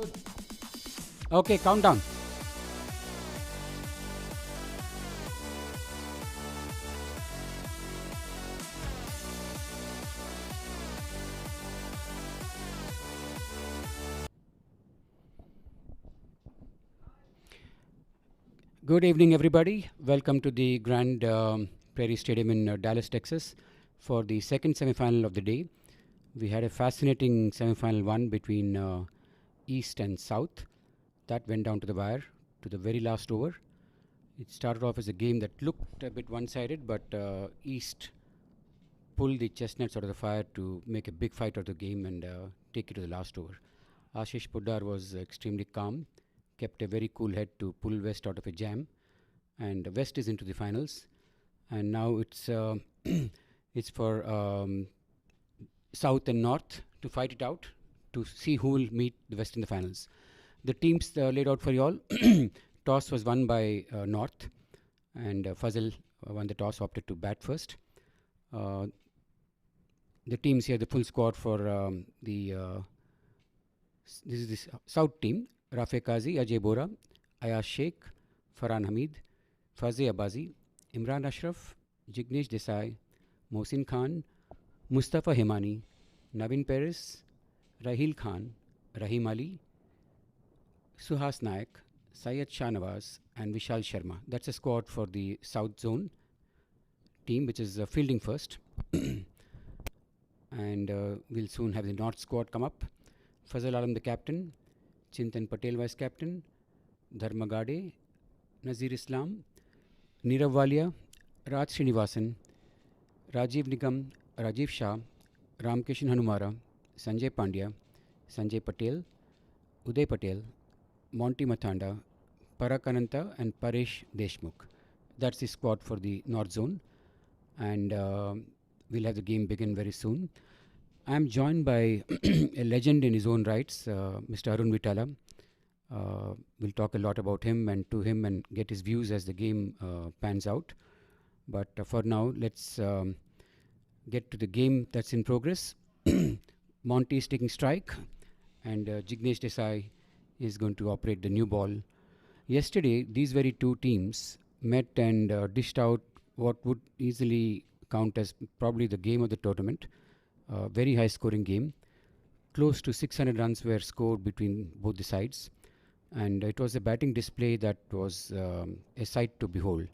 Good. Okay, countdown. Good evening, everybody. Welcome to the Grand Prairie Stadium in Dallas, Texas, for the second semifinal of the day. We had a fascinating semifinal one between East and South. That went down to the wire, to the very last over. It started off as a game that looked a bit one-sided, but East pulled the chestnuts out of the fire to make a big fight out of the game and take it to the last over. Ashish Poddar was extremely calm, kept a very cool head to pull West out of a jam, and West is into the finals. And now it's it's for South and North to fight it out to see who will meet the West in the finals. The teams laid out for you all. Toss was won by North, and Fuzzel won the toss, opted to bat first. The teams here, the full squad for this is the South team: Rafe Kazi, Ajay Bora, Ayaz Sheikh, Farhan Hamid, Fazeh Abazi, Imran Ashraf, Jignesh Desai, Mohsin Khan, Mustafa Hemani, Navin Paris, Rahil Khan, Rahim Ali, Suhas Naik, Syed Shah Nawaz, and Vishal Sharma. That's a squad for the South Zone team, which is fielding first. And we'll soon have the North squad come up. Fazal Alam, the captain, Chintan Patel, vice captain, Dharma Gade, Nazir Islam, Nirav Walia, Raj Srinivasan, Rajiv Nigam, Rajiv Shah, Ramkishan Hanumara, Sanjay Pandya, Sanjay Patel, Uday Patel, Monty Mathanda, Parak Ananta, and Paresh Deshmukh. That's the squad for the North Zone. And we'll have the game begin very soon. I'm joined by a legend in his own rights, Mr. Arun Vitala. We'll talk a lot about him and to him and get his views as the game pans out. But for now, let's get to the game that's in progress. Monty is taking strike, and Jignesh Desai is going to operate the new ball. Yesterday, these very two teams met and dished out what would easily count as probably the game of the tournament. Very high scoring game. Close to 600 runs were scored between both the sides. And it was a batting display that was a sight to behold.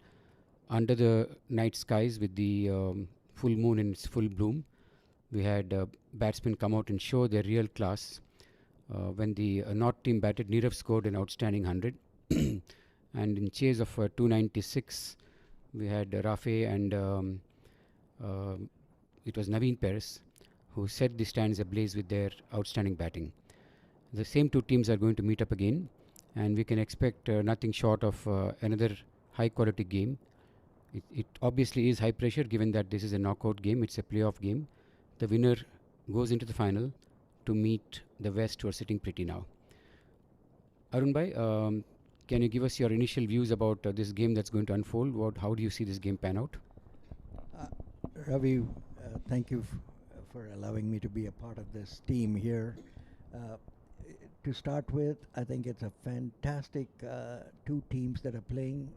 Under the night skies with the full moon in its full bloom, we had batsmen come out and show their real class. When the North team batted, Nirav scored an outstanding 100. And in chase of 296, we had Rafe and it was Naveen Paris who set the stands ablaze with their outstanding batting. The same two teams are going to meet up again, and we can expect nothing short of another high quality game. It obviously is high pressure given that this is a knockout game, it's a playoff game. The winner goes into the final to meet the West, who are sitting pretty now. Arun bhai, can you give us your initial views about this game that's going to unfold? How do you see this game pan out? Ravi, thank you for allowing me to be a part of this team here. To start with, I think it's a fantastic two teams that are playing,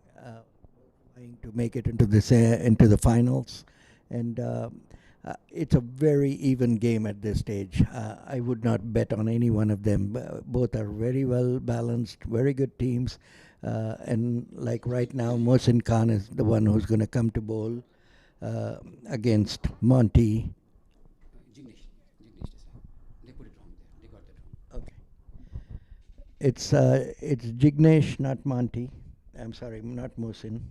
trying to make it into the finals, and it's a very even game at this stage. I would not bet on any one of them. Both are very well balanced, very good teams, and like right now, Mohsin Khan is the one who's going to come to bowl against Monty. Jignesh Desai. They put it wrong there. They got that wrong. Okay. It's Jignesh, not Monty. I'm sorry, not Mohsin.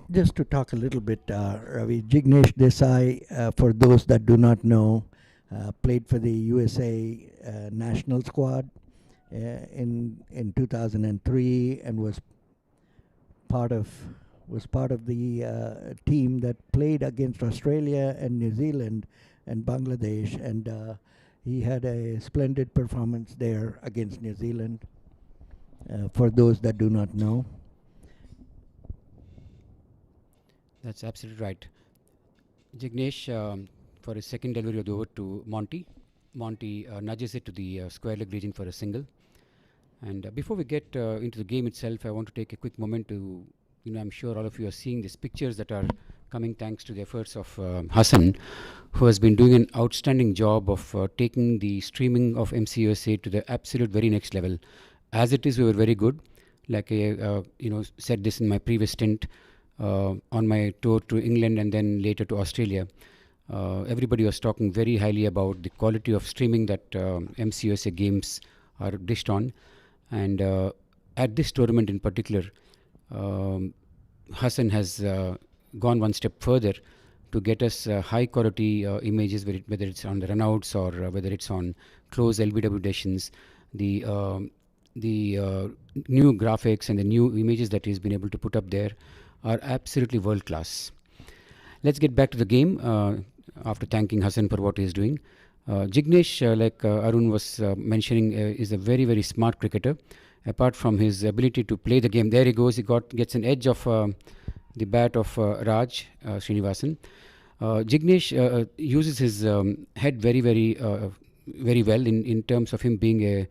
Just to talk a little bit, Ravi, Jignesh Desai, for those that do not know, played for the USA national squad in 2003 and was part of the team that played against Australia and New Zealand and Bangladesh, and He had a splendid performance there against New Zealand. For those that do not know, That's absolutely right. Jignesh, for his second delivery of the over to Monty. Monty nudges it to the square leg region for a single. And before we get into the game itself, I want to take a quick moment to, I'm sure all of you are seeing these pictures that are coming thanks to the efforts of Hassan, who has been doing an outstanding job of taking the streaming of MCUSA to the absolute very next level. As it is, we were very good. Like I, said this in my previous stint on my tour to England and then later to Australia. Everybody was talking very highly about the quality of streaming that MCUSA games are dished on. And at this tournament in particular, Hassan has gone one step further to get us high quality images, whether it's on the runouts or whether it's on close LBW sessions. The new graphics and the new images that he's been able to put up there are absolutely world class. Let's get back to the game after thanking Hassan for what he's doing. Jignesh, like Arun was mentioning, is a very, very smart cricketer. Apart from his ability to play the game, there he goes. He gets an edge of the bat of Raj Srinivasan. Jignesh uses his head very, very, very well in terms of him being a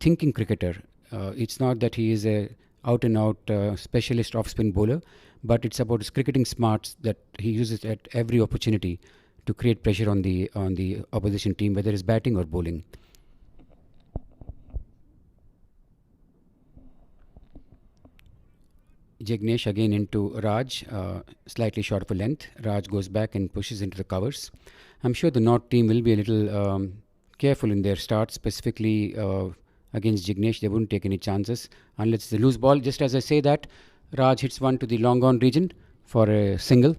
thinking cricketer. It's not that he is a out-and-out specialist off-spin bowler, but it's about his cricketing smarts that he uses at every opportunity to create pressure on the opposition team, whether it's batting or bowling. Jignesh again into Raj, slightly short of a length. Raj goes back and pushes into the covers. I'm sure the North team will be a little careful in their start, specifically against Jignesh. They wouldn't take any chances unless it's a loose ball. Just as I say that, Raj hits one to the long on region for a single.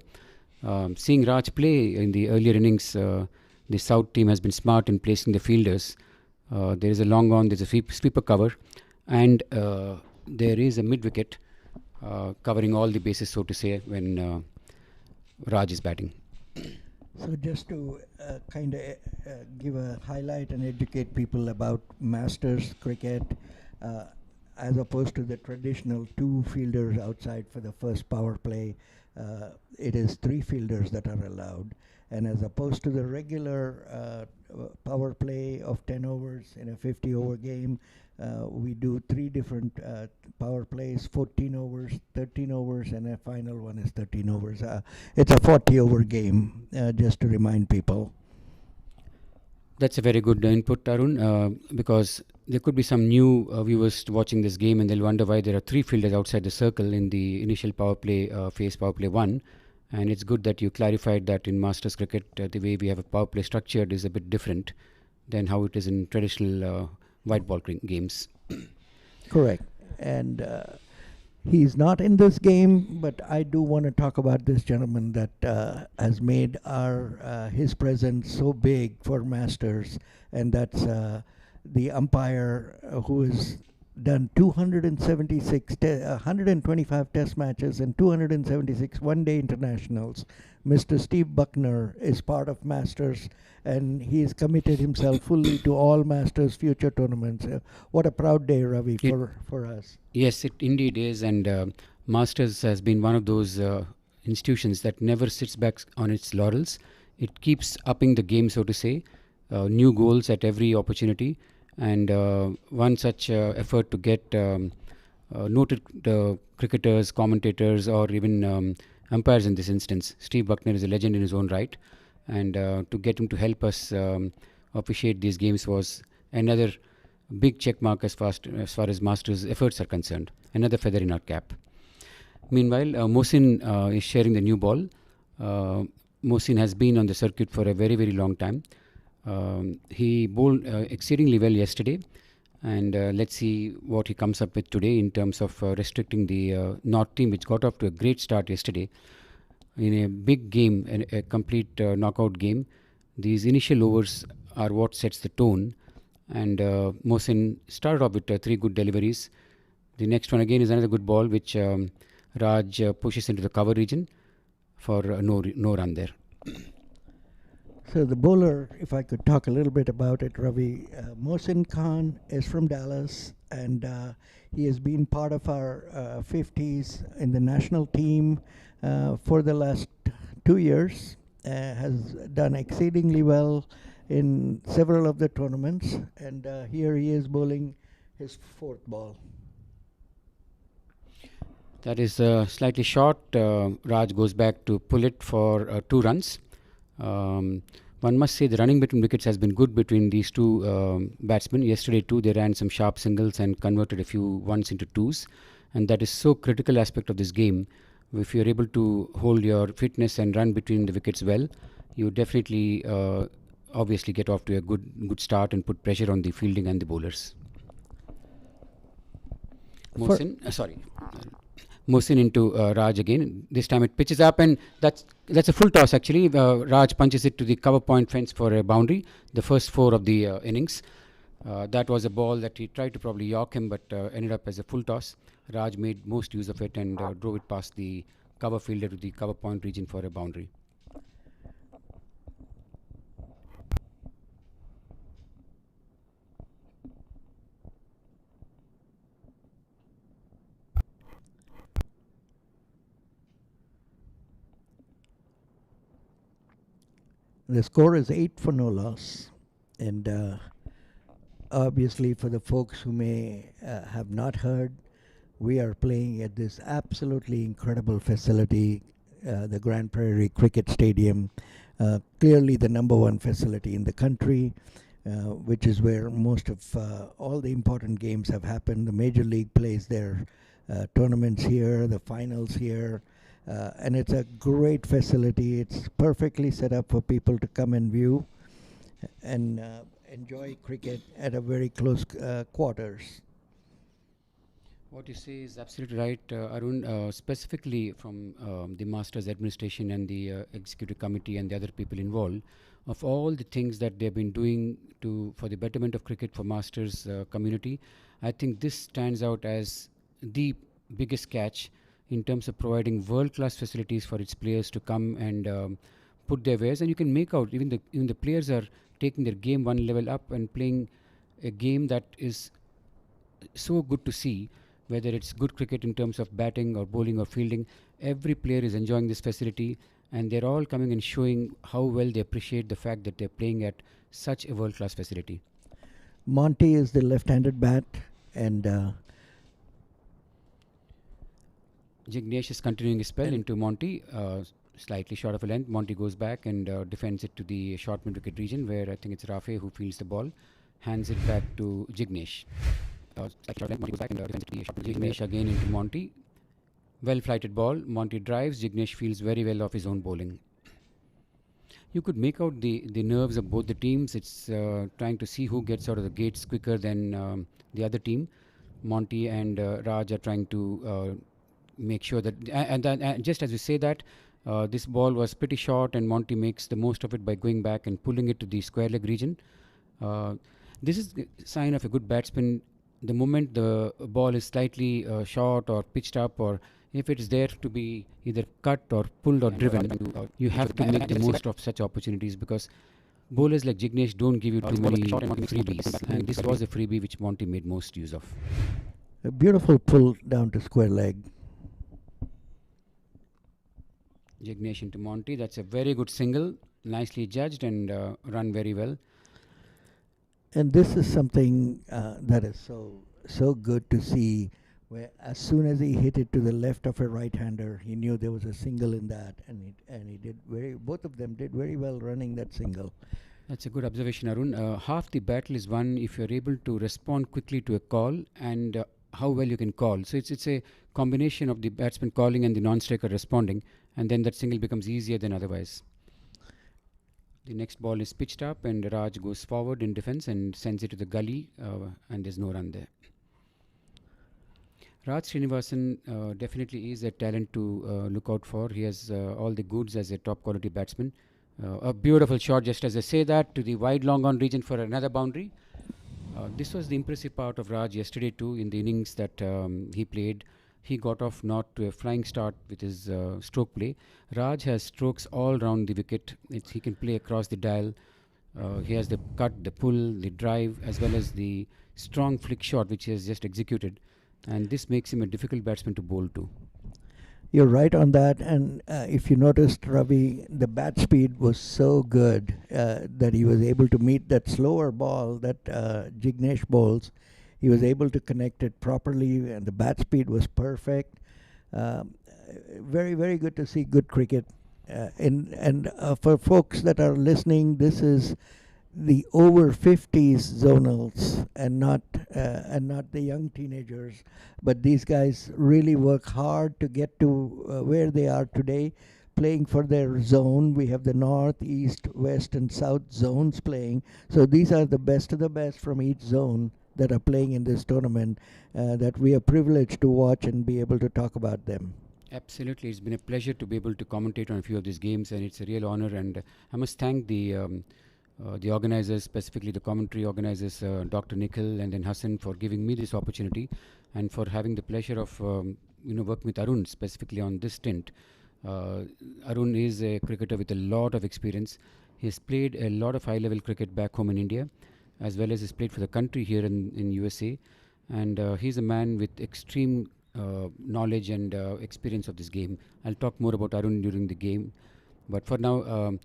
Seeing Raj play in the earlier innings, the South team has been smart in placing the fielders. There is a long on, there's a sweeper cover, and there is a mid wicket covering all the bases, so to say, when Raj is batting. so just to kind of give a highlight and educate people about Masters cricket, as opposed to the traditional two fielders outside for the first power play, it is three fielders that are allowed. And as opposed to the regular power play of 10 overs in a 50 over game, we do three different power plays, 14 overs, 13 overs, and a final one is 13 overs. It's a 40 over game, just to remind people. That's a very good input, Arun, because there could be some new viewers watching this game and they'll wonder why there are three fielders outside the circle in the initial power play phase, power play 1. And it's good that you clarified that in Masters cricket, the way we have a power play structured is a bit different than how it is in traditional white ball games. Correct. And he's not in this game, but I do want to talk about this gentleman that has made his presence so big for Masters, and that's the umpire who has done 125 test matches and 276 one-day internationals. Mr. Steve Buckner is part of Masters, and he has committed himself fully to all Masters future tournaments. What a proud day, Ravi, for us. Yes, it indeed is, and Masters has been one of those institutions that never sits back on its laurels. It keeps upping the game, so to say, new goals at every opportunity. And one such effort to get noted cricketers, commentators, or even umpires in this instance. Steve Buckner is a legend in his own right, and to get him to help us officiate these games was another big check mark as far as Masters efforts are concerned. Another feather in our cap. Meanwhile, Mohsin is sharing the new ball. Mohsin has been on the circuit for a very, very long time. He bowled exceedingly well yesterday, and let's see what he comes up with today in terms of restricting the North team, which got off to a great start yesterday in a big game, a complete knockout game. These initial overs are what sets the tone, and Mohsin started off with 3 good deliveries. The next one again is another good ball, which Raj pushes into the cover region for no run there. So the bowler, if I could talk a little bit about it, Ravi, Mohsin Khan is from Dallas, and he has been part of our 50s in the national team for the last 2 years. Has done exceedingly well in several of the tournaments, and here he is bowling his fourth ball. That is slightly short. Raj goes back to pull it for 2 runs. One must say the running between wickets has been good between these two batsmen. Yesterday too, they ran some sharp singles and converted a few ones into twos, and that is so critical aspect of this game. If you're able to hold your fitness and run between the wickets well, you definitely obviously get off to a good start and put pressure on the fielding and the bowlers. Mohsin into Raj again. This time it pitches up, and that's a full toss actually. Raj punches it to the cover point fence for a boundary. The first 4 of the innings. That was a ball that he tried to probably york him, but ended up as a full toss. Raj made most use of it and drove it past the cover fielder to the cover point region for a boundary. The score is 8 for no loss, and obviously for the folks who may have not heard, we are playing at this absolutely incredible facility, the Grand Prairie Cricket Stadium, clearly the #1 facility in the country, which is where most of all the important games have happened. The Major League plays their tournaments here, the finals here. And it's a great facility. It's perfectly set up for people to come and view and enjoy cricket at a very close quarters. What you say is absolutely right, Arun. Specifically from the Masters administration and the executive committee and the other people involved, of all the things that they've been doing for the betterment of cricket for Masters community, I think this stands out as the biggest catch in terms of providing world-class facilities for its players to come and put their wares. And you can make out even the players are taking their game one level up and playing a game that is so good to see, whether it's good cricket in terms of batting or bowling or fielding. Every player is enjoying this facility, and they're all coming and showing how well they appreciate the fact that they're playing at such a world-class facility. Monty is the left-handed bat, and Jignesh is continuing his spell into Monty, slightly short of a length. Monty goes back and defends it to the short mid-wicket region, where I think it's Rafe who fields the ball, hands it back to Jignesh. Slightly short length, Monty goes back and defends it to the short mid-wicket. Jignesh again into Monty. Well-flighted ball. Monty drives. Jignesh fields very well off his own bowling. You could make out the nerves of both the teams. It's trying to see who gets out of the gates quicker than the other team. Monty and Raj are trying to make sure that, and just as we say that, this ball was pretty short, and Monty makes the most of it by going back and pulling it to the square leg region. This is a sign of a good batsman. The moment the ball is slightly short or pitched up, or if it is there to be either cut or pulled or driven, you have to make the most of such opportunities, because bowlers like Jignesh don't give you too many freebies, and this was a freebie which Monty made most use of. a beautiful pull down to square leg. Jignesh into Monty. That's a very good single, nicely judged and run very well. And this is something that is so good to see, where as soon as he hit it to the left of a right-hander, he knew there was a single in that, and he did both of them did very well running that single. That's a good observation, Arun. Half the battle is won if you're able to respond quickly to a call and how well you can call. So it's a combination of the batsman calling and the non-striker responding, and then that single becomes easier than otherwise. The next ball is pitched up, and Raj goes forward in defense and sends it to the gully, and there's no run there. Raj Srinivasan definitely is a talent to look out for. He has all the goods as a top quality batsman. A beautiful shot, just as I say that, to the wide long on region for another boundary. This was the impressive part of Raj yesterday too in the innings that he played. he got off not to a flying start with his stroke play. Raj has strokes all round the wicket. He can play across the dial. He has the cut, the pull, the drive, as well as the strong flick shot which he has just executed. And this makes him a difficult batsman to bowl to. You're right on that, and if you noticed, Ravi, the bat speed was so good that he was able to meet that slower ball that Jignesh bowls. He was able to connect it properly, and the bat speed was perfect. Um, Very, very good to see good cricket. And for folks that are listening, this is the over 50s zonals and not the young teenagers, but these guys really work hard to get to where they are today, playing for their zone. We have the north, east, west, and south zones playing, so these are the best of the best from each zone that are playing in this tournament, that we are privileged to watch and be able to talk about them. Absolutely, it's been a pleasure to be able to commentate on a few of these games, and it's a real honor. And I must thank the organizers, specifically the commentary organizers, Dr. Nikhil and then Hassan, for giving me this opportunity, and for having the pleasure of working with Arun specifically on this stint. Arun is a cricketer with a lot of experience. He's played a lot of high-level cricket back home in India, as well as he's played for the country here in USA, and he's a man with extreme knowledge and experience of this game. I'll talk more about Arun during the game, but for now,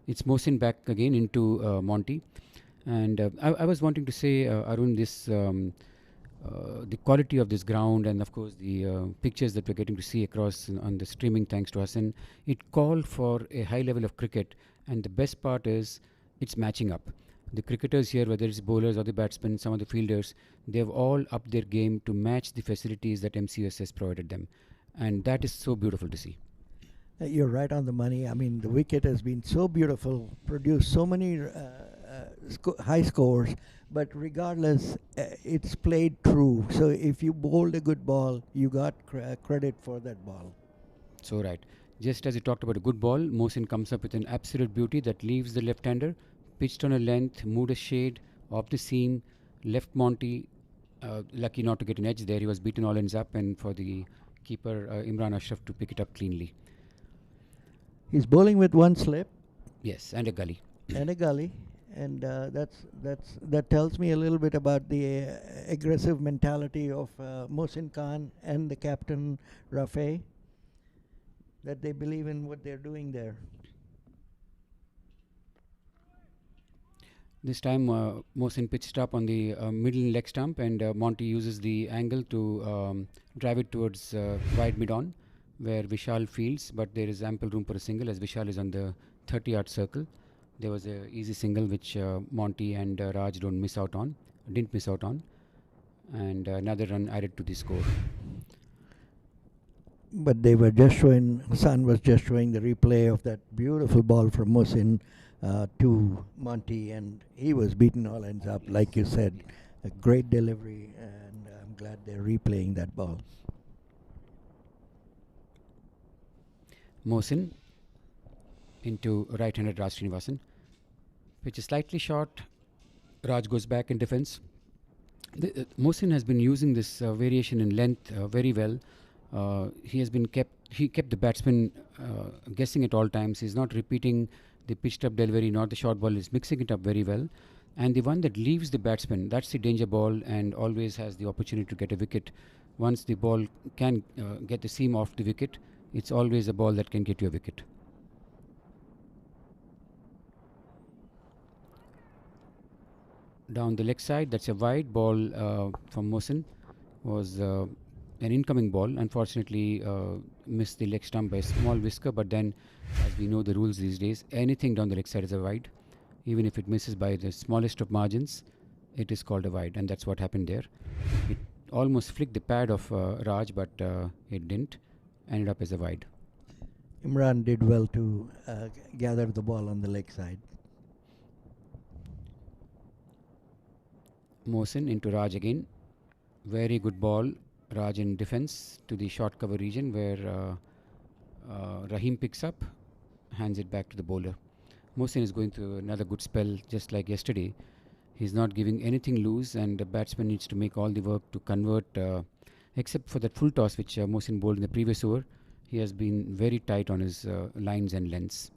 it's Mohsin back again into Monty. And I was wanting to say, Arun, the quality of this ground, and of course the pictures that we're getting to see across on the streaming, thanks to Hassan, it called for a high level of cricket. And the best part is it's matching up. The cricketers here, whether it's bowlers or the batsmen, some of the fielders, they've all upped their game to match the facilities that MCUS has provided them. And that is so beautiful to see. You're right on the money. I mean, the wicket has been so beautiful, produced so many high scores, but regardless, it's played true. So if you bowled a good ball, you got credit for that ball. So right. Just as you talked about a good ball, Mohsin comes up with an absolute beauty that leaves the left-hander, pitched on a length, moved a shade, off the seam, left Monty, lucky not to get an edge there. He was beaten all ends up, and for the keeper, Imran Ashraf, to pick it up cleanly. He's bowling with one slip. Yes, and a gully. And a gully, and that tells me a little bit about the aggressive mentality of Mohsin Khan and the captain Rafe, that they believe in what they're doing there. This time, Mohsin pitched up on the middle leg stump, and Monty uses the angle to drive it towards wide mid-on, where Vishal fields, but there is ample room for a single as Vishal is on the 30-yard circle. There was an easy single which Monty and Raj didn't miss out on, and another run added to the score. But they were just showing, Hassan was just showing the replay of that beautiful ball from Mohsin to Monty, and he was beaten all ends up, like you said. A great delivery, and I'm glad they're replaying that ball. Mohsin into right-handed Raj Srinivasan. Pitch is slightly short. Raj goes back in defense. Mohsin has been using this variation in length very well. He kept the batsman guessing at all times. He's not repeating the pitched up delivery, nor the short ball. Is mixing it up very well. And the one that leaves the batsman, that's the danger ball, and always has the opportunity to get a wicket. Once the ball can get the seam off the wicket, it's always a ball that can get you a wicket. Down the leg side, that's a wide ball from Mohsin. Was an incoming ball. Unfortunately, missed the leg stump by a small whisker, but then, as we know the rules these days, anything down the leg side is a wide. Even if it misses by the smallest of margins, it is called a wide, and that's what happened there. It almost flicked the pad of Raj, but it didn't. Ended up as a wide. Imran did well to gather the ball on the leg side. Mohsin into Raj again. Very good ball. Raj in defense to the short cover region, where Rahim picks up, hands it back to the bowler. Mohsin is going through another good spell, just like yesterday. He's not giving anything loose, and the batsman needs to make all the work to convert except for that full toss which Mohsin bowled in the previous over. He has been very tight on his lines and lengths.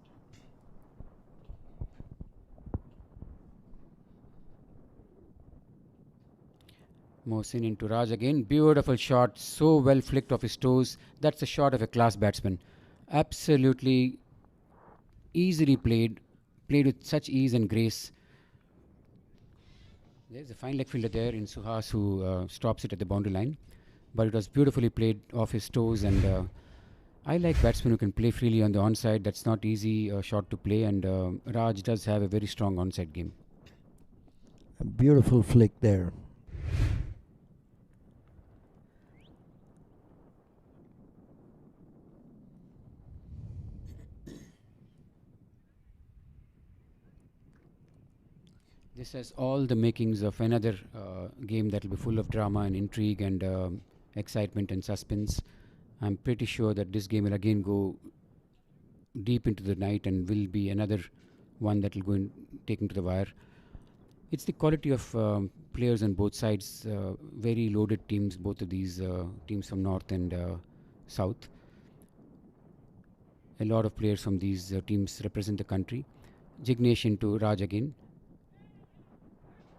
Mohsin into Raj again. Beautiful shot. So well flicked off his toes. That's a shot of a class batsman. Absolutely easily played. Played with such ease and grace. There's a fine leg fielder there in Suhas who stops it at the boundary line. But it was beautifully played off his toes, and I like batsmen who can play freely on the onside. That's not easy shot to play, and Raj does have a very strong onside game. A beautiful flick there. This has all the makings of another game that will be full of drama and intrigue and excitement and suspense. I'm pretty sure that this game will again go deep into the night and will be another one that will go and take into the wire. It's the quality of players on both sides, very loaded teams, both of these teams from north and south. A lot of players from these teams represent the country. Jignesh into Raj again.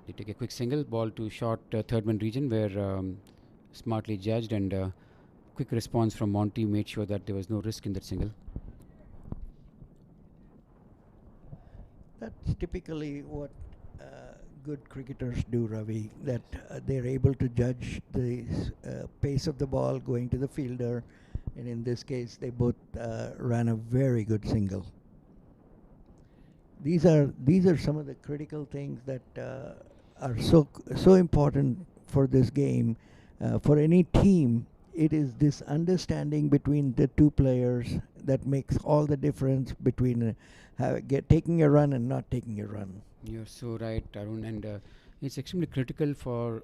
They take a quick single, ball to short third man region where smartly judged, and quick response from Monty made sure that there was no risk in that single. That's typically what good cricketers do, Ravi, that they're able to judge the pace of the ball going to the fielder, and in this case they both ran a very good single. These are some of the critical things that are so important for this game. For any team, it is this understanding between the two players that makes all the difference between taking a run and not taking a run. You're so right, Arun, and it's extremely critical for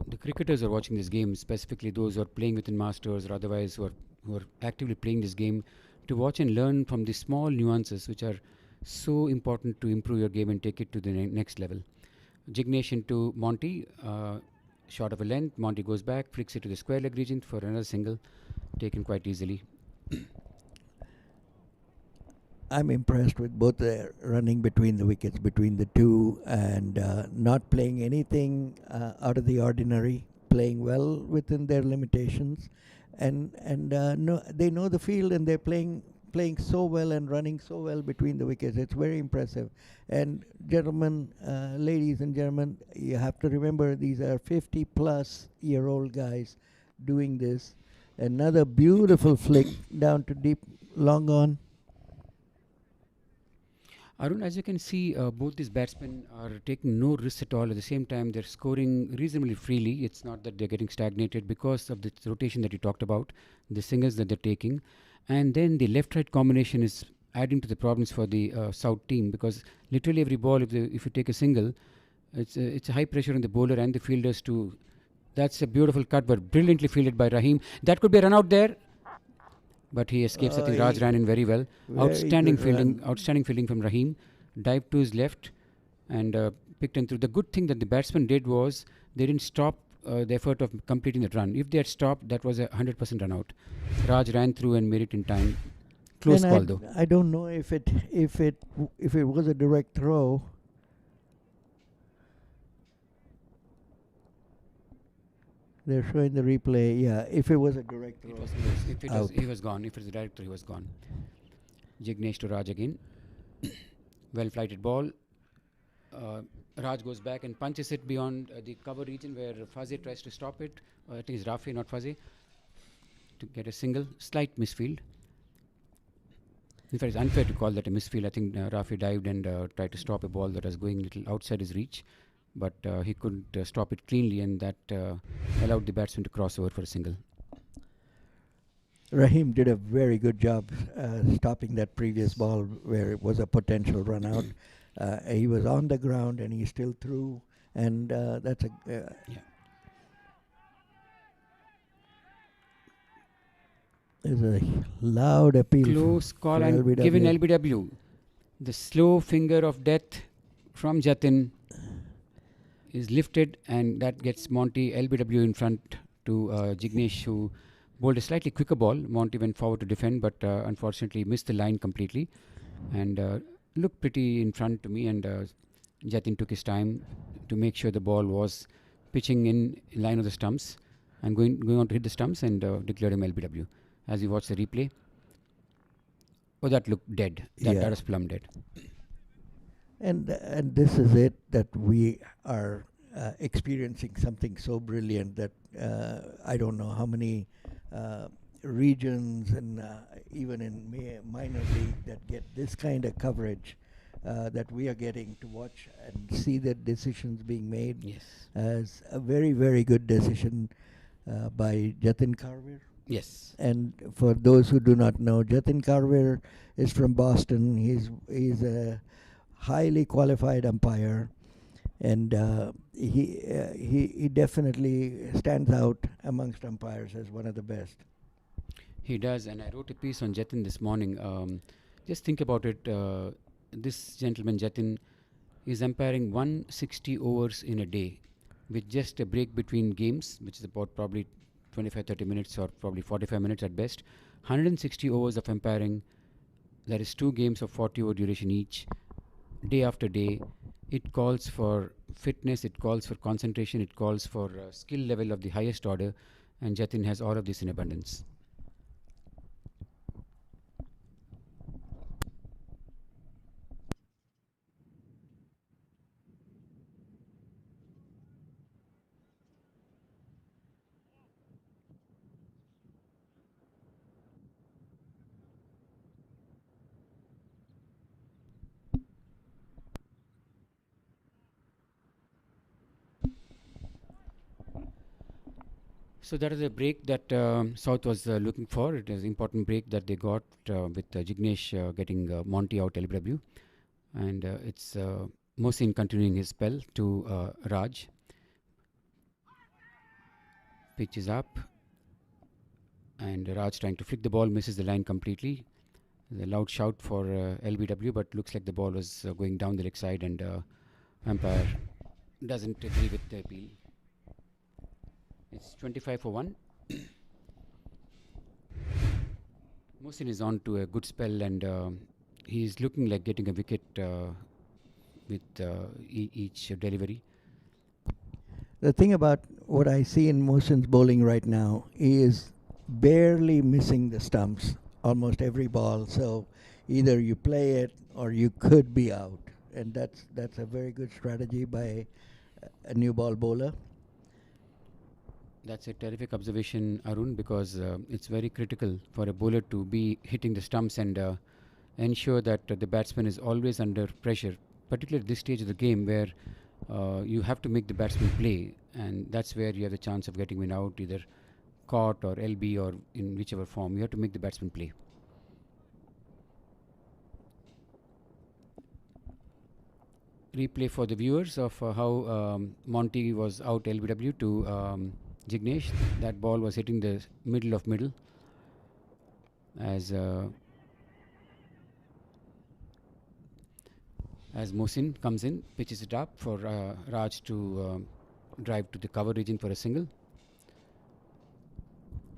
the cricketers who are watching this game, specifically those who are playing within Masters or otherwise who are actively playing this game, to watch and learn from the small nuances which are so important to improve your game and take it to the next level. Jignesh into Monty, short of a length. Monty goes back, flicks it to the square leg region for another single, taken quite easily. I'm impressed with both the running between the wickets, between the two, and not playing anything out of the ordinary, playing well within their limitations, and they know the field, and they're playing so well and running so well between the wickets. It's very impressive. And gentlemen, ladies and gentlemen, you have to remember these are 50-plus-year-old guys doing this. Another beautiful flick down to deep, long on. Arun, as you can see, both these batsmen are taking no risks at all. At the same time, they're scoring reasonably freely. It's not that they're getting stagnated because of the rotation that you talked about, the singles that they're taking. And then the left-right combination is adding to the problems for the South team, because literally every ball, if you take a single, it's a high pressure on the bowler and the fielders too. That's a beautiful cut, but brilliantly fielded by Rahim. That could be a run out there, but he escapes. I think Raj ran in very well. Outstanding fielding from Rahim. Dived to his left and picked him through. The good thing that the batsman did was they didn't stop the effort of completing that run. If they had stopped, that was a 100% run out. Raj ran through and made it in time. Close call though. I don't know if it was a direct throw. They're showing the replay. Yeah, if it was a direct throw, he was gone. If it's a direct throw, he was gone. Jignesh to Raj again. Well flighted ball. Raj goes back and punches it beyond the cover region where Fuzzel tries to stop it. I think it's Rafi, not Fuzzel, to get a single. Slight misfield. In fact, it's unfair to call that a misfield. I think Rafi dived and tried to stop a ball that was going a little outside his reach, but he couldn't stop it cleanly, and that allowed the batsman to cross over for a single. Rahim did a very good job stopping that previous ball where it was a potential run out. He was on the ground and he still threw, and that's a Yeah. There's a loud appeal. Close call for and LBW. given LBW. The slow finger of death from Jatin is lifted, and that gets Monty LBW in front to Jignesh, who bowled a slightly quicker ball. Monty went forward to defend, but unfortunately missed the line completely and looked pretty in front to me. And Jatin took his time to make sure the ball was pitching in line of the stumps and going on to hit the stumps, and declared him LBW. As we watched the replay, oh, that looked dead. That was plumb dead. And this is it, that we are experiencing something so brilliant that I don't know how many regions and even in minor league that get this kind of coverage that we are getting to watch and see the decisions being made. Yes. As a very, very good decision by Jatin Karvir. Yes. And for those who do not know, Jatin Karvir is from Boston. He's a highly qualified umpire, and he definitely stands out amongst umpires as one of the best. He does, and I wrote a piece on Jatin this morning. Just think about it. This gentleman, Jatin, is umpiring 160 overs in a day with just a break between games, which is about probably 25-30 minutes or probably 45 minutes at best. 160 overs of umpiring. That is 2 games of 40 over duration each, day after day. It calls for fitness, it calls for concentration, it calls for skill level of the highest order, and Jatin has all of this in abundance. So that is a break that South was looking for. It is an important break that they got with Jignesh getting Monty out LBW. And it's Mohsin continuing his spell to Raj. Pitch is up. And Raj trying to flick the ball, misses the line completely. A loud shout for LBW, but looks like the ball was going down the leg side, and umpire doesn't agree with the appeal. It's 25 for 1. Mohsin is on to a good spell, and he's looking like getting a wicket with each delivery. The thing about what I see in Mohsin's bowling right now, he is barely missing the stumps almost every ball. So either you play it or you could be out, and that's a very good strategy by a new ball bowler. That's a terrific observation, Arun, because it's very critical for a bowler to be hitting the stumps and ensure that the batsman is always under pressure, particularly at this stage of the game where you have to make the batsman play, and that's where you have the chance of getting him out, either caught or LB or in whichever form. You have to make the batsman play. Replay for the viewers of how Monty was out LBW to Jignesh. That ball was hitting the middle of middle as Mohsin comes in, pitches it up for Raj to drive to the cover region for a single.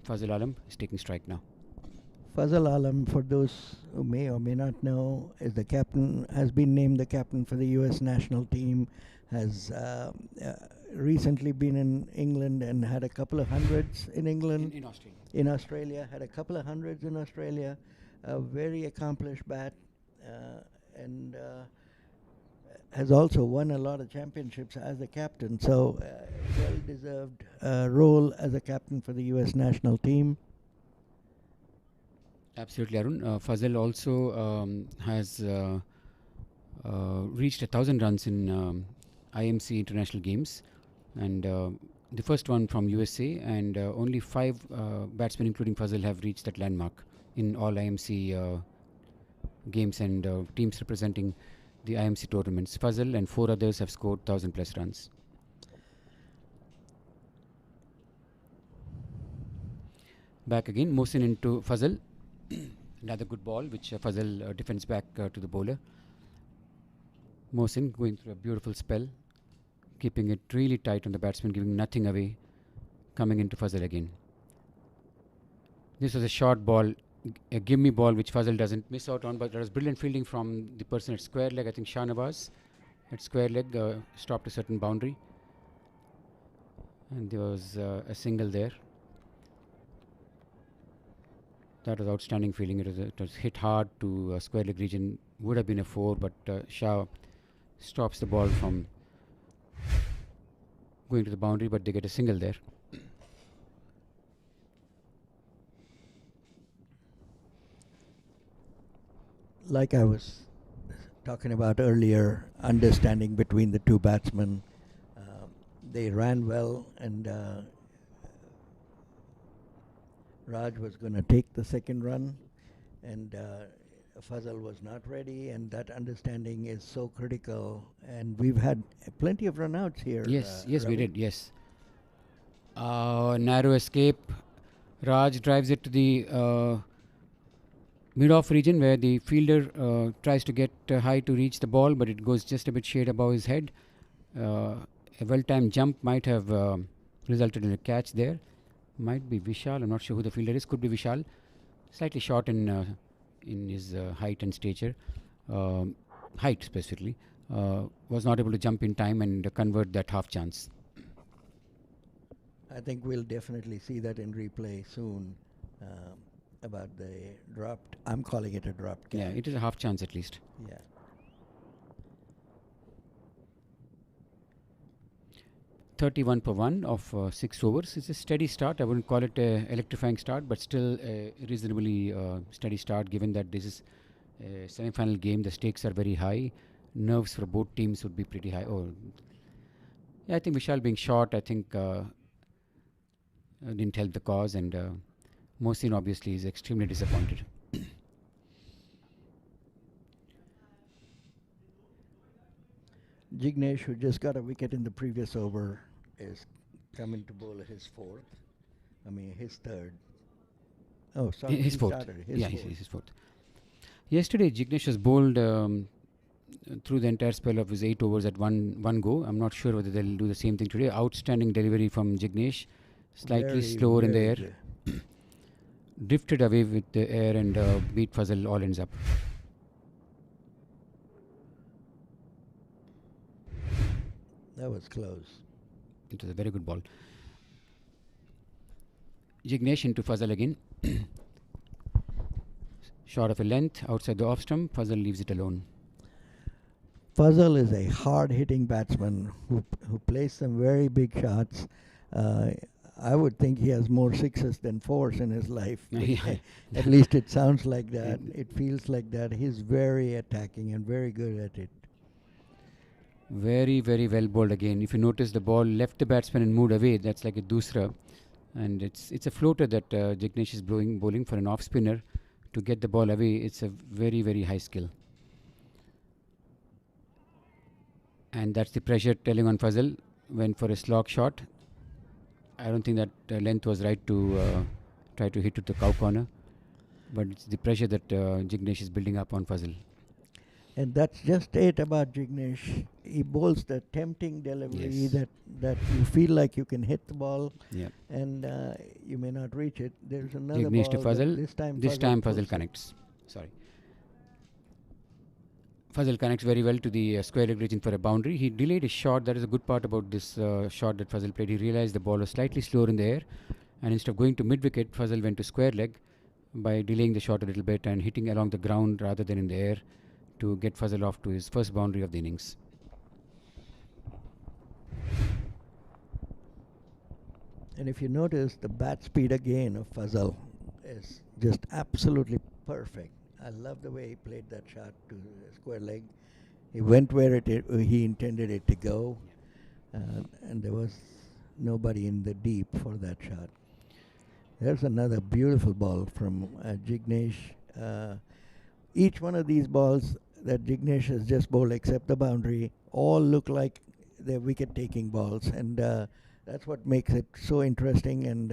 Fuzzel Alam is taking strike now. Fuzzel Alam, for those who may or may not know, is the captain, has been named the captain for the US national team, has recently been in England and had a couple of hundreds in England. In Australia. In Australia, had a couple of hundreds in Australia. A very accomplished bat, and has also won a lot of championships as a captain. So, well-deserved role as a captain for the US national team. Absolutely, Arun. Fuzzel also has reached 1,000 runs in IMC international games, and the first one from USA, and only 5 batsmen, including Fuzzel, have reached that landmark in all IMC games and teams representing the IMC tournaments. Fuzzel and 4 others have scored 1,000 plus runs. Back again, Mohsin into Fuzzel. Another good ball, which Fuzzel defends back to the bowler. Mohsin going through a beautiful spell, keeping it really tight on the batsman, giving nothing away coming into Fuzzel again. This was a short ball, a gimme ball which Fuzzel doesn't miss out on, but there was brilliant fielding from the person at square leg. I think Shahnawaz at square leg stopped a certain boundary, and there was a single there. That was outstanding fielding. It was hit hard to square leg region. Would have been a 4, but Shah stops the ball from going to the boundary, but they get a single there. Like I was talking about earlier, understanding between the two batsmen. They ran well, and Raj was going to take the second run, and Fuzzel was not ready, and that understanding is so critical. And we've had plenty of runouts here. Yes, we Ravi. did. Yes. Narrow escape. Raj drives it to the mid-off region where the fielder tries to get high to reach the ball, but it goes just a bit shade above his head. A well-timed jump might have resulted in a catch there. Might be Vishal. I'm not sure who the fielder is. Could be Vishal. Slightly short in his height and stature. Height specifically. Was not able to jump in time and convert that half chance. I think we'll definitely see that in replay soon. About the dropped, I'm calling it a dropped catch. Yeah, it is a half chance at least. Yeah. $31 per 1 of 6 overs. It's a steady start. I wouldn't call it a electrifying start, but still a reasonably steady start given that this is a semi-final game. The stakes are very high. Nerves for both teams would be pretty high. Oh, yeah, I think Vishal being short, I think didn't help the cause, and Mohsin obviously is extremely disappointed. Jignesh, who just got a wicket in the previous over, is coming to bowl his fourth. I mean, his third. Oh, sorry. His he fourth. started Yeah, fourth. his fourth. Yesterday, Jignesh was bowled through the entire spell of his 8 overs at one go. I'm not sure whether they'll do the same thing today. Outstanding delivery from Jignesh. Slightly slower in the air. good. Drifted away with the air and beat Fuzzel all ends up. That was close. It was a very good ball. Jignesh into Fuzzel again. Short of a length outside the off stump. Fuzzel leaves it alone. Fuzzel is a hard-hitting batsman who plays some very big shots. I would think he has more sixes than fours in his life. At least it sounds like that. It feels like that. He's very attacking and very good at it. Very, very well bowled again. If you notice, the ball left the batsman and moved away. That's like a dusra. And it's a floater that Jignesh is bowling for an off spinner. To get the ball away, it's a very, very high skill. And that's the pressure telling on Fuzzel. Went for a slog shot. I don't think that length was right to try to hit to the cow corner. But it's the pressure that Jignesh is building up on Fuzzel. And that's just it about Jignesh. He bowls the tempting delivery that you feel like you can hit the ball, and you may not reach it. There's another Jignesh ball to Fuzzel. This time Fuzzel connects. Sorry. Fuzzel connects very well to the square leg region for a boundary. He delayed his shot. That is a good part about this shot that Fuzzel played. He realized the ball was slightly slower in the air, and instead of going to mid wicket, Fuzzel went to square leg by delaying the shot a little bit and hitting along the ground rather than in the air to get Fuzzel off to his first boundary of the innings. And if you notice, the bat speed again of Fuzzel is just absolutely perfect. I love the way he played that shot to square leg. He went where he intended it to go, and there was nobody in the deep for that shot. There's another beautiful ball from Jignesh. Each one of these balls that Jignesh has just bowled, except the boundary, all look like they're wicket-taking balls, and that's what makes it so interesting and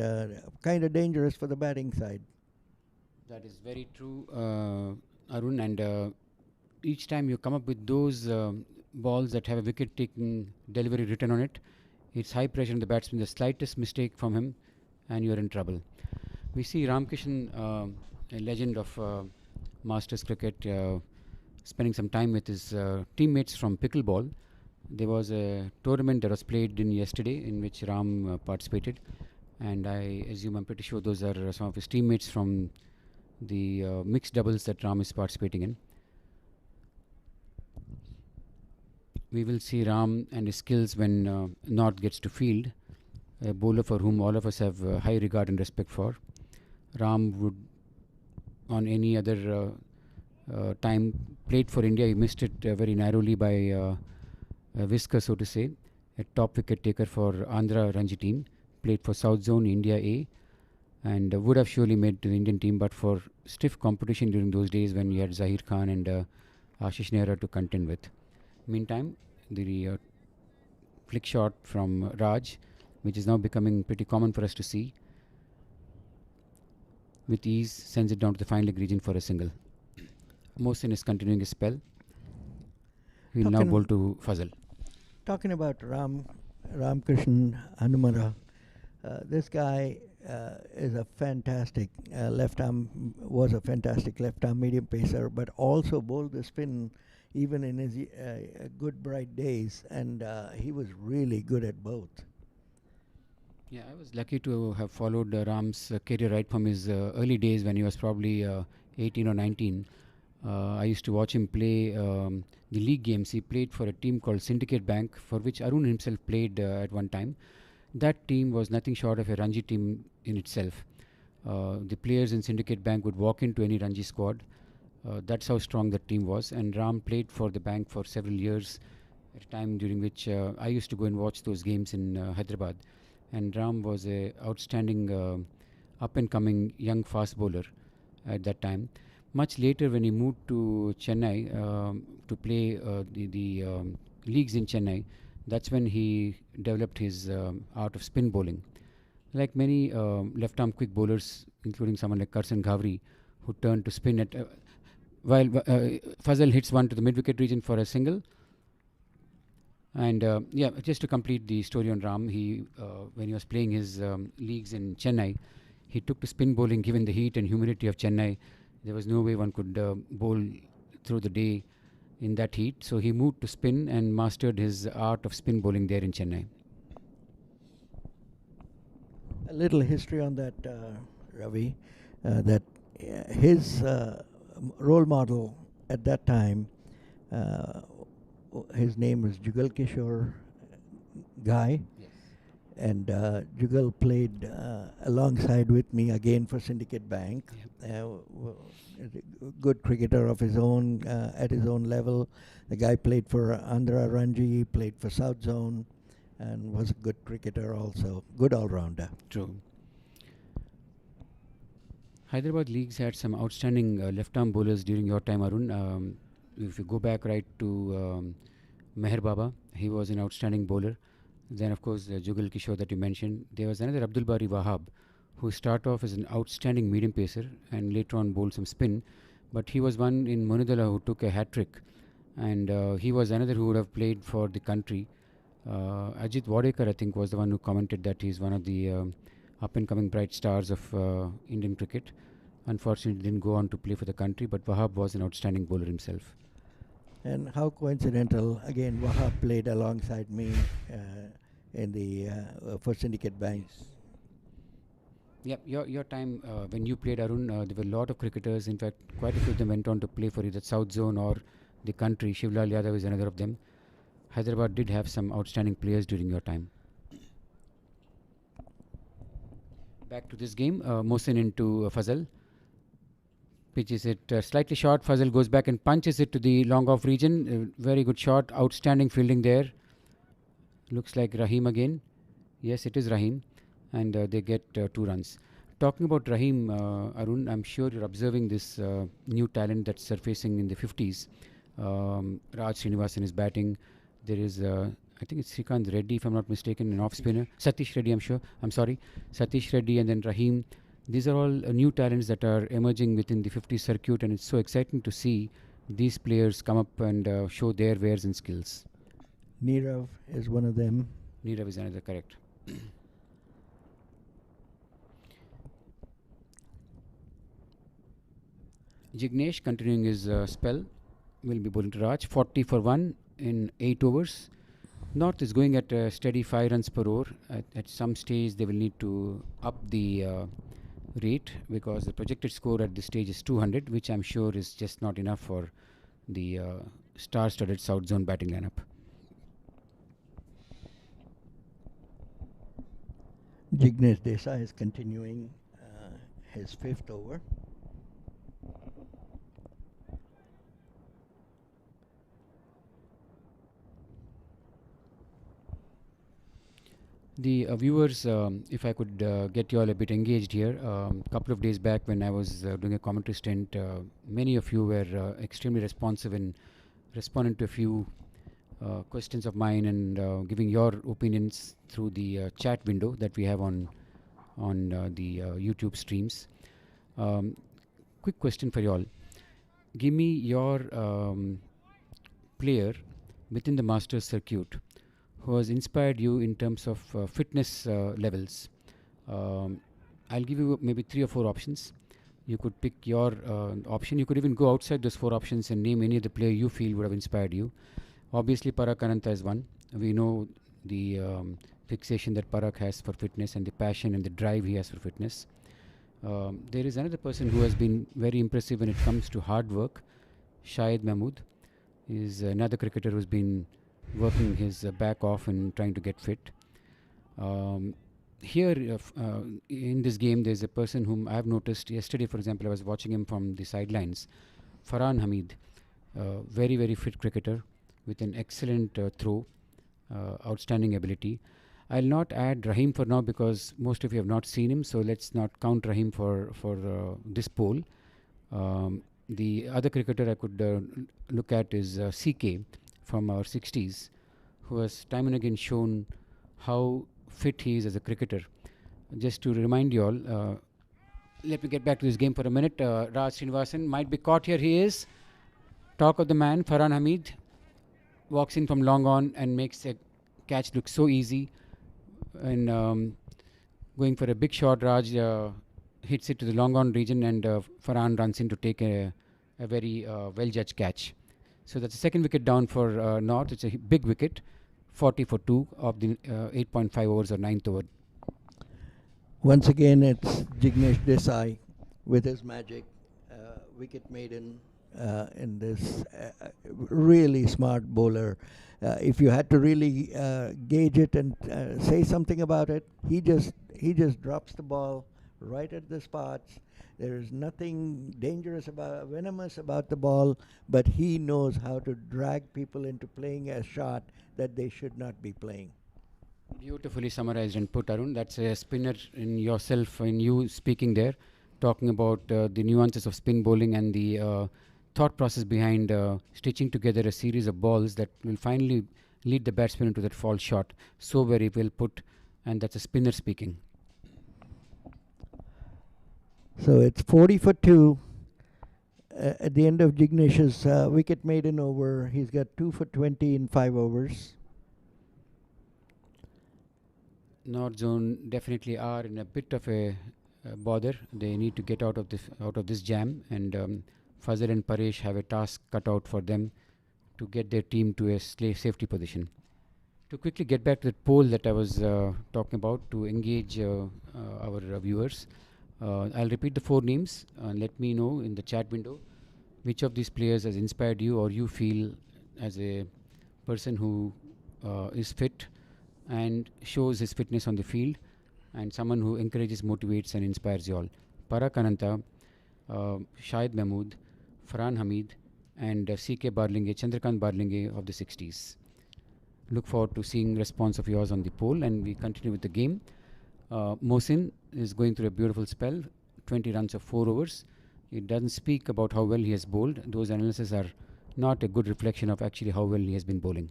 kind of dangerous for the batting side. That is very true, Arun. And each time you come up with those balls that have a wicket-taking delivery written on it, It's high pressure on the batsman. The slightest mistake from him, and you're in trouble. We see Ramkishan, a legend of Masters cricket, spending some time with his teammates from pickleball. There was a tournament that was played in yesterday in which Ram participated, and I assume, I'm pretty sure those are some of his teammates from the mixed doubles that Ram is participating in. We will see Ram and his skills when North gets to field, a bowler for whom all of us have high regard and respect for. Ram would, on any other time, played for India. He missed it very narrowly by a whisker, so to say. A top wicket taker for Andhra Ranji team. Played for South Zone, India A, and would have surely made the Indian team, but for stiff competition during those days when you had Zahir Khan and Ashish Nehra to contend with. Meantime, the flick shot from Raj, which is now becoming pretty common for us to see, with ease sends it down to the fine leg region for a single. Mohsin is continuing his spell. He will now bowl to Fuzzel. Talking about Ramkishan Hanumara, this guy is a fantastic was a fantastic left arm medium pacer, but also bowled the spin even in his good bright days, and he was really good at both. Yeah, I was lucky to have followed Ram's career right from his early days when he was probably 18 or 19. I used to watch him play the league games. He played for a team called Syndicate Bank, for which Arun himself played at one time. That team was nothing short of a Ranji team in itself. The players in Syndicate Bank would walk into any Ranji squad. That's how strong that team was. And Ram played for the bank for several years, at a time during which I used to go and watch those games in Hyderabad. And Ram was a outstanding up-and-coming young fast bowler at that time. Much later, when he moved to Chennai to play the leagues in Chennai, that's when he developed his art of spin bowling. Like many left-arm quick bowlers, including someone like Karsan Ghavri, who turned to spin at while Fuzzel hits one to the mid-wicket region for a single. And yeah, just to complete the story on Ram, when he was playing his leagues in Chennai, he took to spin bowling. Given the heat and humidity of Chennai, there was no way one could bowl through the day in that heat. So he moved to spin and mastered his art of spin bowling there in Chennai. A little history on that, Ravi, that his role model at that time, his name was Jugal Kishore Guy. Yes. And Jugal played alongside with me again for Syndicate Bank. Good cricketer of his own, at his own level. The guy played for Andhra Ranji, played for South Zone, and was a good cricketer also. Good all-rounder. True. Hyderabad leagues had some outstanding left-arm bowlers during your time, Arun. If you go back right to Meher Baba, he was an outstanding bowler. Then, of course, Jugal Kishore that you mentioned. There was another Abdul Bari Wahab, who started off as an outstanding medium pacer and later on bowled some spin. But he was one in Munudala who took a hat-trick. And he was another who would have played for the country. Ajit Wadekar, I think, was the one who commented that he's one of the up-and-coming bright stars of Indian cricket. Unfortunately, didn't go on to play for the country, but Wahab was an outstanding bowler himself. And how coincidental, again, Wahab played alongside me in the for Syndicate Bank. Yep, your time when you played, Arun, there were a lot of cricketers. In fact, quite a few of them went on to play for either South Zone or the country. Shivlal Yadav is another of them. Hyderabad did have some outstanding players during your time. Back to this game, Mohsin into Fuzzel. Pitches it slightly short. Fuzzel goes back and punches it to the long off region. Very good shot. Outstanding fielding there. Looks like Rahim again. Yes, it is Rahim. And they get 2 runs. Talking about Rahim, Arun, I'm sure you're observing this new talent that's surfacing in the 50s. Raj Srinivasan is batting. There is, I think it's Srikanth Reddy, if I'm not mistaken, an off spinner. Satish Reddy, I'm sorry. Satish Reddy and then Rahim. These are all new talents that are emerging within the 50s circuit, and it's so exciting to see these players come up and show their wares and skills. Nirav is one of them. Nirav is another correct. Jignesh, continuing his spell, will be bowling to Raj. 40 for 1 in 8 overs. North is going at a steady 5 runs per over. At some stage, they will need to up the rate because the projected score at this stage is 200, which I'm sure is just not enough for the star-studded South Zone batting lineup. Jignesh Desai is continuing his 5th over. The viewers, if I could get you all a bit engaged here, a couple of days back when I was doing a commentary stint, many of you were extremely responsive in responding to a few questions of mine and giving your opinions through the chat window that we have on the YouTube streams. Quick question for you all. Give me your player within the Masters circuit who has inspired you in terms of fitness levels. I'll give you maybe 3 or 4 options. You could pick your option. You could even go outside those 4 options and name any of the player you feel would have inspired you. Obviously, Parag Ananta is one. We know the fixation that Parag has for fitness and the passion and the drive he has for fitness. There is another person who has been very impressive when it comes to hard work. Shahid Mahmood is another cricketer who's been working his back off and trying to get fit. Here in this game, there's a person whom I've noticed yesterday, for example. I was watching him from the sidelines. Farhan Hamid, very, very fit cricketer with an excellent throw, outstanding ability. I'll not add Rahim for now because most of you have not seen him, so let's not count Rahim for this poll. The other cricketer I could look at is CK from our 60s, who has time and again shown how fit he is as a cricketer. Just to remind you all, let me get back to this game for a minute. Raj Srinivasan might be caught here. He is. Talk of the man, Farhan Hamid, walks in from long on and makes a catch look so easy. And going for a big shot, Raj hits it to the long on region and Farhan runs in to take a very well-judged catch. So that's the second wicket down for North. It's a big wicket, 40 for 2 of the 8.5 overs or 9th over. Once again, it's Jignesh Desai with his magic, wicket maiden in this really smart bowler. If you had to really gauge it and say something about it, he just drops the ball right at the spots. There is nothing venomous about the ball, but he knows how to drag people into playing a shot that they should not be playing. Beautifully summarized and put, Arun. That's a spinner in yourself, in you speaking there, talking about the nuances of spin bowling and the thought process behind stitching together a series of balls that will finally lead the batsman into that false shot. So very well put, and that's a spinner speaking. So it's 40 for 2 at the end of Jignesh's wicket maiden over. He's got 2 for 20 in 5 overs. North Zone definitely are in a bit of a bother. They need to get out of this jam, and Fuzzel and Paresh have a task cut out for them to get their team to a safety position. To quickly get back to the poll that I was talking about to engage our viewers, I'll repeat the 4 names. Let me know in the chat window which of these players has inspired you or you feel as a person who is fit and shows his fitness on the field, and someone who encourages, motivates and inspires you all. Parag Ananta, Shahid Mahmood, Farhan Hamid and CK Barlinge, Chandrakant Barlinge of the 60s. Look forward to seeing response of yours on the poll, and we continue with the game. Mohsin is going through a beautiful spell, 20 runs of 4 overs. It doesn't speak about how well he has bowled. Those analyses are not a good reflection of actually how well he has been bowling.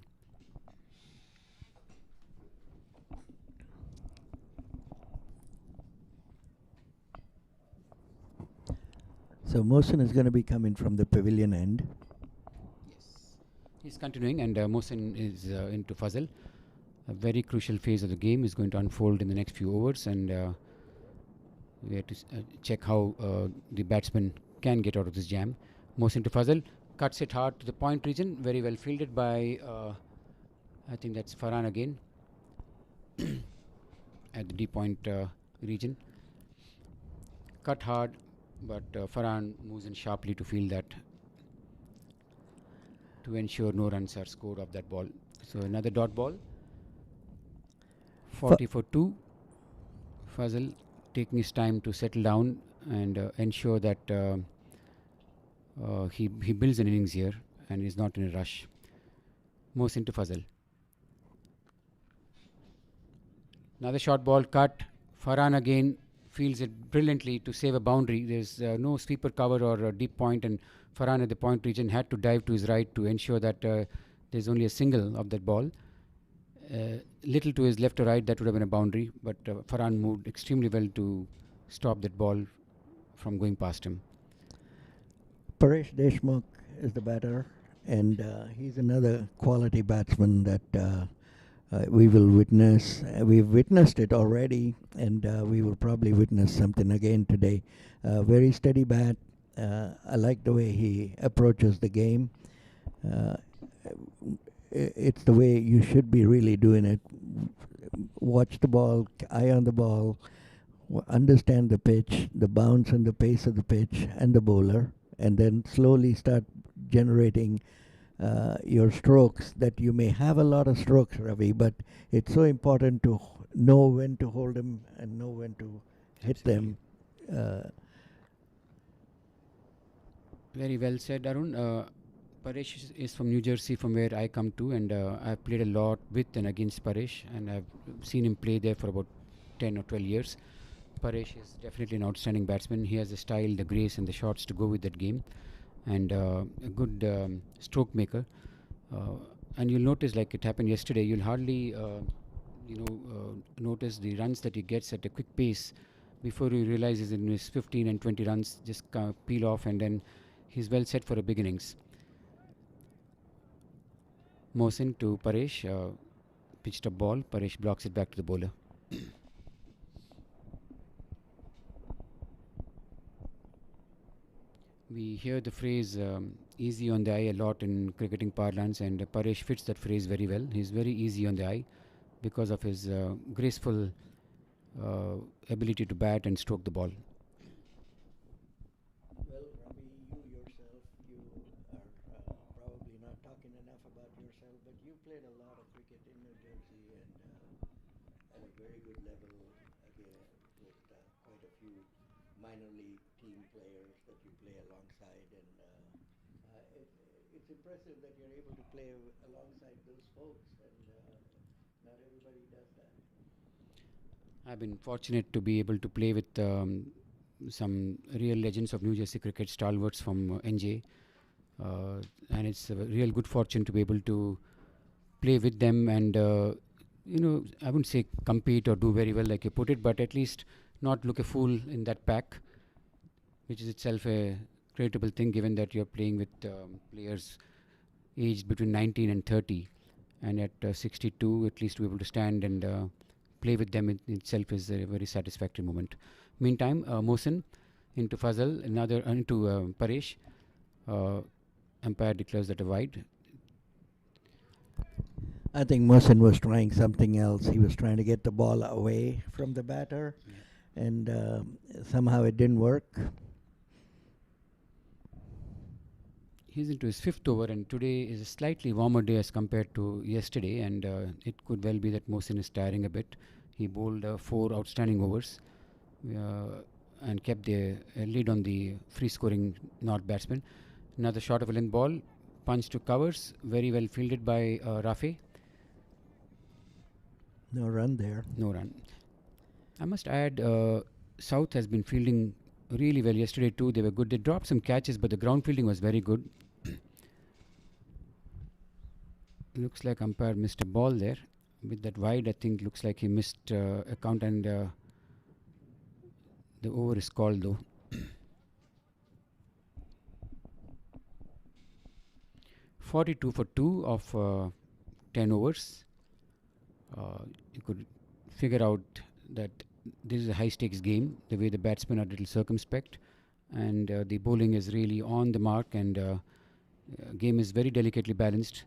So Mohsin is going to be coming from the pavilion end. Yes, he's continuing, and Mohsin is into Fuzzel. A very crucial phase of the game is going to unfold in the next few overs, and we have to check how the batsman can get out of this jam. Mohsin to Fuzzel, cuts it hard to the point region, very well fielded by I think that's Farhan again at the deep point region. Cut hard, but Farhan moves in sharply to field that to ensure no runs are scored off that ball. So another dot ball. 40 for 2. Fuzzel taking his time to settle down and ensure that he builds an innings here and is not in a rush. Moves into Fuzzel. Another short ball cut. Farhan again fields it brilliantly to save a boundary. There's no sweeper cover or deep point, and Farhan at the point region had to dive to his right to ensure that there's only a single of that ball. Little to his left or right, that would have been a boundary, but Farhan moved extremely well to stop that ball from going past him. Paresh Deshmukh is the batter, and he's another quality batsman that we will witness. We've witnessed it already, and we will probably witness something again today. Very steady bat. I like the way he approaches the game. It's the way you should be really doing it. Watch the ball, eye on the ball, understand the pitch, the bounce and the pace of the pitch and the bowler, and then slowly start generating your strokes. That you may have a lot of strokes, Ravi, but it's so important to know when to hold them and know when to hit them. Very well said, Arun. Paresh is from New Jersey, from where I come to, and I've played a lot with and against Paresh, and I've seen him play there for about 10 or 12 years. Paresh is definitely an outstanding batsman. He has the style, the grace, and the shots to go with that game, and a good stroke maker. And you'll notice, like it happened yesterday, you'll hardly notice the runs that he gets at a quick pace before you realize he's in his 15 and 20 runs just peel off, and then he's well set for a big innings. Mohsin to Paresh, pitched a ball. Paresh blocks it back to the bowler. We hear the phrase easy on the eye a lot in cricketing parlance, and Paresh fits that phrase very well. He's very easy on the eye because of his graceful ability to bat and stroke the ball. Well, Ravi, you yourself, you are probably not talking enough about yourself, but you played a lot of cricket in New Jersey and at a very good level again with quite a few minor league team players that you play alongside, and it's impressive that you're able to play alongside those folks, and not everybody does that. I've been fortunate to be able to play with some real legends of New Jersey cricket, stalwarts from NJ, and it's a real good fortune to be able to play with them and I wouldn't say compete or do very well like you put it, but at least not look a fool in that pack, which is itself a creditable thing given that you're playing with players aged between 19 and 30, and at 62 at least to be able to stand and play with them in itself is a very satisfactory moment. Meantime, Mohsin into Fuzzel, another into Paresh. Umpire declares that a wide. I think Mohsin was trying something else. He was trying to get the ball away from the batter, and somehow it didn't work. He's into his 5th over, and today is a slightly warmer day as compared to yesterday, and it could well be that Mohsin is tiring a bit. He bowled 4 outstanding overs and kept the lead on the free-scoring North batsman. Another shot of a length ball, punch to covers, very well fielded by Rafe. No run there. No run. I must add, South has been fielding really well yesterday too. They were good. They dropped some catches, but the ground fielding was very good. Looks like umpire missed a ball there. With that wide, I think looks like he missed a count, and the over is called though. 42 for 2 of 10 overs. you could figure out that this is a high-stakes game. The way the batsmen are a little circumspect, and the bowling is really on the mark, and game is very delicately balanced.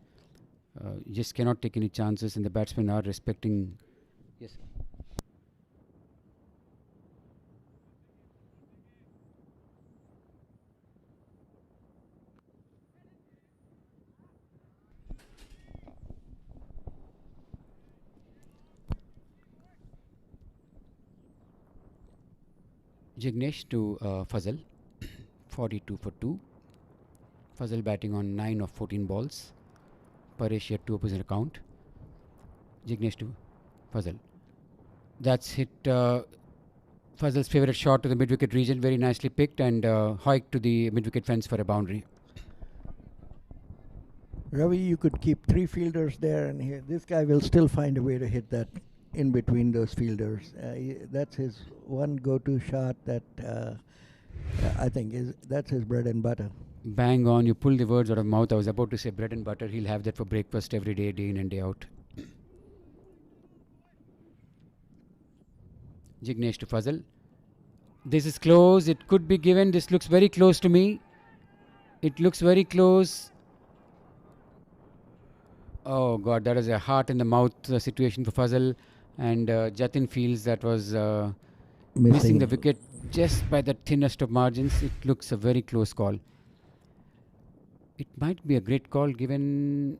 You just cannot take any chances, and the batsmen are respecting. Yes. Jignesh to Fuzzel, 42 for 2. Fuzzel batting on 9 of 14 balls. Paresh yet to oppose an account. Jignesh to Fuzzel. That's hit Fuzzle's favourite shot to the mid-wicket region, very nicely picked, and hiked to the mid-wicket fence for a boundary. Ravi, you could keep 3 fielders there, and this guy will still find a way to hit that in between those fielders. That's his one go-to shot that I think that's his bread and butter. Bang on, you pull the words out of mouth. I was about to say bread and butter. He'll have that for breakfast every day, day in and day out. Jignesh to Fuzzel. This is close. It could be given. This looks very close to me. It looks very close. Oh God, that is a heart in the mouth situation for Fuzzel. And Jatin feels that was missing the wicket just by the thinnest of margins. It looks a very close call. It might be a great call given.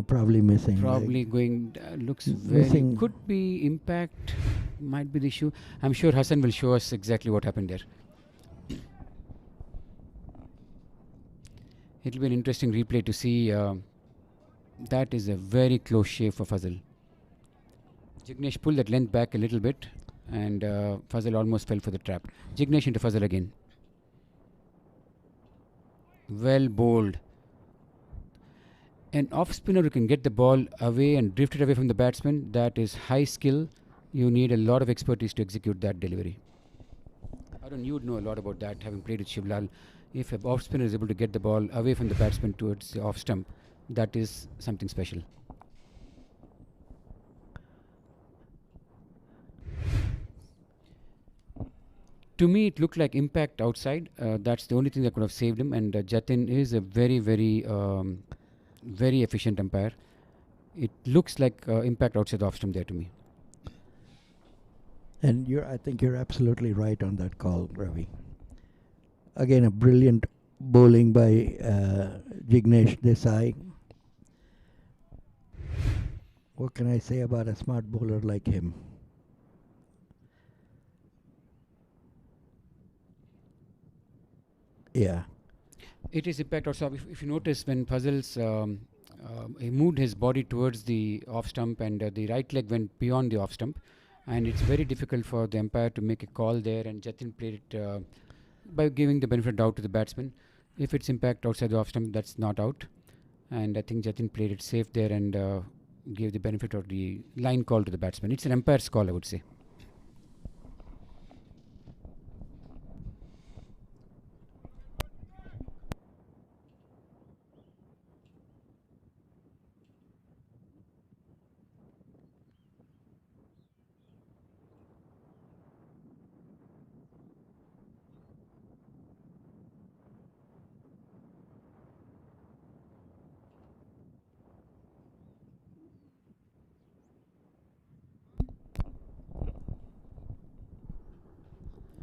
Probably missing. Probably going. Looks very. Missing. Could be impact. Might be the issue. I'm sure Hassan will show us exactly what happened there. It'll be an interesting replay to see. That is a very close shave for Fuzzel. Jignesh pulled that length back a little bit, and Fuzzel almost fell for the trap. Jignesh into Fuzzel again. Well bowled. An off spinner who can get the ball away and drift it away from the batsman, that is high skill. You need a lot of expertise to execute that delivery. Arun, you would know a lot about that, having played with Shivlal. If an off spinner is able to get the ball away from the batsman towards the off stump, that is something special. To me, it looked like impact outside. That's the only thing that could have saved him. And Jatin is a very, very, very efficient umpire. It looks like impact outside the off stump there to me. And I think you're absolutely right on that call, Ravi. Again, a brilliant bowling by Jignesh Desai. What can I say about a smart bowler like him? Yeah. It is impact outside. If you notice, when Fuzzles he moved his body towards the off stump, and the right leg went beyond the off stump, and it's very difficult for the umpire to make a call there, and Jatin played it by giving the benefit of doubt to the batsman. If it's impact outside the off stump, that's not out, and I think Jatin played it safe there and gave the benefit of the line call to the batsman. It's an umpire's call, I would say.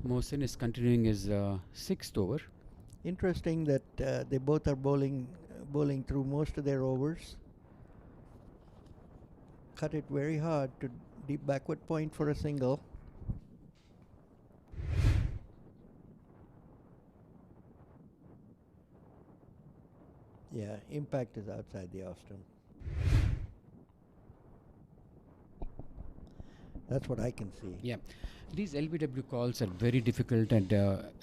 Mohsin is continuing his 6th over. Interesting that they both are bowling through most of their overs. Cut it very hard to deep backward point for a single. Yeah, impact is outside the off stump. That's what I can see. Yeah. These LBW calls are very difficult, and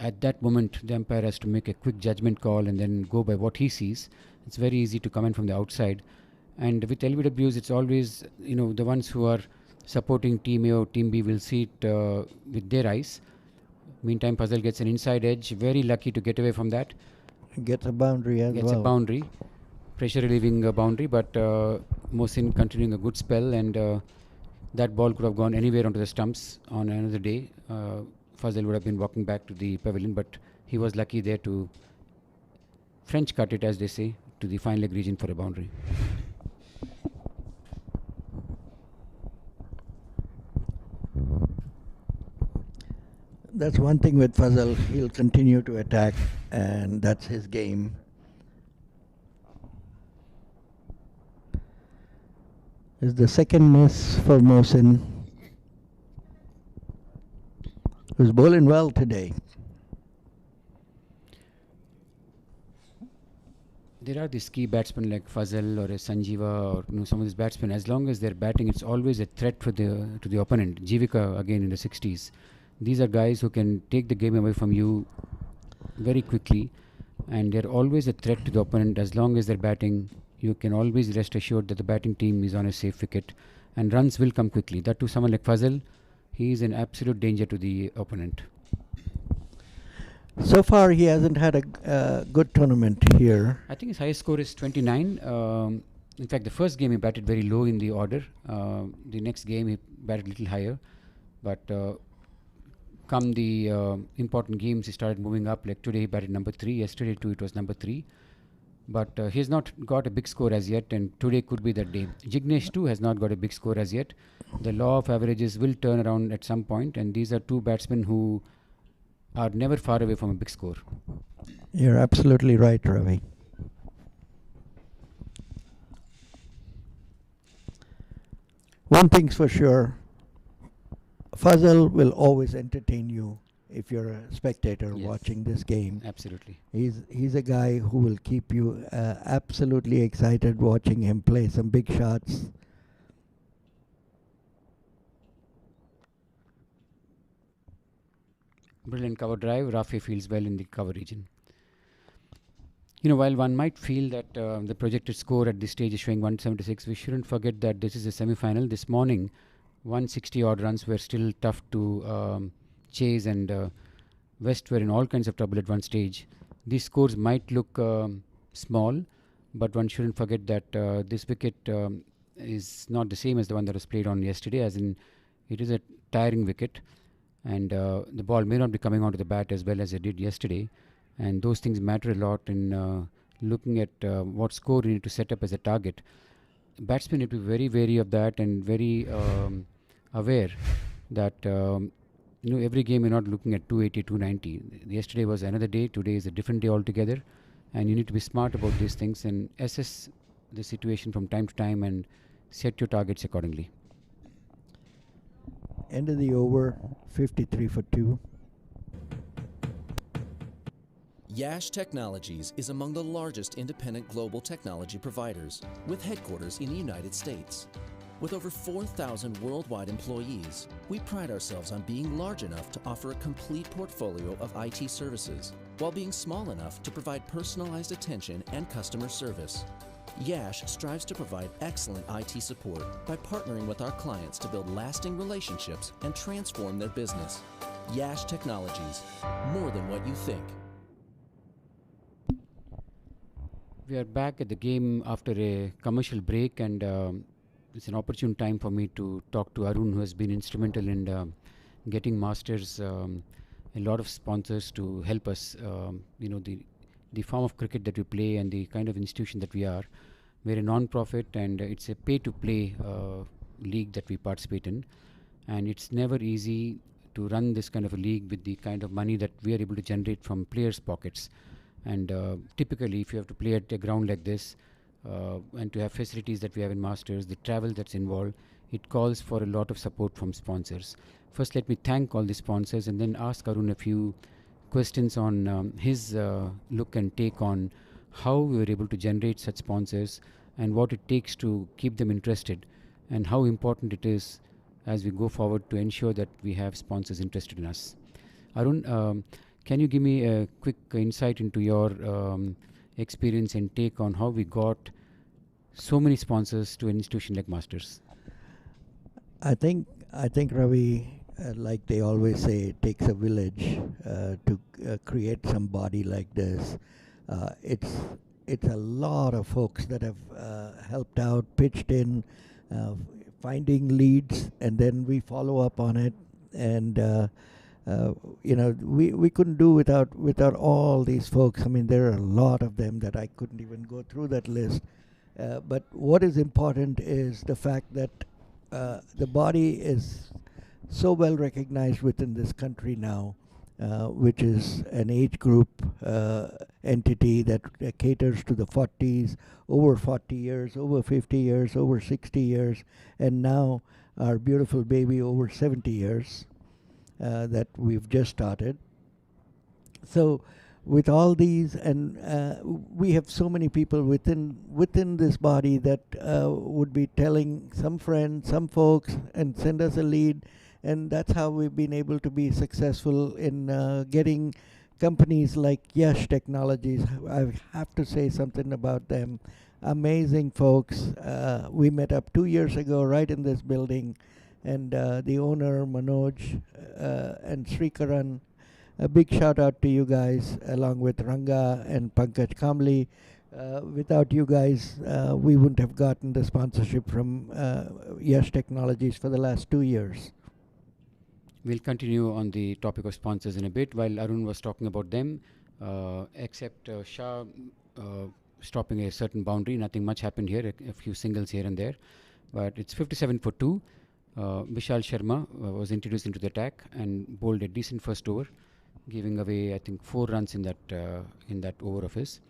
at that moment the umpire has to make a quick judgment call and then go by what he sees. It's very easy to comment from the outside, and with LBWs it's always, the ones who are supporting team A or team B will see it with their eyes. Meantime, Puzzle gets an inside edge, very lucky to get away from that. Gets a boundary as well. Gets a boundary, pressure relieving boundary, but Mohsin continuing a good spell and That ball could have gone anywhere onto the stumps on another day. Fuzzel would have been walking back to the pavilion, but he was lucky there to French cut it, as they say, to the fine leg region for a boundary. That's one thing with Fuzzel. He'll continue to attack, and that's his game. Is the second miss for Mohsin, who's bowling well today. There are these key batsmen like Fuzzel or a Sanjeeva or some of these batsmen. As long as they're batting, it's always a threat for to the opponent. Jivika again in the 60s. These are guys who can take the game away from you very quickly, and they're always a threat to the opponent. As long as they're batting, you can always rest assured that the batting team is on a safe wicket, and runs will come quickly. That to someone like Fuzzel, he is an absolute danger to the opponent. So far, he hasn't had a good tournament here. I think his highest score is 29. In fact, the first game he batted very low in the order. The next game he batted a little higher, but come the important games, he started moving up. Like today, he batted number 3. Yesterday, too, it was number 3. But he has not got a big score as yet, and today could be that day. Jignesh, too, has not got a big score as yet. The law of averages will turn around at some point, and these are two batsmen who are never far away from a big score. You're absolutely right, Ravi. One thing's for sure, Fuzzel will always entertain you if you're a spectator watching this game. Absolutely. He's a guy who will keep you absolutely excited watching him play some big shots. Brilliant cover drive. Rafi feels well in the cover region. While one might feel that the projected score at this stage is showing 176, we shouldn't forget that this is a semi-final. This morning, 160 odd runs were still tough to chase, and West were in all kinds of trouble at one stage. These scores might look small, but one shouldn't forget that this wicket is not the same as the one that was played on yesterday, as in it is a tiring wicket, and the ball may not be coming onto the bat as well as it did yesterday, and those things matter a lot in looking at what score you need to set up as a target. Batsmen need to be very wary of that and very aware that every game you're not looking at 280, 290. Yesterday was another day, today is a different day altogether, and you need to be smart about these things and assess the situation from time to time and set your targets accordingly. End of the over, 53 for 2. Yash Technologies is among the largest independent global technology providers, with headquarters in the United States. With over 4,000 worldwide employees, we pride ourselves on being large enough to offer a complete portfolio of IT services, while being small enough to provide personalized attention and customer service. Yash strives to provide excellent IT support by partnering with our clients to build lasting relationships and transform their business. Yash Technologies, more than what you think. We are back at the game after a commercial break, and it's an opportune time for me to talk to Arun, who has been instrumental in getting Masters a lot of sponsors to help us. The form of cricket that we play and the kind of institution that we are. We're a non-profit, and it's a pay-to-play league that we participate in, and it's never easy to run this kind of a league with the kind of money that we are able to generate from players' pockets. And typically, if you have to play at a ground like this and to have facilities that we have in Masters, the travel that's involved, it calls for a lot of support from sponsors. First, let me thank all the sponsors and then ask Arun a few questions on his look and take on how we were able to generate such sponsors and what it takes to keep them interested, and how important it is as we go forward to ensure that we have sponsors interested in us. Arun, can you give me a quick insight into your experience and take on how we got so many sponsors to an institution like Masters? I think Ravi, like they always say, it takes a village to create somebody like this. It's a lot of folks that have helped out, pitched in, finding leads, and then we follow up on it. And we couldn't do without all these folks. I mean, there are a lot of them that I couldn't even go through that list. But what is important is the fact that the body is so well recognized within this country now, which is an age group entity that caters to the 40s, over 40 years, over 50 years, over 60 years, and now our beautiful baby over 70 years that we've just started. So with all these, and we have so many people within this body that would be telling some friends, some folks, and send us a lead, and that's how we've been able to be successful in getting companies like Yash Technologies. I have to say something about them. Amazing folks. We met up 2 years ago right in this building, and the owner Manoj and Srikaran, a big shout out to you guys, along with Ranga and Pankaj Kamli. Without you guys, we wouldn't have gotten the sponsorship from Yash Technologies for the last 2 years. We'll continue on the topic of sponsors in a bit while Arun was talking about them, except Shah stopping a certain boundary. Nothing much happened here, a few singles here and there. But it's 57 for 2. Vishal Sharma was introduced into the attack and bowled a decent first over, giving away, I think, 4 runs in that over of his.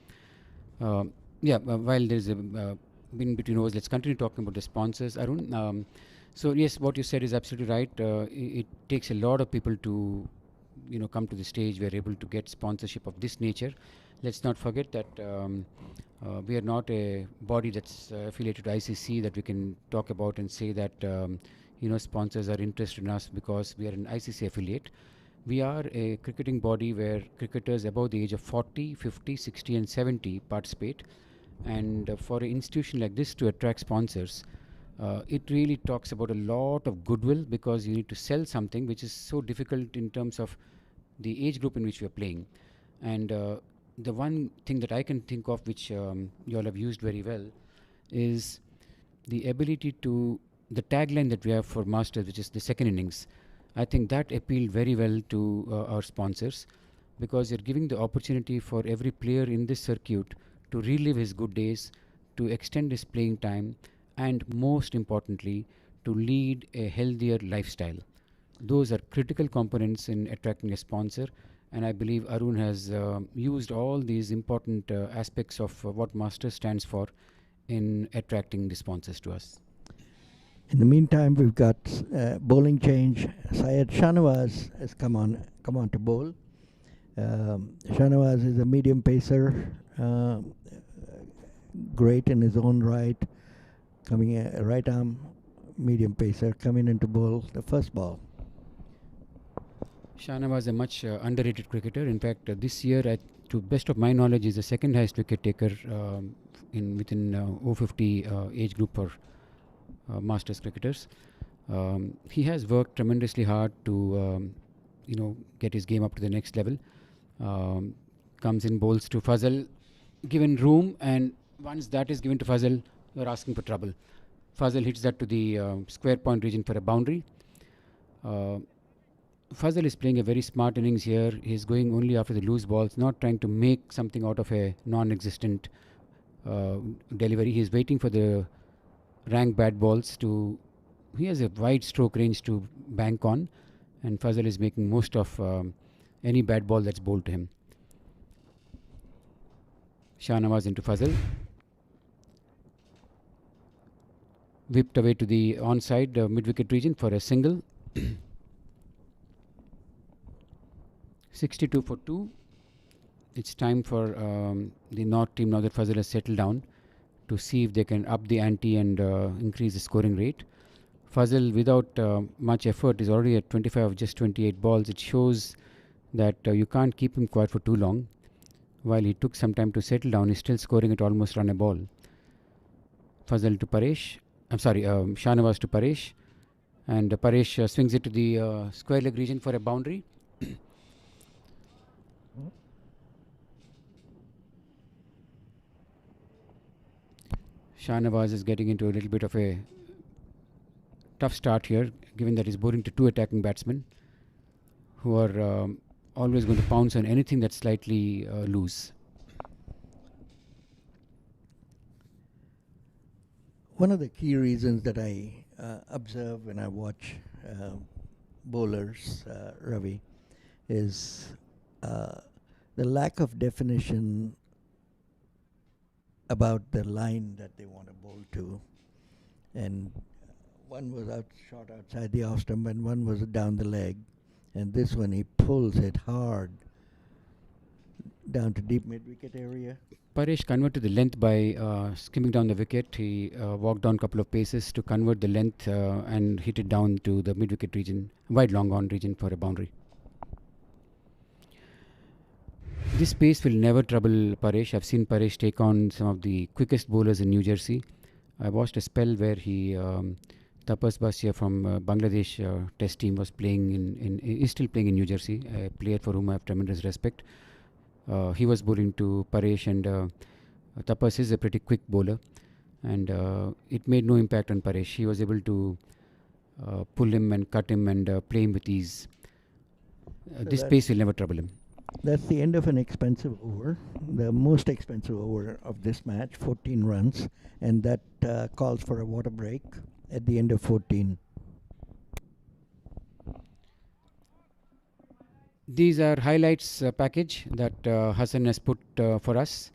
While there's a in between overs, let's continue talking about the sponsors, Arun. So yes, what you said is absolutely right. It takes a lot of people to, come to the stage where able to get sponsorship of this nature. Let's not forget that we are not a body that's affiliated to ICC that we can talk about and say that sponsors are interested in us because we are an ICC affiliate. We are a cricketing body where cricketers above the age of 40, 50, 60 and 70 participate. And for an institution like this to attract sponsors, it really talks about a lot of goodwill, because you need to sell something which is so difficult in terms of the age group in which we are playing. And the one thing that I can think of which you all have used very well is the ability to, the tagline that we have for Masters, which is the second innings. I think that appealed very well to our sponsors, because you're giving the opportunity for every player in this circuit to relive his good days, to extend his playing time, and most importantly, to lead a healthier lifestyle. Those are critical components in attracting a sponsor, and I believe Arun has used all these important aspects of what Master stands for in attracting the sponsors to us. In the meantime, we've got bowling change. Syed Shanawaz has come on to bowl. Shanawaz is a medium pacer, great in his own right, coming right arm medium pacer, coming into bowl the first ball. Shana was a much underrated cricketer. In fact, this year, to best of my knowledge, is the second highest wicket taker within 050 age group for Masters cricketers. He has worked tremendously hard to, get his game up to the next level. Comes in, bowls to Fuzzel, given room, and once that is given to Fuzzel, you're asking for trouble. Fuzzel hits that to the square point region for a boundary. Fuzzel is playing a very smart innings here. He's going only after the loose balls, not trying to make something out of a non-existent delivery. He's waiting for the rank bad balls to... He has a wide stroke range to bank on, and Fuzzel is making most of any bad ball that's bowled to him. Shahnawaz into Fuzzel. Whipped away to the onside mid-wicket region for a single. 62 for 2. It's time for the North team, now that Fuzzel has settled down, to see if they can up the ante and increase the scoring rate. Fuzzel, without much effort, is already at 25 of just 28 balls. It shows that you can't keep him quiet for too long. While he took some time to settle down, he's still scoring at almost run a ball. Fuzzel to Paresh. Shahnawaz to Paresh. And Paresh swings it to the square leg region for a boundary. Shahnawaz is getting into a little bit of a tough start here, given that he's bowling to two attacking batsmen who are always going to pounce on anything that's slightly loose. One of the key reasons that I observe when I watch bowlers, Ravi, is the lack of definition about the line that they want to bowl to. And one was shot outside the off stump and one was down the leg. And this one, he pulls it hard down to deep mid-wicket area. Paresh converted the length by skimming down the wicket. He walked down a couple of paces to convert the length and hit it down to the mid-wicket region, wide long on region for a boundary. This pace will never trouble Paresh. I've seen Paresh take on some of the quickest bowlers in New Jersey. I watched a spell where he, Tapas Basia from Bangladesh test team was playing is still playing in New Jersey, a player for whom I have tremendous respect. He was bowling to Paresh, and Tapas is a pretty quick bowler, and it made no impact on Paresh. He was able to pull him and cut him and play him with ease. This pace will never trouble him. That's the end of an expensive over, the most expensive over of this match, 14 runs, and that calls for a water break at the end of 14. These are highlights package that Hassan has put for us.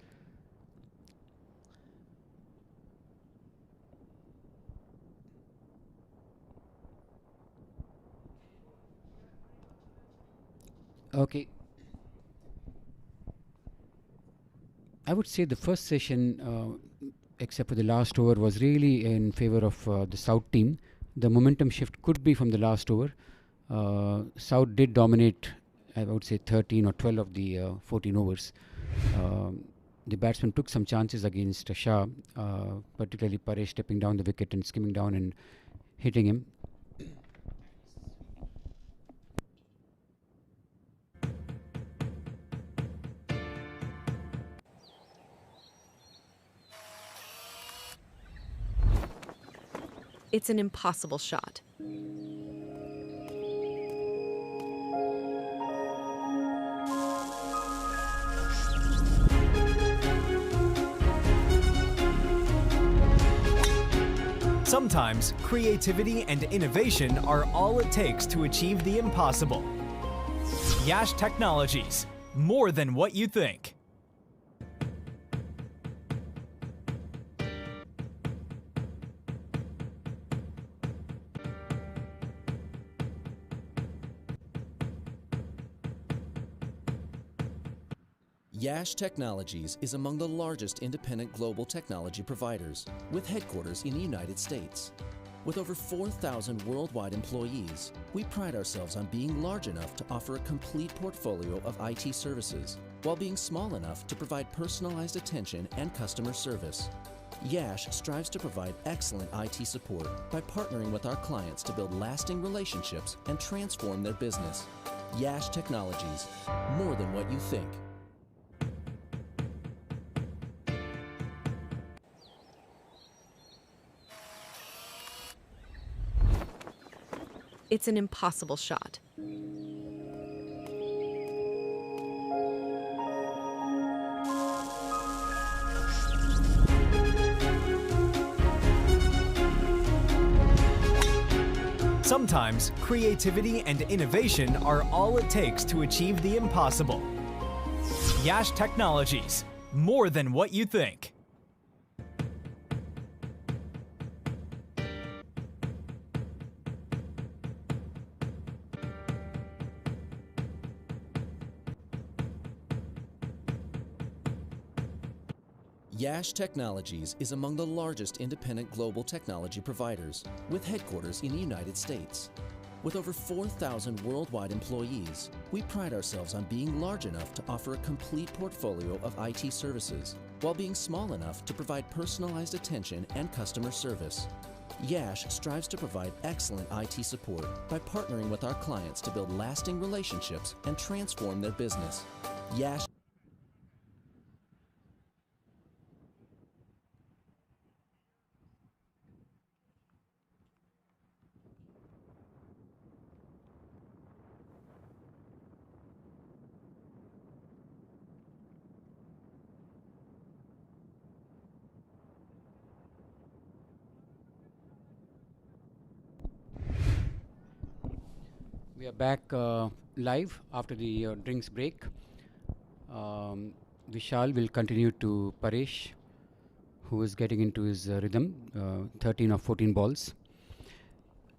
Okay. I would say the first session, except for the last over, was really in favor of the South team. The momentum shift could be from the last over. South did dominate, I would say 13 or 12 of the 14 overs. The batsmen took some chances against Shah, particularly Paresh stepping down the wicket and skimming down and hitting him. It's an impossible shot. Sometimes creativity and innovation are all it takes to achieve the impossible. Yash Technologies, more than what you think. Yash Technologies is among the largest independent global technology providers, with headquarters in the United States. With over 4,000 worldwide employees, we pride ourselves on being large enough to offer a complete portfolio of IT services, while being small enough to provide personalized attention and customer service. Yash strives to provide excellent IT support by partnering with our clients to build lasting relationships and transform their business. Yash Technologies, more than what you think. It's an impossible shot. Sometimes creativity and innovation are all it takes to achieve the impossible. Yash Technologies, more than what you think. Yash Technologies is among the largest independent global technology providers, with headquarters in the United States. With over 4,000 worldwide employees, we pride ourselves on being large enough to offer a complete portfolio of IT services, while being small enough to provide personalized attention and customer service. Yash strives to provide excellent IT support by partnering with our clients to build lasting relationships and transform their business. Yash We are back live after the drinks break. Vishal will continue to Paresh, who is getting into his rhythm, 13 or 14 balls.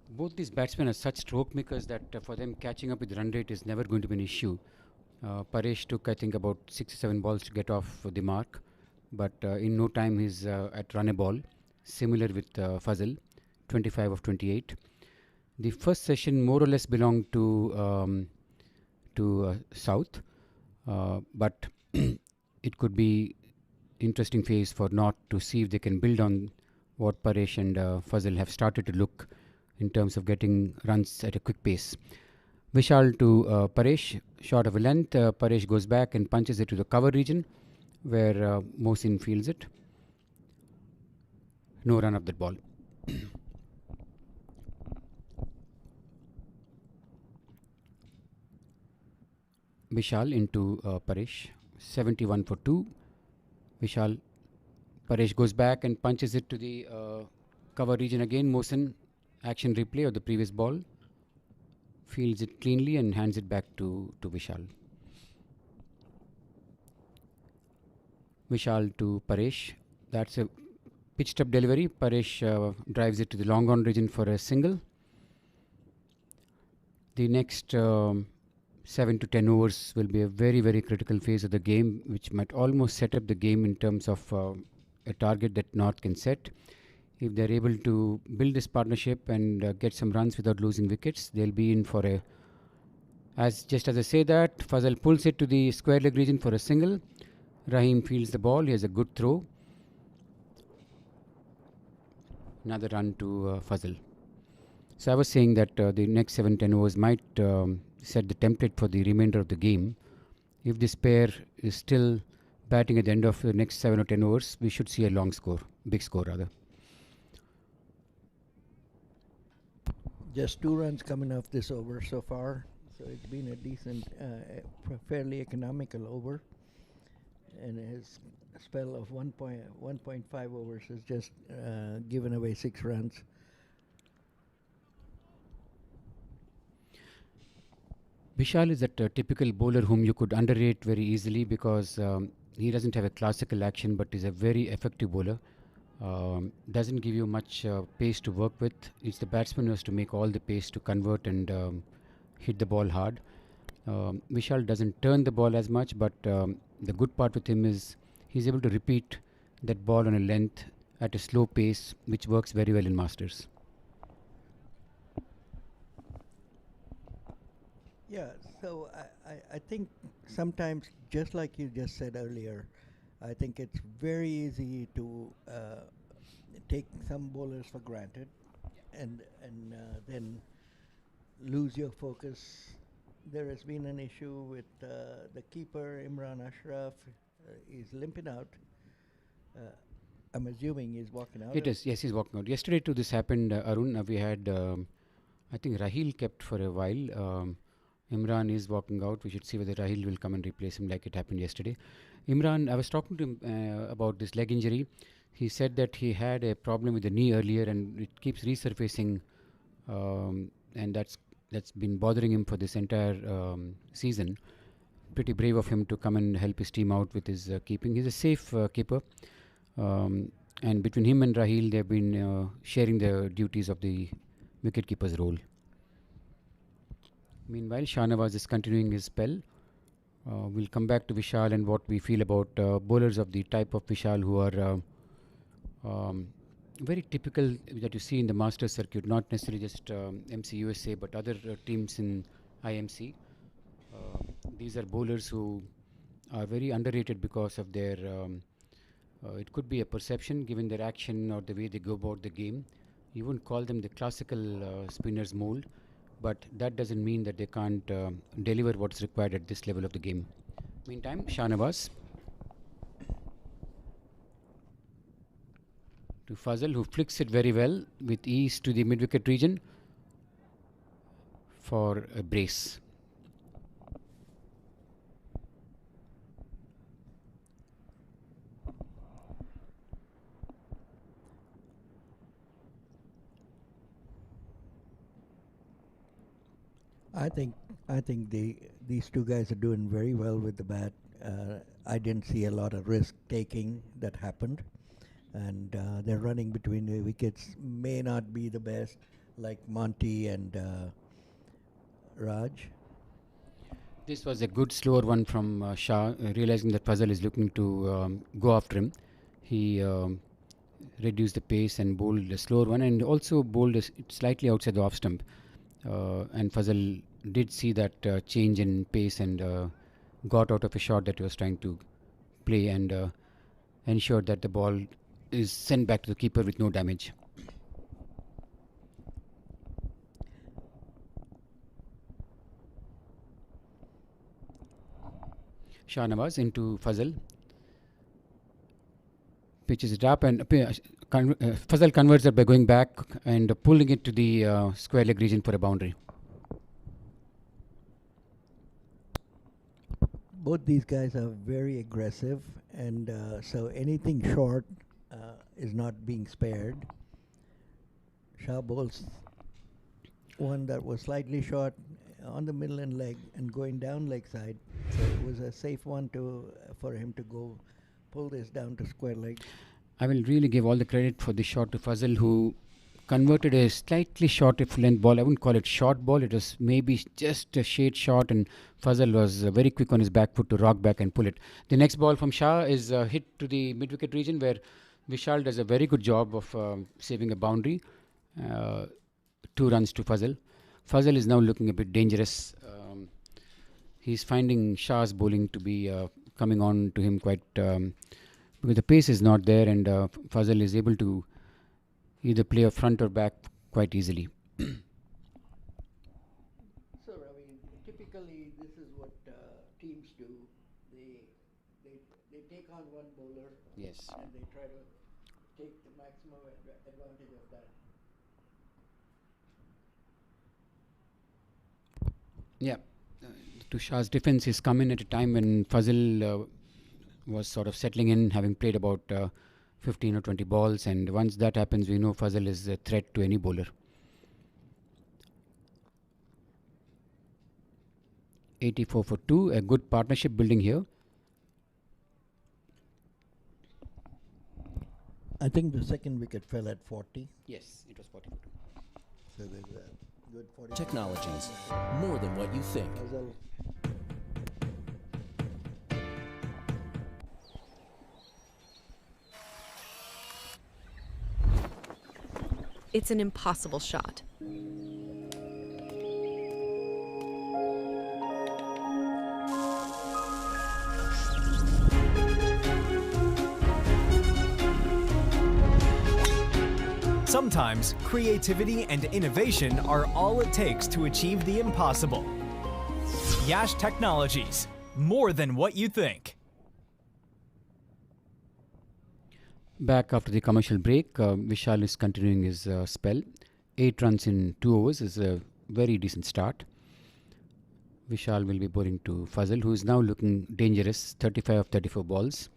Both these batsmen are such stroke makers that for them catching up with run rate is never going to be an issue. Paresh took, I think, about 6 or 7 balls to get off the mark, but in no time he's at run a ball, similar with Fuzzel, 25 of 28. The first session more or less belonged to South, but it could be interesting phase for North to see if they can build on what Paresh and Fuzzel have started to look in terms of getting runs at a quick pace. Vishal to Paresh, short of a length. Paresh goes back and punches it to the cover region where Mohsin fields it. No run of that ball. Vishal into Paresh, 71 for 2. Paresh goes back and punches it to the cover region again. Mohsin, action replay of the previous ball, fields it cleanly and hands it back to Vishal. Vishal to Paresh, that's a pitched up delivery. Paresh drives it to the long on region for a single. The next 7 to 10 overs will be a very, very critical phase of the game, which might almost set up the game in terms of a target that North can set. If they're able to build this partnership and get some runs without losing wickets, they'll be in for a... Just as I say that, Fuzzel pulls it to the square leg region for a single. Rahim fields the ball. He has a good throw. Another run to Fuzzel. So I was saying that the next 7-10 overs might set the template for the remainder of the game. If this pair is still batting at the end of the next 7 or 10 overs, we should see a long score, big score rather. Just 2 runs coming off this over so far, so it's been a decent, fairly economical over, and his spell of 1.5 overs has just given away 6 runs. Vishal is that typical bowler whom you could underrate very easily because he doesn't have a classical action, but is a very effective bowler. Doesn't give you much pace to work with. It's the batsman who has to make all the pace to convert and hit the ball hard. Vishal doesn't turn the ball as much, but the good part with him is he's able to repeat that ball on a length at a slow pace, which works very well in Masters. Yeah, so I think sometimes, just like you just said earlier, I think it's very easy to take some bowlers for granted and then lose your focus. There has been an issue with the keeper, Imran Ashraf. He's limping out. I'm assuming he's walking out. It is, yes, he's walking out. Yesterday too this happened, Arun. We had, I think Rahil kept for a while. Imran is walking out. We should see whether Rahil will come and replace him like it happened yesterday. Imran, I was talking to him about this leg injury. He said that he had a problem with the knee earlier and it keeps resurfacing, and that's been bothering him for this entire season. Pretty brave of him to come and help his team out with his keeping. He's a safe keeper, and between him and Rahil, they've been sharing the duties of the wicket-keeper's role. Meanwhile, Shahnawaz is continuing his spell. We'll come back to Vishal and what we feel about bowlers of the type of Vishal who are very typical that you see in the Masters circuit, not necessarily just MC USA but other teams in IMC. These are bowlers who are very underrated because of their, it could be a perception given their action or the way they go about the game. You wouldn't call them the classical spinners mold, but that doesn't mean that they can't deliver what's required at this level of the game. Meantime, Shahnawaz to Fuzzel, who flicks it very well with ease to the mid-wicket region for a brace. I think these two guys are doing very well with the bat. I didn't see a lot of risk taking that happened, and they're running between the wickets. May not be the best, like Monty and Raj. This was a good slower one from Shah, realizing that Fuzzel is looking to go after him. He reduced the pace and bowled a slower one, and also bowled slightly outside the off stump. And Fuzzel did see that change in pace and got out of a shot that he was trying to play, and ensured that the ball is sent back to the keeper with no damage. Shah Nawaz into Fuzzel. Pitches it up, and Fuzzel converts it by going back and pulling it to the square leg region for a boundary. Both these guys are very aggressive, and so anything short is not being spared. Shah bowls one that was slightly short on the middle and leg and going down leg side, so it was a safe one for him to go pull this down to square leg. I will really give all the credit for the shot to Fuzzel, who converted a slightly short length ball. I wouldn't call it short ball. It was maybe just a shade short, and Fuzzel was very quick on his back foot to rock back and pull it. The next ball from Shah is hit to the mid-wicket region, where Vishal does a very good job of saving a boundary. 2 runs to Fuzzel. Fuzzel is now looking a bit dangerous. He's finding Shah's bowling to be coming on to him quite because the pace is not there, and Fuzzel is able to either play a front or back quite easily. So Ravi, typically this is what teams do. They take on one bowler. Yes. And they try to take the maximum advantage of that. Yeah. To Shah's defense, he's come in at a time when Fuzzel was sort of settling in, having played about 15 or 20 balls, and once that happens, we know Fuzzel is a threat to any bowler. 84 for 2, a good partnership building here. I think the second wicket fell at 40. Yes, it was 40 for 2. So there's a good 40. Technologies, more than what you think. Fuzzel. It's an impossible shot. Sometimes creativity and innovation are all it takes to achieve the impossible. Yash Technologies, more than what you think. Back after the commercial break, Vishal is continuing his spell. 8 runs in 2 overs is a very decent start. Vishal will be bowling to Fuzzel, who is now looking dangerous, 35 of 34 balls.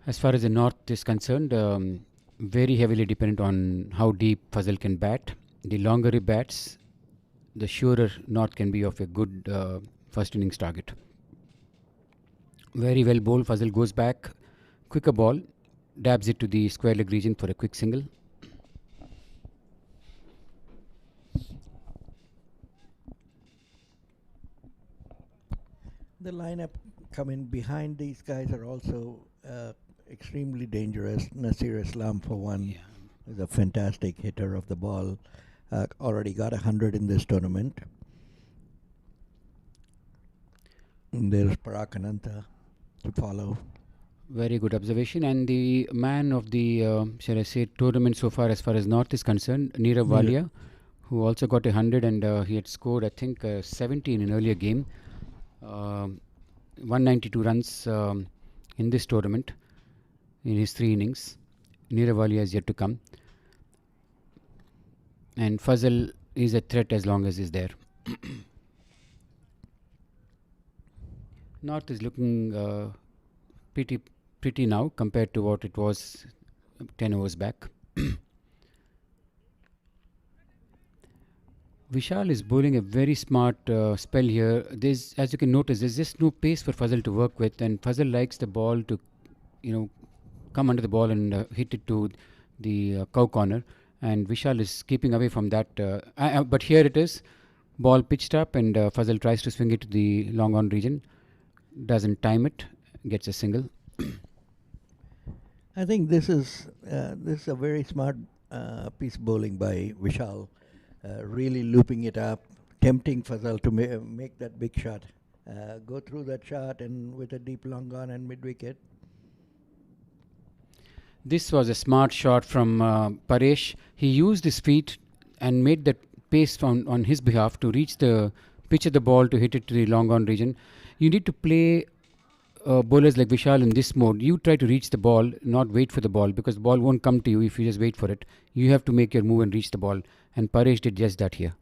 As far as the north is concerned, very heavily dependent on how deep Fuzzel can bat. The longer he bats, the surer north can be of a good first innings target. Very well bowled. Fuzzel goes back. Quicker ball, dabs it to the square leg region for a quick single. The lineup coming behind these guys are also extremely dangerous. Nasir Islam, for one, is a fantastic hitter of the ball. Already got 100 in this tournament. And there's Parag Ananta to follow. Very good observation. And the man of the, shall I say, tournament so far as North is concerned, Nirav Walia, who also got 100, and he had scored, I think, 70 in an earlier game. 192 runs in this tournament in his 3 innings. Nirav Walia is yet to come. And Fuzzel is a threat as long as he's there. North is looking pretty now compared to what it was 10 overs back. Vishal is bowling a very smart spell here. There's, as you can notice, there's just no pace for Fuzzel to work with, and Fuzzel likes the ball to, come under the ball and hit it to the cow corner. And Vishal is keeping away from that. But here it is, ball pitched up, and Fuzzel tries to swing it to the long on region. Doesn't time it, gets a single. I think this is a very smart piece of bowling by Vishal, really looping it up, tempting Fuzzel to make that big shot, go through that shot, and with a deep long on and mid wicket. This was a smart shot from Paresh. He used his feet and made that pace on his behalf to reach the pitch of the ball to hit it to the long on region. You need to play bowlers like Vishal in this mode. You try to reach the ball, not wait for the ball, because the ball won't come to you if you just wait for it. You have to make your move and reach the ball. And Paresh did just that here.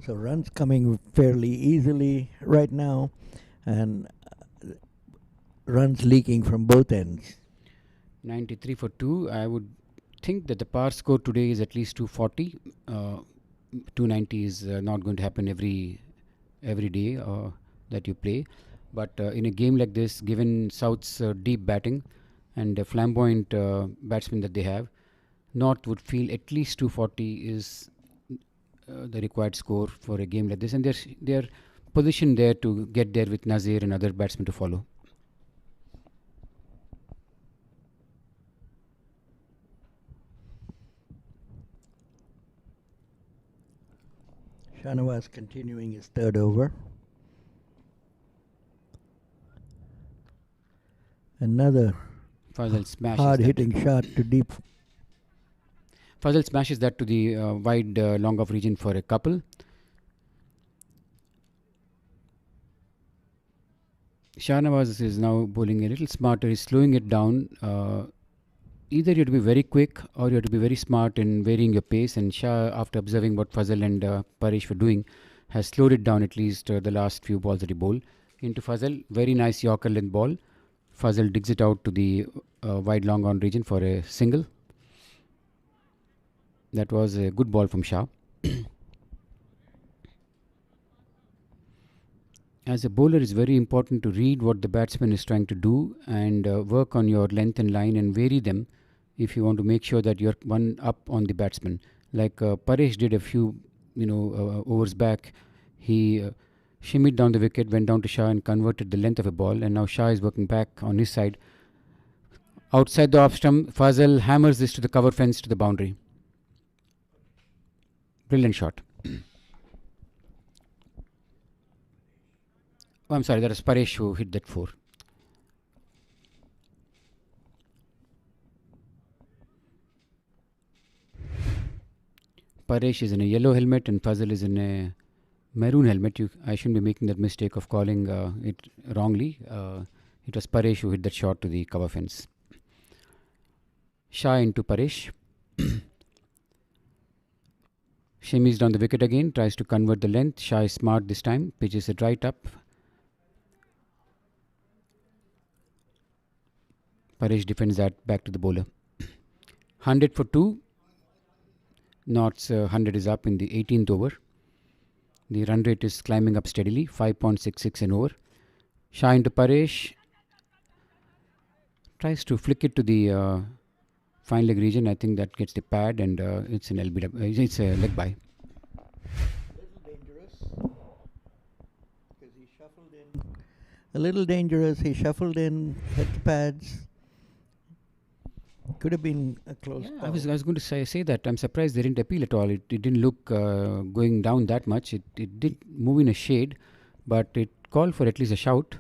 So runs coming fairly easily right now, and runs leaking from both ends. 93 for 2. I would think that the par score today is at least 240. 290 is not going to happen every day that you play. But in a game like this, given South's deep batting and the flamboyant batsmen that they have, North would feel at least 240 is the required score for a game like this. And they're positioned there to get there with Nazir and other batsmen to follow. Shanawaz continuing his third over. Another Fuzzel smashes hard-hitting shot to deep. Fuzzel smashes that to the wide long off region for a couple. Shahnawaz is now bowling a little smarter. He's slowing it down. Either you have to be very quick or you have to be very smart in varying your pace. And Shah, after observing what Fuzzel and Paresh were doing, has slowed it down at least the last few balls that he bowled. Into Fuzzel, very nice Yorker length ball. Fuzzel digs it out to the wide long on region for a single. That was a good ball from Shah. As a bowler, it's very important to read what the batsman is trying to do and work on your length and line and vary them if you want to make sure that you're one up on the batsman. Like Paresh did a few overs back. He shimmied down the wicket, went down to Shah and converted the length of a ball, and now Shah is working back on his side. Outside the off stump, Fuzzel hammers this to the cover fence to the boundary. Brilliant shot. Oh, I'm sorry, that was Paresh who hit that 4. Paresh is in a yellow helmet and Fuzzel is in a maroon helmet. I shouldn't be making that mistake of calling it wrongly. It was Paresh who hit that shot to the cover fence. Shah into Paresh. Shimmies down the wicket again, tries to convert the length. Shah is smart this time, pitches it right up. Paresh defends that back to the bowler. 100 for 2. North's 100 is up in the 18th over. The run rate is climbing up steadily, 5.66 an over. Shah into Paresh. Tries to flick it to the fine leg region. I think that gets the pad and it's an LBW. It's a leg by. A little dangerous. He shuffled in, hit the pads. Could have been a close call. I was going to say that. I'm surprised they didn't appeal at all. It didn't look going down that much. It did move in a shade, but it called for at least a shout.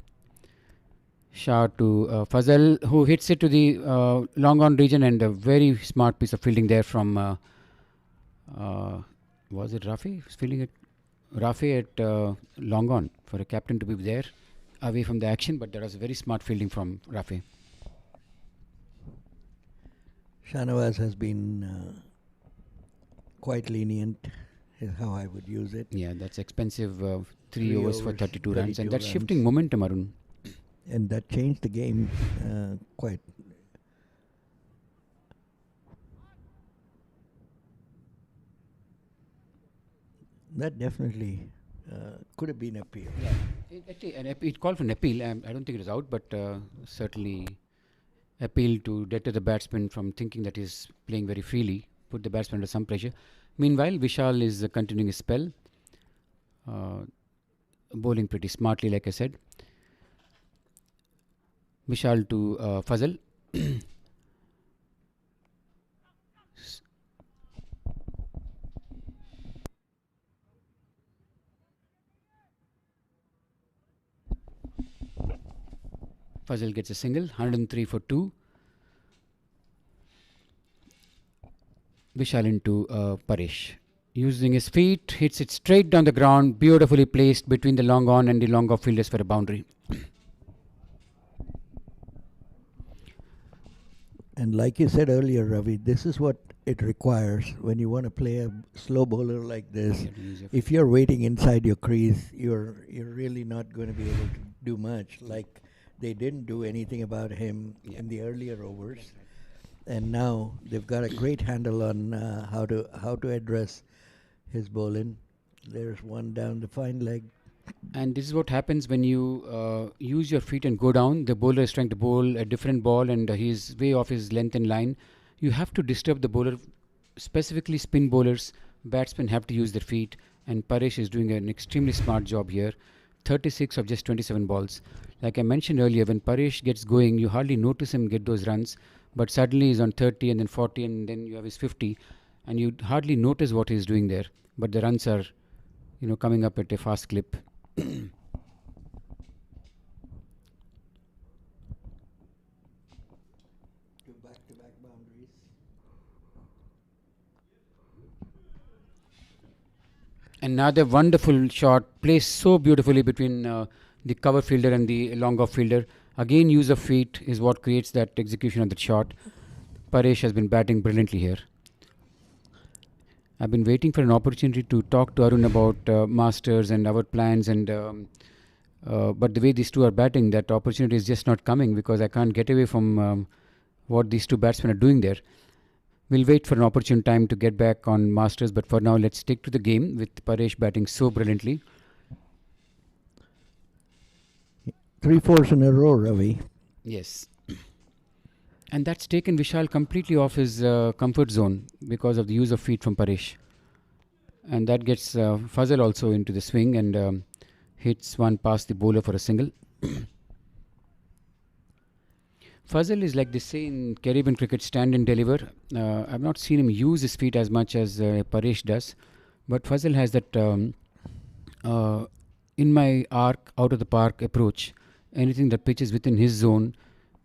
Shah to Fuzzel, who hits it to the long on region, and a very smart piece of fielding there from was it Rafi? Was fielding it Rafi at long on for a captain to be there away from the action, but that was a very smart fielding from Rafi. Shanawaz has been quite lenient, is how I would use it. Yeah, that's expensive. 3 overs for 32 runs, and that's 32 shifting runs. momentum, Arun. and that changed the game quite. That definitely could have been appealed. It called for an appeal. I don't think it is out, but certainly appeal to deter the batsman from thinking that he's playing very freely, put the batsman under some pressure. Meanwhile, Vishal is continuing his spell, bowling pretty smartly, like I said. Vishal to Fuzzel. Fuzzel gets a single, 103 for 2. Vishal into Paresh. Using his feet, hits it straight down the ground, beautifully placed between the long on and the long off fielders for a boundary. And like you said earlier, Ravi, this is what it requires when you want to play a slow bowler like this. If you're waiting inside your crease, you're really not going to be able to do much. Like they didn't do anything about him in the earlier overs, and now they've got a great handle on how to address his bowling. There's one down the fine leg. And this is what happens when you use your feet and go down. The bowler is trying to bowl a different ball and he's way off his length and line. You have to disturb the bowler, specifically spin bowlers. Batsmen have to use their feet, and Paresh is doing an extremely smart job here. 36 of just 27 balls. Like I mentioned earlier, when Paresh gets going, you hardly notice him get those runs, but suddenly he's on 30 and then 40 and then you have his 50, and you hardly notice what he's doing there. But the runs are, coming up at a fast clip. Two back-to-back boundaries. Another wonderful shot, placed so beautifully between the cover fielder and the long off fielder. Again, use of feet is what creates that execution of that shot. Paresh has been batting brilliantly here. I've been waiting for an opportunity to talk to Arun about Masters and our plans, and but the way these two are batting, that opportunity is just not coming because I can't get away from what these two batsmen are doing there. We'll wait for an opportune time to get back on Masters, but for now, let's stick to the game with Paresh batting so brilliantly. 3 fours in a row, Ravi. Yes. And that's taken Vishal completely off his comfort zone because of the use of feet from Paresh. And that gets Fuzzel also into the swing and hits one past the bowler for a single. Fuzzel is like they say in Caribbean cricket, stand and deliver. I've not seen him use his feet as much as Paresh does. But Fuzzel has that in my arc, out of the park approach. Anything that pitches within his zone,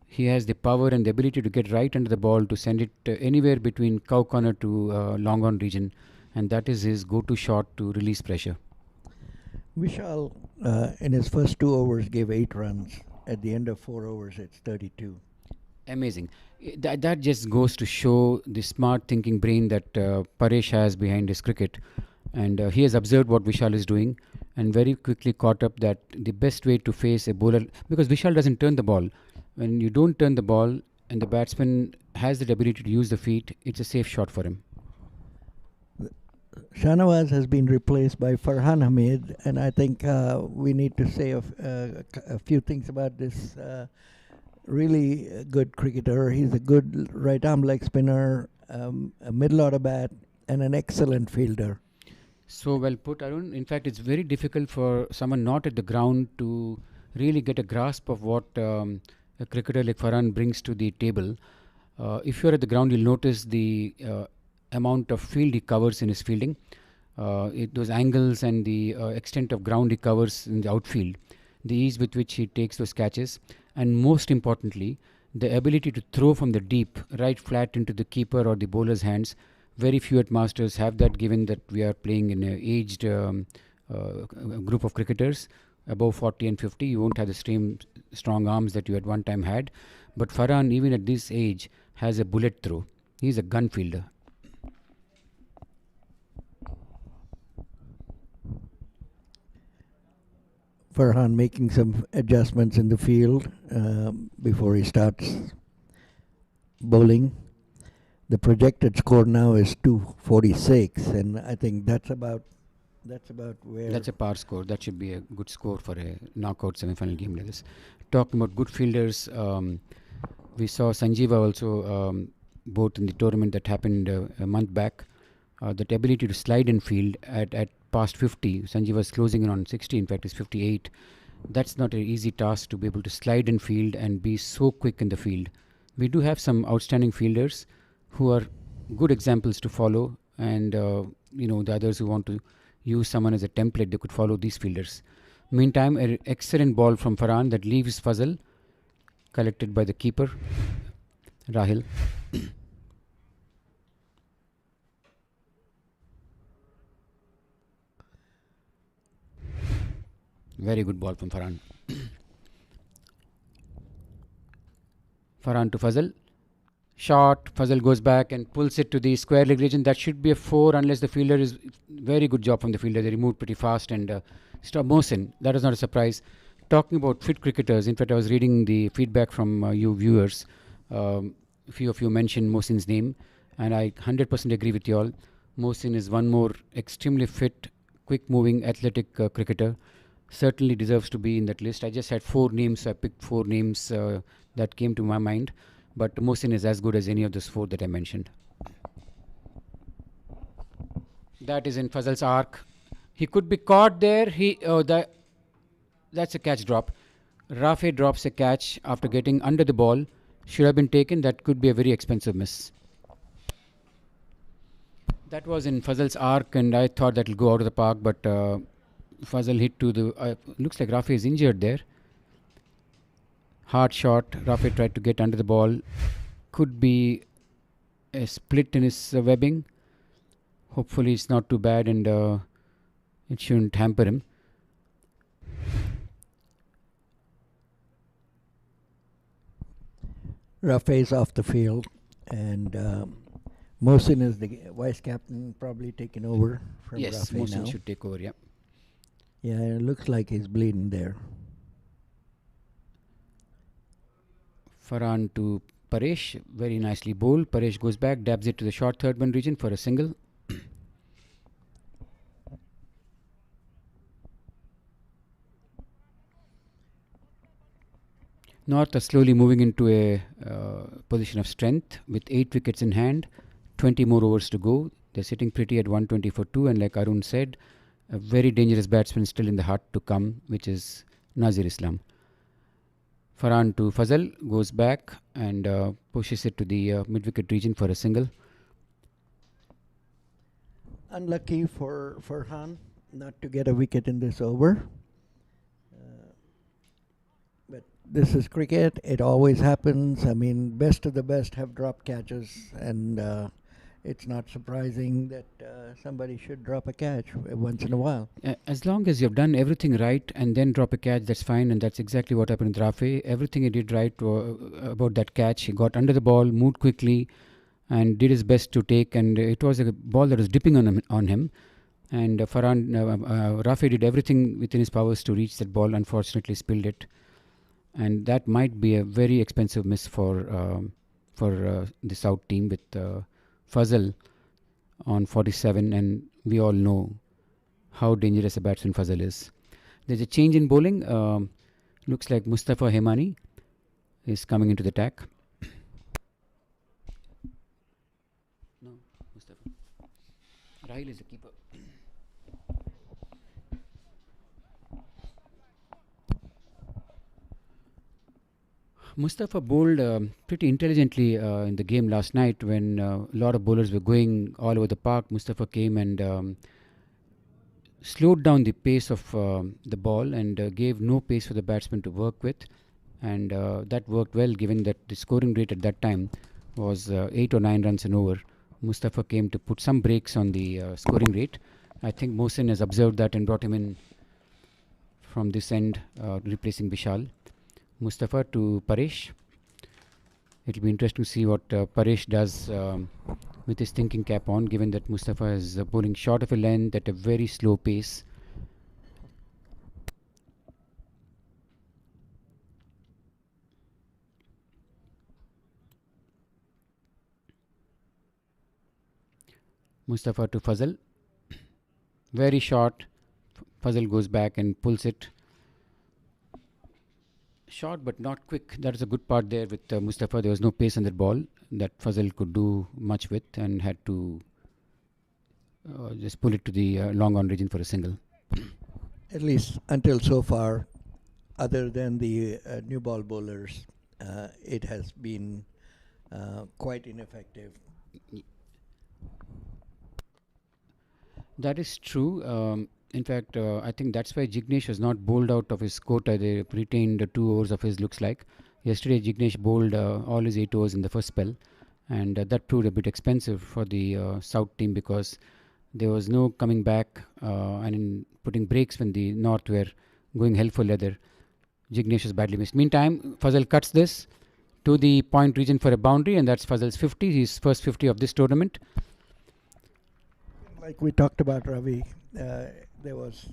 he has the power and the ability to get right under the ball to send it anywhere between cow corner to long on region, and that is his go-to shot to release pressure. Vishal, in his first 2 overs, gave 8 runs. At the end of 4 overs, it's 32. Amazing. That just goes to show the smart thinking brain that Paresh has behind his cricket, and he has observed what Vishal is doing and very quickly caught up that the best way to face a bowler, because Vishal doesn't turn the ball. When you don't turn the ball and the batsman has the ability to use the feet, it's a safe shot for him. Shahnawaz has been replaced by Farhan Hamid, and I think we need to say a few things about this really good cricketer. He's a good right arm leg spinner, a middle order bat, and an excellent fielder. So well put, Arun. In fact, it's very difficult for someone not at the ground to really get a grasp of what a cricketer like Farhan brings to the table. If you're at the ground, you'll notice the amount of field he covers in his fielding, those angles and the extent of ground he covers in the outfield, the ease with which he takes those catches, and most importantly, the ability to throw from the deep right flat into the keeper or the bowler's hands. Very few at Masters have that, given that we are playing in an aged group of cricketers above 40 and 50. You won't have the same strong arms that you at one time had, but Farhan, even at this age, has a bullet throw. He's a gun fielder. Farhan making some adjustments in the field before he starts bowling. The projected score now is 246, and I think that's about where. That's a par score. That should be a good score for a knockout semi-final game like this. Talking about good fielders, we saw Sanjeeva also both in the tournament that happened a month back. That ability to slide in field at past 50. Sanjeeva was closing in on 60. In fact, it's 58. That's not an easy task to be able to slide in field and be so quick in the field. We do have some outstanding fielders who are good examples to follow, and the others who want to use someone as a template, they could follow these fielders. Meantime, an excellent ball from Farhan that leaves Fuzzel, collected by the keeper, Rahil. Very good ball from Farhan. Farhan to Fuzzel. Shot. Fuzzel goes back and pulls it to the square leg region. That should be a 4 unless the fielder is... Very good job from the fielder. They removed pretty fast and stop Mohsin. That is not a surprise. Talking about fit cricketers, in fact, I was reading the feedback from you viewers. A few of you mentioned Mohsin's name, and I 100% agree with you all. Mohsin is one more extremely fit, quick-moving, athletic cricketer. Certainly deserves to be in that list. I just had 4 names, so I picked 4 names that came to my mind. But Mohsin is as good as any of those 4 that I mentioned. That is in Fuzzle's arc. He could be caught there. That's a catch drop. Rafe drops a catch after getting under the ball. Should have been taken. That could be a very expensive miss. That was in Fuzzle's arc, and I thought that will go out of the park, but Fuzzle hit to the... looks like Rafe is injured there. Hard shot. Rafe tried to get under the ball. Could be a split in his webbing. Hopefully it's not too bad and it shouldn't hamper him. Rafe is off the field, and Mohsin is the vice captain, probably taking over from Yes, Rafe Mohsin now. should take over, yeah. Yeah, it looks like he's bleeding there. Farhan to Paresh, very nicely bowled. Paresh goes back, dabs it to the short third man region for a single. North are slowly moving into a position of strength with 8 wickets in hand, 20 more overs to go. They're sitting pretty at 120 for 2, and like Arun said, a very dangerous batsman still in the hut to come, which is Nazir Islam. Farhan to Fuzzel, goes back and pushes it to the mid-wicket region for a single. Unlucky for Farhan not to get a wicket in this over. But this is cricket. It always happens. I mean, best of the best have dropped catches, and it's not surprising that somebody should drop a catch once in a while. As long as you've done everything right and then drop a catch, that's fine, and that's exactly what happened with Rafe. Everything he did right about that catch. He got under the ball, moved quickly, and did his best to take, and it was a ball that was dipping on him. And Rafe did everything within his powers to reach that ball. Unfortunately, spilled it, and that might be a very expensive miss for the South team with Fuzzel on 47, and we all know how dangerous a batsman Fuzzel is. There's a change in bowling. Looks like Mustafa Hemani is coming into the attack. No, Mustafa. Rahil is the keeper. Mustafa bowled pretty intelligently in the game last night when a lot of bowlers were going all over the park. Mustafa came and slowed down the pace of the ball and gave no pace for the batsman to work with. And that worked well, given that the scoring rate at that time was 8 or 9 runs an over. Mustafa came to put some brakes on the scoring rate. I think Mohsin has observed that and brought him in from this end, replacing Vishal. Mustafa to Paresh. It will be interesting to see what Paresh does with his thinking cap on, given that Mustafa is bowling short of a length at a very slow pace. Mustafa to Fuzzel. Very short. Fuzzel goes back and pulls it. Short but not quick. That is a good part there with Mustafa. There was no pace on that ball that Fuzzel could do much with and had to just pull it to the long on region for a single. At least until so far, other than the new ball bowlers, it has been quite ineffective. That is true. In fact, I think that's why Jignesh was not bowled out of his quota. They retained 2 overs of his, looks like. Yesterday, Jignesh bowled all his 8 overs in the first spell, and that proved a bit expensive for the South team because there was no coming back and in putting breaks when the North were going hell for leather. Jignesh was badly missed. Meantime, Fuzzel cuts this to the point region for a boundary, and that's Fuzzel's 50, his first 50 of this tournament. Like we talked about, Ravi, there was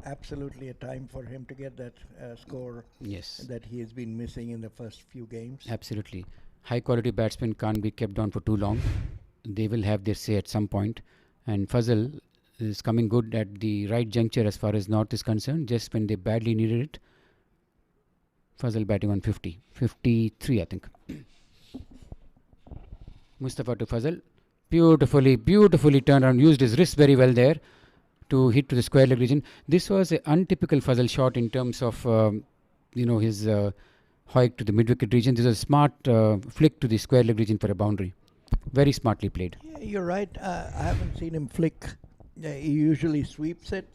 absolutely a time for him to get that score Yes, that he has been missing in the first few games. absolutely. High quality batsmen can't be kept on for too long. They will have their say at some point. And Fuzzel is coming good at the right juncture as far as North is concerned, just when they badly needed it. Fuzzel batting on 50. 53, I think. Mustafa to Fuzzel. Beautifully turned around. Used his wrist very well there to hit to the square leg region. This was an untypical Fuzzel shot in terms of, his hoik to the mid-wicket region. This was a smart flick to the square leg region for a boundary. Very smartly played. Yeah, you're right. I haven't seen him flick. He usually sweeps it,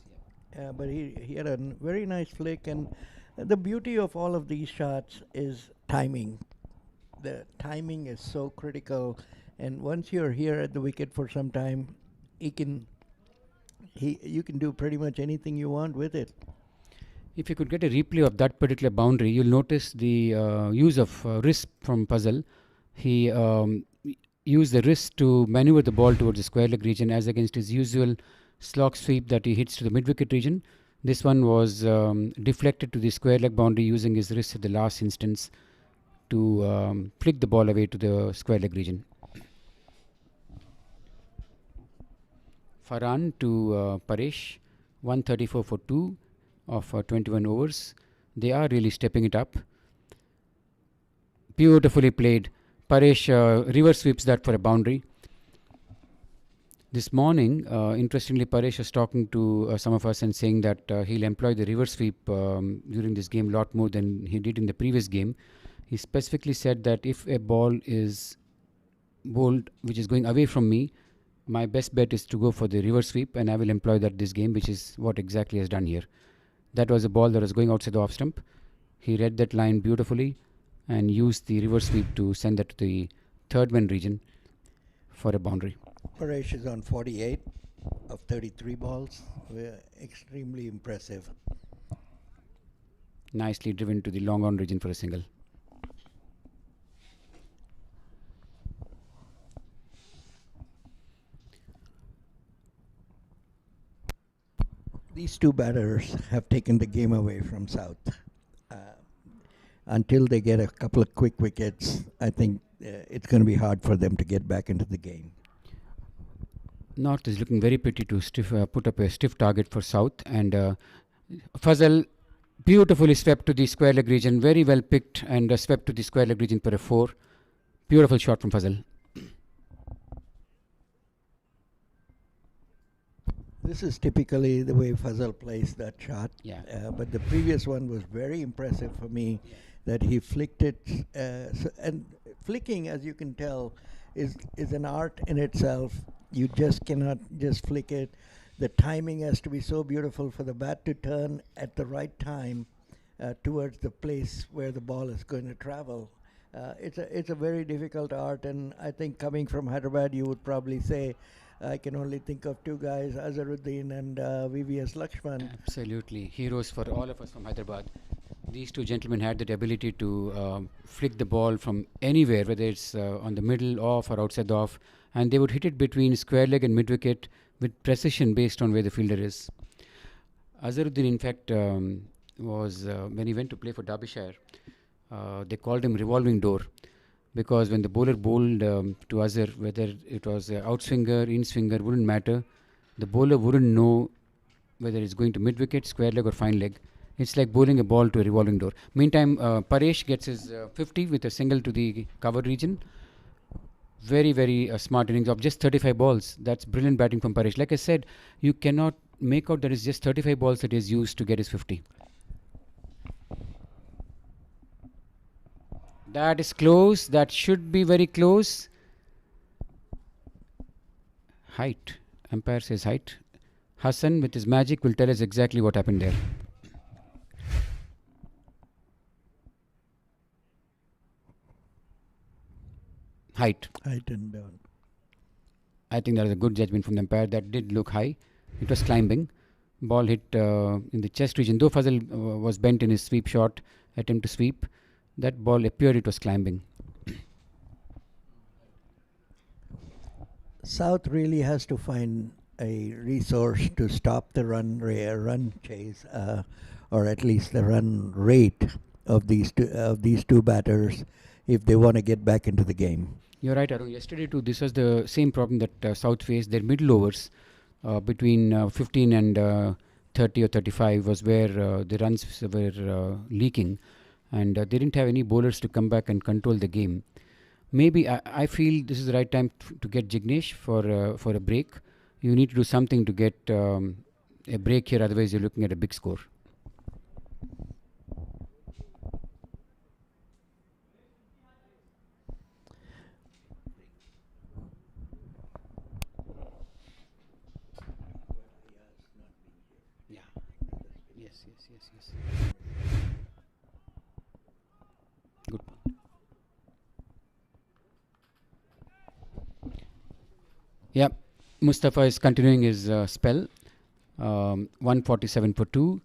but he had a very nice flick. And the beauty of all of these shots is timing. The timing is so critical. And once you're here at the wicket for some time, you can do pretty much anything you want with it. If you could get a replay of that particular boundary, you'll notice the use of wrist from Fuzzel. He used the wrist to maneuver the ball towards the square leg region as against his usual slog sweep that he hits to the mid-wicket region. This one was deflected to the square leg boundary using his wrist at the last instance to flick the ball away to the square leg region. Farhan to Paresh, 134 for 2 of 21 overs. They are really stepping it up. Beautifully played. Paresh reverse sweeps that for a boundary. This morning, interestingly, Paresh was talking to some of us and saying that he'll employ the reverse sweep during this game a lot more than he did in the previous game. He specifically said that if a ball is bowled which is going away from me, my best bet is to go for the reverse sweep, and I will employ that this game, which is what exactly he has done here. That was a ball that was going outside the off stump. He read that line beautifully and used the reverse sweep to send that to the third man region for a boundary. Paresh is on 48 of 33 balls. Extremely impressive. Nicely driven to the long on region for a single. These two batters have taken the game away from South. Until they get a couple of quick wickets, I think it's going to be hard for them to get back into the game. North is looking very pretty to put up a stiff target for South, and Fuzzel beautifully swept to the square leg region, very well picked, and swept to the square leg region for a 4. Beautiful shot from Fuzzel. This is typically the way Fuzzel plays that shot. Yeah. But the previous one was very impressive for me, that he flicked it. And flicking, as you can tell, is an art in itself. You just cannot just flick it. The timing has to be so beautiful for the bat to turn at the right time towards the place where the ball is going to travel. It's a very difficult art, and I think coming from Hyderabad, you would probably say, I can only think of two guys, Azharuddin and VVS Lakshman. Absolutely. Heroes for all of us from Hyderabad. These two gentlemen had that ability to flick the ball from anywhere, whether it's on the middle, off, or outside the off, and they would hit it between square leg and mid wicket with precision based on where the fielder is. Azharuddin, in fact, was when he went to play for Derbyshire, they called him revolving door. because when the bowler bowled to Azhar, whether it was outswinger, in swinger, wouldn't matter. The bowler wouldn't know whether it's going to mid wicket, square leg, or fine leg. It's like bowling a ball to a revolving door. Meantime, Paresh gets his 50 with a single to the cover region. Very, very smart innings of just 35 balls. That's brilliant batting from Paresh. Like I said, you cannot make out that it's just 35 balls that is used to get his 50. That is close. That should be very close. Height. Umpire says height. Hassan with his magic will tell us exactly what happened there. Height. Height and down. I think that is a good judgment from the umpire. That did look high. It was climbing. Ball hit in the chest region. Though Fuzzel was bent in his sweep shot, attempt to sweep, that ball appeared it was climbing. South really has to find a resource to stop the run chase, or at least the run rate of these two batters, if they want to get back into the game. You're right, Arun. Yesterday too, this was the same problem that South faced. Their middle overs between 15 and 30 or 35 was where the runs were leaking, and they didn't have any bowlers to come back and control the game. Maybe I feel this is the right time to get Jignesh for a break. You need to do something to get a break here, otherwise you're looking at a big score. Yeah. Yes. Good. Yeah. Mustafa is continuing his spell. 147 for 2.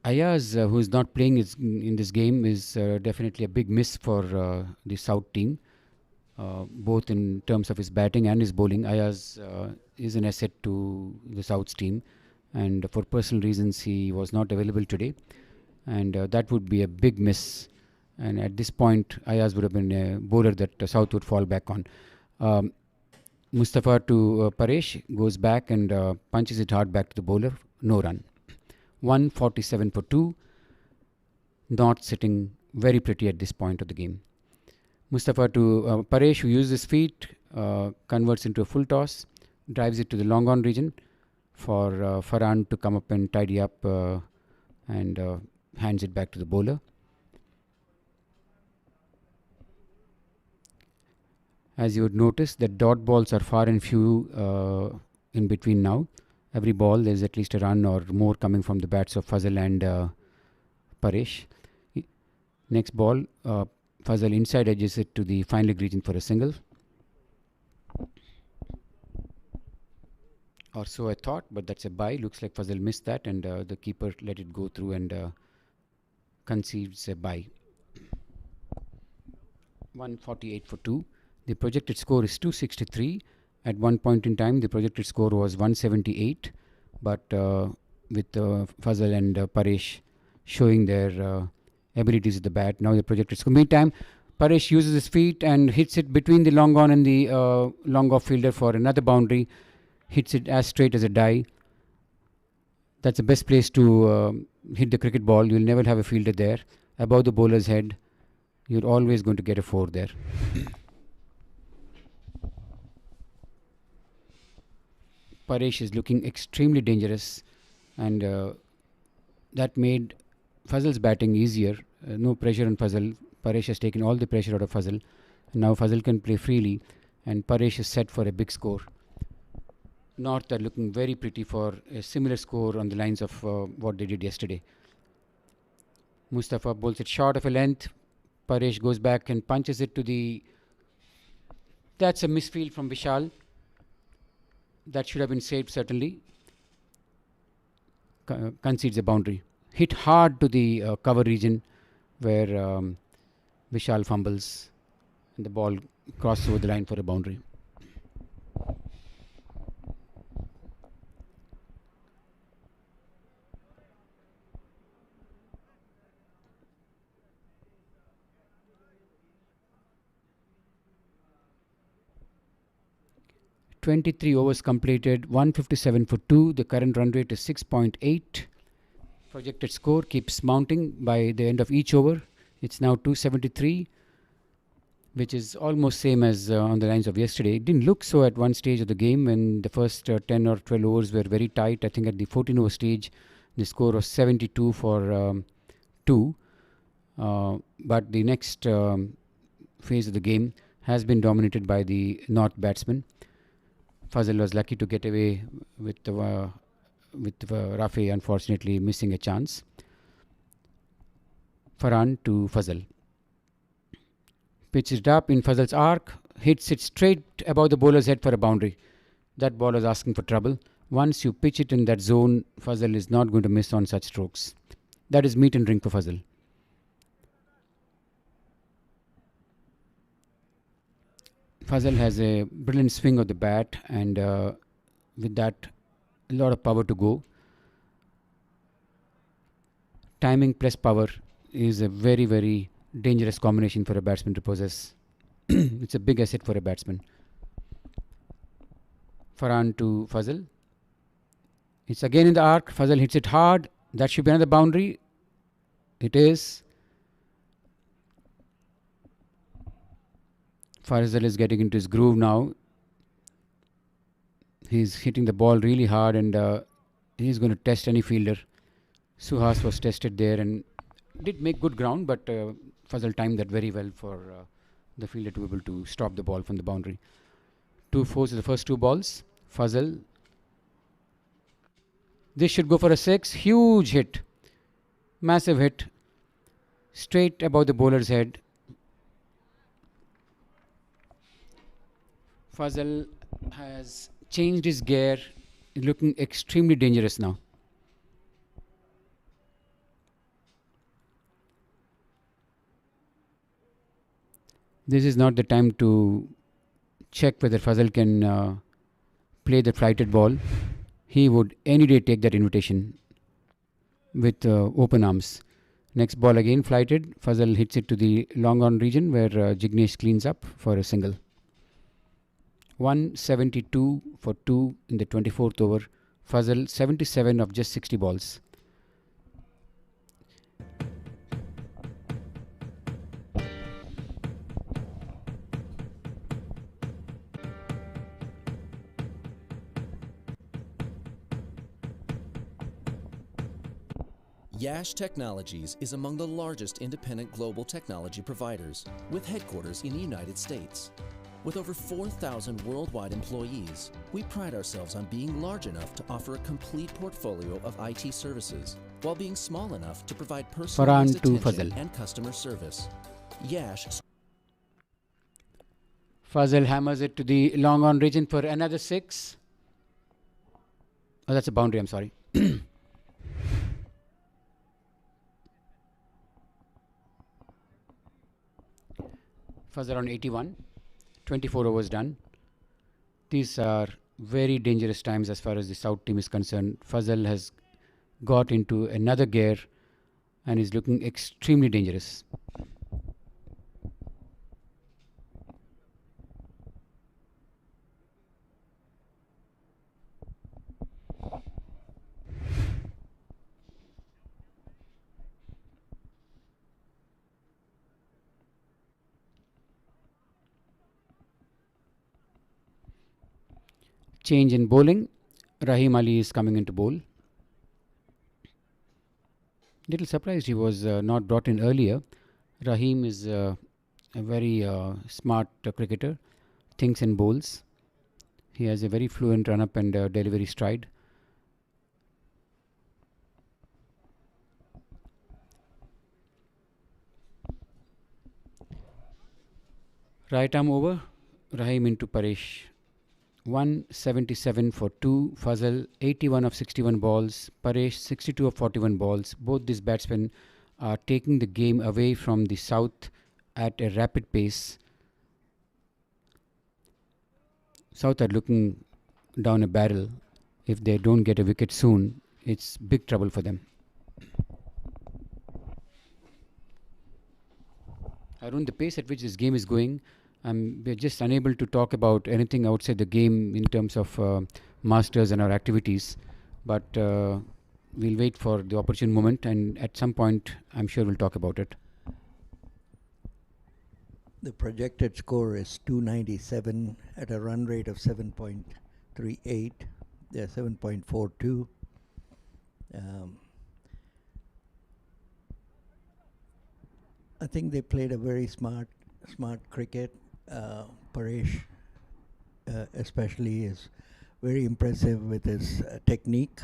Ayaz, who is not playing in this game, is definitely a big miss for the South team, both in terms of his batting and his bowling. Ayaz is an asset to the South's team, and for personal reasons he was not available today, and that would be a big miss. And at this point, Ayaz would have been a bowler that South would fall back on. Mustafa to Paresh goes back and punches it hard back to the bowler. No run. 147 for 2. Not sitting very pretty at this point of the game. Mustafa to Paresh, who uses his feet, converts into a full toss, drives it to the long on region for Farhan to come up and tidy up and hands it back to the bowler. As you would notice, the dot balls are far and few in between now. Every ball there is at least a run or more coming from the bats of Fuzzel and Paresh. Next ball, Fuzzel inside edges it to the fine leg region for a single. Or so I thought, but that's a bye. Looks like Fuzzel missed that, and the keeper let it go through and concedes a bye. 148 for 2. The projected score is 263. At one point in time, the projected score was 178, but with Fuzzel and Paresh showing their abilities at the bat, now the projected score. Meantime, Paresh uses his feet and hits it between the long on and the long off fielder for another boundary. Hits it as straight as a die. That's the best place to hit the cricket ball. You'll never have a fielder there. Above the bowler's head, you're always going to get a 4 there. Paresh is looking extremely dangerous, and that made Fuzzle's batting easier. No pressure on Fuzzle. Paresh has taken all the pressure out of Fuzzle. Now Fuzzle can play freely, and Paresh is set for a big score. North are looking very pretty for a similar score on the lines of what they did yesterday. Mustafa bowls it short of a length. Paresh goes back and punches it to the... That's a misfield from Vishal. That should have been saved, certainly. Concedes a boundary. Hit hard to the cover region where Vishal fumbles and the ball crosses over the line for a boundary. 23 overs completed, 157 for 2. The current run rate is 6.8. Projected score keeps mounting by the end of each over. It's now 273, which is almost same as on the lines of yesterday. It didn't look so at one stage of the game when the first 10 or 12 overs were very tight. I think at the 14 over stage, the score was 72 for 2. But the next phase of the game has been dominated by the North batsmen. Fuzzel was lucky to get away with Rafi unfortunately missing a chance. Farhan to Fuzzel. Pitches it up in Fuzzel's arc, hits it straight above the bowler's head for a boundary. That ball was asking for trouble. Once you pitch it in that zone, Fuzzel is not going to miss on such strokes. That is meat and drink for Fuzzel. Fuzzel has a brilliant swing of the bat, and with that, a lot of power to go. Timing plus power is a very, very dangerous combination for a batsman to possess. It's a big asset for a batsman. Farhan to Fuzzel. It's again in the arc. Fuzzel hits it hard. That should be another boundary. It is. Fuzzel is getting into his groove now. He's hitting the ball really hard, and he's going to test any fielder. Suhas was tested there and did make good ground, but Fuzzel timed that very well for the fielder to be able to stop the ball from the boundary. 2-4 is the first 2 balls. Fuzzel. This should go for a 6. Huge hit. Massive hit. Straight above the bowler's head. Fuzzel has changed his gear. Looking extremely dangerous now. This is not the time to check whether Fuzzel can play the flighted ball. He would any day take that invitation with open arms. Next ball again flighted. Fuzzel hits it to the long on region where Jignesh cleans up for a single. 172 for 2 in the 24th over. Fuzzel 77 of just 60 balls. Yash Technologies is among the largest independent global technology providers, with headquarters in the United States. With over 4,000 worldwide employees, we pride ourselves on being large enough to offer a complete portfolio of IT services, while being small enough to provide personalized attention and customer service. Yash. Fuzzel hammers it to the long on region for another 6. Oh, that's a boundary, I'm sorry. Fuzzel on 81. 24 overs done. These are very dangerous times as far as the South team is concerned. Fuzzel has got into another gear and is looking extremely dangerous. Change in bowling. Rahim Ali is coming into bowl. Little surprised he was not brought in earlier. Rahim is a very smart cricketer. Thinks in bowls. He has a very fluent run-up and delivery stride. Right arm over. Rahim into Paresh. 177 for 2. Fuzzel 81 of 61 balls. Paresh 62 of 41 balls. Both these batsmen are taking the game away from the South at a rapid pace. South are looking down a barrel. If they don't get a wicket soon, it's big trouble for them. Arun, the pace at which this game is going, we're just unable to talk about anything outside the game in terms of masters and our activities. But we'll wait for the opportune moment, and at some point, I'm sure we'll talk about it. The projected score is 297 at a run rate of 7.38. Yeah, 7.42. I think they played a very smart cricket. Paresh, especially, is very impressive with his technique,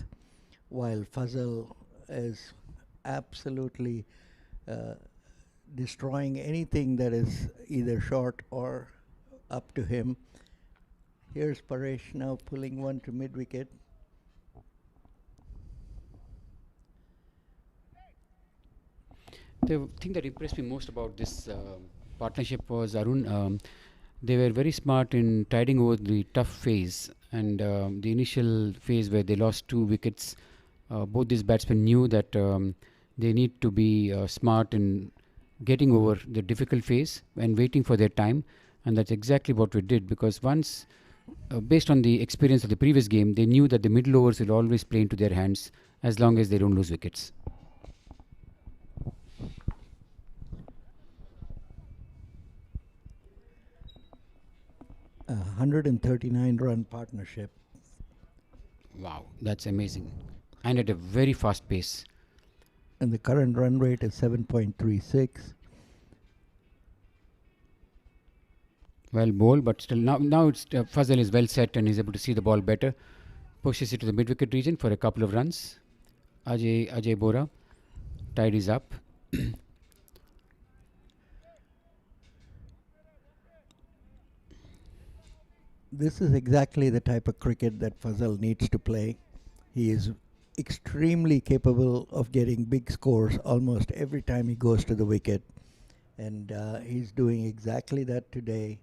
while Fuzzel is absolutely destroying anything that is either short or up to him. Here's Paresh now pulling one to mid-wicket. The thing that impressed me most about this partnership was, Arun, they were very smart in tiding over the tough phase, and the initial phase where they lost 2 wickets. Both these batsmen knew that they need to be smart in getting over the difficult phase and waiting for their time, and that's exactly what we did, because once, based on the experience of the previous game, they knew that the middle overs will always play into their hands as long as they don't lose wickets. A 139-run partnership. Wow, that's amazing. And at a very fast pace. And the current run rate is 7.36. Well bowled, but still now it's Fuzzel is well set and is able to see the ball better. Pushes it to the mid-wicket region for a couple of runs. Ajay Bora tidies up. This is exactly the type of cricket that Fuzzel needs to play. He is extremely capable of getting big scores almost every time he goes to the wicket. And he's doing exactly that today.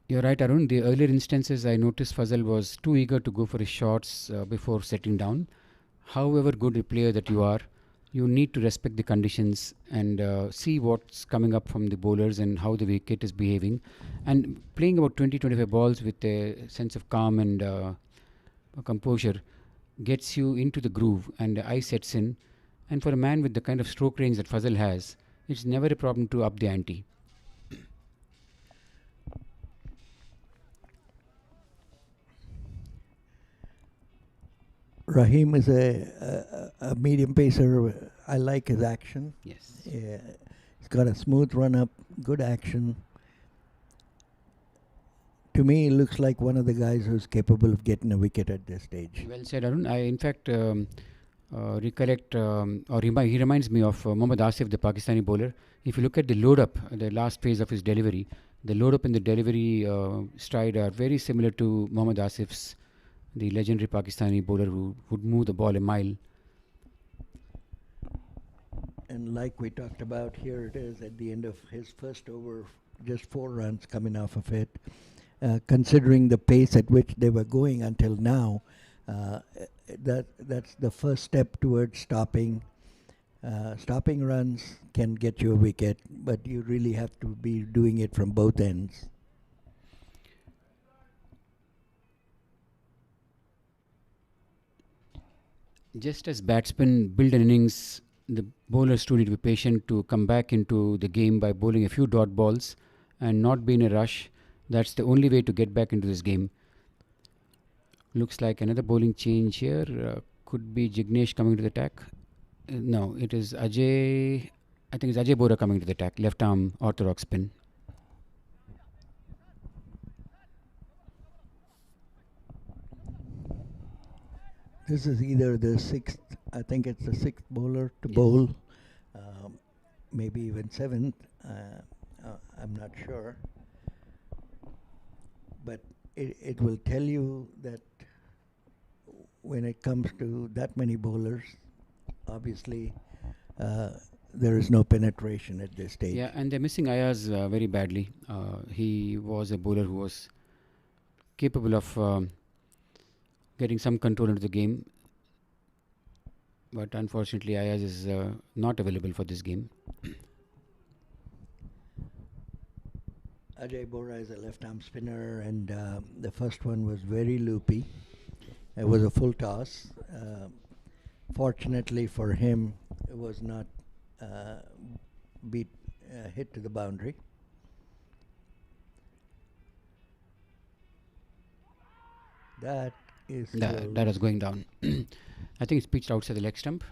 You're right, Arun. The earlier instances, I noticed Fuzzel was too eager to go for his shots before settling down. However good a player that you are, you need to respect the conditions and see what's coming up from the bowlers and how the wicket is behaving. And playing about 20-25 balls with a sense of calm and composure gets you into the groove, and the eye sets in. And for a man with the kind of stroke range that Fuzzel has, it's never a problem to up the ante. Rahim is a medium pacer. I like his action. Yes. Yeah, he's got a smooth run up, good action. To me, he looks like one of the guys who's capable of getting a wicket at this stage. Well said, Arun. I, in fact, recollect, he reminds me of Mohammad Asif, the Pakistani bowler. If you look at the load-up, the last phase of his delivery, the load-up and the delivery stride are very similar to Mohammad Asif's, the legendary Pakistani bowler who would move the ball a mile. And like we talked about, here it is at the end of his first over, just 4 runs coming off of it. Considering the pace at which they were going until now, that's the first step towards stopping. Stopping runs can get you a wicket, but you really have to be doing it from both ends. Just as batsmen build an innings, the bowlers too need to be patient to come back into the game by bowling a few dot balls and not be in a rush. That's the only way to get back into this game. Looks like another bowling change here. Could be Jignesh coming to the attack. No, it is Ajay. I think it's Ajay Bora coming to the attack. Left arm orthodox spin. This is either the 6th, I think it's the 6th bowler to bowl, maybe even 7th, I'm not sure. But it will tell you that when it comes to that many bowlers, obviously there is no penetration at this stage. Yeah, and they're missing Ayaz very badly. He was a bowler who was capable of getting some control into the game, but unfortunately Ayaz is not available for this game. Ajay Bora is a left-arm spinner, and the first one was very loopy. It was a full toss. Fortunately for him, it was not uh, beat hit to the boundary. That is That was going down. I think it's pitched outside the leg stump.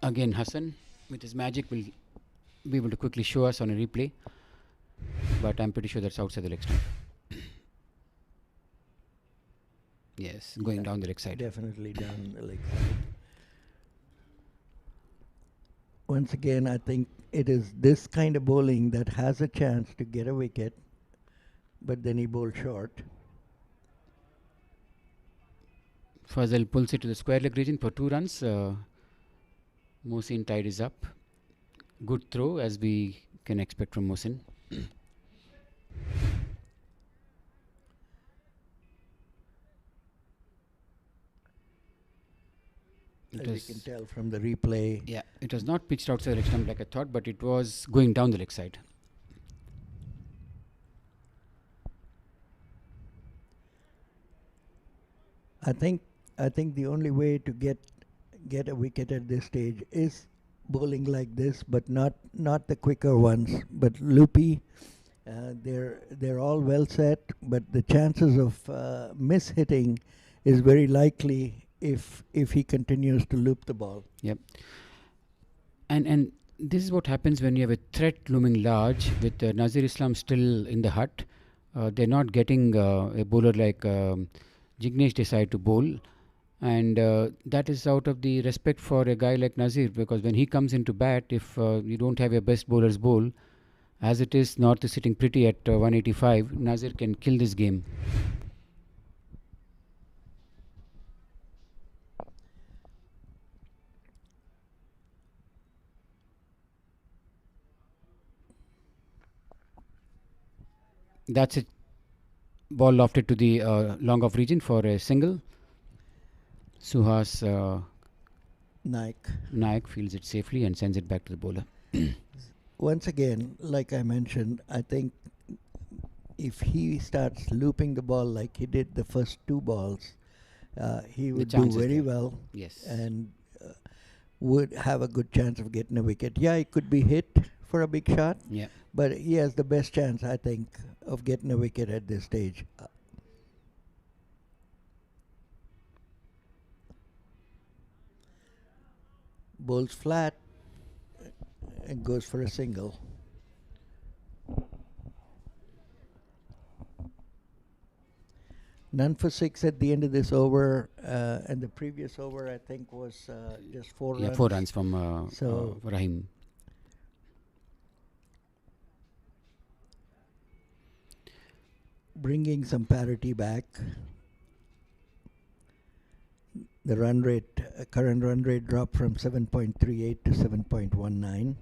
Again, Hassan, with his magic, will be able to quickly show us on a replay. But I'm pretty sure that's outside the leg stump. Yes, going down the leg side. definitely down the leg side. Once again, I think it is this kind of bowling that has a chance to get a wicket, but then he bowled short. Fuzzel pulls it to the square leg region for 2 runs. Mohsin tied is up. Good throw, as we can expect from Mohsin. As you can tell from the replay, Yeah, it was not pitched outside the leg stump like I thought, but it was going down the leg side. I think the only way to get a wicket at this stage is bowling like this, but not the quicker ones, but loopy. They're all well set, but the chances of miss hitting is very likely if he continues to loop the ball. Yep. And this is what happens when you have a threat looming large with Nazir Islam still in the hut. They're not getting a bowler like Jignesh Desai to bowl. And that is out of the respect for a guy like Nazir, because when he comes into bat, if you don't have your best bowlers bowl, as it is, North is sitting pretty at 185, Nazir can kill this game. That's it. Ball lofted to the long off region for a single. Suhas Naik fields it safely and sends it back to the bowler. Once again, like I mentioned, I think if he starts looping the ball like he did the first 2 balls, he would do chance is very there. well Yes. and would have a good chance of getting a wicket. Yeah, he could be hit for a big shot, Yeah. but he has the best chance, I think, of getting a wicket at this stage. Bowls flat and goes for a single. None for 6 at the end of this over, and the previous over I think was just 4 Yeah, runs. 4 runs from So- Rahim. Bringing some parity back. The run rate, current run rate dropped from 7.38 to 7.19,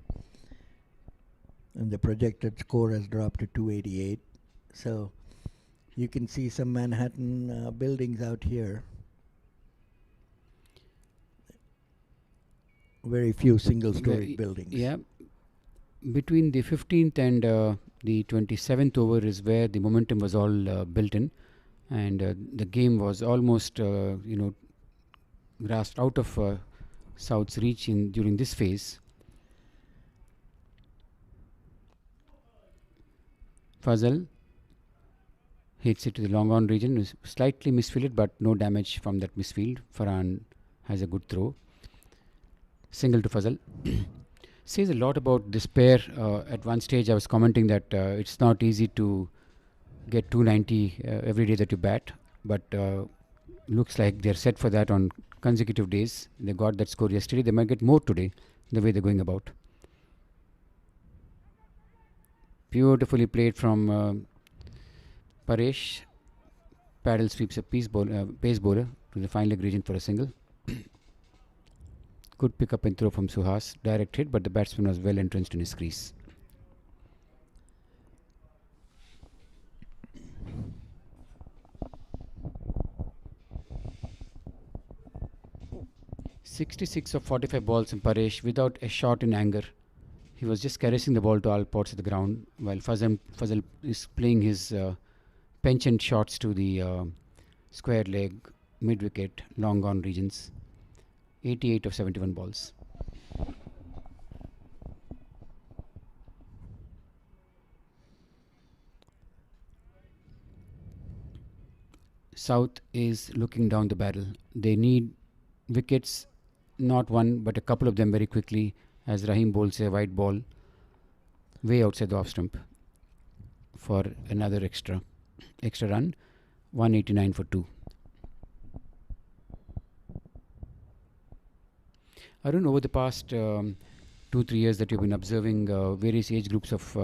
and the projected score has dropped to 288. So you can see some Manhattan buildings out here. Very few single-story buildings. Yeah. Between the 15th and the 27th over is where the momentum was all built in, and the game was almost, grasped out of South's reach during this phase. Fuzzel hits it to the long on region, is slightly misfielded, but no damage from that misfield. Farhan has a good throw. Single to Fuzzel. Says a lot about this pair. At one stage I was commenting that it's not easy to get 290 every day that you bat, but looks like they're set for that on consecutive days. They got that score yesterday. They might get more today, the way they're going about. Beautifully played from Paresh. Paddle sweeps a pace bowler to the fine leg region for a single. Good pick up and throw from Suhas. Direct hit, but the batsman was well entrenched in his crease. "66 of 45 balls from Paresh without a shot in anger. He was just caressing the ball to all parts of the ground while Fuzzel is playing his penchant shots to the square leg, mid wicket, long on regions. 88 of 71 balls. South is looking down the barrel. They need wickets, not one but a couple of them very quickly, as Rahim bowls a wide ball way outside the off stump for another extra run. 189 for 2. Arun, over the past 2-3 years that you've been observing various age groups of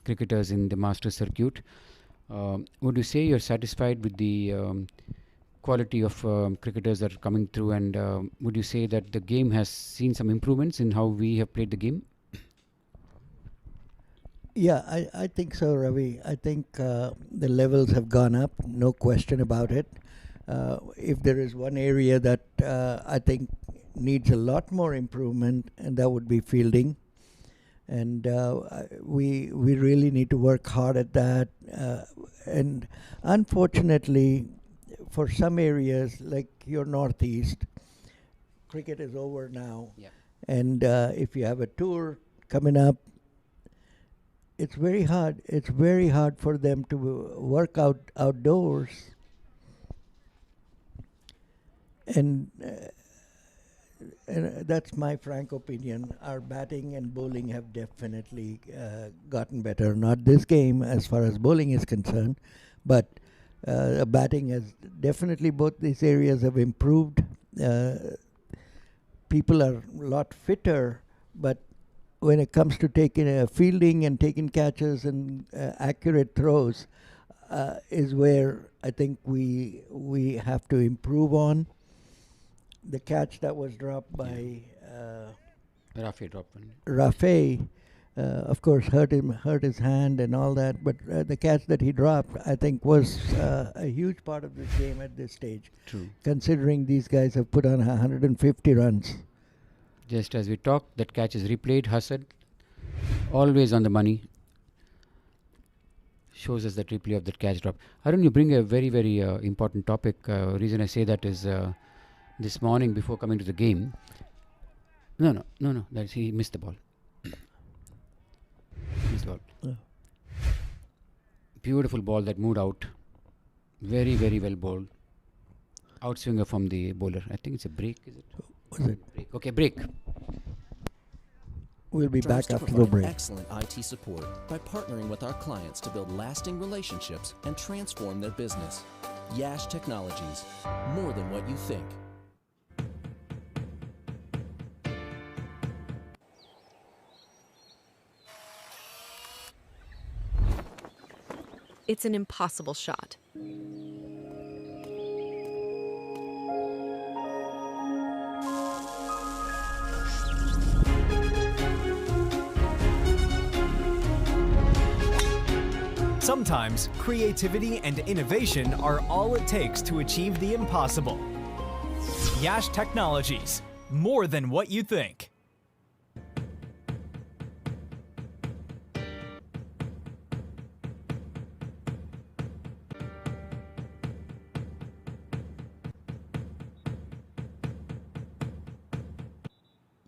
cricketers in the Masters circuit, would you say you're satisfied with the quality of cricketers that are coming through, and would you say that the game has seen some improvements in how we have played the game? Yeah, I think so, Ravi. I think the levels have gone up, no question about it. If there is one area that I think needs a lot more improvement, and that would be fielding. And we really need to work hard at that. And unfortunately, for some areas like your Northeast, cricket is over now. Yeah. And if you have a tour coming up, it's very hard. It's very hard for them to work outdoors. And that's my frank opinion. Our batting and bowling have definitely gotten better. Not this game as far as bowling is concerned, but batting has definitely, both these areas have improved. People are a lot fitter, but when it comes to taking fielding and taking catches and accurate throws is where I think we have to improve on. The catch that was dropped by Rafi dropped one. Rafi, of course, hurt his hand and all that. But the catch that he dropped, I think, was a huge part of this game at this stage. True. Considering these guys have put on 150 runs. Just as we talked, that catch is replayed. Hasad, always on the money. Shows us that replay of that catch drop. Arun, you bring a very, very important topic. Reason I say that is this morning before coming to the game. No. That's, he missed the ball. Missed the ball. Beautiful ball that moved out. Very, very well bowled. Outswinger from the bowler. I think it's a break, is it? Was it? Break. Okay, break. We'll be Strives back to after the provide break. excellent IT support by partnering with our clients to build lasting relationships and transform their business. Yash Technologies, more than what you think. It's an impossible shot. Sometimes creativity and innovation are all it takes to achieve the impossible. Yash Technologies, more than what you think.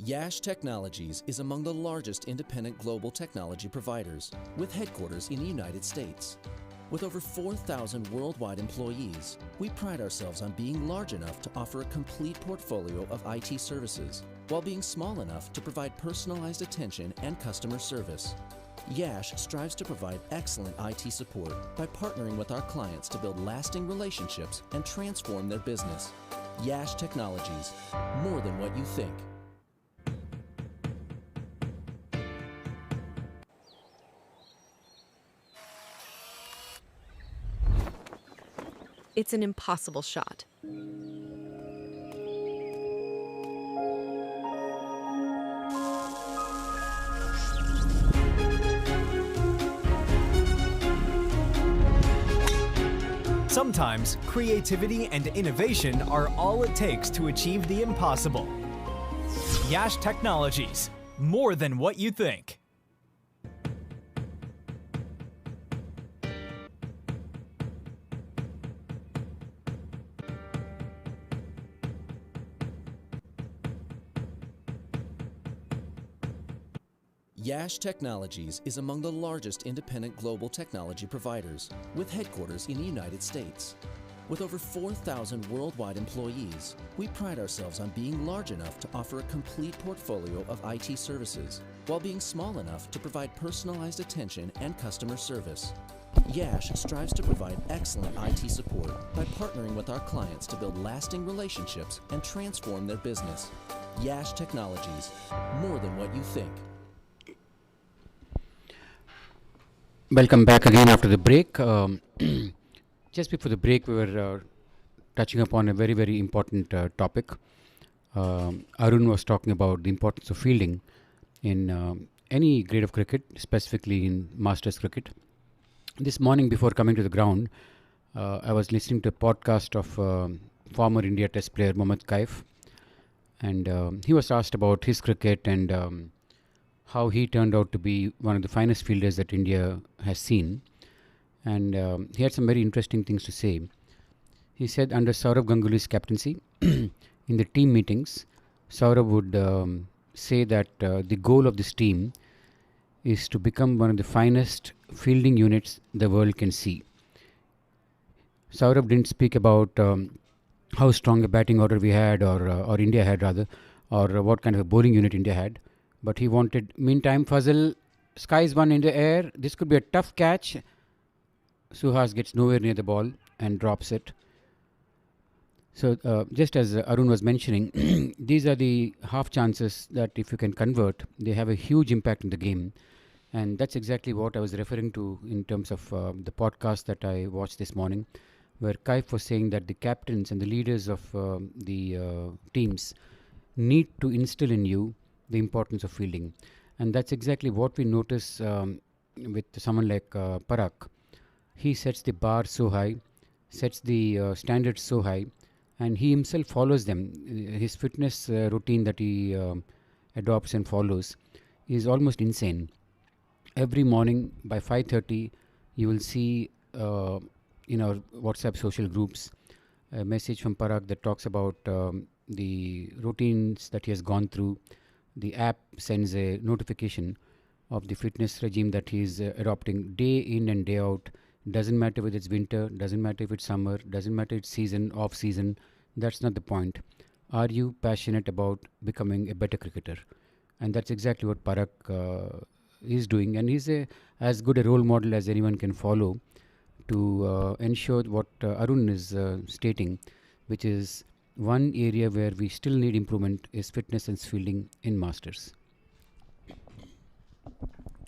Yash Technologies is among the largest independent global technology providers, with headquarters in the United States. With over 4,000 worldwide employees, we pride ourselves on being large enough to offer a complete portfolio of IT services, while being small enough to provide personalized attention and customer service. Yash strives to provide excellent IT support by partnering with our clients to build lasting relationships and transform their business. Yash Technologies, more than what you think. It's an impossible shot. Sometimes creativity and innovation are all it takes to achieve the impossible. Yash Technologies, more than what you think. Yash Technologies is among the largest independent global technology providers, with headquarters in the United States. With over 4,000 worldwide employees, we pride ourselves on being large enough to offer a complete portfolio of IT services, while being small enough to provide personalized attention and customer service. Yash strives to provide excellent IT support by partnering with our clients to build lasting relationships and transform their business. Yash Technologies, more than what you think. Welcome back again after the break. Just before the break, we were touching upon a very, very important topic. Arun was talking about the importance of fielding in any grade of cricket, specifically in Masters cricket. This morning, before coming to the ground, I was listening to a podcast of former India Test player Mohammad Kaif, and he was asked about his cricket and how he turned out to be one of the finest fielders that India has seen. And he had some very interesting things to say. He said under Saurav Ganguly's captaincy, in the team meetings, Saurav would say that the goal of this team is to become one of the finest fielding units the world can see. Saurav didn't speak about how strong a batting order we had, or India had rather, or what kind of a bowling unit India had. But he wanted, meantime, Fuzzel, skies one in the air. This could be a tough catch. Suhas gets nowhere near the ball and drops it. So just as Arun was mentioning, these are the half chances that if you can convert, they have a huge impact in the game. And that's exactly what I was referring to in terms of the podcast that I watched this morning, where Kaif was saying that the captains and the leaders of the teams need to instill in you the importance of fielding. And that's exactly what we notice with someone like Parag. He sets the bar so high, sets the standards so high, and he himself follows them. His fitness routine that he adopts and follows is almost insane. Every morning by 5:30, you will see in our WhatsApp social groups a message from Parag that talks about the routines that he has gone through. The app sends a notification of the fitness regime that he is adopting day in and day out. Doesn't matter whether it's winter, doesn't matter if it's summer, doesn't matter if it's season, off season. That's not the point. Are you passionate about becoming a better cricketer? And that's exactly what Parag is doing. And he's as good a role model as anyone can follow to ensure what Arun is stating, which is one area where we still need improvement is fitness and fielding in Masters.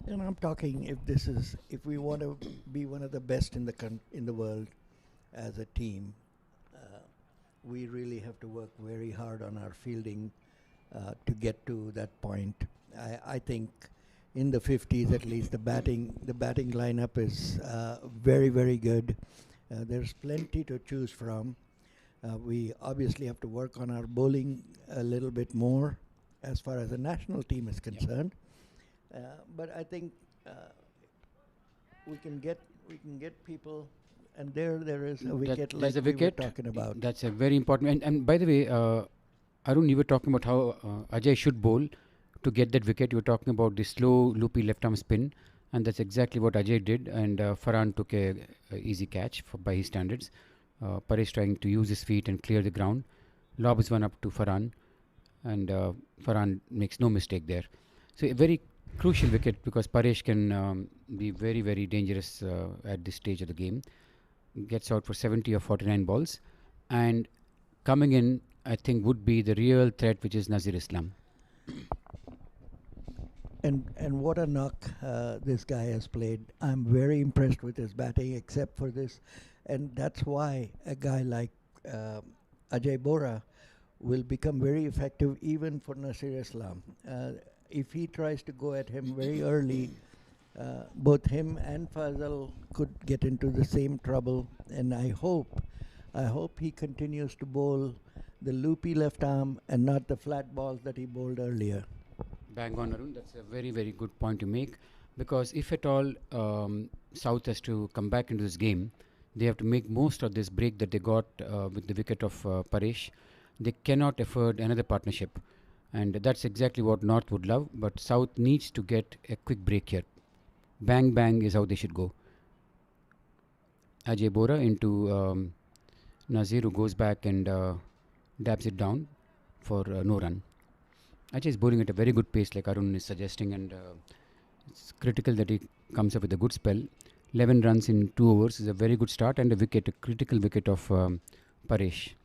And I'm talking if we want to be one of the best in the world as a team, we really have to work very hard on our fielding to get to that point. I think in the 50s at least, the batting lineup is very, very good. There's plenty to choose from. We obviously have to work on our bowling a little bit more as far as the national team is concerned. But I think we can get people, and there is a wicket like we were talking about. That's a very important. And by the way, Arun, you were talking about how Ajay should bowl to get that wicket. You were talking about the slow, loopy left arm spin, and that's exactly what Ajay did. And Farhan took a easy catch by his standards. Paresh trying to use his feet and clear the ground. Lobs one up to Farhan, and Farhan makes no mistake there. So a very crucial wicket because Paresh can be very, very dangerous at this stage of the game. Gets out for 70 or 49 balls. And coming in, I think, would be the real threat, which is Nazir Islam. And what a knock this guy has played. I'm very impressed with his batting, except for this. And that's why a guy like Ajay Bora will become very effective even for Nasir Islam. If he tries to go at him very early, both him and Fuzzel could get into the same trouble. And I hope he continues to bowl the loopy left arm and not the flat balls that he bowled earlier. Bang on, Arun. That's a very, very good point to make. Because if at all South has to come back into this game, they have to make most of this break that they got with the wicket of Paresh. They cannot afford another partnership. And that's exactly what North would love, but South needs to get a quick break here. Bang bang is how they should go. Ajay Bora into Nazir, who goes back and dabs it down for no run. Ajay is bowling at a very good pace, like Arun is suggesting, and it's critical that he comes up with a good spell. 11 runs in 2 overs is a very good start, and a wicket, a critical wicket of Paresh.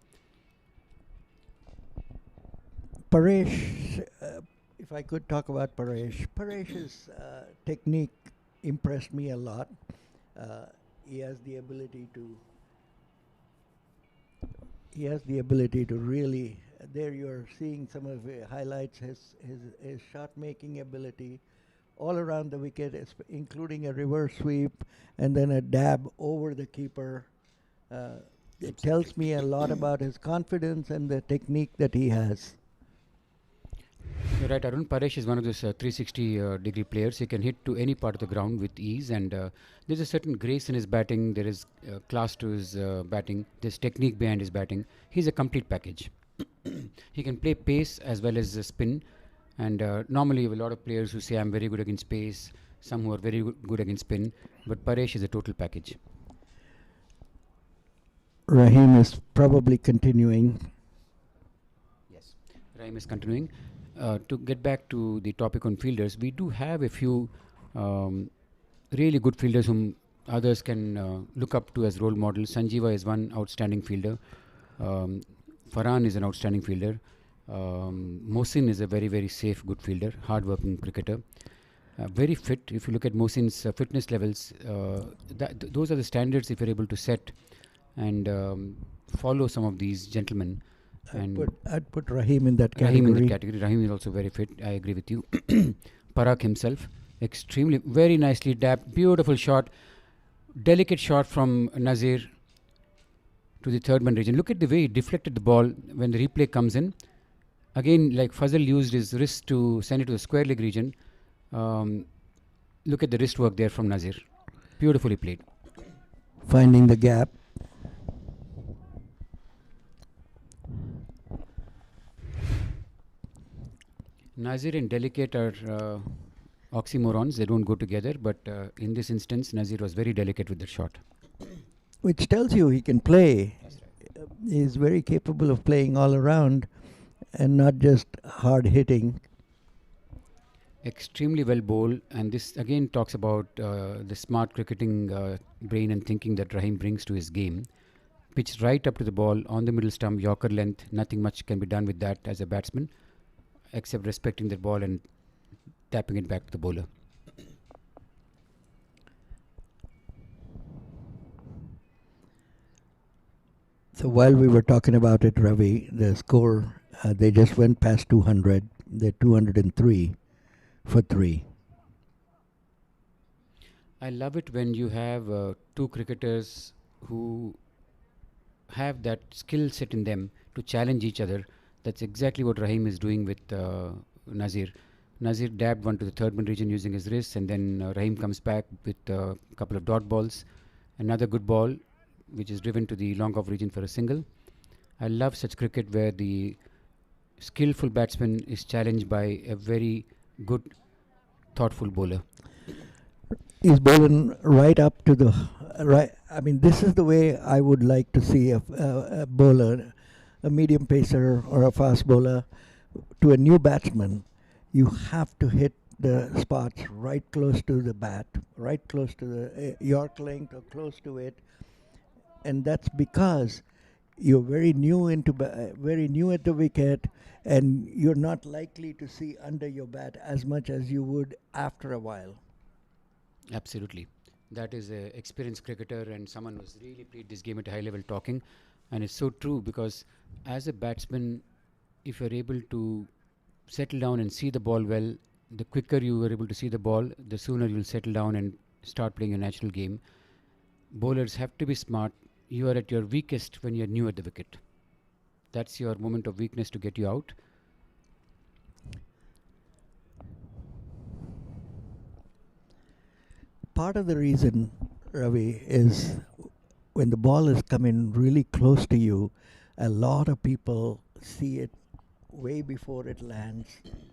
Paresh, if I could talk about Paresh, Paresh's technique impressed me a lot. He has the ability to really. There you are seeing some of the highlights. His shot making ability, all around the wicket, including a reverse sweep and then a dab over the keeper. It tells me a lot about his confidence and the technique that he has. You're right, Arun. Paresh is one of those 360 degree players. He can hit to any part of the ground with ease, and there's a certain grace in his batting. There is class to his batting. There's technique behind his batting. He's a complete package. He can play pace as well as spin, and normally you have a lot of players who say I'm very good against pace, some who are very good against spin, but Paresh is a total package. Rahim is probably continuing. Yes, Rahim is continuing. To get back to the topic on fielders, we do have a few really good fielders whom others can look up to as role models. Sanjeeva is one outstanding fielder. Farhan is an outstanding fielder. Mohsin is a very, very safe, good fielder, hard-working cricketer. Very fit. If you look at Mohsin's fitness levels, those are the standards if you're able to set and follow some of these gentlemen. I'd put Rahim in that category. Rahim in that category. Rahim is also very fit. I agree with you. Parag himself, extremely, very nicely dabbed. Beautiful shot. Delicate shot from Nazir to the third man region. Look at the way he deflected the ball when the replay comes in. Again, like Fuzzel used his wrist to send it to the square leg region. Look at the wrist work there from Nazir. Beautifully played. Finding the gap. Nazir and delicate are oxymorons. They don't go together, but in this instance, Nazir was very delicate with the shot. Which tells you he can play. He's very capable of playing all around and not just hard hitting. Extremely well bowled, and this again talks about the smart cricketing brain and thinking that Rahim brings to his game. Pitched right up to the ball on the middle stump, Yorker length. Nothing much can be done with that as a batsman, except respecting the ball and tapping it back to the bowler. So while we were talking about it, Ravi, the score, they just went past 200. They're 203 for 3. I love it when you have two cricketers who have that skill set in them to challenge each other. That's exactly what Rahim is doing with Nazir. Nazir dabbed one to the third man region using his wrist, and then Rahim comes back with a couple of dot balls. Another good ball, which is driven to the long off region for a single. I love such cricket where the skillful batsman is challenged by a very good, thoughtful bowler. He's bowling right up to the right. I mean, this is the way I would like to see a bowler, a medium pacer or a fast bowler, to a new batsman. You have to hit the spots right close to the bat, right close to the York length or close to it, and that's because you're very new very new at the wicket, and you're not likely to see under your bat as much as you would after a while. Absolutely. That is an experienced cricketer and someone who's really played this game at a high level talking. And it's so true, because as a batsman, if you're able to settle down and see the ball well, the quicker you are able to see the ball, the sooner you'll settle down and start playing a natural game. Bowlers have to be smart. You are at your weakest when you're new at the wicket. That's your moment of weakness to get you out. Part of the reason, Ravi, is when the ball is coming really close to you, a lot of people see it way before it lands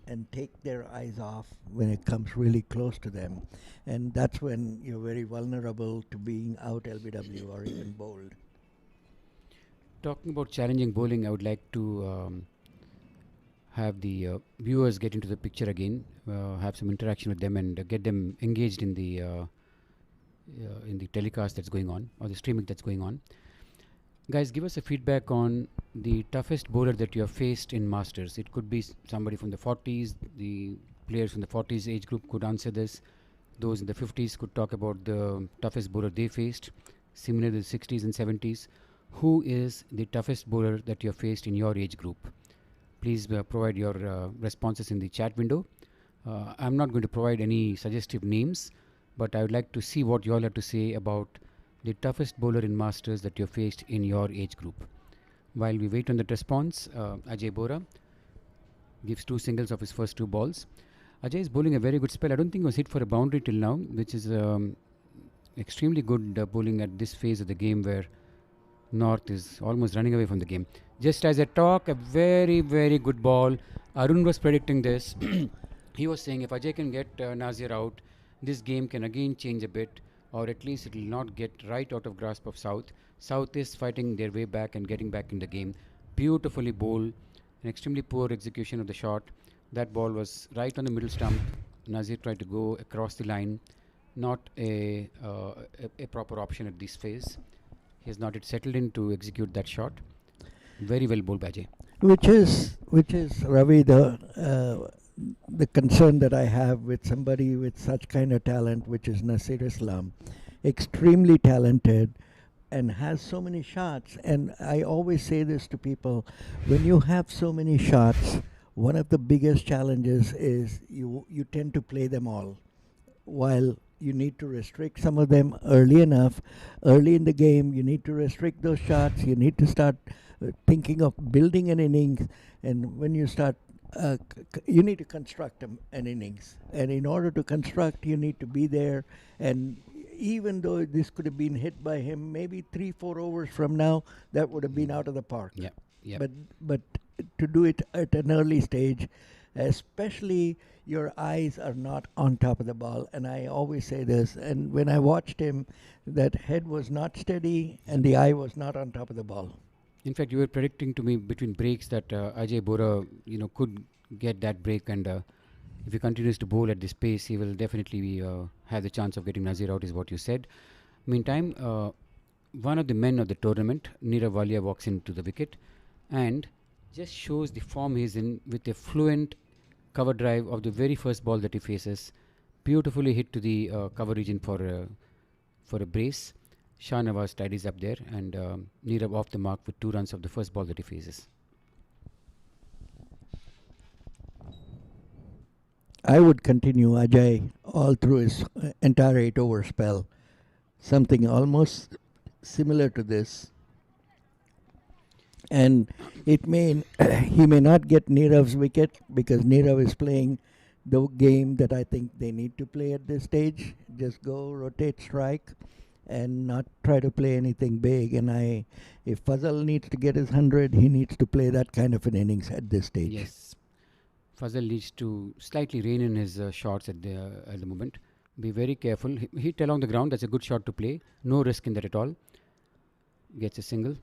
and take their eyes off when it comes really close to them. And that's when you're very vulnerable to being out LBW or even bowled. Talking about challenging bowling, I would like to have the viewers get into the picture again, have some interaction with them, and get them engaged in the telecast that's going on, or the streaming that's going on. Guys, give us a feedback on the toughest bowler that you have faced in Masters. It could be somebody from the 40s. The players from the 40s age group could answer this. Those in the 50s could talk about the toughest bowler they faced. Similar to the 60s and 70s. Who is the toughest bowler that you have faced in your age group? Please provide your responses in the chat window. I'm not going to provide any suggestive names, but I would like to see what you all have to say about the toughest bowler in Masters that you have faced in your age group. While we wait on that response, Ajay Bora gives 2 singles of his first 2 balls. Ajay is bowling a very good spell. I don't think he was hit for a boundary till now, which is extremely good bowling at this phase of the game where North is almost running away from the game. Just as I talk, a very, very good ball. Arun was predicting this. He was saying if Ajay can get Nazir out, this game can again change a bit, or at least it will not get right out of grasp of South. South is fighting their way back and getting back in the game. Beautifully bowled, an extremely poor execution of the shot. That ball was right on the middle stump. Nazir tried to go across the line. Not a proper option at this phase. He has not yet settled in to execute that shot. Very well bowled by Ajay. Which is Ravi, the concern that I have with somebody with such kind of talent, which is Nasir Islam. Extremely talented and has so many shots. And I always say this to people, when you have so many shots, one of the biggest challenges is you tend to play them all, while you need to restrict some of them early enough. Early in the game, you need to restrict those shots. You need to start thinking of building an innings. And when you start, you need to construct an innings. And in order to construct, you need to be there. And even though this could have been hit by him, maybe 3-4 overs from now, that would have been out of the park. Yeah. Yeah. But to do it at an early stage, especially your eyes are not on top of the ball. And I always say this, and when I watched him, that head was not steady and the eye was not on top of the ball. In fact, you were predicting to me between breaks that Ajay Bora, could get that break, and if he continues to bowl at this pace, he will definitely have the chance of getting Nazir out, is what you said. Meantime, one of the men of the tournament, Nirav Walia, walks into the wicket and just shows the form he's in with a fluent cover drive of the very first ball that he faces. Beautifully hit to the cover region for a brace. Shah Nawaz tidies up there, and Nirav off the mark with 2 runs of the first ball that he faces. I would continue Ajay all through his entire 8-over spell. Something almost similar to this. And he may not get Nirav's wicket, because Nirav is playing the game that I think they need to play at this stage. Just go, rotate, strike, and not try to play anything big. And if Fuzzel needs to get his 100, he needs to play that kind of an innings at this stage. Yes, Fuzzel needs to slightly rein in his shots at the moment. Be very careful. Hit along the ground. That's a good shot to play. No risk in that at all. Gets a single.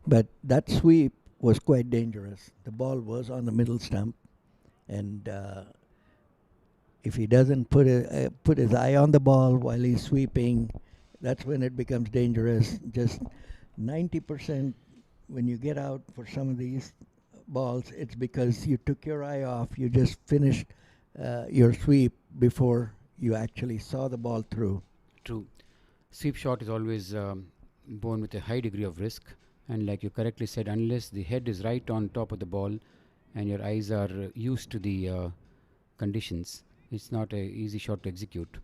But that sweep was quite dangerous. The ball was on the middle stump, and if he doesn't put his eye on the ball while he's sweeping, that's when it becomes dangerous. Just 90% when you get out for some of these balls, it's because you took your eye off. You just finished your sweep before you actually saw the ball through. True. Sweep shot is always born with a high degree of risk. And like you correctly said, unless the head is right on top of the ball and your eyes are used to the conditions, it's not an easy shot to execute.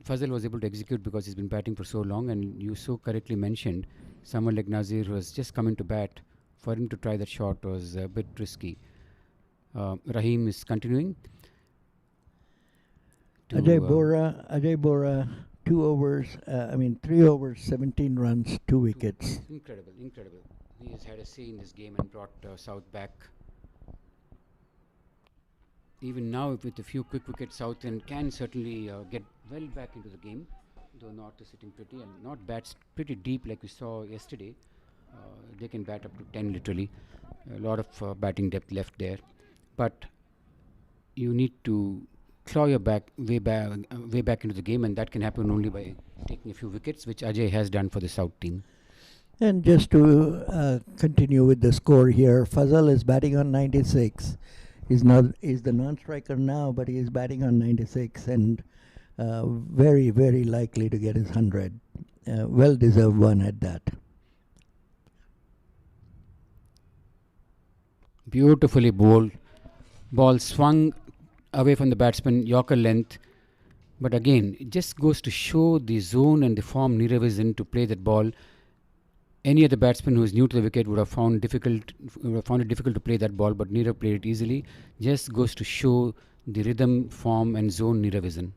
Fuzzel was able to execute because he's been batting for so long, and you so correctly mentioned someone like Nazir who was just coming to bat. For him to try that shot was a bit risky. Rahim is continuing. Ajay Bora 2 overs, 3 overs, 17 runs, 2 wickets. Incredible, incredible. He has had a say in this game and brought South back. Even now, with a few quick wickets, South can certainly get well back into the game. Though North is sitting pretty and not bats pretty deep like we saw yesterday. They can bat up to 10 literally. A lot of batting depth left there. But you need to claw your way back into the game, and that can happen only by taking a few wickets, which Ajay has done for the South team. And just to continue with the score here, Fuzzel is batting on 96. He's the non-striker now, but he is batting on 96 and very, very likely to get his 100. Well-deserved one at that. Beautifully bowled. Ball swung away from the batsman, Yorker length. But again, it just goes to show the zone and the form Nirav is in to play that ball. Any other batsman who is new to the wicket would have found it difficult to play that ball, but Nirav played it easily. Just goes to show the rhythm, form and zone Nirav is in.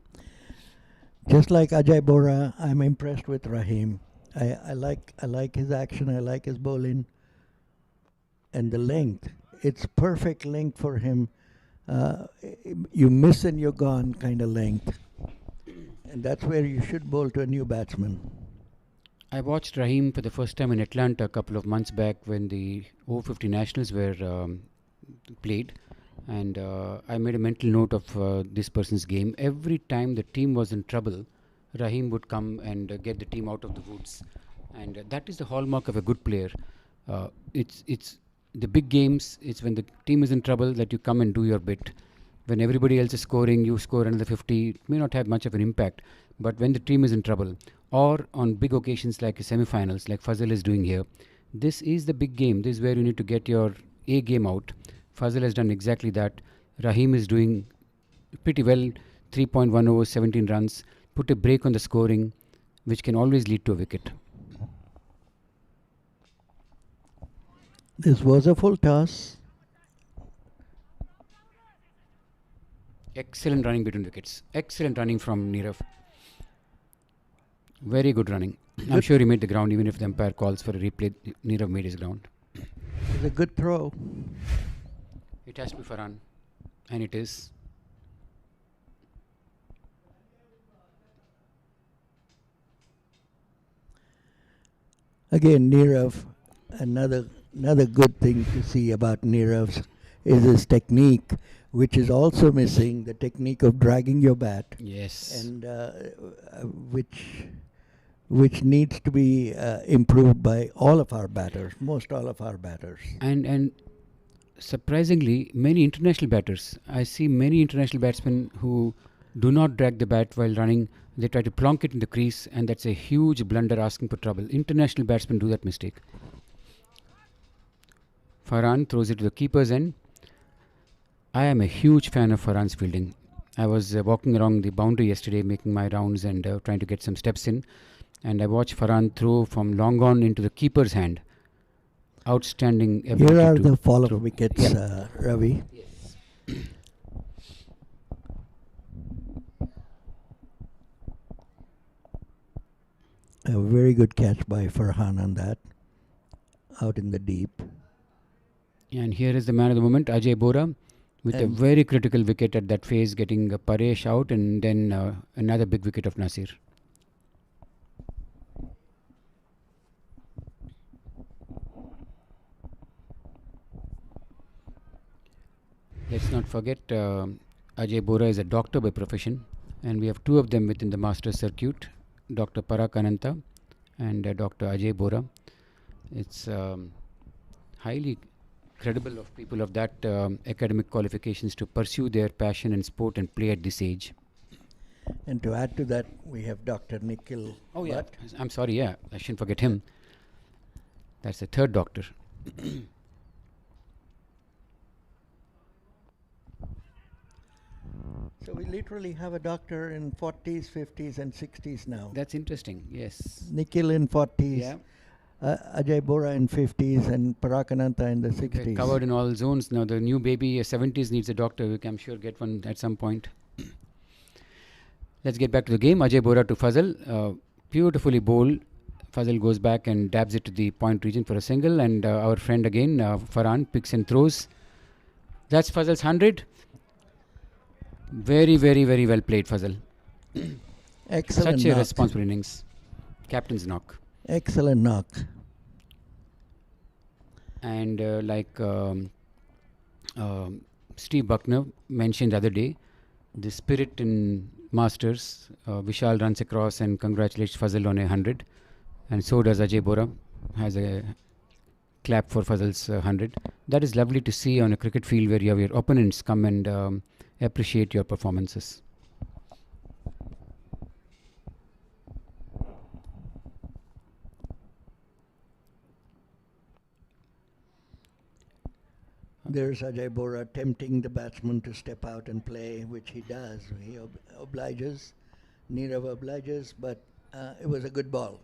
Just like Ajay Bora, I'm impressed with Rahim. I like his action, I like his bowling. And the length, it's perfect length for him. You miss and you're gone kind of length. And that's where you should bowl to a new batsman. I watched Rahim for the first time in Atlanta a couple of months back when the over 50 nationals were played, and I made a mental note of this person's game. Every time the team was in trouble, Rahim would come and get the team out of the woods, and that is the hallmark of a good player. It's the big games. It's when the team is in trouble that you come and do your bit. When everybody else is scoring, you score another 50. It may not have much of an impact, but when the team is in trouble, or on big occasions like semi-finals, like Fuzzel is doing here, this is the big game. This is where you need to get your A game out. Fuzzel has done exactly that. Rahim is doing pretty well. 3.1 overs, 17 runs. Put a break on the scoring, which can always lead to a wicket. This was a full toss. Excellent running between wickets. Excellent running from Nirav. Very good running. I'm sure he made the ground even if the umpire calls for a replay. Nirav made his ground. It's a good throw. It has to be Farhan. And it is. Again, Nirav, another good thing to see about Nirav's is his technique, which is also missing, the technique of dragging your bat. Yes. And which needs to be improved by all of our batters, most all of our batters. And surprisingly, many international batters. I see many international batsmen who do not drag the bat while running. They try to plonk it in the crease, and that's a huge blunder asking for trouble. International batsmen do that mistake. Farhan throws it to the keeper's end. I am a huge fan of Farhan's fielding. I was walking along the boundary yesterday, making my rounds and trying to get some steps in. And I watched Farhan throw from long on into the keeper's hand. Outstanding ability. Here are the fall of wickets, Ravi. Yes. A very good catch by Farhan on that, out in the deep. And here is the man of the moment, Ajay Bora, with a very critical wicket at that phase, getting Paresh out and then another big wicket of Nasir. Let's not forget, Ajay Bora is a doctor by profession, and we have two of them within the Master Circuit, Dr. Parak Ananta and Dr. Ajay Bora. It's highly credible of people of that academic qualifications to pursue their passion in sport and play at this age. And to add to that, we have Dr. Nikhil. Oh yeah, I'm sorry, yeah, I shouldn't forget him. That's the third doctor. So we literally have a doctor in 40s, 50s and 60s now. That's interesting, yes. Nikhil in 40s, Yeah. Ajay Bora in 50s and Parakananta in the 60s. Covered in all zones. Now the new baby 70s needs a doctor. We can, I'm sure, get one at some point. Let's get back to the game. Ajay Bora to Fuzzel. Beautifully bowled. Fuzzel goes back and dabs it to the point region for a single. And our friend again, Farhan, picks and throws. That's Fuzzle's 100. Very, very, very well played, Fuzzel. Excellent Such a knock. responsible innings. Captain's knock. Excellent knock. And Steve Buckner mentioned the other day, the spirit in Masters. Vishal runs across and congratulates Fuzzel on 100. And so does Ajay Bora. Has a clap for Fuzzle's 100. That is lovely to see on a cricket field where you have your opponents come and appreciate your performances. There's Ajay Bora tempting the batsman to step out and play, which he does. He obliges. Nirav obliges, but it was a good ball.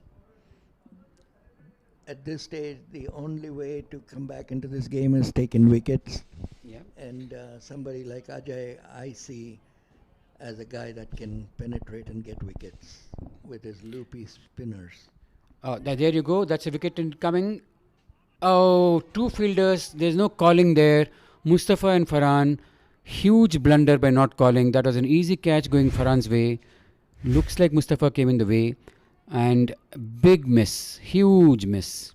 At this stage, the only way to come back into this game is taking wickets. Yeah. And somebody like Ajay, I see as a guy that can penetrate and get wickets with his loopy spinners. There you go. That's a wicket incoming. Oh, two fielders. There's no calling there. Mustafa and Farhan. Huge blunder by not calling. That was an easy catch going Farhan's way. Looks like Mustafa came in the way. And big miss. Huge miss.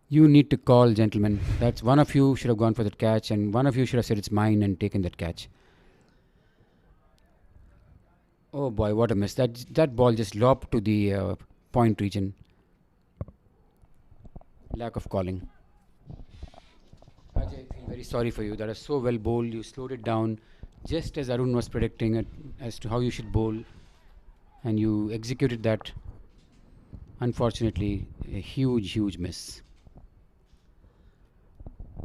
You need to call, gentlemen. That's one of you should have gone for that catch, and one of you should have said it's mine and taken that catch. Oh boy, what a miss. That ball just lobbed to the point region. Lack of calling. Ajay, I feel very sorry for you. That was so well bowled. You slowed it down just as Arun was predicting it as to how you should bowl. And you executed that. Unfortunately, a huge, huge miss.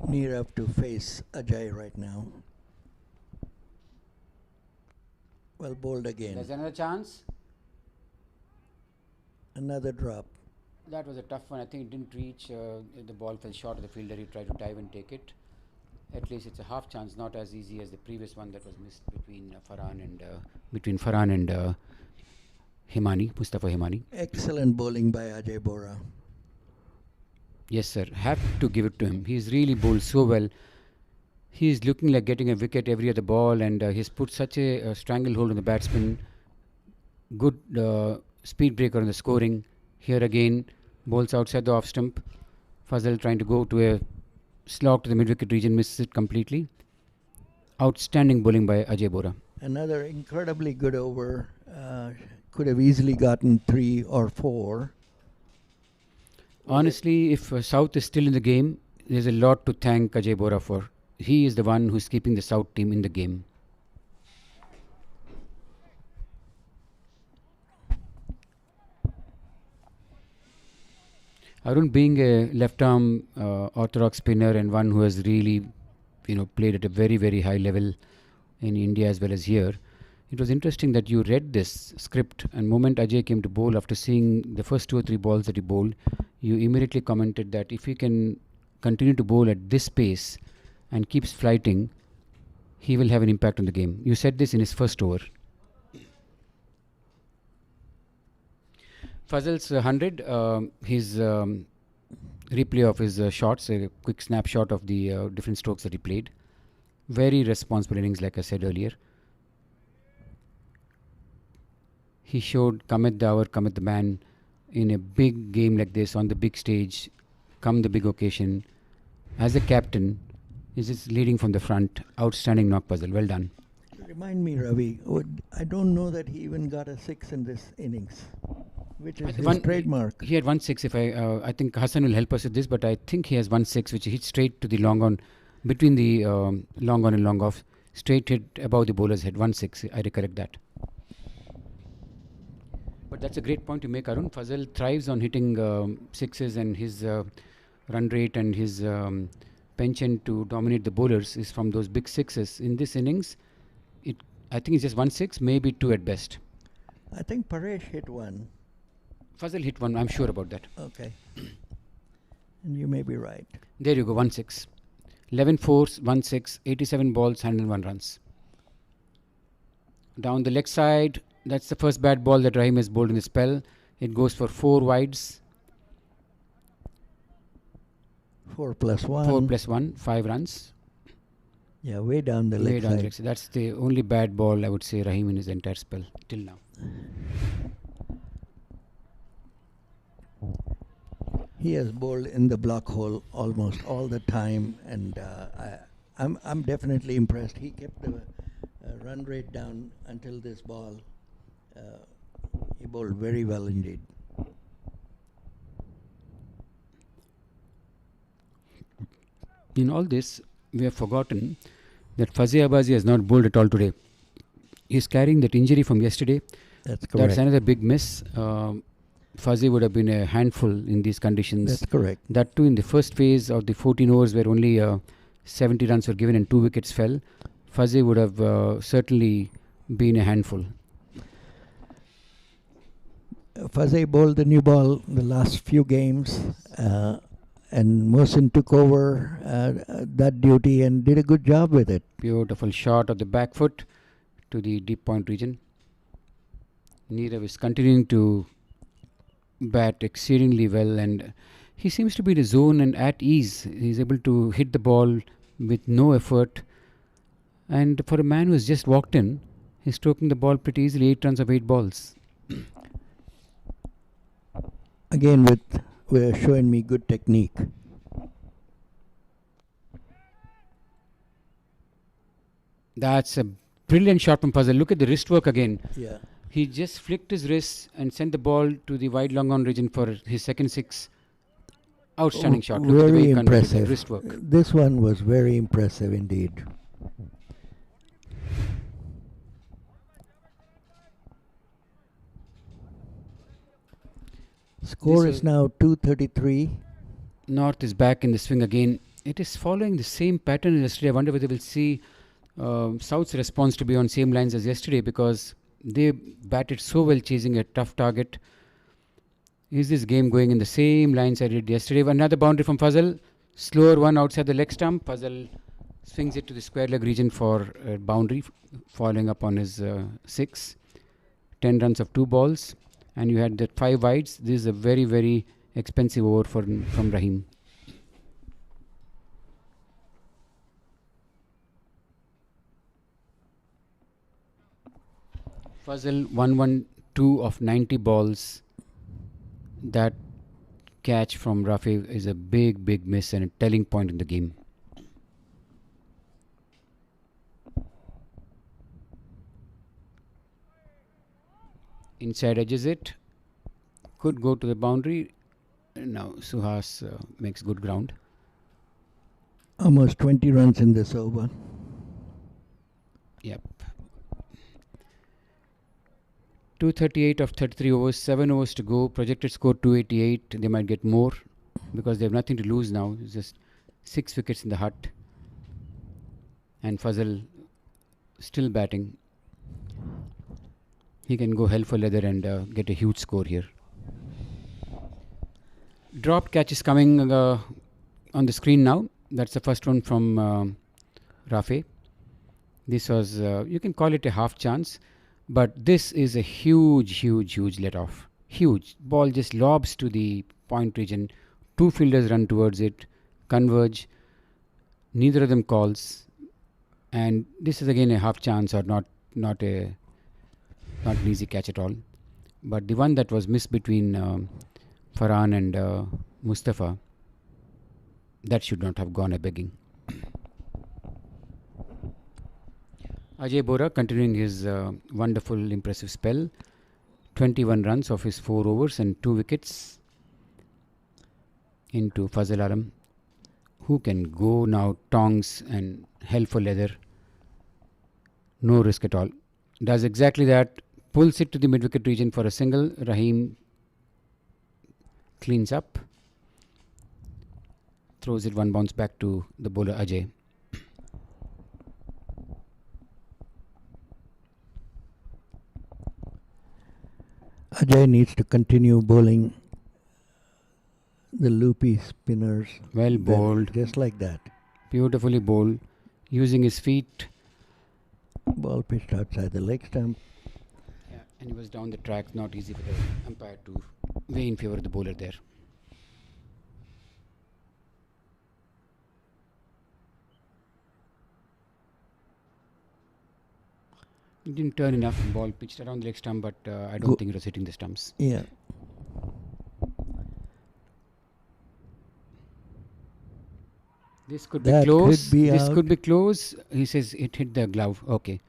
Nirav to face Ajay right now. Well bowled again. There's another chance. Another drop. That was a tough one. I think it didn't reach. The ball fell short of the fielder. He tried to dive and take it. At least it's a half chance, not as easy as the previous one that was missed between Farhan and Himani, Mustafa Himani. Excellent bowling by Ajay Bora. Yes, sir. Have to give it to him. He's really bowled so well. He's looking like getting a wicket every other ball, and he's put such a stranglehold on the batsman. Good speed breaker on the scoring. Here again, bowls outside the off stump. Fuzzel trying to go to a slog to the mid-wicket region, misses it completely. Outstanding bowling by Ajay Bora. Another incredibly good over. Could have easily gotten 3 or 4. Honestly, if South is still in the game, there's a lot to thank Ajay Bora for. He is the one who's keeping the South team in the game. Arun being a left-arm orthodox spinner and one who has really, played at a very, very high level in India as well as here, it was interesting that you read this script, and moment Ajay came to bowl, after seeing the first 2 or 3 balls that he bowled, you immediately commented that if he can continue to bowl at this pace and keeps flighting, he will have an impact on the game. You said this in his first over. Fuzzle's 100, his replay of his shots, a quick snapshot of the different strokes that he played. Very responsible innings, like I said earlier. He showed come at the hour, come at the man in a big game like this, on the big stage, come the big occasion. As a captain, he's just leading from the front. Outstanding knock, Puzzle. Well done. Remind me, Ravi, I don't know that he even got a 6 in this innings, which is his trademark. He had 1 6. I think Hassan will help us with this, but I think he has 1 6, which he hit straight to the long on, between the long on and long off. Straight hit above the bowler's head. 1 6. I recollect that. But that's a great point to make, Arun. Fuzzel thrives on hitting sixes, and his run rate and his penchant to dominate the bowlers is from those big sixes. In this innings, I think it's just 1 6, maybe 2 at best. I think Paresh hit 1. Fuzzel hit 1, I'm sure about that. Okay. And you may be right. There you go, 1 6. 11 fours, 1 6, 87 balls, 101 runs. Down the leg side, that's the first bad ball that Rahim has bowled in the spell. It goes for 4 wides. 4 plus 1. 4 plus 1, 5 runs. Yeah, way down the Way leg down the side. leg side. That's the only bad ball I would say Rahim in his entire spell till now. He has bowled in the block hole almost all the time, and I'm definitely impressed. He kept the run rate down until this ball. He bowled very well indeed. In all this, we have forgotten that Fuzzy Abazi has not bowled at all today. He's carrying that injury from yesterday. That's correct. That's another big miss. Fuzzy would have been a handful in these conditions. That's correct. That too in the first phase of the 14 overs where only 70 runs were given and 2 wickets fell. Fuzzy would have certainly been a handful. Fuzzy bowled the new ball the last few games, and Mohsin took over that duty and did a good job with it. Beautiful shot of the back foot to the deep point region. Nirav is continuing to bat exceedingly well, and he seems to be in the zone and at ease. He's able to hit the ball with no effort, and for a man who has just walked in, he's stroking the ball pretty easily. 8 runs of 8 balls. Again, we're showing me good technique. That's a brilliant shot from Fuzzel. Look at the wrist work again. Yeah. He just flicked his wrist and sent the ball to the wide long on region for his second 6. Outstanding shot. Look at the way Very he converted that impressive. wrist work. This one was very impressive indeed. Score This is now 233. North is back in the swing again. It is following the same pattern as yesterday. I wonder whether we'll see South's response to be on same lines as yesterday, because they batted so well chasing a tough target. Is this game going in the same lines I did yesterday? Another boundary from Fuzzel. Slower one outside the leg stump. Fuzzel swings it to the square leg region for a boundary, following up on his 6. 10 runs of 2 balls. And you had that 5 wides. This is a very, very expensive over from Rahim. Fuzzel 112 of 90 balls. That catch from Rafi is a big, big miss and a telling point in the game. Inside edges it. Could go to the boundary. Now Suhas makes good ground. Almost 20 runs in this over. Yep. 238 of 33 overs, 7 overs to go. Projected score 288. They might get more because they have nothing to lose now. It's just 6 wickets in the hut. And Fuzzel still batting. He can go hell for leather and get a huge score here. Dropped catch is coming on the screen now. That's the first one from Rafi. This was, you can call it a half chance, but this is a huge, huge, huge let off. Huge. Ball just lobs to the point region. 2 fielders run towards it, converge. Neither of them calls. And this is again a half chance or not an easy catch at all. But the one that was missed between Farhan and Mustafa, that should not have gone a begging. Ajay Bora continuing his wonderful, impressive spell. 21 runs of his 4 overs and 2 wickets into Fazal Alam, who can go now tongs and hell for leather. No risk at all. Does exactly that. Pulls it to the mid-wicket region for a single. Rahim cleans up. Throws it 1 bounce back to the bowler Ajay. Ajay needs to continue bowling the loopy spinners. Well bowled. Just like that. Beautifully bowled. Using his feet. Ball pitched outside the leg stump. Yeah, and he was down the track, not easy for the umpire to weigh in favor of the bowler there. It didn't turn enough. Ball pitched around the leg stump, but I don't think it was hitting the stumps. Yeah. This could be That close. could be This out. could be close. He says it hit the glove. Okay.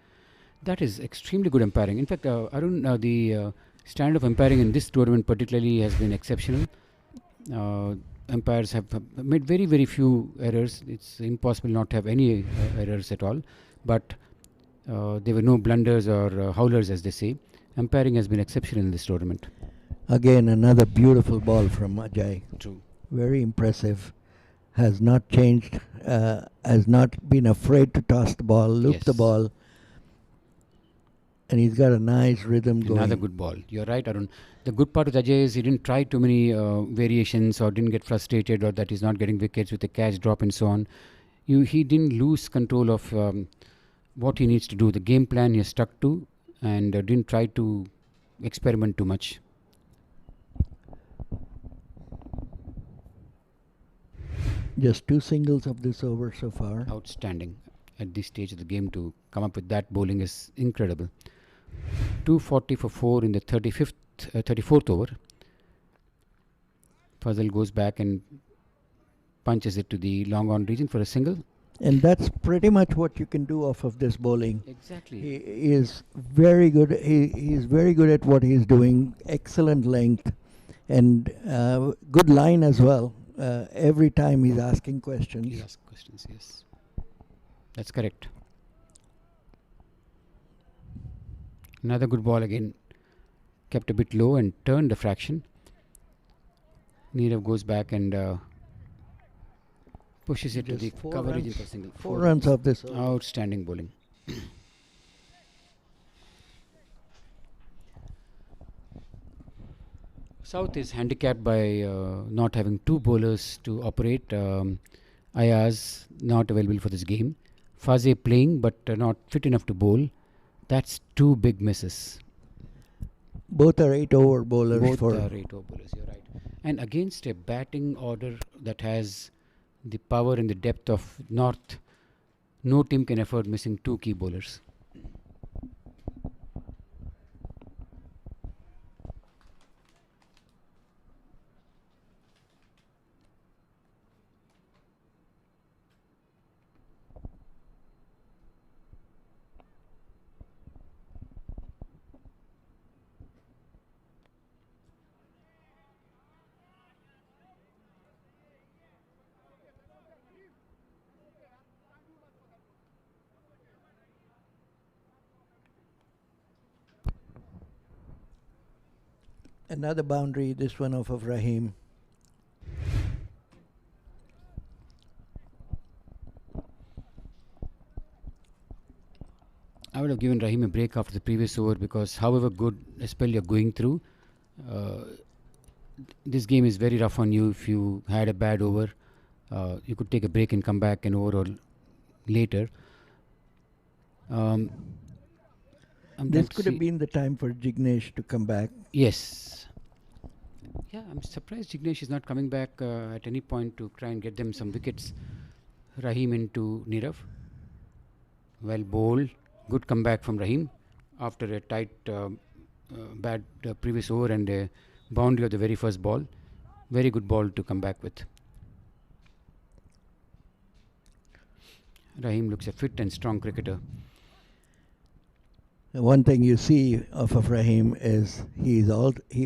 That is extremely good umpiring. In fact, Arun, the standard of umpiring in this tournament particularly has been exceptional. Umpires have made very, very few errors. It's impossible not to have any errors at all. But there were no blunders or howlers, as they say. Umpiring has been exceptional in this tournament. Again, another beautiful ball from Ajay. True. Very impressive. Has not changed. Has not been afraid to toss the ball, loop the Yes. ball. And he's got a nice rhythm going. Another good ball. You're right, Arun. The good part of Ajay is he didn't try too many variations or didn't get frustrated or that he's not getting wickets with the catch drop and so on. He didn't lose control of what he needs to do. The game plan he has stuck to and didn't try to experiment too much. Just 2 singles of this over so far. Outstanding at this stage of the game to come up with that bowling is incredible. 240 for 4 in the 34th over. Fuzzel goes back and punches it to the long on region for a single. And that's pretty much what you can do off of this bowling. Exactly. He is very good. He is very good at what he's doing. Excellent length and good line as well. Every time he's asking questions. He asks questions, yes. That's correct. Another good ball again. Kept a bit low and turned the fraction. Nirav goes back and pushes it to Just the 4 cover runs. region for a single. 4 runs off this over. Outstanding bowling. South is handicapped by not having 2 bowlers to operate. Ayaz not available for this game. Fuzzel playing but not fit enough to bowl. That's 2 big misses. Both are 8 over bowlers. Both for are 8 over bowlers, you're right. And against a batting order that has the power and the depth of North, no team can afford missing 2 key bowlers. Another boundary, this one off of Rahim. I would have given Rahim a break after the previous over because however good a spell you're going through, this game is very rough on you. If you had a bad over, you could take a break and come back an over or later. This could have been the time for Jignesh to come back. Yes. Yeah, I'm surprised Jignesh is not coming back at any point to try and get them some wickets. Rahim into Nirav. Well bowled. Good comeback from Rahim after a tight, bad previous over and a boundary of the very first ball. Very good ball to come back with. Rahim looks a fit and strong cricketer. One thing you see off of Rahim is he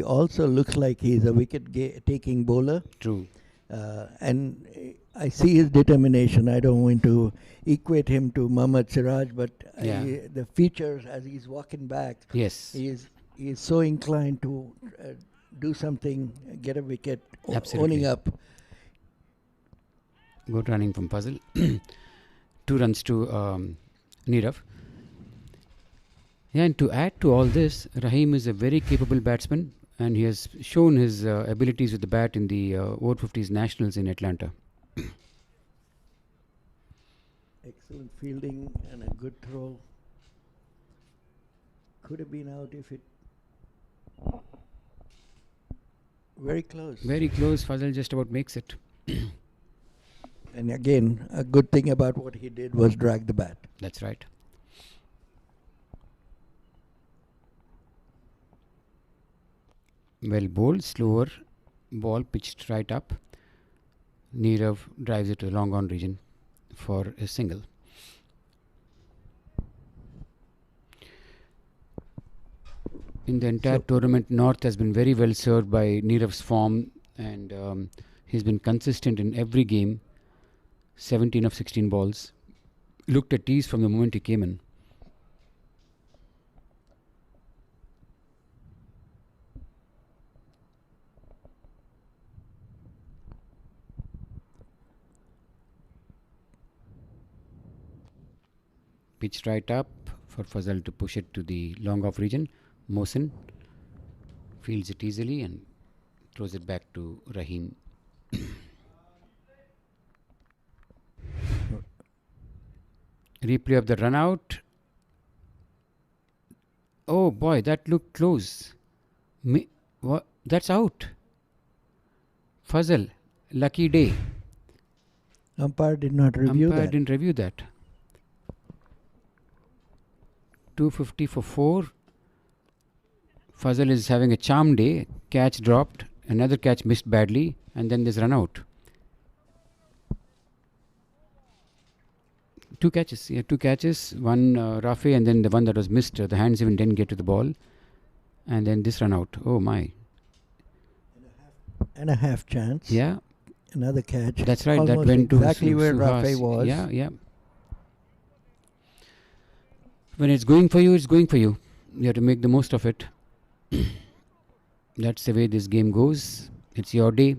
also looks like he's a wicket-taking bowler. True. And I see his determination. I don't want to equate him to Mohammad Siraj, but Yeah. the features as he's walking back, Yes. he is so inclined to do something, get a wicket, Absolutely. owning up. Good running from Fuzzel. 2 runs to Nirav. Yeah, and to add to all this, Rahim is a very capable batsman and he has shown his abilities with the bat in the over 50s Nationals in Atlanta. Excellent fielding and a good throw. could have been out if it. Very close. Very close. Fuzzel just about makes it. And again, a good thing about what he did was drag the bat. That's right. Well bowled, slower ball pitched right up. Nirav drives it to the long on region for a single. In the entire tournament, North has been very well served by Nirav's form, and he's been consistent in every game. 17 of 16 balls. Looked at ease from the moment he came in. Pitched right up for Fuzzel to push it to the long off region. Mohsin fields it easily and throws it back to Rahim. Replay of the run out. Oh boy, that looked close. What? That's out. Fuzzel, lucky day. Umpire did not review Umpire that. didn't review that. 250 for 4. Fuzzel is having a charm day. Catch dropped. Another catch missed badly. And then there's run out. 2 catches. Yeah, 2 catches. One Rafe and then the one that was missed. The hands even didn't get to the ball. And then this run out. Oh my. And a half chance. Yeah. Another catch. That's right. Almost That went exactly to where Suhas. Rafe was. Yeah, yeah. When it's going for you, it's going for you. You have to make the most of it. That's the way this game goes. It's your day.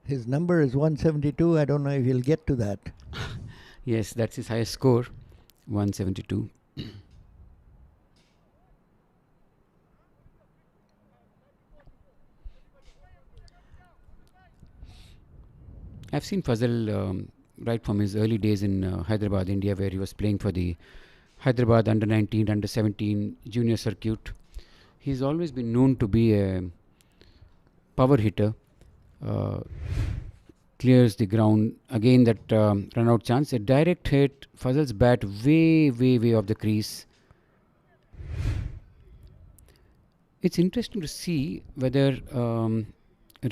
His number is 172. I don't know if he'll get to that. Yes, that's his highest score. 172. I've seen Fuzzel right from his early days in Hyderabad, India, where he was playing for the Hyderabad under 19, under 17 junior circuit. He's always been known to be a power hitter. Clears the ground. Again, that run out chance. A direct hit. Fuzzel's bat way, way, way off the crease. It's interesting to see whether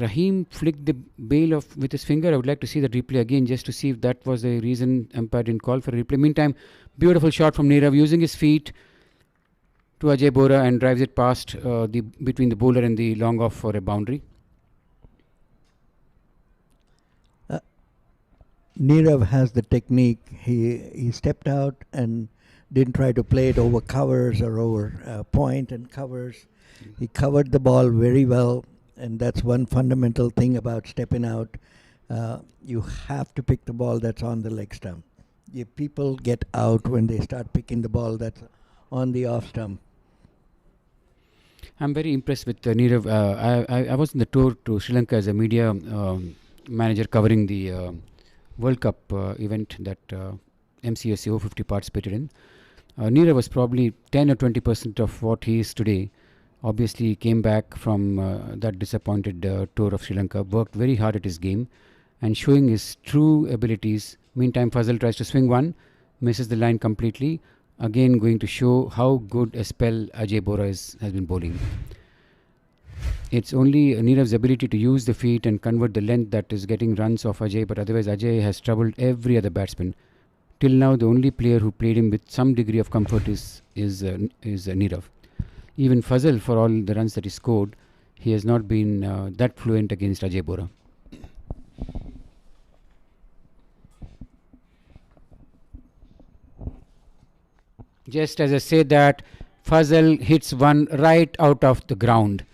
Rahim flicked the bail off with his finger. I would like to see that replay again just to see if that was the reason umpire didn't call for a replay. Meantime, beautiful shot from Nirav using his feet to Ajay Bora and drives it past between the bowler and the long off for a boundary. Nirav has the technique. He stepped out and didn't try to play it over covers or over point and covers. He covered the ball very well. And that's one fundamental thing about stepping out. You have to pick the ball that's on the leg stump. People get out when they start picking the ball that's on the off stump. I'm very impressed with Nirav. I was on the tour to Sri Lanka as a media manager covering the World Cup event that MCSA 050 participated in. Nirav was probably 10 or 20% of what he is today. Obviously, he came back from that disappointed tour of Sri Lanka, worked very hard at his game and showing his true abilities. Meantime, Fuzzel tries to swing one, misses the line completely. Again, going to show how good a spell Ajay Bora has been bowling. It's only Nirav's ability to use the feet and convert the length that is getting runs off Ajay, but otherwise Ajay has troubled every other batsman. Till now, the only player who played him with some degree of comfort is Nirav. Even Fuzzel, for all the runs that he scored, he has not been that fluent against Ajay Bora. Just as I say that, Fuzzel hits one right out of the ground.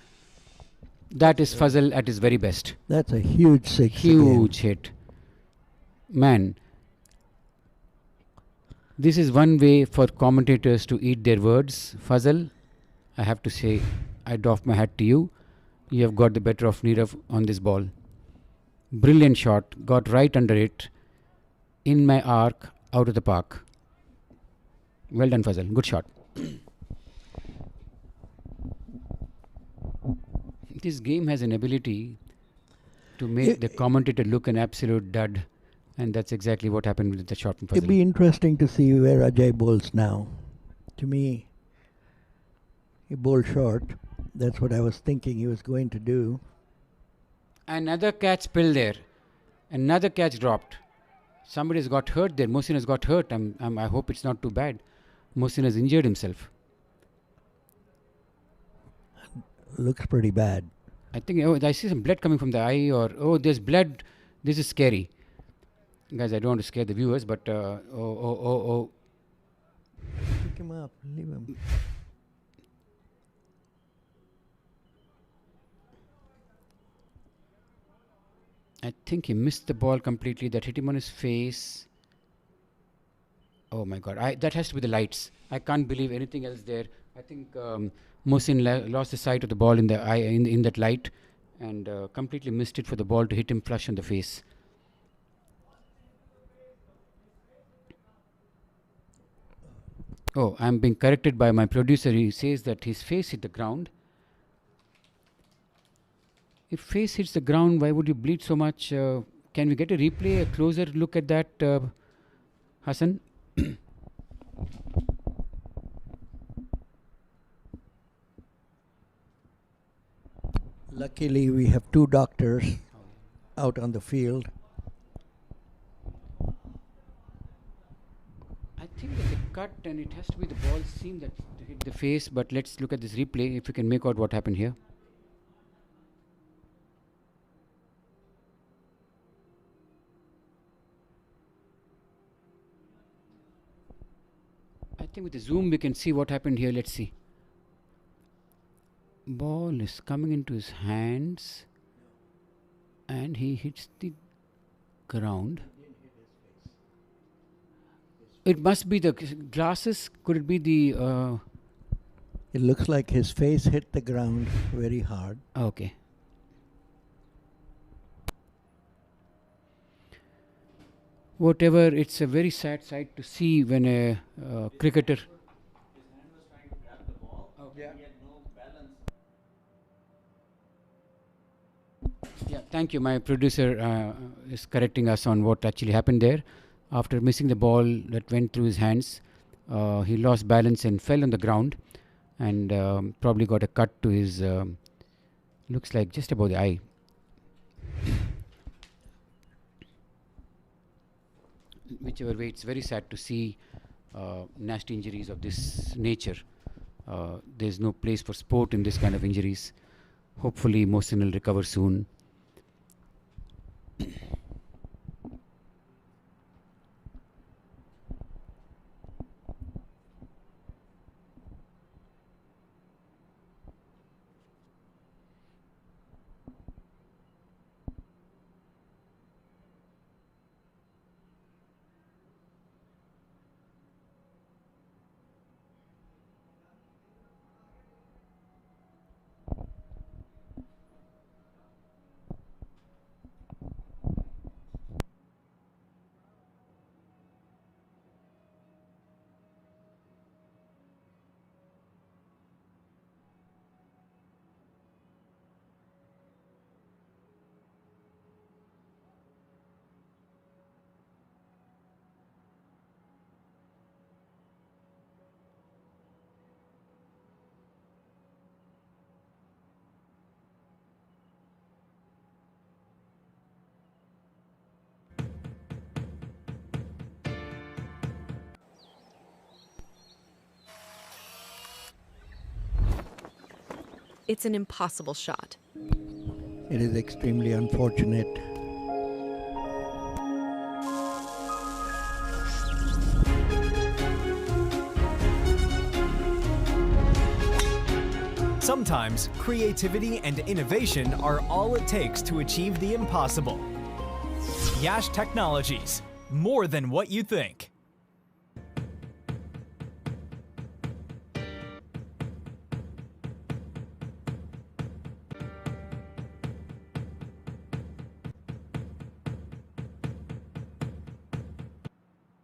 That is Fuzzel at his very best. That's a huge six. Huge hit. Man, this is one way for commentators to eat their words. Fuzzel, I have to say, I doff my hat to you. You have got the better of Nirav on this ball. Brilliant shot. Got right under it. In my arc, out of the park. Well done, Fuzzel. Good shot. This game has an ability to make the commentator look an absolute dud, and that's exactly what happened with the shot from It'd Fuzzel. be interesting to see where Ajay bowls now. To me, he bowled short. That's what I was thinking he was going to do. Another catch spilled there. Another catch dropped. Somebody's got hurt there. Mohsin has got hurt. I hope it's not too bad. Mohsin has injured himself. Looks pretty bad. I think I see some blood coming from the eye, or there's blood. This is scary, guys. I don't want to scare the viewers, but Pick him up. Leave him. I think he missed the ball completely. That hit him on his face. Oh my God! That has to be the lights. I can't believe anything else there. I think Mohsin lost the sight of the ball in the eye in that light, and completely missed it for the ball to hit him flush on the face. Oh, I'm being corrected by my producer. He says that his face hit the ground. If face hits the ground, why would you bleed so much? Can we get a replay, a closer look at that, Hassan? Luckily, we have two doctors out on the field. I think there's a cut, and it has to be the ball seam that hit the face. But let's look at this replay if we can make out what happened here. I think with the zoom we can see what happened here. Let's see. Ball is coming into his hands, and he hits the ground. It must be the glasses. Could it be the? It looks like his face hit the ground very hard. Okay. Whatever, it's a very sad sight to see when a cricketer. His hand was trying to grab the ball. He had no balance. Yeah, thank you. My producer is correcting us on what actually happened there. After missing the ball that went through his hands, he lost balance and fell on the ground, and probably got a cut to his. Looks like just above the eye. Whichever way, it's very sad to see nasty injuries of this nature. There's no place for sport in this kind of injuries. Hopefully, Mohsin will recover soon. It's an impossible shot. It is extremely unfortunate. Sometimes creativity and innovation are all it takes to achieve the impossible. Yash Technologies, more than what you think.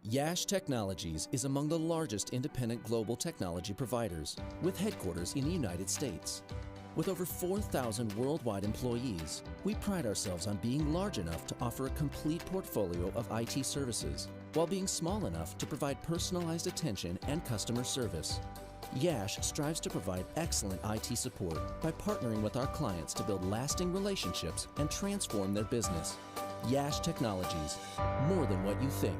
Yash Technologies is among the largest independent global technology providers, with headquarters in the United States. With over 4,000 worldwide employees, we pride ourselves on being large enough to offer a complete portfolio of IT services, while being small enough to provide personalized attention and customer service. Yash strives to provide excellent IT support by partnering with our clients to build lasting relationships and transform their business. Yash Technologies, more than what you think.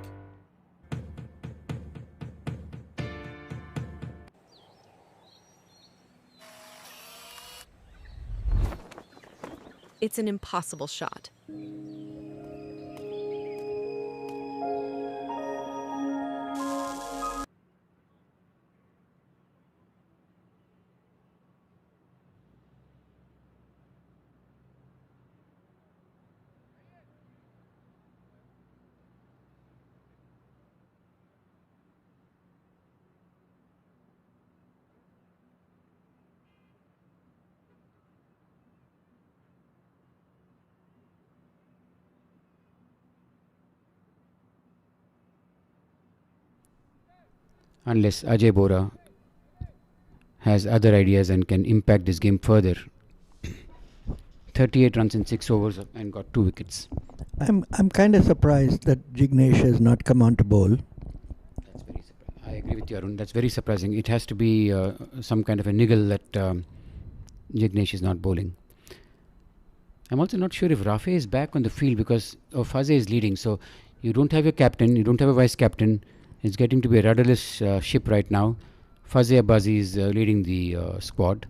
It's an impossible shot. Unless Ajay Bora has other ideas and can impact this game further. 38 runs in 6 overs and got 2 wickets. I'm kind of surprised that Jignesh has not come on to bowl. That's very surprising. I agree with you, Arun. That's very surprising. It has to be some kind of a niggle that Jignesh is not bowling. I'm also not sure if Rafe is back on the field because Fuzzel is leading. So you don't have your captain, you don't have a vice captain. It's getting to be a rudderless ship right now. Fuzzel Abazi is leading the squad.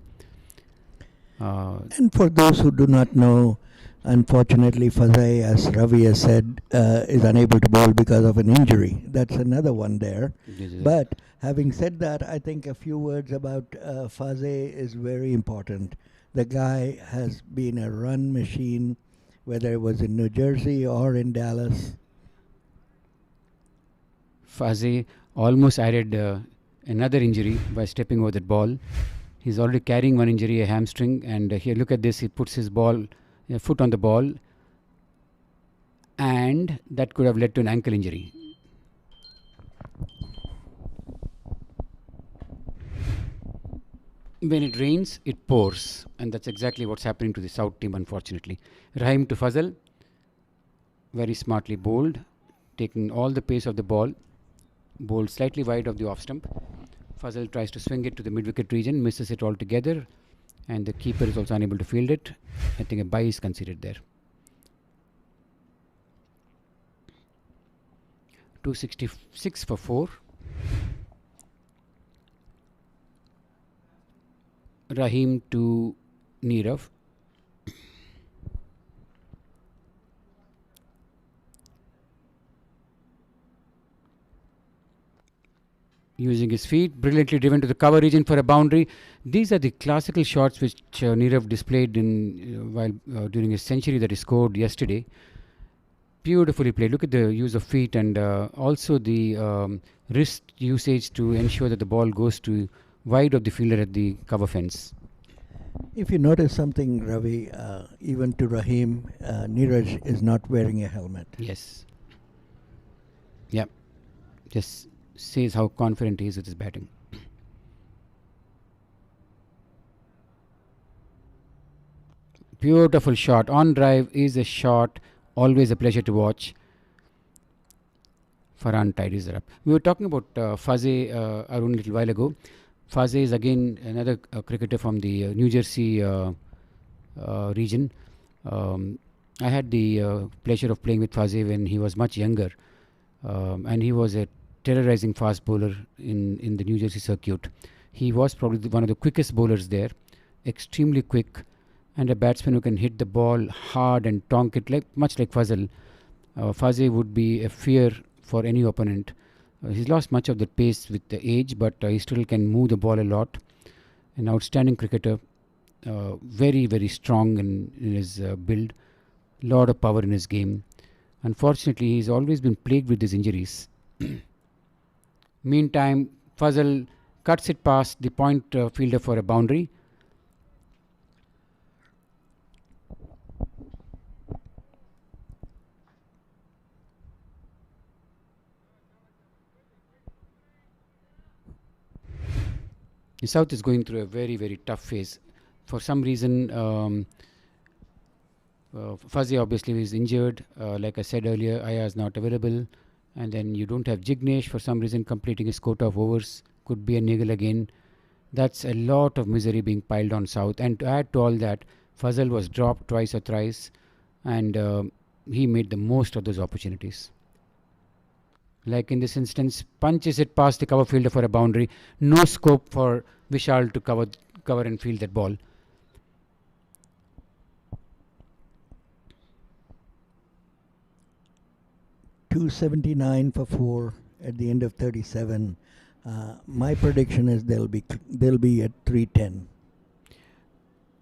And for those who do not know, unfortunately, Fuzzel, as Ravi has said, is unable to bowl because of an injury. That's another one there. But having said that, I think a few words about Fuzzel is very important. The guy has been a run machine, whether it was in New Jersey or in Dallas. Fuzzel almost added another injury by stepping over that ball. He's already carrying one injury, a hamstring, and here look at this. He puts his foot on the ball, and that could have led to an ankle injury. When it rains, it pours, and that's exactly what's happening to the South team, unfortunately. Rahim to Fuzzel, very smartly bowled, taking all the pace of the ball, bowled slightly wide of the off stump. Fuzzel tries to swing it to the mid-wicket region, misses it altogether, and the keeper is also unable to field it. I think a bye is considered there. 266 for 4. Rahim to Nirav. Using his feet, brilliantly driven to the cover region for a boundary. These are the classical shots which Nirav displayed in while during his century that he scored yesterday. Beautifully played. Look at the use of feet and also the wrist usage to ensure that the ball goes to wide of the fielder at the cover fence. If you notice something, Ravi, even to Rahim, Neeraj is not wearing a helmet. Yes. Yeah. Just says how confident he is with his batting. Beautiful shot. On drive is a shot. Always a pleasure to watch. Farhan tidies it up. We were talking about Fuzzel Arun a little while ago. Fuzzel is again another cricketer from the New Jersey region. I had the pleasure of playing with Fuzzel when he was much younger. And he was a terrorizing fast bowler in the New Jersey circuit. He was probably one of the quickest bowlers there, extremely quick, and a batsman who can hit the ball hard and tonk it much like Fuzzel. Fuzzel would be a fear for any opponent. He's lost much of the pace with the age, but he still can move the ball a lot. An outstanding cricketer, very, very strong in his build, lot of power in his game. Unfortunately, he's always been plagued with these injuries. Meantime, Fuzzel cuts it past the point fielder for a boundary. South is going through a very, very tough phase. For some reason, Fuzzy obviously is injured. Like I said earlier, Aya is not available. And then you don't have Jignesh for some reason completing his quota of overs. Could be a niggle again. That's a lot of misery being piled on South. And to add to all that, Fuzzel was dropped twice or thrice. And he made the most of those opportunities. Like in this instance, punches it past the cover fielder for a boundary. No scope for Vishal to cover and field that ball. .279 for 4 at the end of 37. My prediction is they'll be at 310.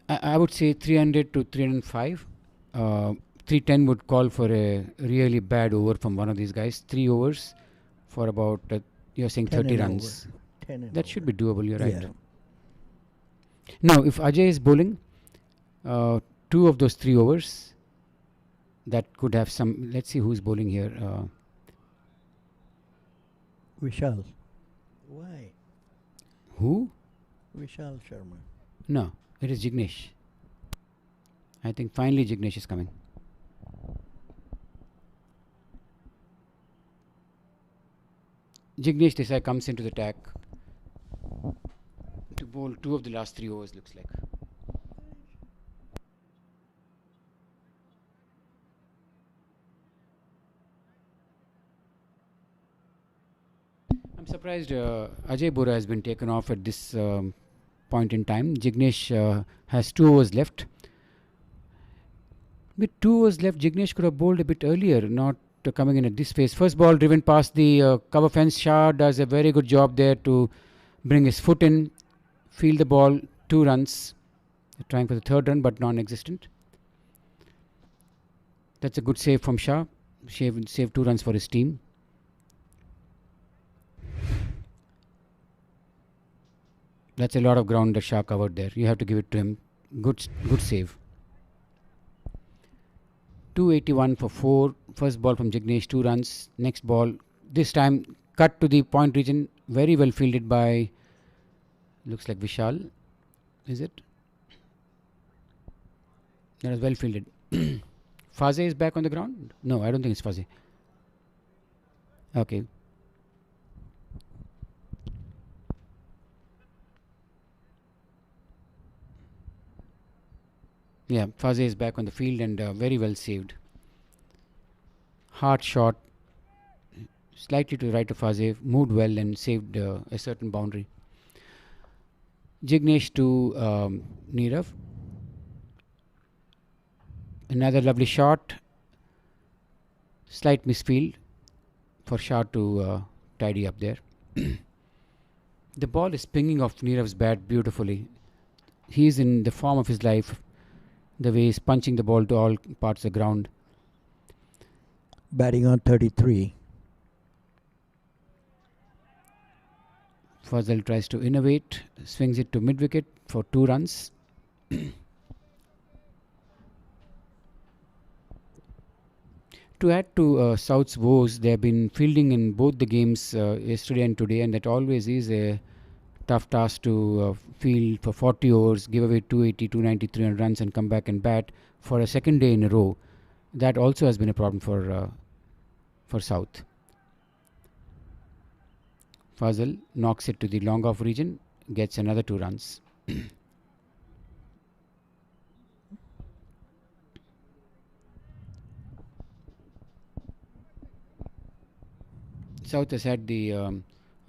I would say 300 to 305. 310 would call for a really bad over from one of these guys. 3 overs for about, you're saying 30 runs. That should be doable, you're right. Yeah. Now, if Ajay is bowling 2 of those 3 overs, that could have some. Let's see who's bowling here. Vishal. Why? Who? Vishal Sharma. No, it is Jignesh. I think finally Jignesh is coming. Jignesh Desai comes into the attack to bowl 2 of the last 3 overs, looks like. I'm surprised Ajay Bora has been taken off at this point in time. Jignesh has 2 overs left. With 2 overs left, Jignesh could have bowled a bit earlier, not coming in at this phase. First ball driven past the cover fence. Shah does a very good job there to bring his foot in, field the ball, 2 runs. They're trying for the 3rd run, but non-existent. That's a good save from Shah. Saved 2 runs for his team. That's a lot of ground that Shah covered there. You have to give it to him. Good save. 281 for 4. First ball from Jignesh, 2 runs. Next ball, this time cut to the point region. Very well fielded by, looks like Vishal. Is it? That was well fielded. Fuzzy is back on the ground? No, I don't think it's Fuzzy. Okay. Yeah, Fuzzy is back on the field and very well saved. Hard shot, slightly to the right of Fuzzy, moved well and saved a certain boundary. Jignesh to Nirav. Another lovely shot. Slight misfield for Shah to tidy up there. The ball is pinging off Nirav's bat beautifully. He is in the form of his life. The way he's punching the ball to all parts of the ground. Batting on 33. Fuzzel tries to innovate, swings it to mid-wicket for 2 runs. To add to South's woes, they have been fielding in both the games yesterday and today, and that always is a tough task to field for 40 overs, give away 280, 290, 300 runs and come back and bat for a second day in a row. That also has been a problem for South. Fuzzel knocks it to the long off region, gets another 2 runs. South has had the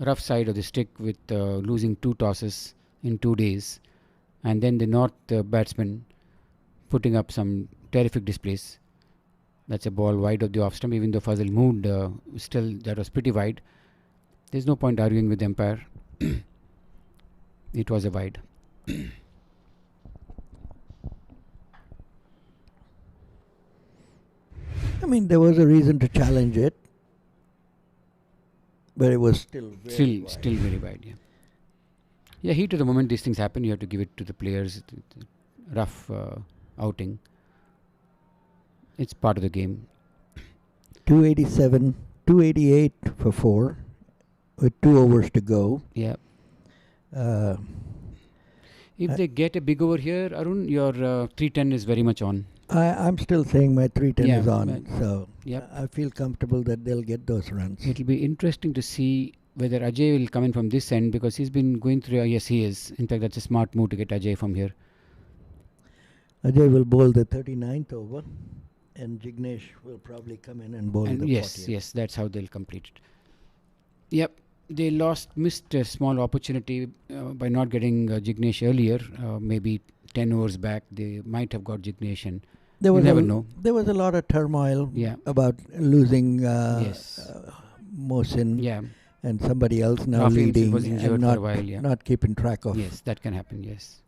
rough side of the stick with losing 2 tosses in 2 days, and then the North batsman putting up some terrific displays. That's a ball wide of the off stump. Even though Fuzzel moved, still that was pretty wide. There's no point arguing with the umpire. It was a wide. I mean, there was a reason to challenge it, but it was still very wide. Yeah, heat of the moment these things happen, you have to give it to the players. Rough outing. It's part of the game. 288 for 4 with 2 overs to go. Yeah. If they get a big over here, Arun, your 310 is very much on. I'm still saying my 310 Yeah, is on, so Yep. I feel comfortable that they'll get those runs. It'll be interesting to see whether Ajay will come in from this end because he's been going through. Yes, he is. In fact, that's a smart move to get Ajay from here. Ajay will bowl the 39th over, and Jignesh will probably come in and bowl And the yes, 40th. yes, that's how they'll complete it. Yep, they missed a small opportunity by not getting Jignesh earlier. Maybe 10 overs back, they might have got Jignesh, and There you was never a, know. There was a lot of turmoil Yeah. about losing Yes. Mohsin Yeah, and somebody else now Rafi himself leading was injured and for not, a while. Yeah, not keeping track of. yes, that can happen. Yes.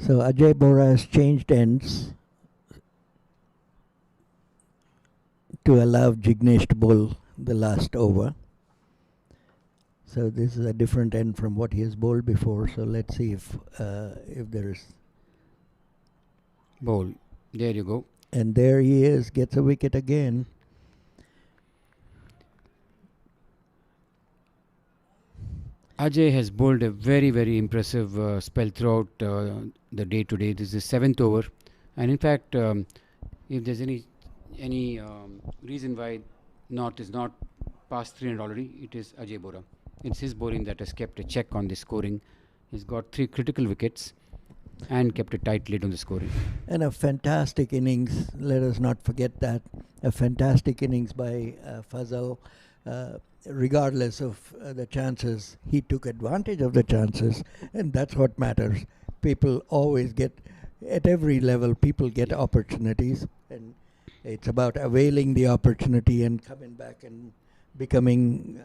So Ajay Bora has changed ends to allow Jignesh to bowl the last over. So this is a different end from what he has bowled before. So let's see if there is. Bowl. There you go. And there he is, gets a wicket again. Ajay has bowled a very, very impressive spell throughout the day today. This is the 7th over, and in fact, if there's any reason why North is not past 300 already, it is Ajay Bora. It's his bowling that has kept a check on the scoring. He's got 3 critical wickets and kept a tight lid on the scoring. And a fantastic innings, let us not forget that. A fantastic innings by Fuzzel. Regardless of the chances, he took advantage of the chances, and that's what matters. People always get, at every level, people get opportunities, and it's about availing the opportunity and coming back and becoming,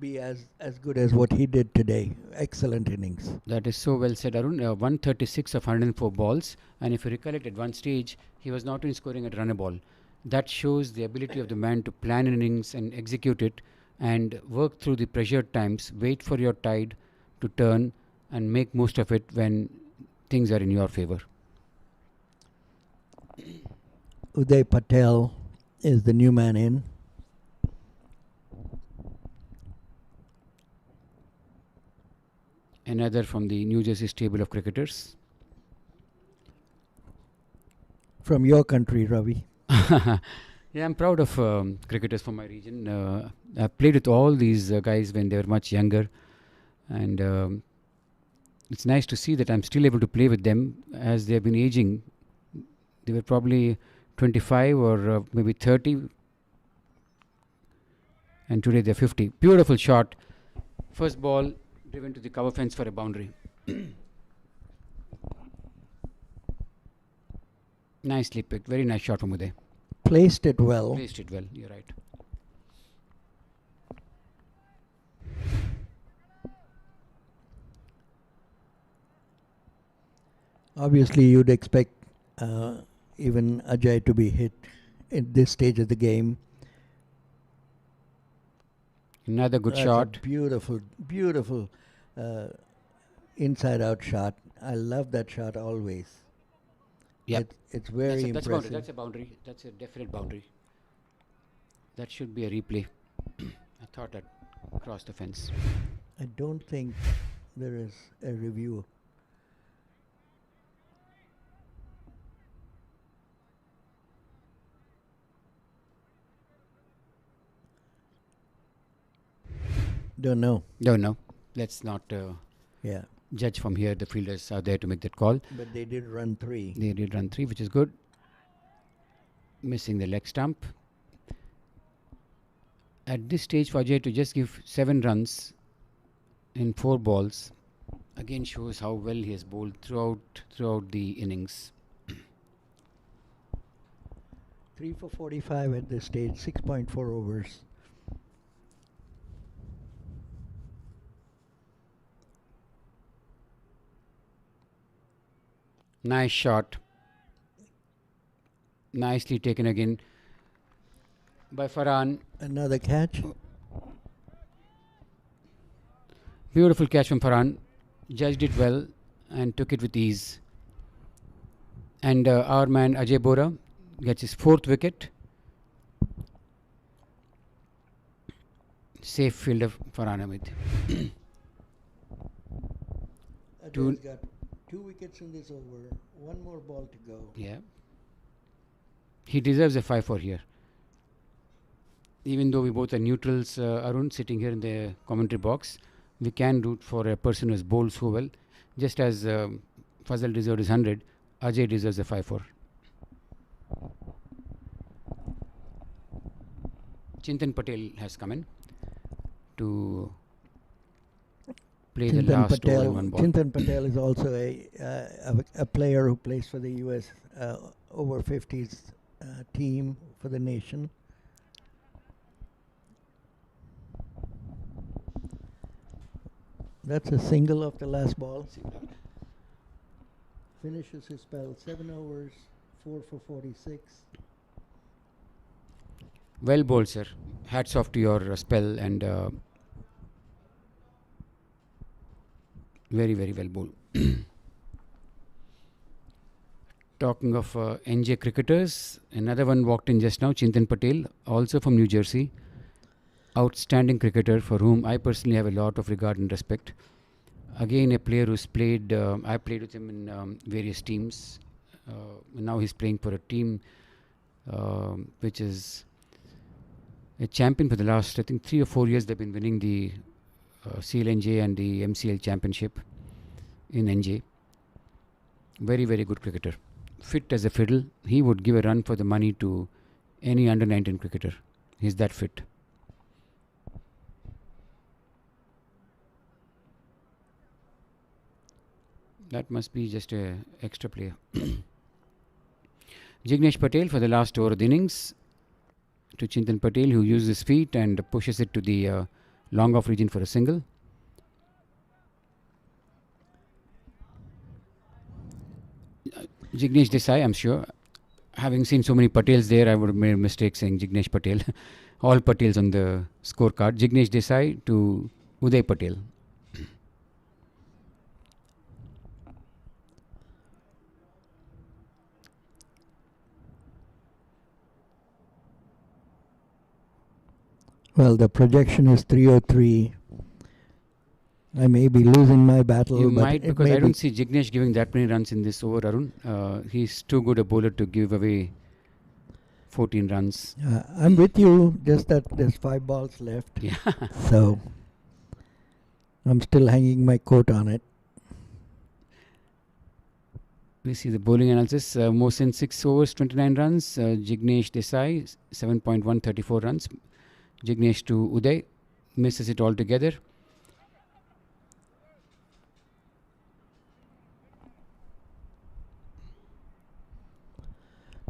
be as good as what he did today. Excellent innings. That is so well said, Arun. 136 of 104 balls, and if you recollect, at one stage he was not only scoring at run a ball. That shows the ability of the man to plan an innings and execute it, and work through the pressured times, wait for your tide to turn and make most of it when things are in your favor. Uday Patel is the new man in. Another from the New Jersey stable of cricketers. From your country, Ravi. Yeah, I'm proud of cricketers from my region. I've played with all these guys when they were much younger, and it's nice to see that I'm still able to play with them as they've been aging. They were probably 25 or maybe 30, and today they're 50. Beautiful shot. First ball driven to the cover fence for a boundary. Nicely picked. Very nice shot from Uday. Placed it well. Placed it well. You're right. Obviously, you'd expect even Ajay to be hit at this stage of the game. Another good That's shot. A beautiful, beautiful inside-out shot. I love that shot always. Yep. It's very That's impressive. a boundary. That's a definite boundary. That should be a replay. I thought that crossed the fence. I don't think there is a review. Don't know. Don't know. Let's not Yeah. judge from here. The fielders are there to make that call. But they did run 3. They did run 3, which is good. Missing the leg stump. At this stage, for Ajay to just give 7 runs in 4 balls again shows how well he has bowled throughout the innings. 3 for 45 at this stage, 6.4 overs. Nice shot. Nicely taken again by Farhan. Another catch. Beautiful catch from Farhan. Judged it well and took it with ease. And our man Ajay Bora gets his 4th wicket. Safe fielder Farhan Hamid. Ajay's got 2 wickets in this over. 1 more ball to go. Yeah. He deserves a 5-4 here. Even though we both are neutrals, Arun, sitting here in the commentary box, we can root for a person who has bowled so well. Just as Fuzzel deserved his 100, Ajay deserves a 5-4. Chintan Patel has come in to play the last over in 1 ball. Chintan Patel is also a player who plays for the US over 50s team for the nation. That's a single of the last ball. Finishes his spell. 7 overs, 4 for 46. Well bowled, sir. Hats off to your spell and very, very well bowled. Talking of NJ cricketers, another one walked in just now, Chintan Patel, also from New Jersey. Outstanding cricketer for whom I personally have a lot of regard and respect. Again, a player who's played, I played with him in various teams. Now he's playing for a team which is a champion for the last, I think, 3 or 4 years. They've been winning the CLNJ and the MCL championship in NJ. Very, very good cricketer. Fit as a fiddle. He would give a run for the money to any under-19 cricketer. He's that fit. That must be just a extra player. Jignesh Patel for the last over of the innings to Chintan Patel, who uses his feet and pushes it to the long off region for a single. Jignesh Desai, I'm sure. Having seen so many Patels there, I would have made a mistake saying Jignesh Patel. All Patels on the scorecard. Jignesh Desai to Uday Patel. Well, the projection is 303. I may be losing my battle. You but might, because I don't see Jignesh giving that many runs in this over, Arun. He's too good a bowler to give away 14 runs. I'm with you, just that there's 5 balls left. Yeah. So, I'm still hanging my coat on it. We see the bowling analysis. Mohsin 6 overs, 29 runs. Jignesh Desai 7.1, 34 runs. Jignesh to Uday, misses it altogether.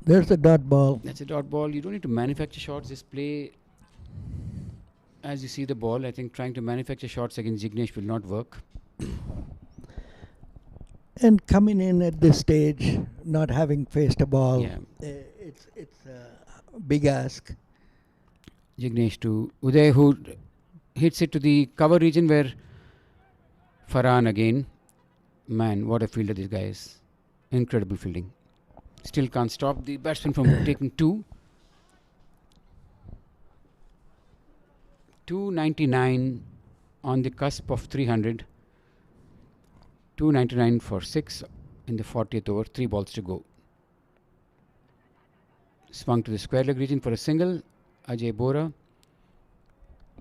There's a dot ball. That's a dot ball. You don't need to manufacture shots. Just play as you see the ball. I think trying to manufacture shots against Jignesh will not work. And coming in at this stage, not having faced a ball, it's a big ask. Jignesh to Uday, who hits it to the cover region where Farhan again. Man, what a fielder this guy is. Incredible fielding. Still can't stop the batsman from taking 2. 299 on the cusp of 300. 299 for 6 in the 40th over. 3 balls to go. Swung to the square leg region for a single. Ajay Bora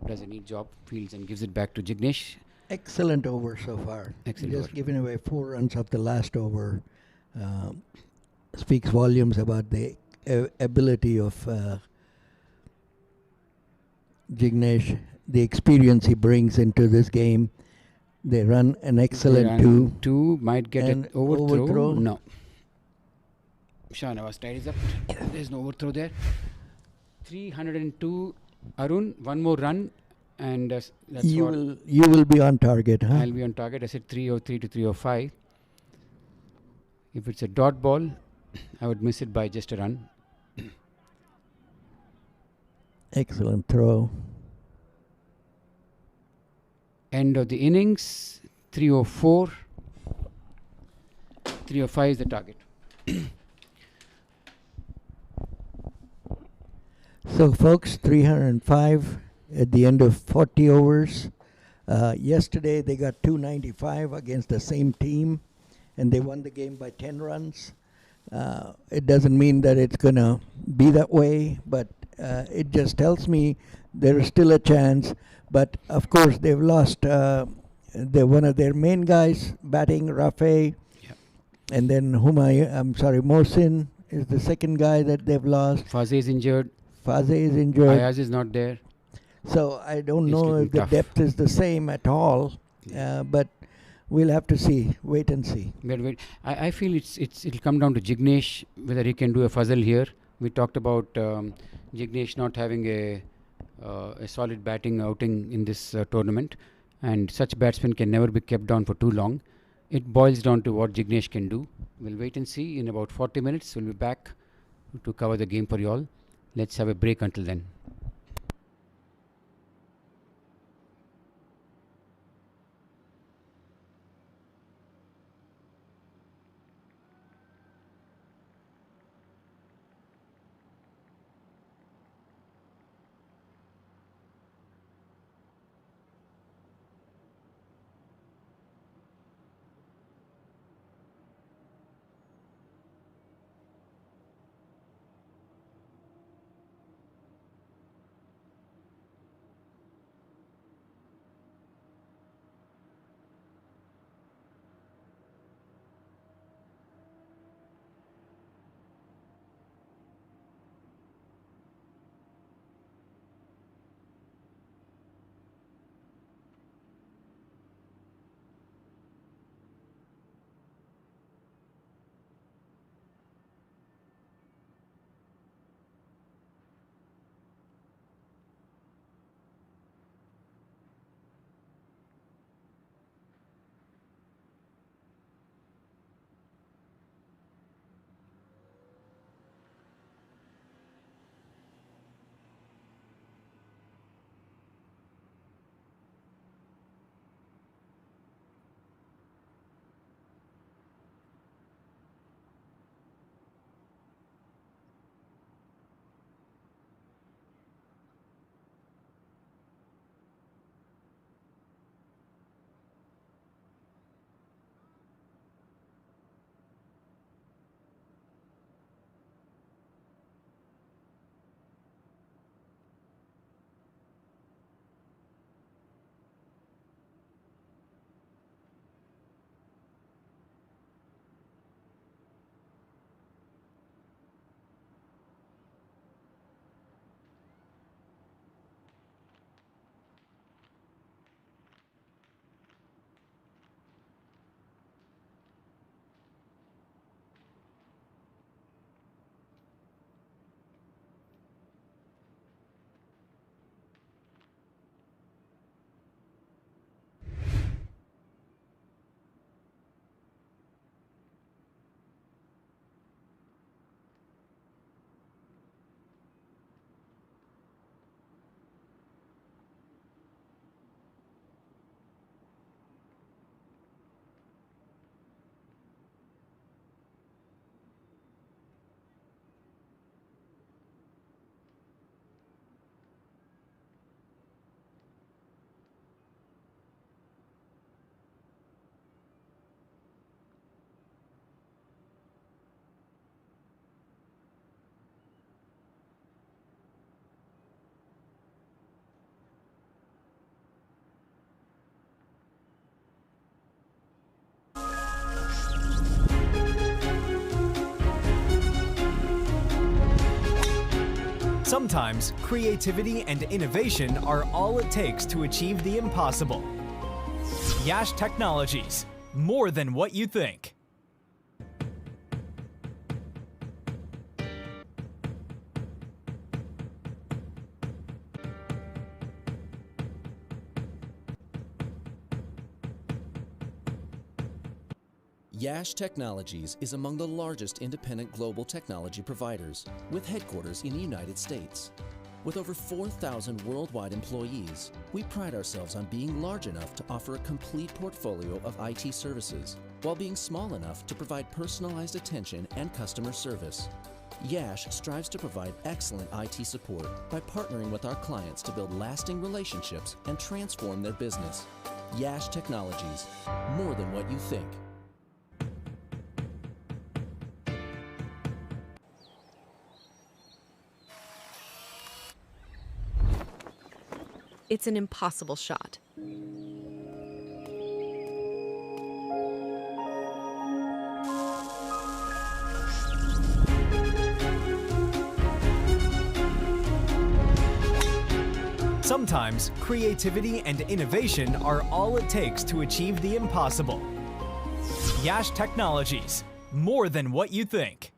does a neat job, fields and gives it back to Jignesh. Excellent over so far. Excellent Just over. giving away 4 runs of the last over speaks volumes about the ability of Jignesh, the experience he brings into this game. They run an excellent 2 might get an overthrow. No. Shahnawaz tidies up. There's no overthrow there. 302. Arun, 1 more run, and that's you will be on target, huh? I'll be on target. I said 303 to 305. If it's a dot ball, I would miss it by just a run. Excellent throw. End of the innings, 304. 305 is the target. So, folks, 305 at the end of 40 overs. Yesterday, they got 295 against the same team, and they won the game by 10 runs. It doesn't mean that it's going to be that way, but it just tells me there is still a chance. But, of course, they've lost one of their main guys batting, Rafe, and then Mohsin is the second guy that they've lost. Fuzzel is injured. Ayaz is not there. So I don't It's know looking if the tough. depth is the same at all, but we'll have to see, wait and see. Wait. I feel it'll come down to Jignesh whether he can do a Fuzzel here. We talked about Jignesh not having a solid batting outing in this tournament, and such batsmen can never be kept down for too long. It boils down to what Jignesh can do. We'll wait and see. In about 40 minutes, we'll be back to cover the game for you all. Let's have a break until then. Sometimes creativity and innovation are all it takes to achieve the impossible. Yash Technologies, more than what you think. Yash Technologies is among the largest independent global technology providers, with headquarters in the United States. With over 4,000 worldwide employees, we pride ourselves on being large enough to offer a complete portfolio of IT services, while being small enough to provide personalized attention and customer service. Yash strives to provide excellent IT support by partnering with our clients to build lasting relationships and transform their business. Yash Technologies, more than what you think. It's an impossible shot. Sometimes creativity and innovation are all it takes to achieve the impossible. Yash Technologies, more than what you think.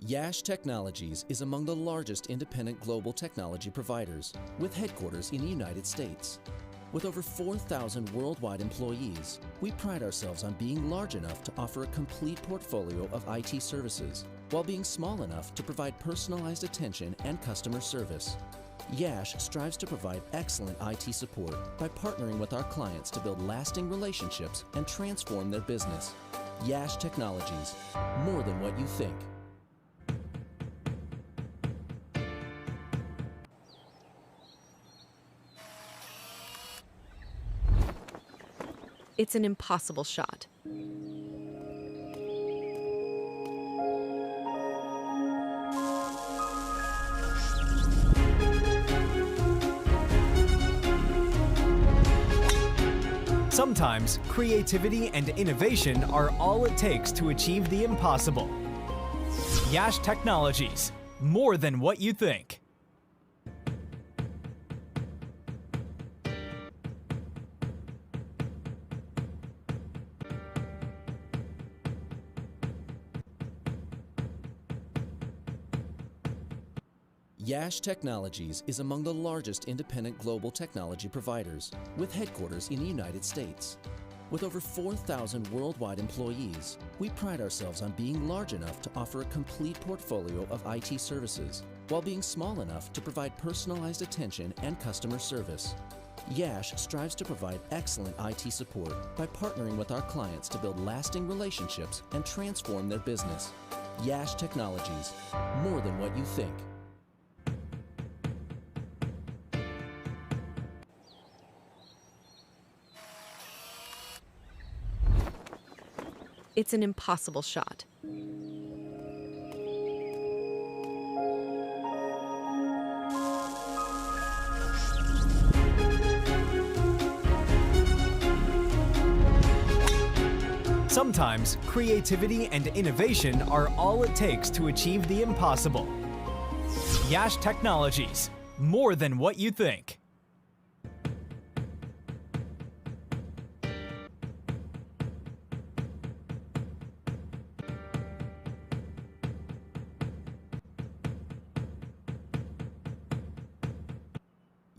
Yash Technologies is among the largest independent global technology providers, with headquarters in the United States. With over 4,000 worldwide employees, we pride ourselves on being large enough to offer a complete portfolio of IT services, while being small enough to provide personalized attention and customer service. Yash strives to provide excellent IT support by partnering with our clients to build lasting relationships and transform their business. Yash Technologies, more than what you think. It's an impossible shot. Sometimes creativity and innovation are all it takes to achieve the impossible. Yash Technologies, more than what you think. Yash Technologies is among the largest independent global technology providers, with headquarters in the United States. With over 4,000 worldwide employees, we pride ourselves on being large enough to offer a complete portfolio of IT services, while being small enough to provide personalized attention and customer service. Yash strives to provide excellent IT support by partnering with our clients to build lasting relationships and transform their business. Yash Technologies, more than what you think. It's an impossible shot. Sometimes creativity and innovation are all it takes to achieve the impossible. Yash Technologies, more than what you think.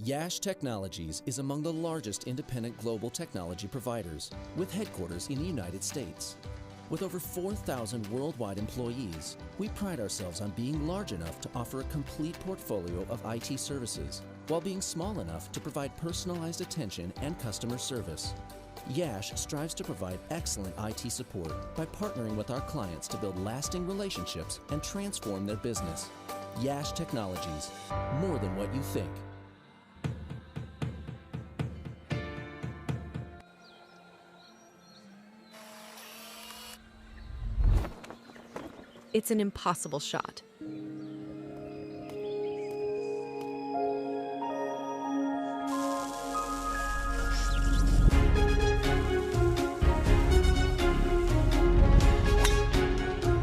Yash Technologies is among the largest independent global technology providers, with headquarters in the United States. With over 4,000 worldwide employees, we pride ourselves on being large enough to offer a complete portfolio of IT services, while being small enough to provide personalized attention and customer service. Yash strives to provide excellent IT support by partnering with our clients to build lasting relationships and transform their business. Yash Technologies, more than what you think. It's an impossible shot.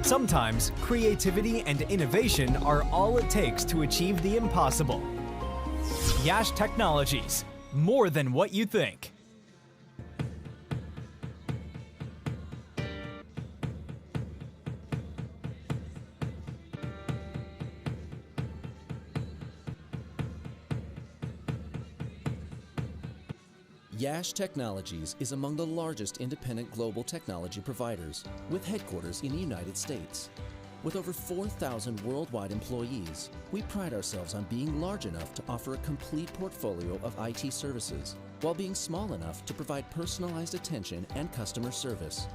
Sometimes creativity and innovation are all it takes to achieve the impossible. Yash Technologies, more than what you think. Yash Technologies is among the largest independent global technology providers, with headquarters in the United States. With over 4,000 worldwide employees, we pride ourselves on being large enough to offer a complete portfolio of IT services, while being small enough to provide personalized attention and customer service.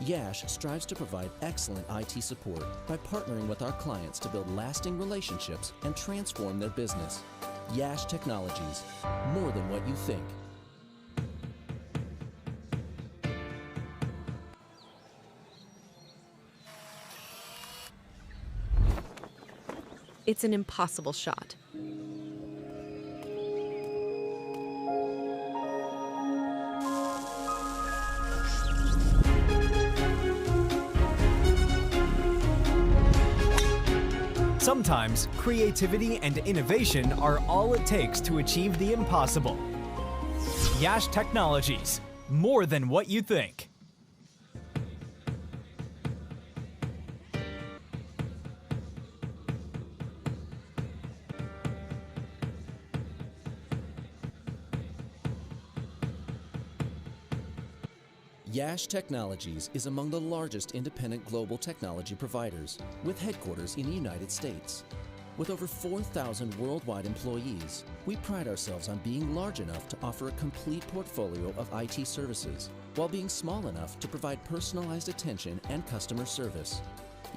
Yash strives to provide excellent IT support by partnering with our clients to build lasting relationships and transform their business. Yash Technologies, more than what you think. It's an impossible shot. Sometimes creativity and innovation are all it takes to achieve the impossible. Yash Technologies, more than what you think. Yash Technologies is among the largest independent global technology providers, with headquarters in the United States. With over 4,000 worldwide employees, we pride ourselves on being large enough to offer a complete portfolio of IT services, while being small enough to provide personalized attention and customer service.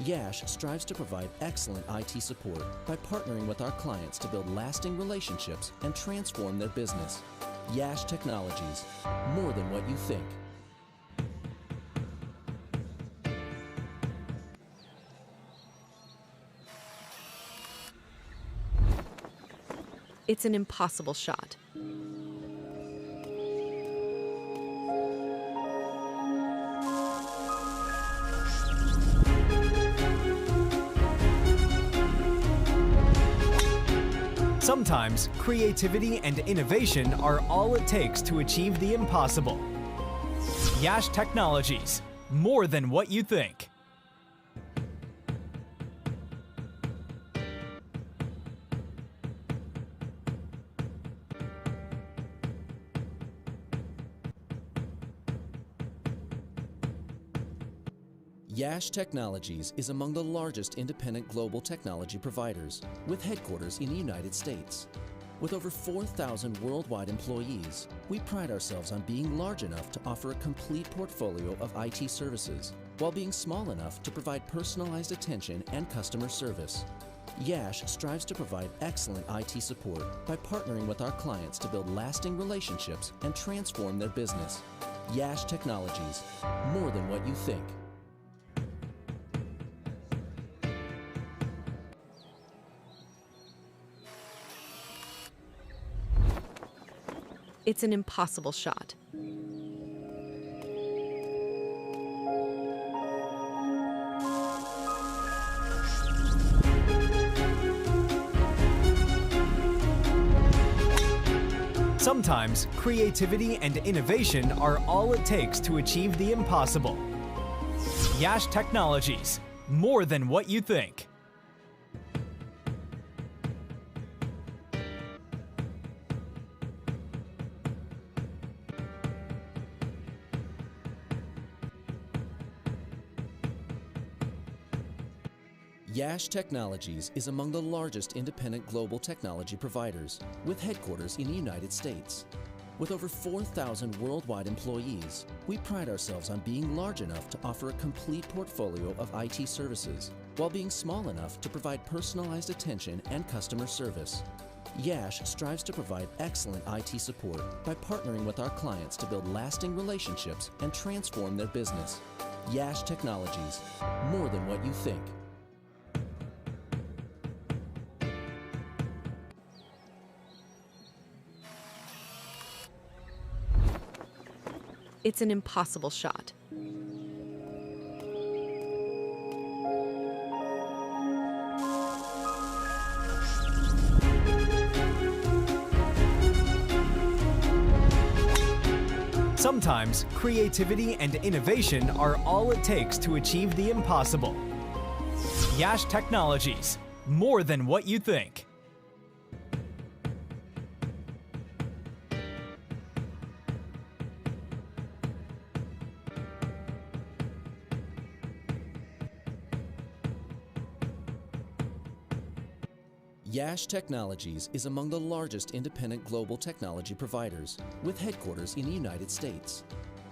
Yash strives to provide excellent IT support by partnering with our clients to build lasting relationships and transform their business. Yash Technologies, more than what you think. It's an impossible shot. Sometimes creativity and innovation are all it takes to achieve the impossible. Yash Technologies, more than what you think. Yash Technologies is among the largest independent global technology providers, with headquarters in the United States. With over 4,000 worldwide employees, we pride ourselves on being large enough to offer a complete portfolio of IT services, while being small enough to provide personalized attention and customer service. Yash strives to provide excellent IT support by partnering with our clients to build lasting relationships and transform their business. Yash Technologies, more than what you think. It's an impossible shot. Sometimes creativity and innovation are all it takes to achieve the impossible. Yash Technologies, more than what you think. Yash Technologies is among the largest independent global technology providers, with headquarters in the United States. With over 4,000 worldwide employees, we pride ourselves on being large enough to offer a complete portfolio of IT services, while being small enough to provide personalized attention and customer service. Yash strives to provide excellent IT support by partnering with our clients to build lasting relationships and transform their business. Yash Technologies, more than what you think. It's an impossible shot. Sometimes creativity and innovation are all it takes to achieve the impossible. Yash Technologies, more than what you think. Yash Technologies is among the largest independent global technology providers, with headquarters in the United States.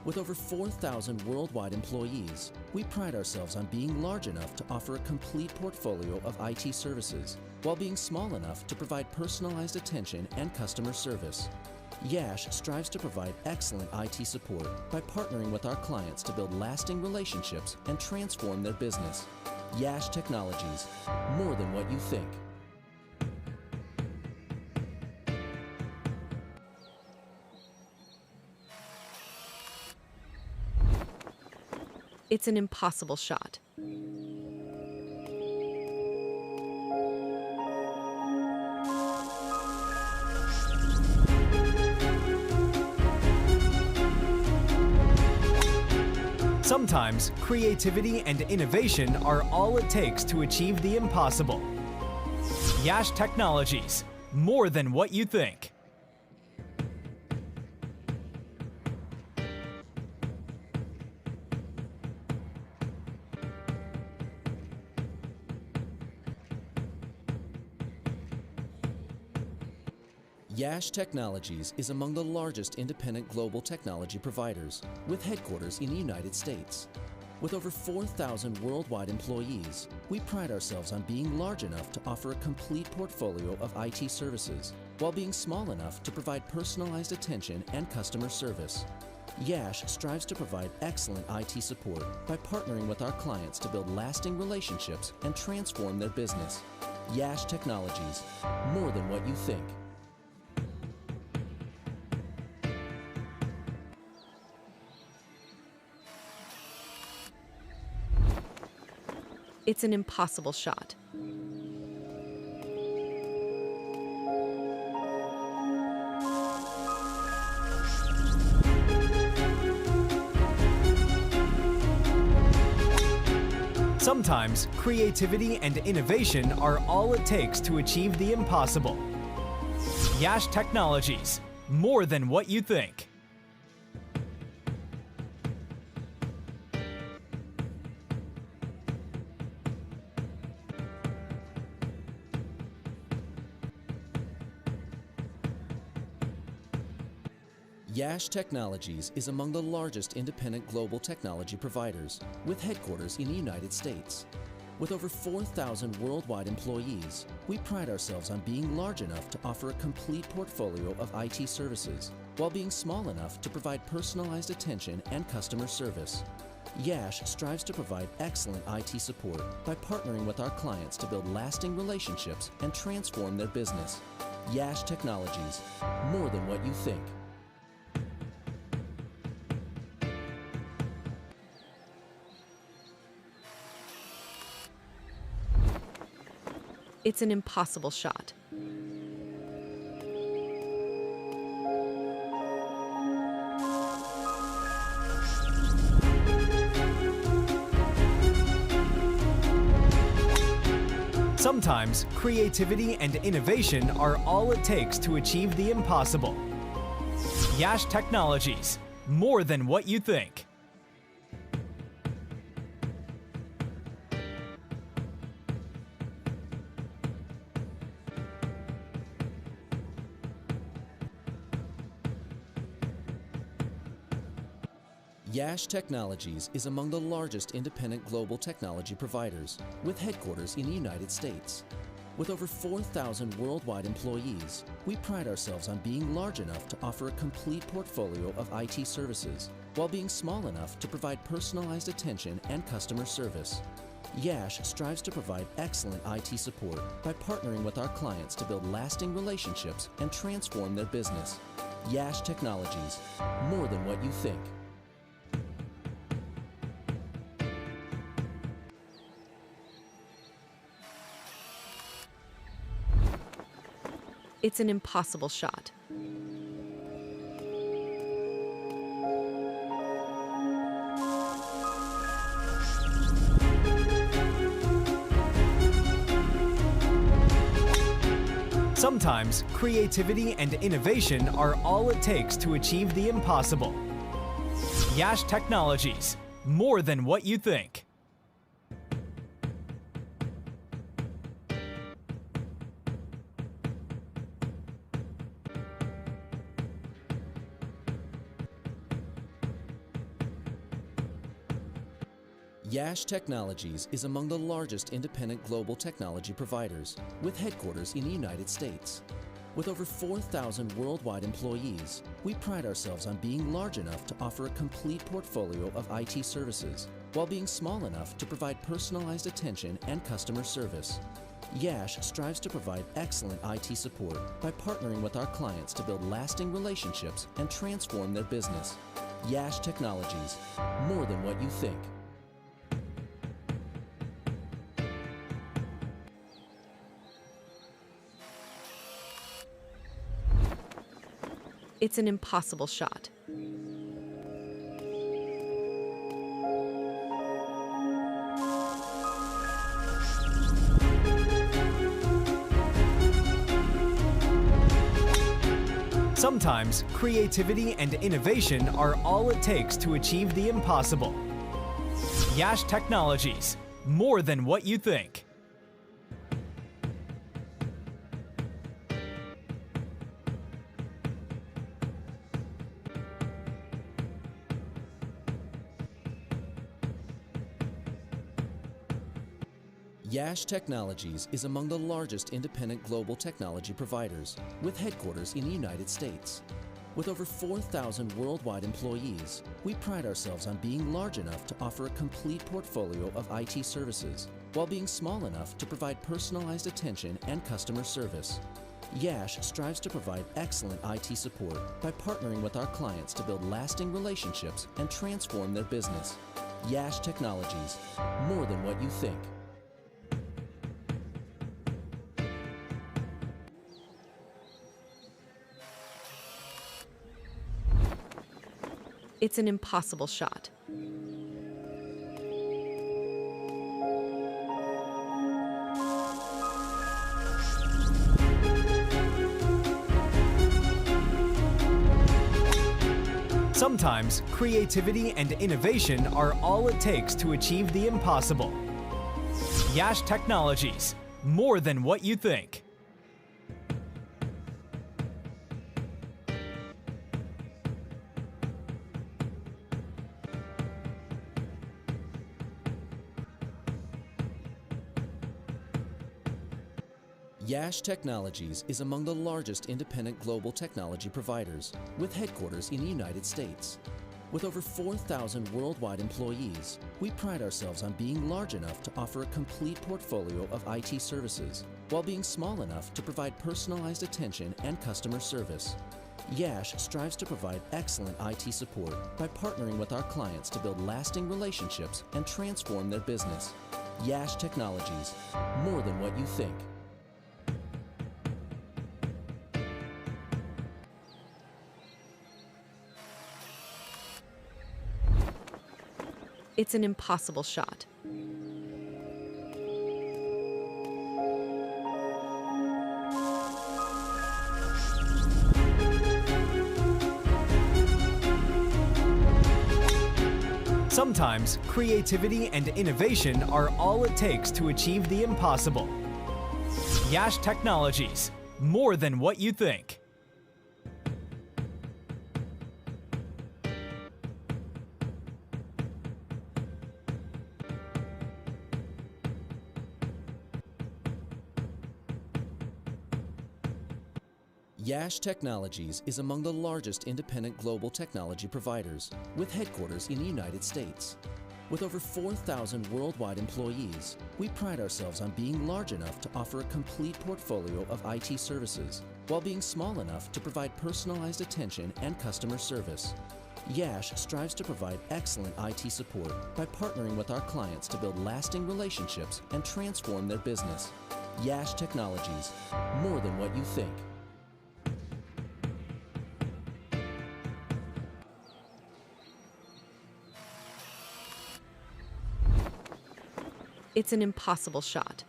With over 4,000 worldwide employees, we pride ourselves on being large enough to offer a complete portfolio of IT services, while being small enough to provide personalized attention and customer service. Yash strives to provide excellent IT support by partnering with our clients to build lasting relationships and transform their business. Yash Technologies, more than what you think. It's an impossible shot. Sometimes creativity and innovation are all it takes to achieve the impossible. Yash Technologies, more than what you think. Yash Technologies is among the largest independent global technology providers, with headquarters in the United States. With over 4,000 worldwide employees, we pride ourselves on being large enough to offer a complete portfolio of IT services, while being small enough to provide personalized attention and customer service. Yash strives to provide excellent IT support by partnering with our clients to build lasting relationships and transform their business. Yash Technologies, more than what you think. It's an impossible shot. Sometimes creativity and innovation are all it takes to achieve the impossible. Yash Technologies, more than what you think. Yash Technologies is among the largest independent global technology providers, with headquarters in the United States. With over 4,000 worldwide employees, we pride ourselves on being large enough to offer a complete portfolio of IT services, while being small enough to provide personalized attention and customer service. Yash strives to provide excellent IT support by partnering with our clients to build lasting relationships and transform their business. Yash Technologies, more than what you think. It's an impossible shot. Sometimes creativity and innovation are all it takes to achieve the impossible. Yash Technologies, more than what you think. Yash Technologies is among the largest independent global technology providers, with headquarters in the United States. With over 4,000 worldwide employees, we pride ourselves on being large enough to offer a complete portfolio of IT services, while being small enough to provide personalized attention and customer service. Yash strives to provide excellent IT support by partnering with our clients to build lasting relationships and transform their business. Yash Technologies, more than what you think. It's an impossible shot. Sometimes creativity and innovation are all it takes to achieve the impossible. Yash Technologies, more than what you think. Yash Technologies is among the largest independent global technology providers, with headquarters in the United States. With over 4,000 worldwide employees, we pride ourselves on being large enough to offer a complete portfolio of IT services, while being small enough to provide personalized attention and customer service. Yash strives to provide excellent IT support by partnering with our clients to build lasting relationships and transform their business. Yash Technologies, more than what you think. It's an impossible shot. Sometimes creativity and innovation are all it takes to achieve the impossible. Yash Technologies, more than what you think. Yash Technologies is among the largest independent global technology providers, with headquarters in the United States. With over 4,000 worldwide employees, we pride ourselves on being large enough to offer a complete portfolio of IT services, while being small enough to provide personalized attention and customer service. Yash strives to provide excellent IT support by partnering with our clients to build lasting relationships and transform their business. Yash Technologies, more than what you think. It's an impossible shot. Sometimes creativity and innovation are all it takes to achieve the impossible. Yash Technologies, more than what you think. Yash Technologies is among the largest independent global technology providers, with headquarters in the United States. With over 4,000 worldwide employees, we pride ourselves on being large enough to offer a complete portfolio of IT services, while being small enough to provide personalized attention and customer service. Yash strives to provide excellent IT support by partnering with our clients to build lasting relationships and transform their business. Yash Technologies, more than what you think. It's an impossible shot. Sometimes creativity and innovation are all it takes to achieve the impossible. Yash Technologies, more than what you think. Yash Technologies is among the largest independent global technology providers, with headquarters in the United States. With over 4,000 worldwide employees, we pride ourselves on being large enough to offer a complete portfolio of IT services, while being small enough to provide personalized attention and customer service. Yash strives to provide excellent IT support by partnering with our clients to build lasting relationships and transform their business. Yash Technologies, more than what you think. It's an impossible shot.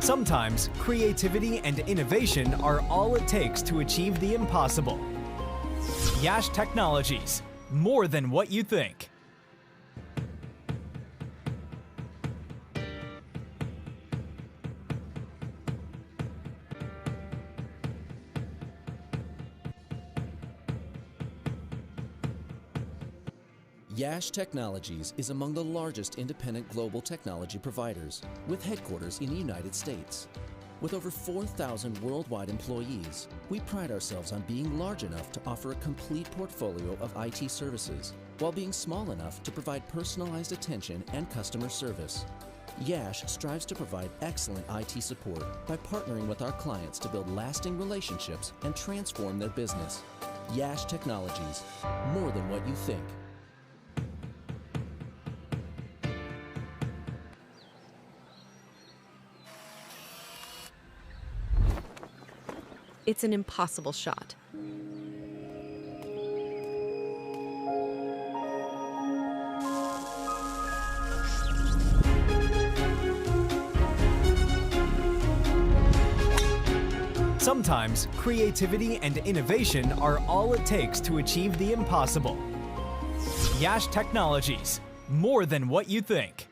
Sometimes creativity and innovation are all it takes to achieve the impossible. Yash Technologies, more than what you think. Yash Technologies is among the largest independent global technology providers, with headquarters in the United States. With over 4,000 worldwide employees, we pride ourselves on being large enough to offer a complete portfolio of IT services, while being small enough to provide personalized attention and customer service. Yash strives to provide excellent IT support by partnering with our clients to build lasting relationships and transform their business. Yash Technologies, more than what you think. It's an impossible shot. Sometimes creativity and innovation are all it takes to achieve the impossible. Yash Technologies, more than what you think.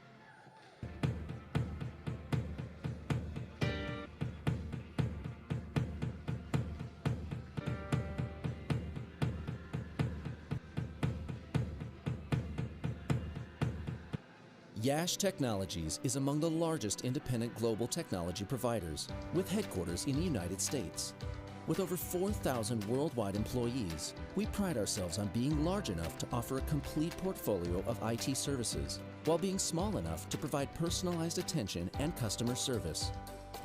Yash Technologies is among the largest independent global technology providers, with headquarters in the United States. With over 4,000 worldwide employees, we pride ourselves on being large enough to offer a complete portfolio of IT services, while being small enough to provide personalized attention and customer service.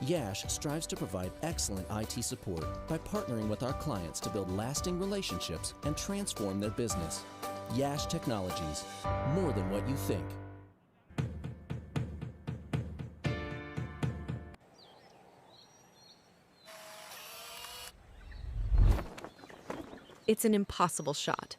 Yash strives to provide excellent IT support by partnering with our clients to build lasting relationships and transform their business. Yash Technologies, more than what you think. It's an impossible shot.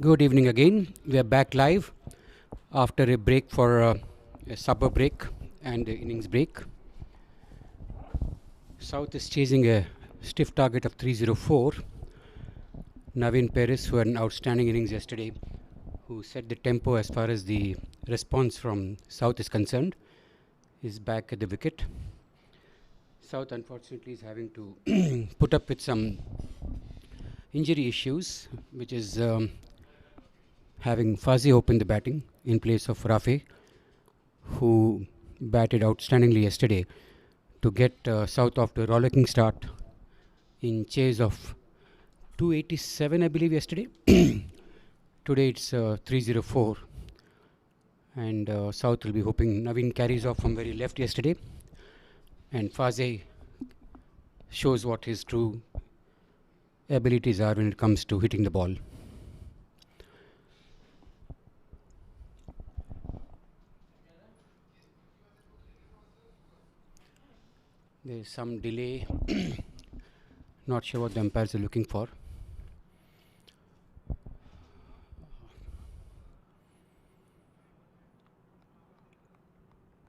Good evening again. We are back live after a break for a supper break and a innings break. South is chasing a stiff target of 304. Naveen Paris, who had an outstanding innings yesterday, who set the tempo as far as the response from South is concerned, is back at the wicket. South unfortunately is having to put up with some injury issues, which is having Fuzzel open the batting in place of Rafe, who batted outstandingly yesterday to get South off to a rollicking start in chase of 287, I believe, yesterday. Today it's 304, and South will be hoping Naveen carries off from very left yesterday, and Fuzzel shows what his true abilities are when it comes to hitting the ball. There is some delay. Not sure what the umpires are looking for.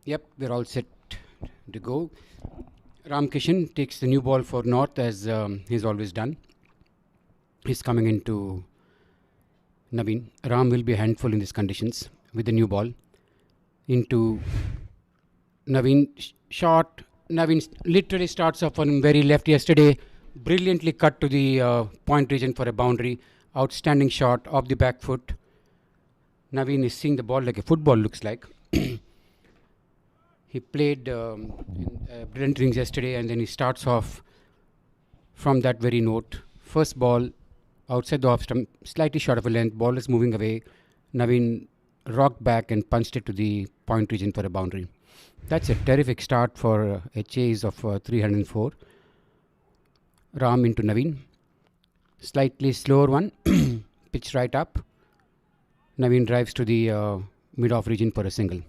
Yep, we're all set to go. Ram Kishan takes the new ball for North, as he's always done. He's coming into Naveen. Ram will be a handful in these conditions with the new ball. Into Naveen. Shot. Naveen literally starts off on very left yesterday. Brilliantly cut to the point region for a boundary. Outstanding shot off the back foot. Naveen is seeing the ball like a football looks like. He played brilliant innings yesterday, and then he starts off from that very note. First ball outside the off stump, slightly short of a length. Ball is moving away. Naveen rocked back and punched it to the point region for a boundary. That's a terrific start for a chase of 304. Ram into Naveen. Slightly slower one, pitch right up. Naveen drives to the mid-off region for a single.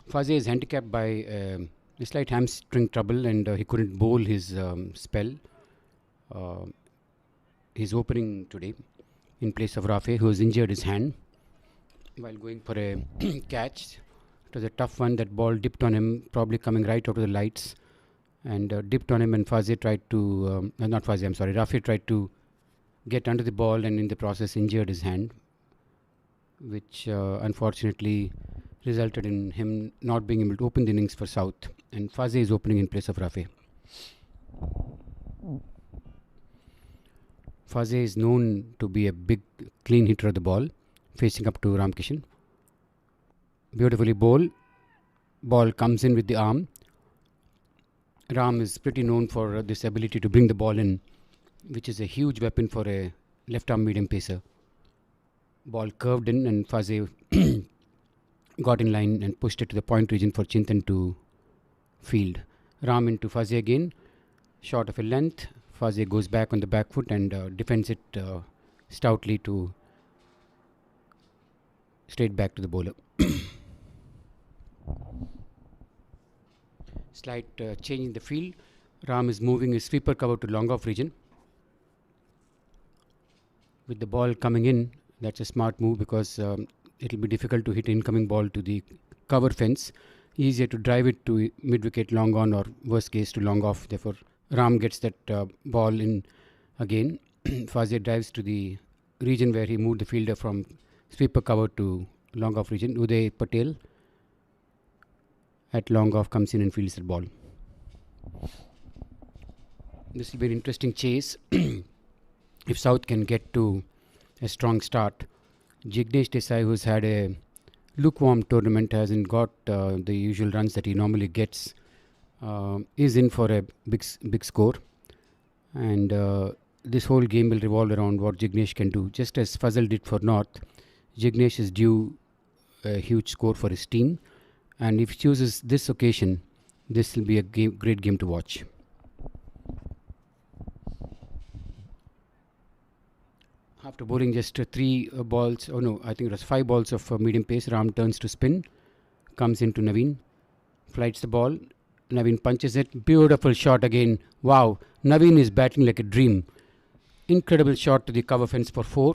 Fuzzy is handicapped by a slight hamstring trouble, and he couldn't bowl his spell. He's opening today in place of Rafe, who has injured his hand while going for a catch. It was a tough one. That ball dipped on him, probably coming right out of the lights, and dipped on him. And Fuzzy tried to, not Fuzzy, I'm sorry, Rafe tried to get under the ball, and in the process injured his hand, which unfortunately resulted in him not being able to open the innings for South. And Fuzzy is opening in place of Rafe. Fuzzy is known to be a big, clean hitter of the ball, facing up to Ramkishan. Beautifully bowled. Ball comes in with the arm. Ram is pretty known for this ability to bring the ball in, which is a huge weapon for a left-arm medium pacer. Ball curved in, and Fuzzy got in line and pushed it to the point region for Chintan to field. Ram into Fuzzy again, short of a length. Fuzzy goes back on the back foot and defends it stoutly to straight back to the bowler. Slight change in the field. Ram is moving his sweeper cover to long off region. With the ball coming in, that's a smart move, because it will be difficult to hit incoming ball to the cover fence. Easier to drive it to mid wicket, long on, or worst case to long off. Therefore, Ram gets that ball in again. Fuzzy drives to the region where he moved the fielder from sweeper cover to long off region. Uday Patel at long off comes in and fields the ball. This will be an interesting chase if South can get to a strong start. Jignesh Desai, who's had a lukewarm tournament, hasn't got the usual runs that he normally gets, is in for a big score, and this whole game will revolve around what Jignesh can do. Just as Fuzzel did for North, Jignesh is due a huge score for his team, and if he chooses this occasion, this will be a great game to watch. After bowling just 3 balls, I think it was 5 balls of medium pace, Ram turns to spin, comes into Naveen, flights the ball. Naveen punches it. Beautiful shot again. Wow. Naveen is batting like a dream. Incredible shot to the cover fence for 4.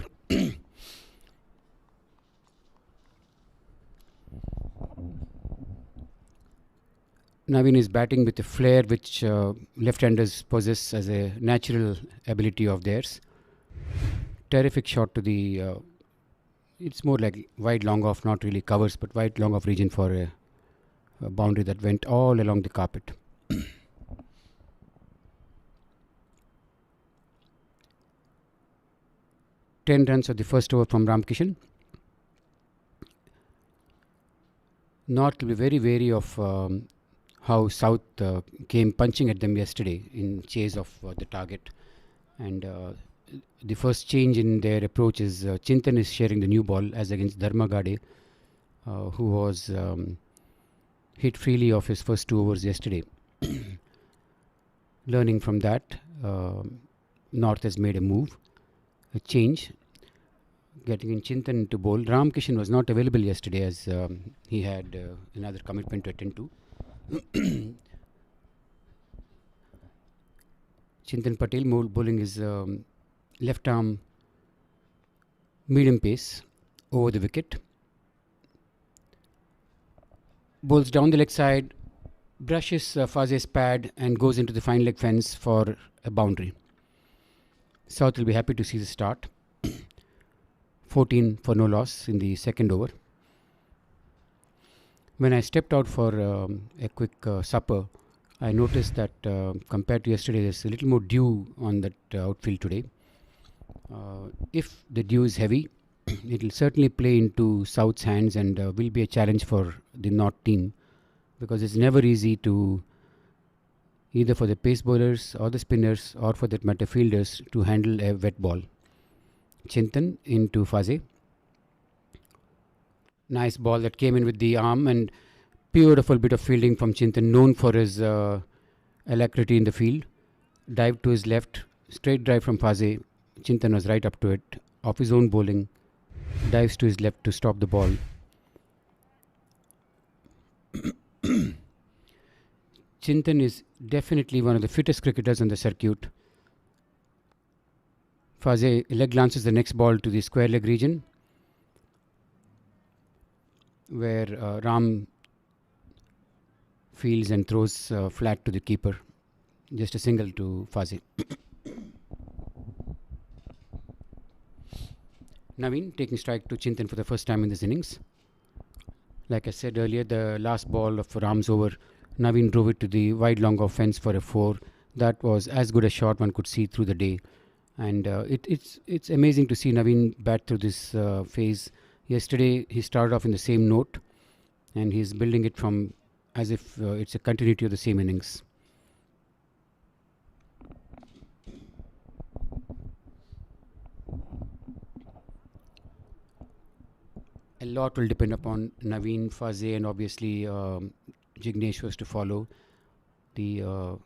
Naveen is batting with a flair which left-handers possess as a natural ability of theirs. Terrific shot to the... it's more like wide long off, not really covers, but wide long off region for a boundary that went all along the carpet. 10 runs of the first over from Ramkishan. North will be very wary of how South came punching at them yesterday in chase of the target. And the first change in their approach is Chintan is sharing the new ball as against Dharma Gade, who was hit freely off his first 2 overs yesterday. Learning from that, North has made a move, a change, getting in Chintan to bowl. Ramkishan was not available yesterday as he had another commitment to attend to. Chintan Patel bowling his left arm medium pace over the wicket. Bowls down the leg side, brushes Faz's pad and goes into the fine leg fence for a boundary. South will be happy to see the start. 14 for no loss in the second over. When I stepped out for a quick supper, I noticed that compared to yesterday, there's a little more dew on that outfield today. If the dew is heavy, it will certainly play into South's hands and will be a challenge for the North team, because it's never easy to, either for the pace bowlers or the spinners or for that matter fielders, to handle a wet ball. Chintan into Faze. Nice ball that came in with the arm and Beautiful bit of fielding from Chintan, known for his alacrity in the field. Dive to his left, straight drive from Fuzzel. Chintan was right up to it. Off his own bowling, dives to his left to stop the ball. Chintan is definitely one of the fittest cricketers on the circuit. Fuzzel leg lances the next ball to the square leg region, where Ram fields and throws flat to the keeper. Just a single to Fuzzel. Naveen taking strike to Chintan for the first time in this innings. Like I said earlier, the last ball of Ram's over, Naveen drove it to the wide long off fence for a 4. That was as good a shot one could see through the day. And it's amazing to see Naveen bat through this phase. Yesterday he started off in the same note, and he's building it from as if it's a continuity of the same innings. A lot will depend upon Naveen, Fuzzel, and obviously Jignesh was to follow. The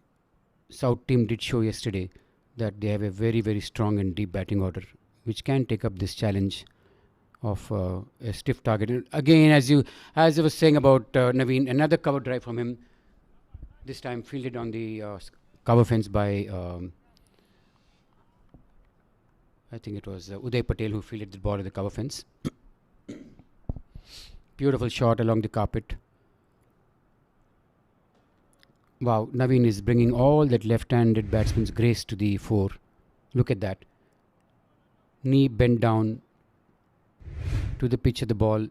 South team did show yesterday that they have a very, very strong and deep batting order, which can take up this challenge of a stiff target. And again, as I was saying about Naveen, another cover drive from him. This time fielded on the cover fence by I think it was Uday Patel who fielded the ball at the cover fence. Beautiful shot along the carpet. Wow, Naveen is bringing all that left-handed batsman's grace to the fore. Look at that. Knee bent down to the pitch of the ball,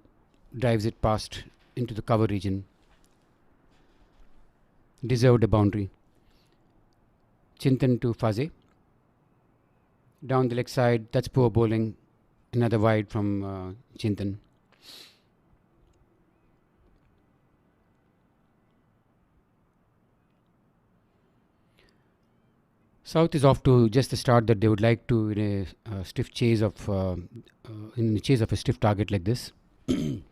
drives it past into the cover region. Deserved a boundary. Chintan to Fuzzel. Down the leg side, that's poor bowling. Another wide from Chintan. South is off to just the start that they would like to in a stiff chase of in the chase of a stiff target like this. 17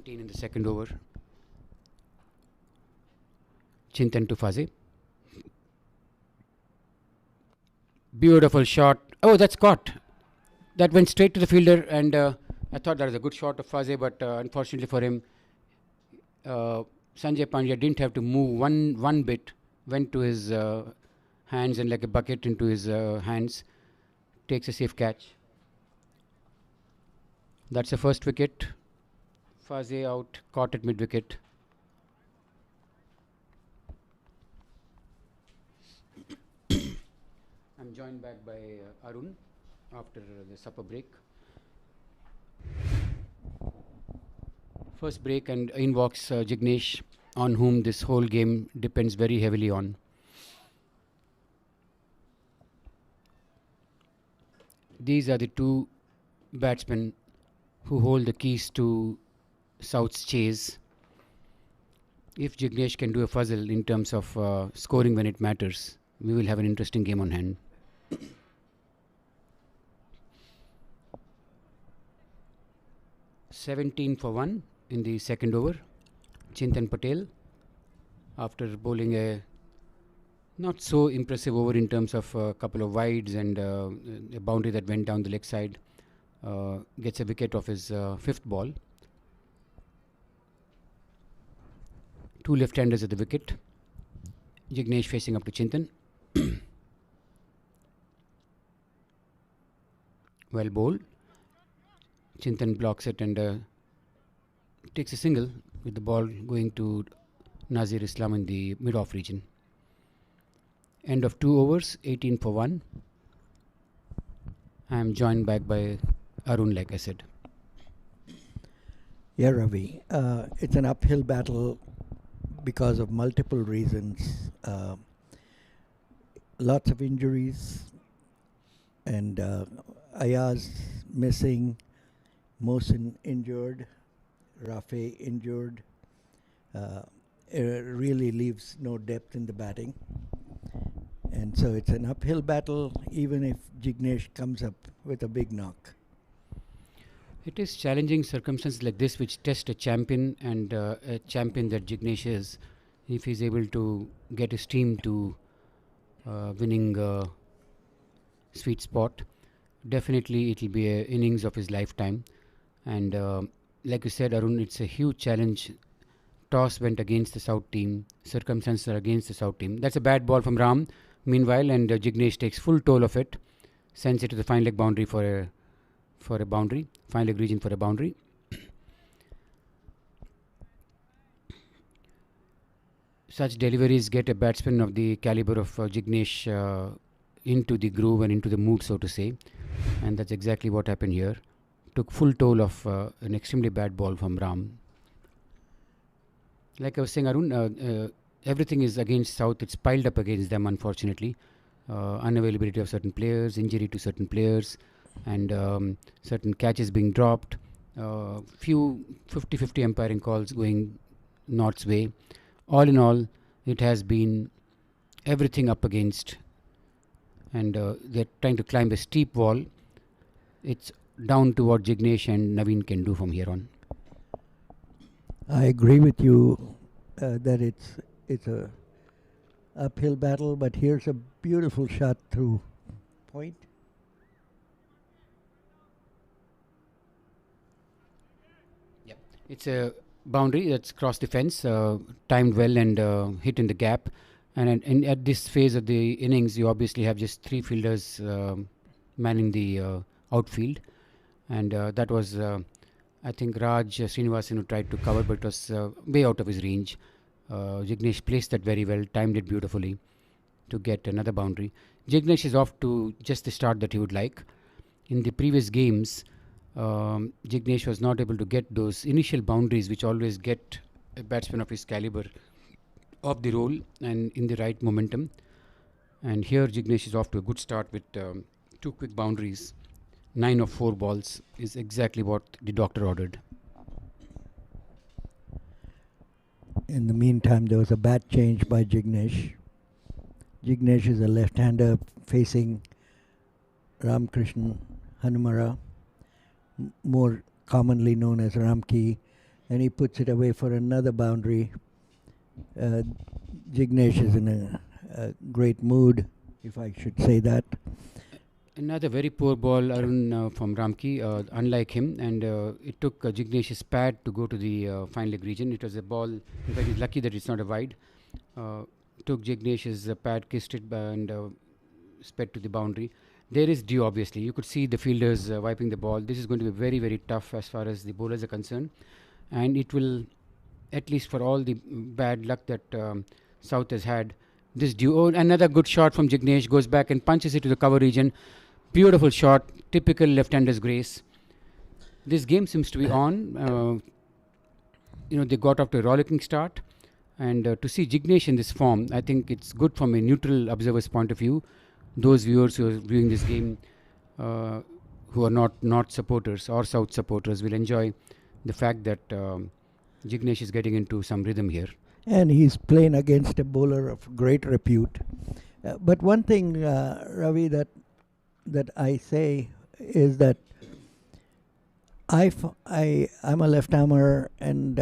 in the second over. Chintan to Fuzzel. Beautiful shot. Oh, that's caught. That went straight to the fielder, and I thought that was a good shot of Fuzzel, but unfortunately for him, Sanjay Pandya didn't have to move one bit. Went to his hands and like a bucket into his hands. Takes a safe catch. That's the first wicket. Fuzzel out, caught at mid-wicket. I'm joined back by Arun after the supper break. First break, and in walks Jignesh, on whom this whole game depends very heavily on. These are the two batsmen who hold the keys to South's chase. If Jignesh can do a Fuzzel in terms of scoring when it matters, we will have an interesting game on hand. (17 for 1) in the second over. Chintan Patel, after bowling a not so impressive over in terms of a couple of wides and a boundary that went down the leg side, gets a wicket of his fifth ball. Two left-handers at the wicket. Jignesh facing up to Chintan. Well bowled. Chintan blocks it and takes a single, with the ball going to Nazir Islam in the mid-off region. End of 2 overs, 18 for 1. I am joined back by Arun, like I said. Yeah, Ravi. It's an uphill battle because of multiple reasons. Lots of injuries, and Ayaz missing, Mohsin injured, Rafe injured. It really leaves no depth in the batting. And so it's an uphill battle, even if Jignesh comes up with a big knock. It is challenging circumstances like this which test a champion, and a champion that Jignesh is. If he's able to get his team to winning sweet spot, definitely it will be a innings of his lifetime. And like you said, Arun, it's a huge challenge. Toss went against the South team. Circumstances are against the South team. That's a bad ball from Ram. Meanwhile, and Jignesh takes full toll of it, sends it to the fine leg boundary for a boundary, fine leg region for a boundary. Such deliveries get a batsman of the caliber of Jignesh into the groove and into the mood, so to say, and that's exactly what happened here. Took full toll of an extremely bad ball from Ram. Like I was saying, Arun, everything is against South. It's piled up against them, unfortunately. Unavailability of certain players, injury to certain players, and certain catches being dropped. Few 50-50 umpiring calls going North's way. All in all, it has been everything up against, and they're trying to climb a steep wall. It's down to what Jignesh and Naveen can do from here on. I agree with you that it's a uphill battle, but here's a beautiful shot through point. It's a boundary that's crossed the fence, timed well and hit in the gap. And at this phase of the innings, you obviously have just three fielders manning the outfield. And that was, I think, Raj Srinivasan who tried to cover, but it was way out of his range. Jignesh placed that very well, timed it beautifully to get another boundary. Jignesh is off to just the start that he would like. In the previous games, Jignesh was not able to get those initial boundaries which always get a batsman of his caliber off the roll and in the right momentum. And here Jignesh is off to a good start with two quick boundaries. 9 of 4 balls is exactly what the doctor ordered. In the meantime, there was a bat change by Jignesh. Jignesh is a left-hander facing Ramkrishnan Hanumara, more commonly known as Ramki, and he puts it away for another boundary. Jignesh is in a great mood, if I should say that. Another very poor ball, Arun, from Ramki, unlike him, and it took Jignesh's pad to go to the fine leg region. It was a ball, in fact, he's lucky that it's not a wide. Took Jignesh's pad, kissed it, and sped to the boundary. There is due, obviously. You could see the fielders wiping the ball. This is going to be very, very tough as far as the bowlers are concerned. And it will, at least for all the bad luck that South has had, this due. Oh, another good shot from Jignesh, goes back and punches it to the cover region. Beautiful shot, typical left-hander's grace. This game seems to be on. They got off to a rollicking start. And to see Jignesh in this form, I think it's good from a neutral observer's point of view. Those viewers who are viewing this game who are not North supporters or South supporters will enjoy the fact that Jignesh is getting into some rhythm here. And he's playing against a bowler of great repute. But one thing, Ravi, that I say is that I'm a left-hammer, and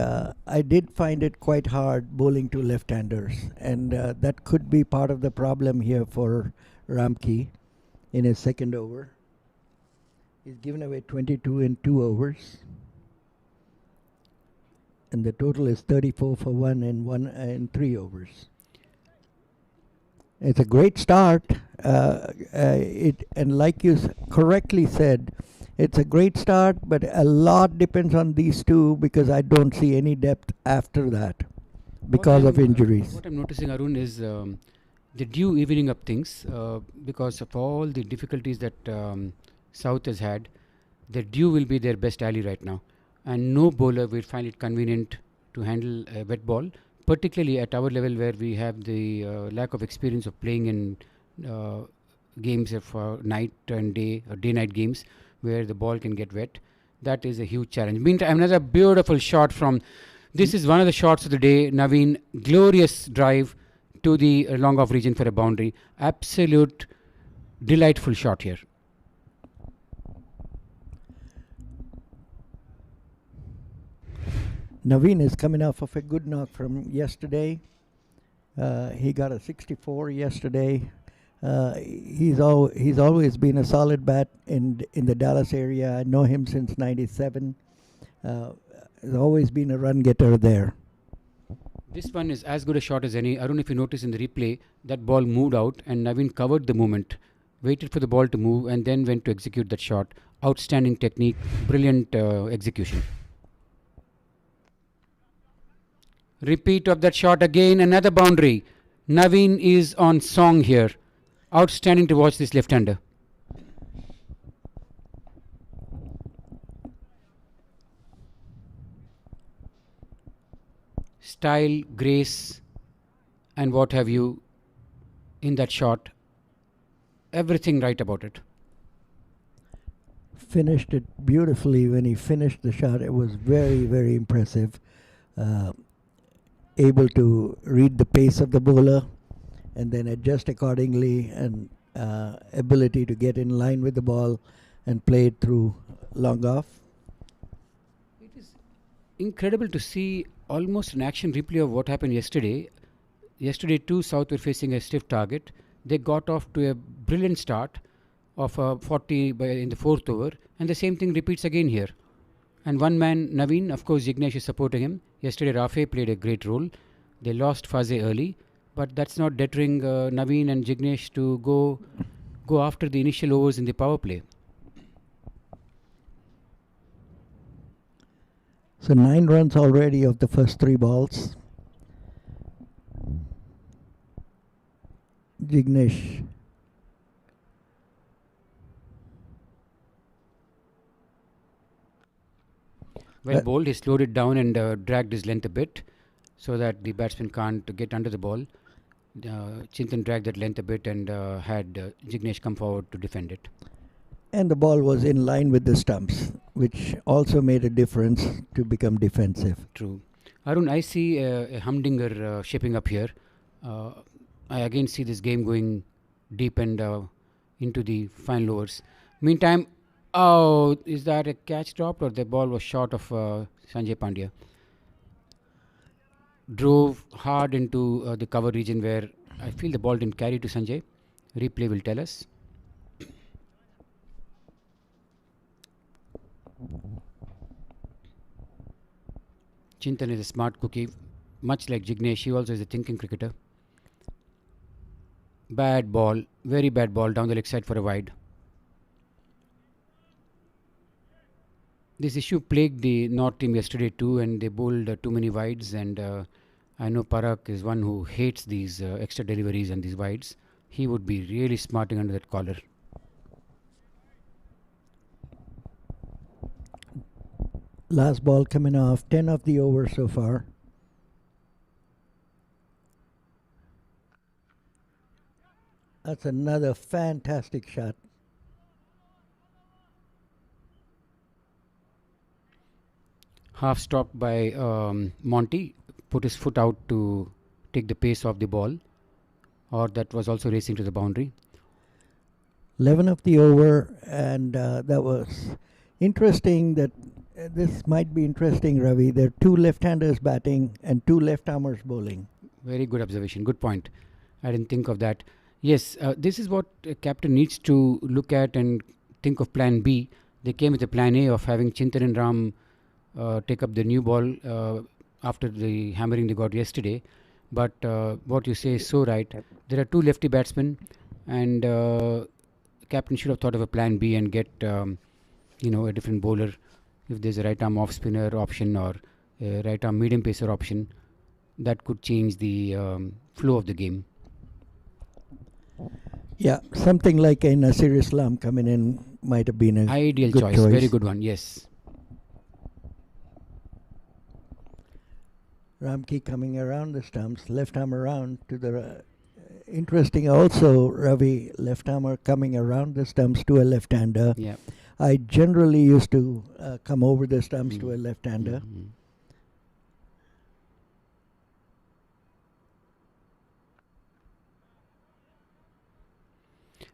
I did find it quite hard bowling to left-handers, and that could be part of the problem here for Ramki in his second over. He's given away 22 in 2 overs, and the total is 34 for 1 in 3 overs. It's a great start, and like you correctly said, it's a great start, but a lot depends on these two because I don't see any depth after that because of injuries. What I'm noticing, Arun, is the due evening up things because of all the difficulties that South has had. The due will be their best ally right now, and no bowler will find it convenient to handle a wet ball, particularly at our level where we have the lack of experience of playing in games of night and day or day-night games where the ball can get wet. That is a huge challenge. Meantime, another beautiful shot from, this is one of the shots of the day, Naveen, glorious drive to the long off region for a boundary. Absolute delightful shot here. Naveen is coming off of a good knock from yesterday. He got a 64 yesterday. He's always been a solid bat in the Dallas area. I know him since '97. Has always been a run getter there. This one is as good a shot as any. I don't know if you noticed in the replay, that ball moved out and Naveen covered the movement, waited for the ball to move and then went to execute that shot. Outstanding technique, brilliant execution. Repeat of that shot again, another boundary. Naveen is on song here. Outstanding to watch this left-hander. Style, grace, and what have you in that shot. Everything right about it. Finished it beautifully when he finished the shot. It was very, very impressive. Able to read the pace of the bowler and then adjust accordingly, and ability to get in line with the ball and play it through long off. It is incredible to see almost an action replay of what happened yesterday. Yesterday too, South were facing a stiff target. They got off to a brilliant start of 40 in the fourth over, and the same thing repeats again here. And one man, Naveen, of course Jignesh is supporting him. Yesterday Rafe played a great role. They lost Fuzzel early, but that's not deterring Naveen and Jignesh to go after the initial overs in the power play. So 9 runs already of the first 3 balls. Jignesh. Well bowled, he slowed it down and dragged his length a bit so that the batsman can't get under the ball. Chintan dragged that length a bit and had Jignesh come forward to defend it. And the ball was in line with the stumps, which also made a difference to become defensive. True. Arun, I see a humdinger shaping up here. I again see this game going deep and into the final overs. Meantime, oh, is that a catch dropped or the ball was short of Sanjay Pandya? Drove hard into the cover region where I feel the ball didn't carry to Sanjay. Replay will tell us. Chintan is a smart cookie, much like Jignesh. He also is a thinking cricketer. Bad ball, very bad ball down the leg side for a wide. This issue plagued the North team yesterday too, and they bowled too many wides, and I know Parak is one who hates these extra deliveries and these wides. He would be really smarting under that collar. Last ball coming off, 10 of the over so far. That's another fantastic shot. Half stopped by Monty, put his foot out to take the pace off the ball, or that was also racing to the boundary. 11 of the over, and that was interesting. That this might be interesting, Ravi. There are 2 left-handers batting and 2 left-armers bowling. Very good observation. Good point. I didn't think of that. Yes, this is what a captain needs to look at and think of plan B. They came with a plan A of having Chintan and Ram take up the new ball after the hammering they got yesterday. But what you say is so right. There are 2 lefty batsmen, and captain should have thought of a plan B and get a different bowler. If there's a right arm off spinner option or a right arm medium pacer option, that could change the flow of the game. Yeah, something like a Nasir Islam coming in might have been a ideal good choice. Very good one. Yes. Ramki coming around the stumps, left arm around to the interesting also, Ravi, left armer coming around the stumps to a left-hander. Yeah. I generally used to come over the stumps to a left-hander. Mm-hmm.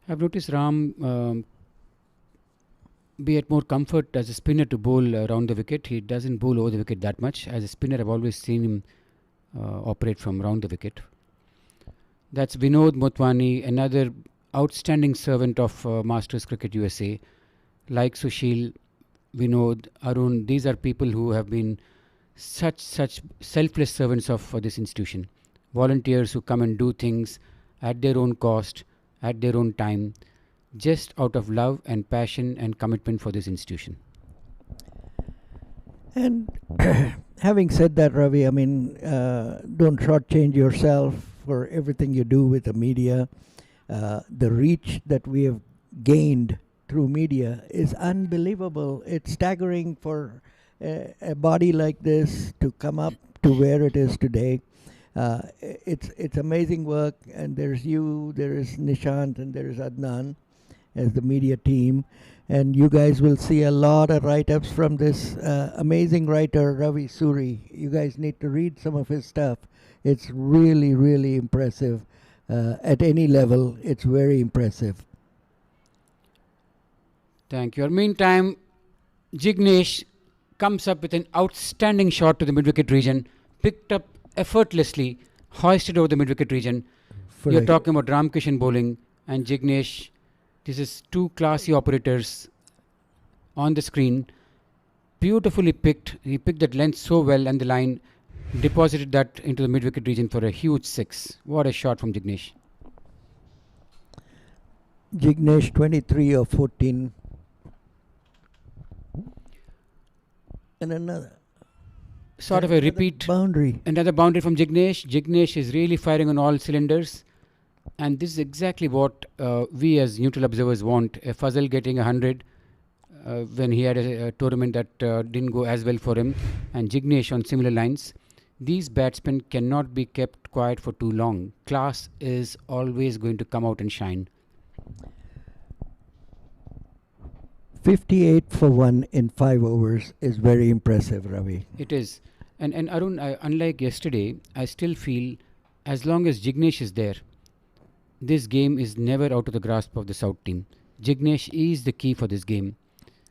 I've noticed Ram be at more comfort as a spinner to bowl around the wicket. He doesn't bowl over the wicket that much. As a spinner, I've always seen him operate from round the wicket. That's Vinod Motwani, another outstanding servant of Masters Cricket USA. Like Sushil, Vinod, Arun, these are people who have been such selfless servants of this institution. Volunteers who come and do things at their own cost, at their own time, just out of love and passion and commitment for this institution. And having said that, Ravi, I mean, don't shortchange yourself for everything you do with the media. The reach that we have gained through media is unbelievable. It's staggering for a body like this to come up to where it is today. It's amazing work, and there's you, there is Nishant, and there is Adnan as the media team. And you guys will see a lot of write-ups from this amazing writer, Ravi Suri. You guys need to read some of his stuff. It's really, really impressive. At any level, it's very impressive. Thank you. Meantime, Jignesh comes up with an outstanding shot to the mid-wicket region, picked up effortlessly, hoisted over the mid-wicket region. You're talking about Ramkishan bowling and Jignesh. This is two classy operators on the screen. Beautifully picked. He picked that length so well, and the line deposited that into the mid-wicket region for a huge 6. What a shot from Jignesh. Jignesh 23 of 14. And another sort of a repeat boundary. Another boundary from Jignesh. Jignesh is really firing on all cylinders. And this is exactly what we as neutral observers want. A Fuzzel getting 100 when he had a tournament that didn't go as well for him. And Jignesh on similar lines. These batsmen cannot be kept quiet for too long. Class is always going to come out and shine. 58 for 1 in 5 overs is very impressive, Ravi. It is. And Arun, unlike yesterday, I still feel as long as Jignesh is there, this game is never out of the grasp of the South team. Jignesh is the key for this game.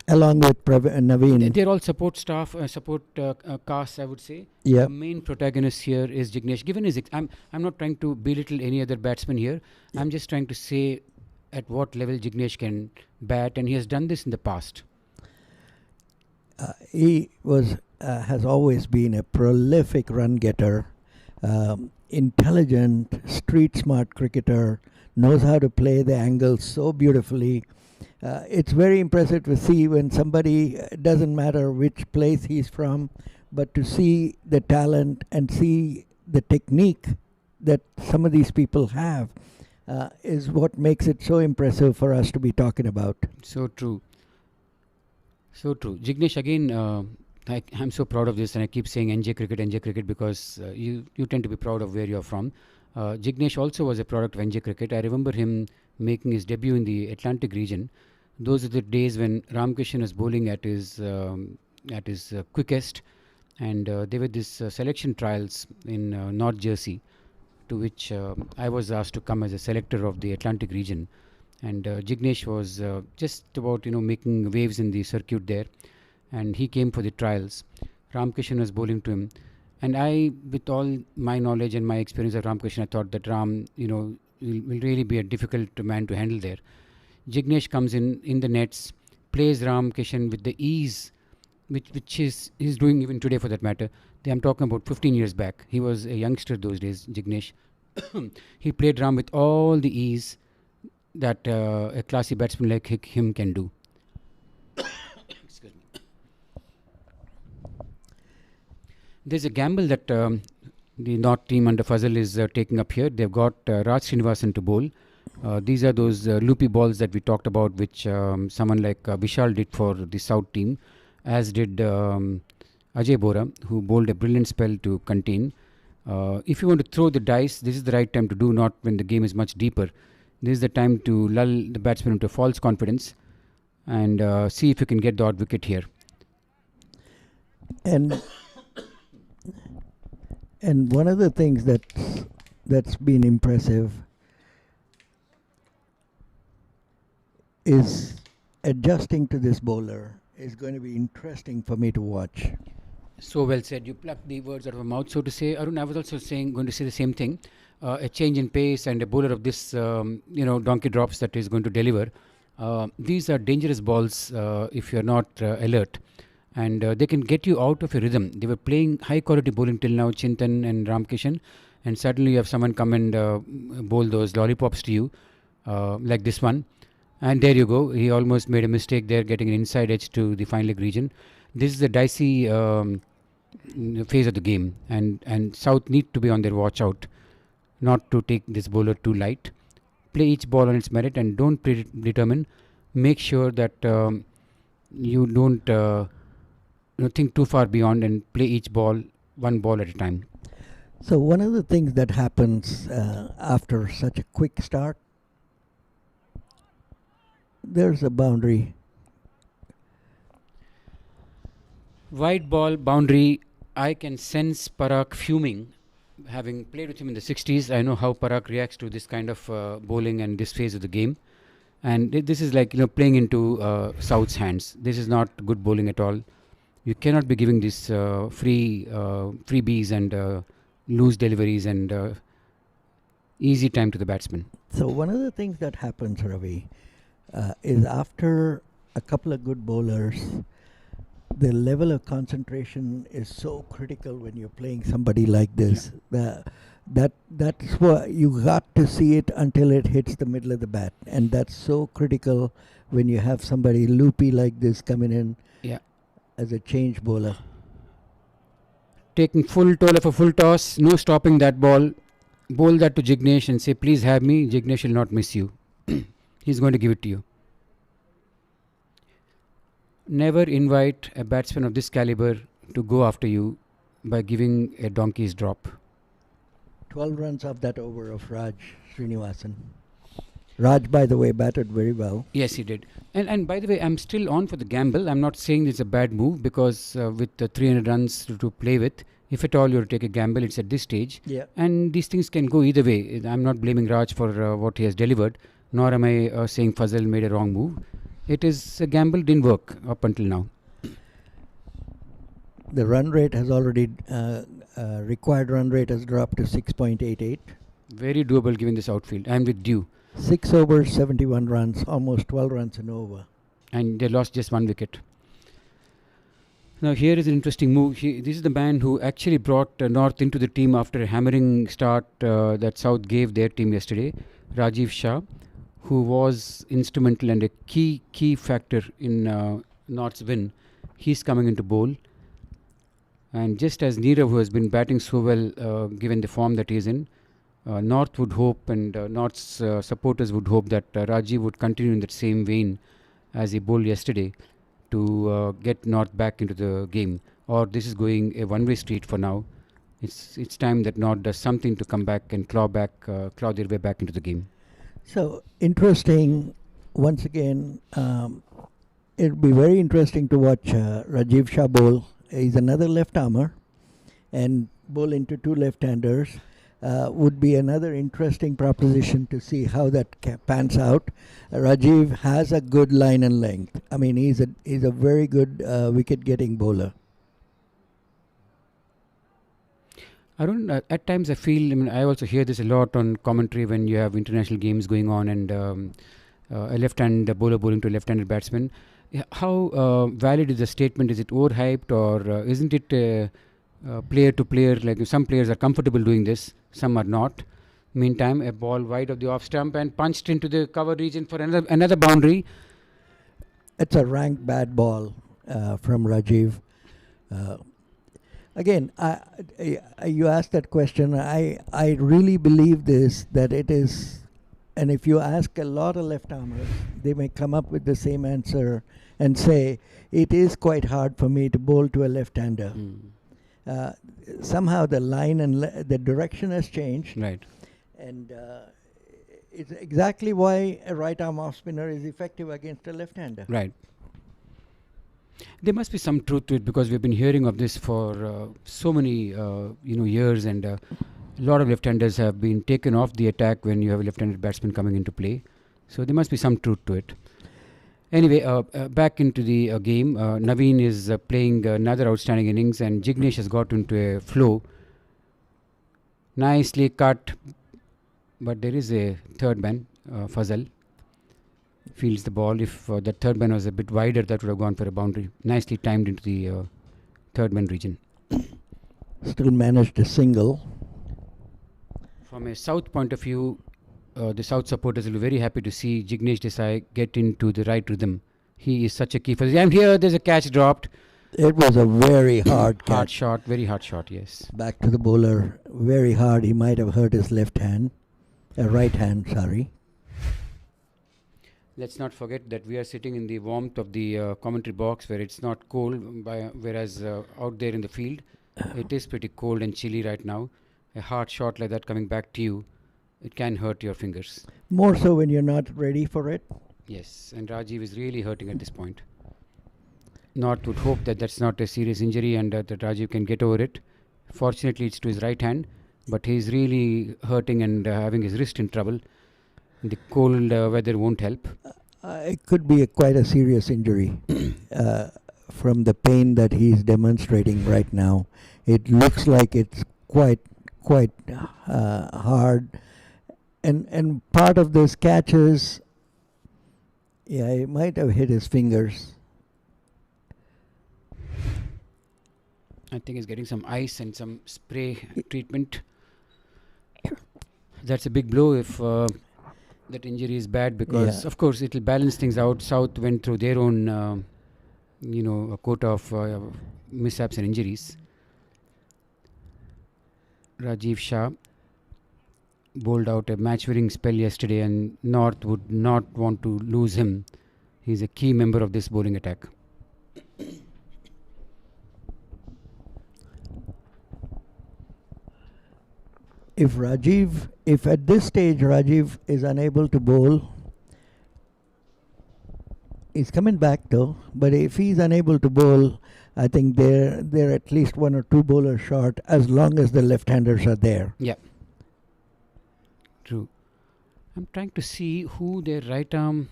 Along with Naveen. They're all support staff, support casts, I would say. Yeah. The main protagonist here is Jignesh. Given his, I'm not trying to belittle any other batsman here. I'm just trying to say at what level Jignesh can bat, and he has done this in the past. He has always been a prolific run getter, intelligent, street smart cricketer, knows how to play the angles so beautifully. It's very impressive to see when somebody, doesn't matter which place he's from, but to see the talent and see the technique that some of these people have is what makes it so impressive for us to be talking about. So true. So true. Jignesh, again, I'm so proud of this, and I keep saying NJ Cricket because you tend to be proud of where you're from. Jignesh also was a product of NJ Cricket. I remember him making his debut in the Atlantic region. Those are the days when Ramkishan was bowling at his quickest, and there were these selection trials in North Jersey, to which I was asked to come as a selector of the Atlantic region. And Jignesh was just about making waves in the circuit there, and he came for the trials. Ramkishan was bowling to him, and I, with all my knowledge and my experience of Ramkishan, I thought that Ram will really be a difficult man to handle there. Jignesh comes in the nets, plays Ramkishan with the ease which he's doing even today for that matter. I'm talking about 15 years back. He was a youngster those days, Jignesh. He played Ram with all the ease that a classy batsman like him can do. Excuse me. There's a gamble that the North team under Fuzzel is taking up here. They've got Raj Srinivasan to bowl. These are those loopy balls that we talked about, which someone like Vishal did for the South team, as did Ajay Bora, who bowled a brilliant spell to contain. If you want to throw the dice, this is the right time to do, not when the game is much deeper. This is the time to lull the batsman into false confidence and see if you can get the odd wicket here. And one of the things that's been impressive is adjusting to this bowler is going to be interesting for me to watch. So well said. You plucked the words out of my mouth, so to say. Arun, I was also going to say the same thing. A change in pace and a bowler of this, donkey drops that is going to deliver. These are dangerous balls if you're not alert. And they can get you out of your rhythm. They were playing high quality bowling till now, Chintan and Ramkishan. And suddenly you have someone come and bowl those lollipops to you, like this one. And there you go. He almost made a mistake there, getting an inside edge to the fine leg region. This is a dicey phase of the game, and South need to be on their watch out, not to take this bowler too light. Play each ball on its merit and don't predetermine. Make sure that you don't think too far beyond and play each ball one ball at a time. So one of the things that happens after such a quick start, there's a boundary. Wide ball boundary. I can sense Parag fuming. Having played with him in the 60s, I know how Parag reacts to this kind of bowling and this phase of the game. And this is like playing into South's hands. This is not good bowling at all. You cannot be giving these freebies and loose deliveries and easy time to the batsman. So one of the things that happens, Ravi, is after a couple of good bowlers, the level of concentration is so critical when you're playing somebody like this. That's what you got to see it until it hits the middle of the bat, and that's so critical when you have somebody loopy like this coming in as a change bowler. Taking full toll of a full toss, no stopping that ball. Bowl that to Jignesh and say, please have me. Jignesh will not miss you. He's going to give it to you. Never invite a batsman of this caliber to go after you by giving a donkey's drop. 12 runs off that over of Raj Srinivasan. Raj, by the way, batted very well. Yes, he did. And by the way, I'm still on for the gamble. I'm not saying it's a bad move because with 300 runs to play with, if at all you take a gamble, it's at this stage. Yeah. And these things can go either way. I'm not blaming Raj for what he has delivered, nor am I saying Fuzzel made a wrong move. It is a gamble, didn't work up until now. The run rate has already, required run rate has dropped to 6.88. Very doable given this outfield. I'm with Dew. 6 overs, 71 runs, almost 12 runs an over. And they lost just 1 wicket. Now here is an interesting move. This is the man who actually brought North into the team after a hammering start that South gave their team yesterday. Rajiv Shah, who was instrumental and a key factor in North's win. He's coming into bowl. And just as Neerav, who has been batting so well given the form that he is in, North would hope and North's supporters would hope that Rajiv would continue in that same vein as he bowled yesterday to get North back into the game. Or this is going a one-way street for now. It's time that North does something to come back and claw their way back into the game. So interesting. Once again, it'll be very interesting to watch Rajiv Shah bowl. He's another left armer, and bowl into 2 left-handers would be another interesting proposition to see how that pans out. Rajiv has a good line and length. I mean, he's a very good wicket-getting bowler. Arun, at times I feel, I also hear this a lot on commentary when you have international games going on and a left-hand bowler bowling to a left-handed batsman. How valid is the statement? Is it overhyped or isn't it player to player? Like some players are comfortable doing this, some are not. Meantime, a ball wide of the off stump and punched into the cover region for another boundary. It's a rank bad ball from Rajiv. Again, you asked that question. I really believe this, that it is, and if you ask a lot of left armers, they may come up with the same answer and say, it is quite hard for me to bowl to a left-hander. Somehow the line and the direction has changed. Right. And it's exactly why a right-arm off-spinner is effective against a left-hander. Right. There must be some truth to it because we've been hearing of this for so many years, and a lot of left-handers have been taken off the attack when you have a left-handed batsman coming into play. So there must be some truth to it. Anyway, back into the game. Naveen is playing another outstanding innings, and Jignesh has got into a flow. Nicely cut, but there is a third man, Fuzzel. Fields the ball. If the third man was a bit wider, that would have gone for a boundary. Nicely timed into the third man region. Still managed a single. From a South point of view, the South supporters will be very happy to see Jignesh Desai get into the right rhythm. He is such a key for this. And here there's a catch dropped. It was a very hard catch. Hard shot, very hard shot, yes. Back to the bowler. Very hard. He might have hurt his left hand. Right hand, sorry. Let's not forget that we are sitting in the warmth of the commentary box where it's not cold, whereas out there in the field, it is pretty cold and chilly right now. A hard shot like that coming back to you, it can hurt your fingers. More so when you're not ready for it. Yes, and Rajiv is really hurting at this point. North would hope that that's not a serious injury and that Rajiv can get over it. Fortunately, it's to his right hand, but he's really hurting and having his wrist in trouble. The cold weather won't help. It could be quite a serious injury from the pain that he's demonstrating right now. It looks like it's quite hard. And part of those catches, yeah, he might have hit his fingers. I think he's getting some ice and some spray treatment. That's a big blow if that injury is bad, because of course it will balance things out. South went through their own a quota of mishaps and injuries. Rajiv Shah bowled out a match-winning spell yesterday, and North would not want to lose him. He's a key member of this bowling attack. If at this stage Rajiv is unable to bowl, he's coming back though, but if he's unable to bowl, I think they're at least one or two bowlers short as long as the left-handers are there. Yeah. True. I'm trying to see who their right arm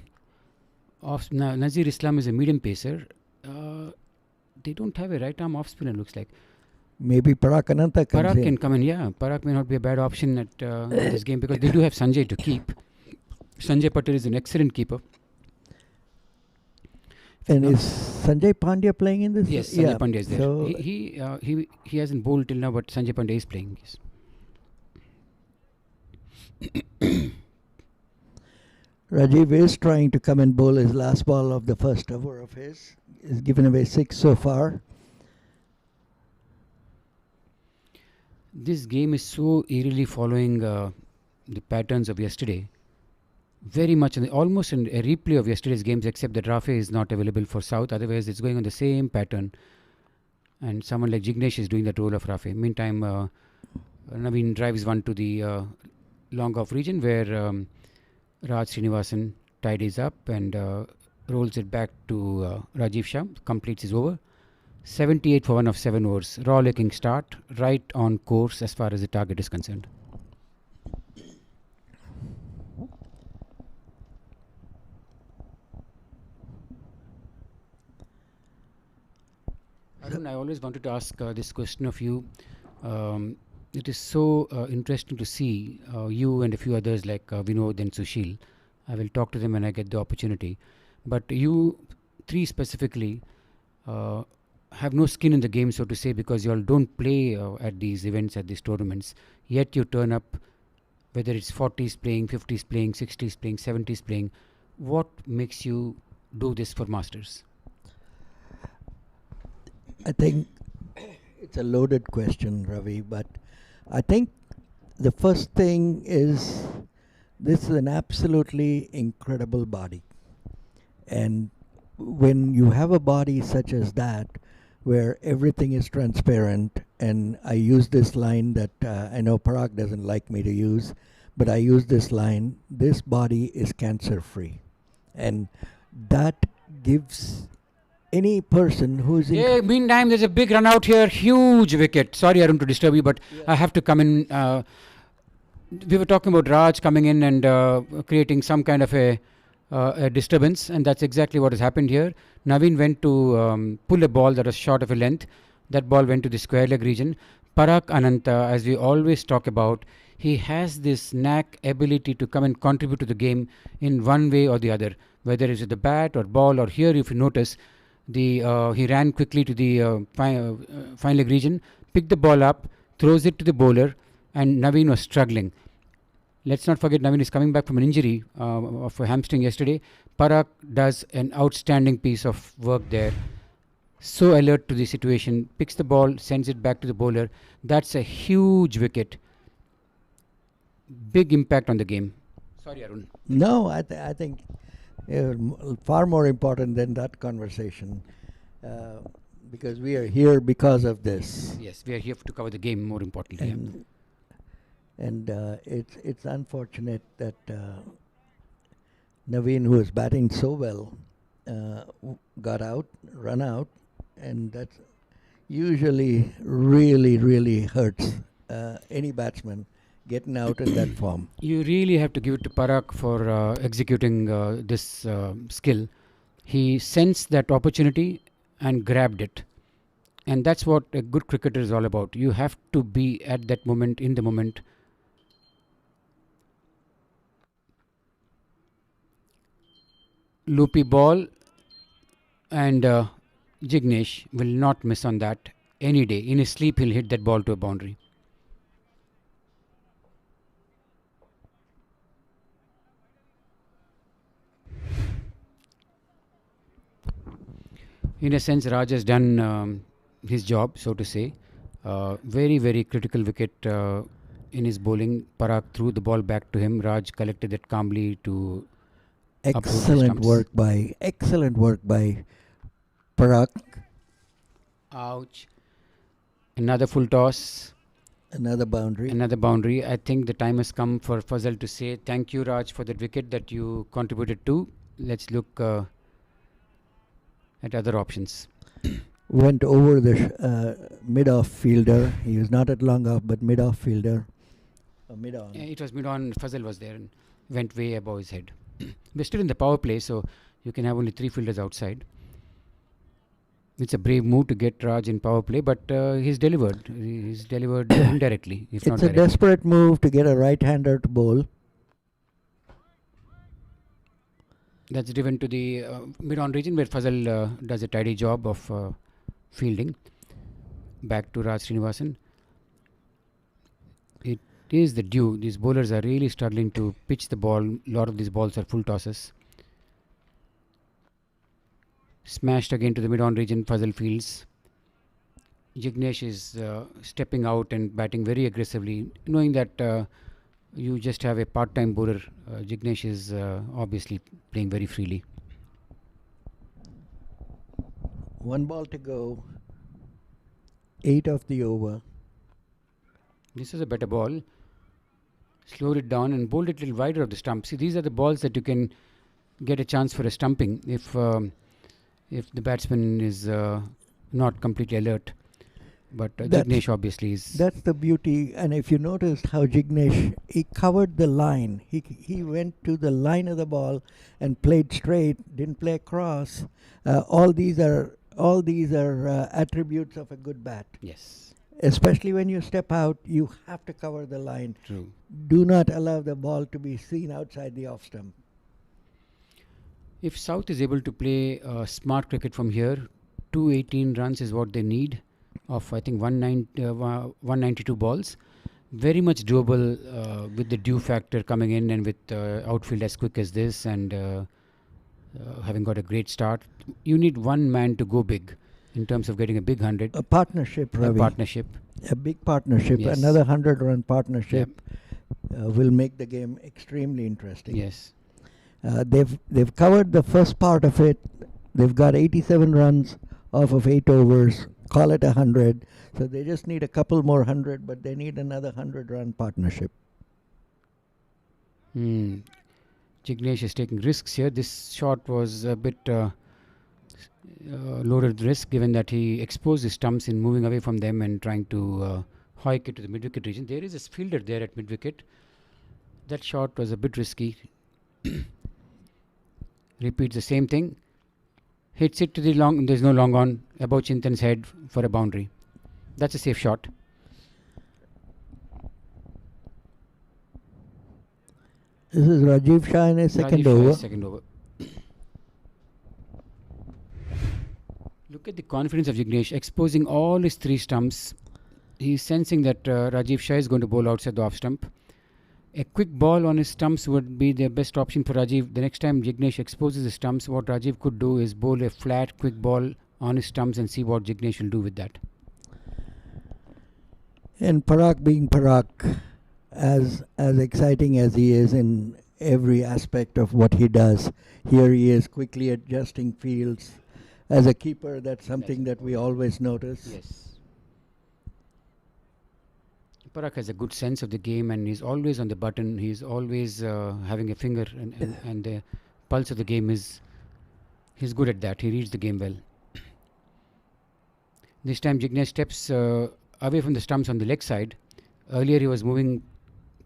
off. Nazir Islam is a medium pacer. They don't have a right arm off spinner, looks like. Maybe Parag Ananta comes Parag in. can come in, yeah. Parag may not be a bad option at this game because they do have Sanjay to keep. Sanjay Patel is an excellent keeper. And is Sanjay Pandya playing in this? Yes, Sanjay Pandya is there. So He hasn't bowled till now, but Sanjay Pandya is playing. Yes. Rajiv is trying to come and bowl his last ball of the first over of his. He's given away 6 so far. This game is so eerily following the patterns of yesterday. Very much, almost a replay of yesterday's games, except that Rafe is not available for South. Otherwise, it's going on the same pattern. And someone like Jignesh is doing that role of Rafe. Meantime, Naveen drives one to the long off region where Raj Srinivasan tidies up and rolls it back to Rajiv Shah, completes his over. 78 for 1 of 7 overs. Raw looking start, right on course as far as the target is concerned. Arun, I always wanted to ask this question of you. It is so interesting to see you and a few others like Vinod and Sushil. I will talk to them when I get the opportunity. But you three specifically have no skin in the game, so to say, because you all don't play at these events, at these tournaments. Yet you turn up, whether it's 40s playing, 50s playing, 60s playing, 70s playing. What makes you do this for Masters? I think it's a loaded question, Ravi, but I think the first thing is this is an absolutely incredible body. And when you have a body such as that, where everything is transparent, and I use this line that I know Parag doesn't like me to use, but I use this line, this body is cancer-free. And that gives any person who's in... Meantime, there's a big run out here, huge wicket. Sorry, Arun, to disturb you, but I have to come in. We were talking about Raj coming in and creating some kind of a a disturbance, and that's exactly what has happened here. Naveen went to pull a ball that was short of a length. That ball went to the square leg region. Parag Ananta, as we always talk about, he has this knack ability to come and contribute to the game in one way or the other, whether it's with the bat or ball, or here if you notice, he ran quickly to the fine leg region, picked the ball up, throws it to the bowler, and Naveen was struggling. Let's not forget Naveen is coming back from an injury of a hamstring yesterday. Parag does an outstanding piece of work there. So alert to the situation, picks the ball, sends it back to the bowler. That's a huge wicket. Big impact on the game. Sorry, Arun. No, I think far more important than that conversation, because we are here because of this. Yes, we are here to cover the game, more importantly. And it's unfortunate that Naveen, who was batting so well, got out, run out, and that usually really hurts any batsman getting out in that form. You really have to give it to Parag for executing this skill. He sensed that opportunity and grabbed it. And that's what a good cricketer is all about. You have to be at that moment, in the moment. Loopy ball, and Jignesh will not miss on that any day. In his sleep, he'll hit that ball to a boundary. In a sense, Raj has done his job, so to say. Very critical wicket in his bowling. Parag threw the ball back to him. Raj collected it calmly to excellent work by Parag. Ouch. Another full toss. Another boundary. I think the time has come for Fuzzel to say thank you, Raj, for that wicket that you contributed to. Let's look at other options. Went over the mid-off fielder. He was not at long off, but mid-off fielder. Mid-on. It was mid-on. Fuzzel was there and went way above his head. We're still in the power play, so you can have only 3 fielders outside. It's a brave move to get Raj in power play, but he's delivered. He's delivered indirectly, if not It's a directly. desperate move to get a right-hander to bowl. That's driven to the mid-on region where Fuzzel does a tidy job of fielding. Back to Raj Srinivasan. It is the due. These bowlers are really struggling to pitch the ball. A lot of these balls are full tosses. Smashed again to the mid-on region. Fuzzel fields. Jignesh is stepping out and batting very aggressively, knowing that you just have a part-time bowler. Jignesh is obviously playing very freely. 1 ball to go. 8 of the over. This is a better ball. Slowed it down and bowled it a little wider of the stump. See, these are the balls that you can get a chance for a stumping if the batsman is not completely alert. But Jignesh obviously is. That's the beauty. And if you noticed how Jignesh, he covered the line. He went to the line of the ball and played straight, didn't play across. All these are attributes of a good bat. Yes. Especially when you step out, you have to cover the line. True. Do not allow the ball to be seen outside the off stump. If South is able to play smart cricket from here, 218 runs is what they need of, I think, 192 balls. Very much doable with the dew factor coming in and with outfield as quick as this and having got a great start. You need one man to go big in terms of getting a big 100. A partnership, Ravi. A big partnership. Yes. Another 100-run partnership will make the game extremely interesting. Yes. They've covered the first part of it. They've got 87 runs off of 8 overs. Call it 100. So they just need a couple more 100, but they need another 100-run partnership. Jignesh is taking risks here. This shot was a bit loaded risk, given that he exposed his stumps in moving away from them and trying to hike it to the mid-wicket region. There is a fielder there at mid-wicket. That shot was a bit risky. Repeats the same thing. Hits it to the long. There's no long on above Chintan's head for a boundary. That's a safe shot. This is Rajiv Shah in his second Rajiv Shah, over. second over. Look at the confidence of Jignesh, exposing all his 3 stumps. He's sensing that Rajiv Shah is going to bowl outside the off stump. A quick ball on his stumps would be the best option for Rajiv. The next time Jignesh exposes his stumps, what Rajiv could do is bowl a flat, quick ball on his stumps and see what Jignesh will do with that. And Parag being Parag, as exciting as he is in every aspect of what he does, here he is quickly adjusting fields. As a keeper, that's something that we always notice. Yes. Parag has a good sense of the game and he's always on the button. He's always having a finger and the pulse of the game is... He's good at that. He reads the game well. This time Jignesh steps away from the stumps on the leg side. Earlier he was moving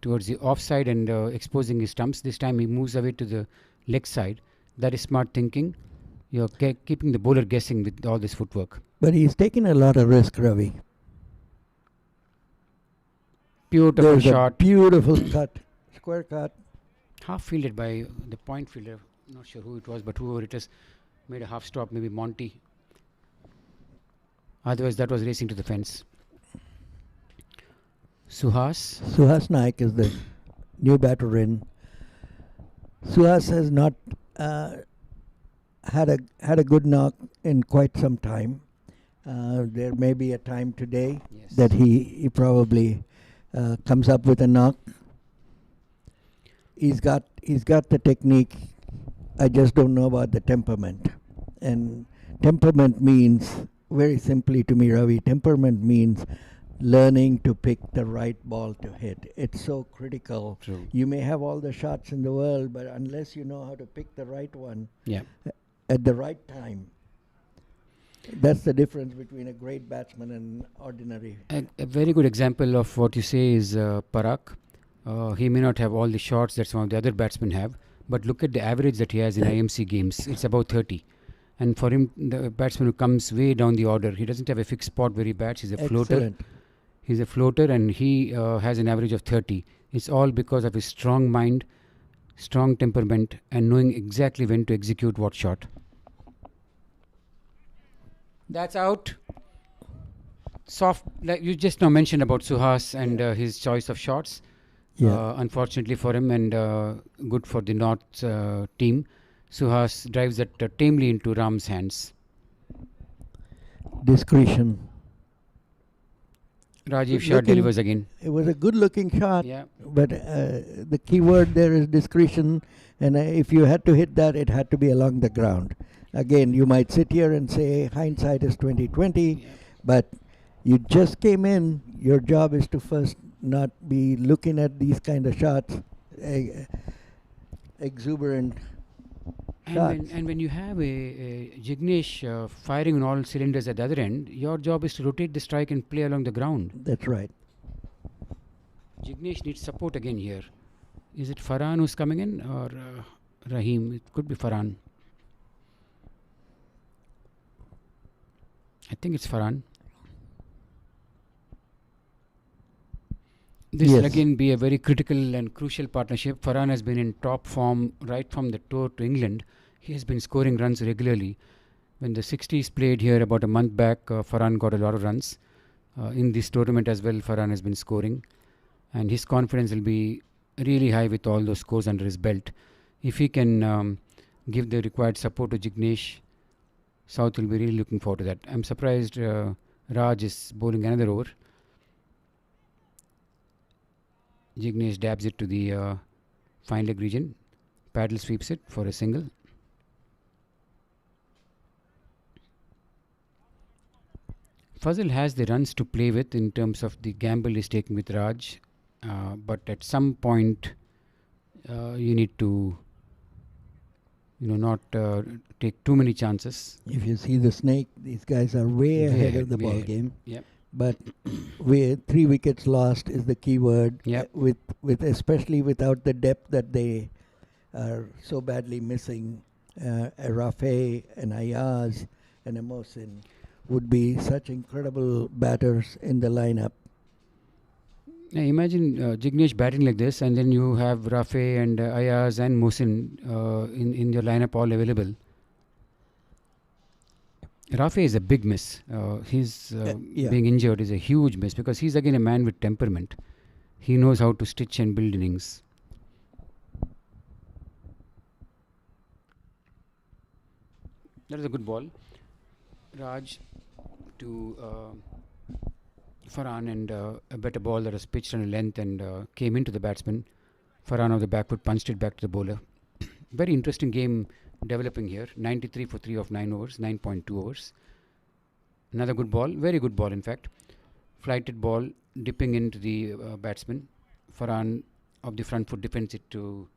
towards the offside and exposing his stumps. This time he moves away to the leg side. That is smart thinking. You're keeping the bowler guessing with all this footwork. But he's taken a lot of risk, Ravi. Beautiful There's shot. a beautiful cut, square cut. Half fielded by the point fielder. Not sure who it was, but whoever it is made a half stop, maybe Monty. Otherwise, that was racing to the fence. Suhas Naik is the new batter in. Suhas has not had a good knock in quite some time. There may be a time today that he probably comes up with a knock. He's got the technique. I just don't know about the temperament. And temperament means, very simply to me, Ravi, temperament means learning to pick the right ball to hit. It's so critical. True. You may have all the shots in the world, but unless you know how to pick the right one at the right time, that's the difference between a great batsman and ordinary. A very good example of what you say is Parag. He may not have all the shots that some of the other batsmen have, but look at the average that he has in IMC games. It's about 30. And for him, the batsman who comes way down the order, he doesn't have a fixed spot where he bats. He's a floater. Excellent. He's a floater and he has an average of 30. It's all because of his strong mind, strong temperament and knowing exactly when to execute what shot. That's out. Soft, like you just now mentioned about Suhas and his choice of shots. Unfortunately for him and good for the North team, Suhas drives that tamely into Ram's hands. Discretion. Rajiv Shah delivers again. It was a good looking shot, Yeah. but the key word there is discretion. And if you had to hit that, it had to be along the ground. Again, you might sit here and say hindsight is 20/20, but you just came in. Your job is to first not be looking at these kind of shots, exuberant shots. And when you have a Jignesh firing on all cylinders at the other end, your job is to rotate the strike and play along the ground. That's right. Jignesh needs support again here. Is it Farhan who's coming in or Rahim? It could be Farhan. I think it's Farhan. This will again be a very critical and crucial partnership. Farhan has been in top form right from the tour to England. He has been scoring runs regularly. When the 60s played here about a month back, Farhan got a lot of runs. In this tournament as well, Farhan has been scoring. And his confidence will be really high with all those scores under his belt. If he can give the required support to Jignesh, South will be really looking forward to that. I'm surprised Raj is bowling another over. Jignesh dabs it to the fine leg region. Paddle sweeps it for a single. Fuzzel has the runs to play with in terms of the gamble he's taking with Raj. But at some point, you need to, not take too many chances. If you see the snake, these guys are way ahead of the ball game. Yep. But 3 wickets lost is the key word. Yep. With especially without the depth that they are so badly missing. a Rafe, an Ayaz, and a Mohsin would be such incredible batters in the lineup. Now imagine Jignesh batting like this, and then you have Rafe and Ayaz and Mohsin in your lineup all available. Rafe is a big miss. His Yeah. being injured is a huge miss because he's again a man with temperament. He knows how to stitch and build innings. That is a good ball. Raj to Farhan, and a better ball that was pitched on a length and came into the batsman. Farhan of the backwood punched it back to the bowler. Very interesting game developing here. 93 for 3 of 9 overs, 9.2 overs. Another good ball, very good ball in fact. Flighted ball dipping into the batsman. Farhan of the front foot defends it to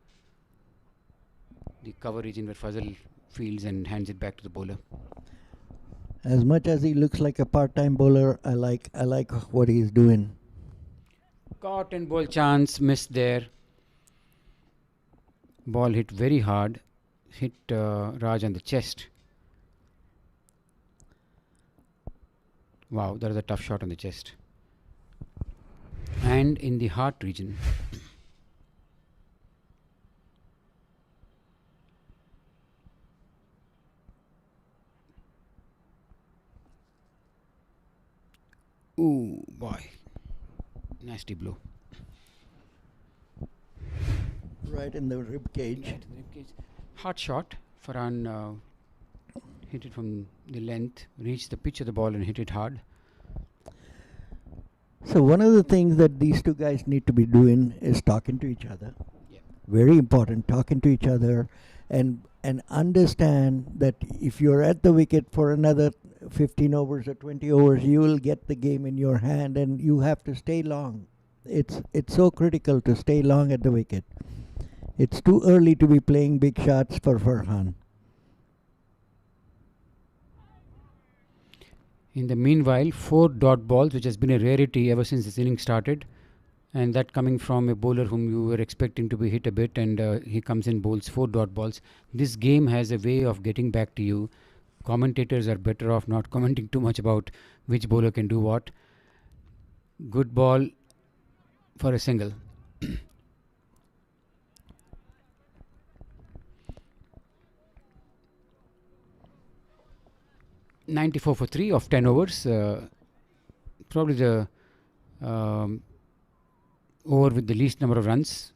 the cover region where Fuzzel fields and hands it back to the bowler. As much as he looks like a part-time bowler, I like what he's doing. Caught and ball chance, missed there. Ball hit very hard, hit Raj on the chest. Wow, that is a tough shot on the chest. And in the heart region. Ooh, boy. Nasty blow. Right in the rib cage. Right in the rib cage. Hard shot. Farhan hit it from the length, reached the pitch of the ball and hit it hard. So one of the things that these two guys need to be doing is talking to each other. Yeah. Very important, talking to each other and understand that if you're at the wicket for another 15 overs or 20 overs, you will get the game in your hand and you have to stay long. It's so critical to stay long at the wicket. It's too early to be playing big shots for Farhan. In the meanwhile, 4 dot balls, which has been a rarity ever since this inning started, and that coming from a bowler whom you were expecting to be hit a bit, and he comes in, bowls 4 dot balls. This game has a way of getting back to you. Commentators are better off not commenting too much about which bowler can do what. Good ball for a single. 94 for 3 of 10 overs. Probably the over with the least number of runs.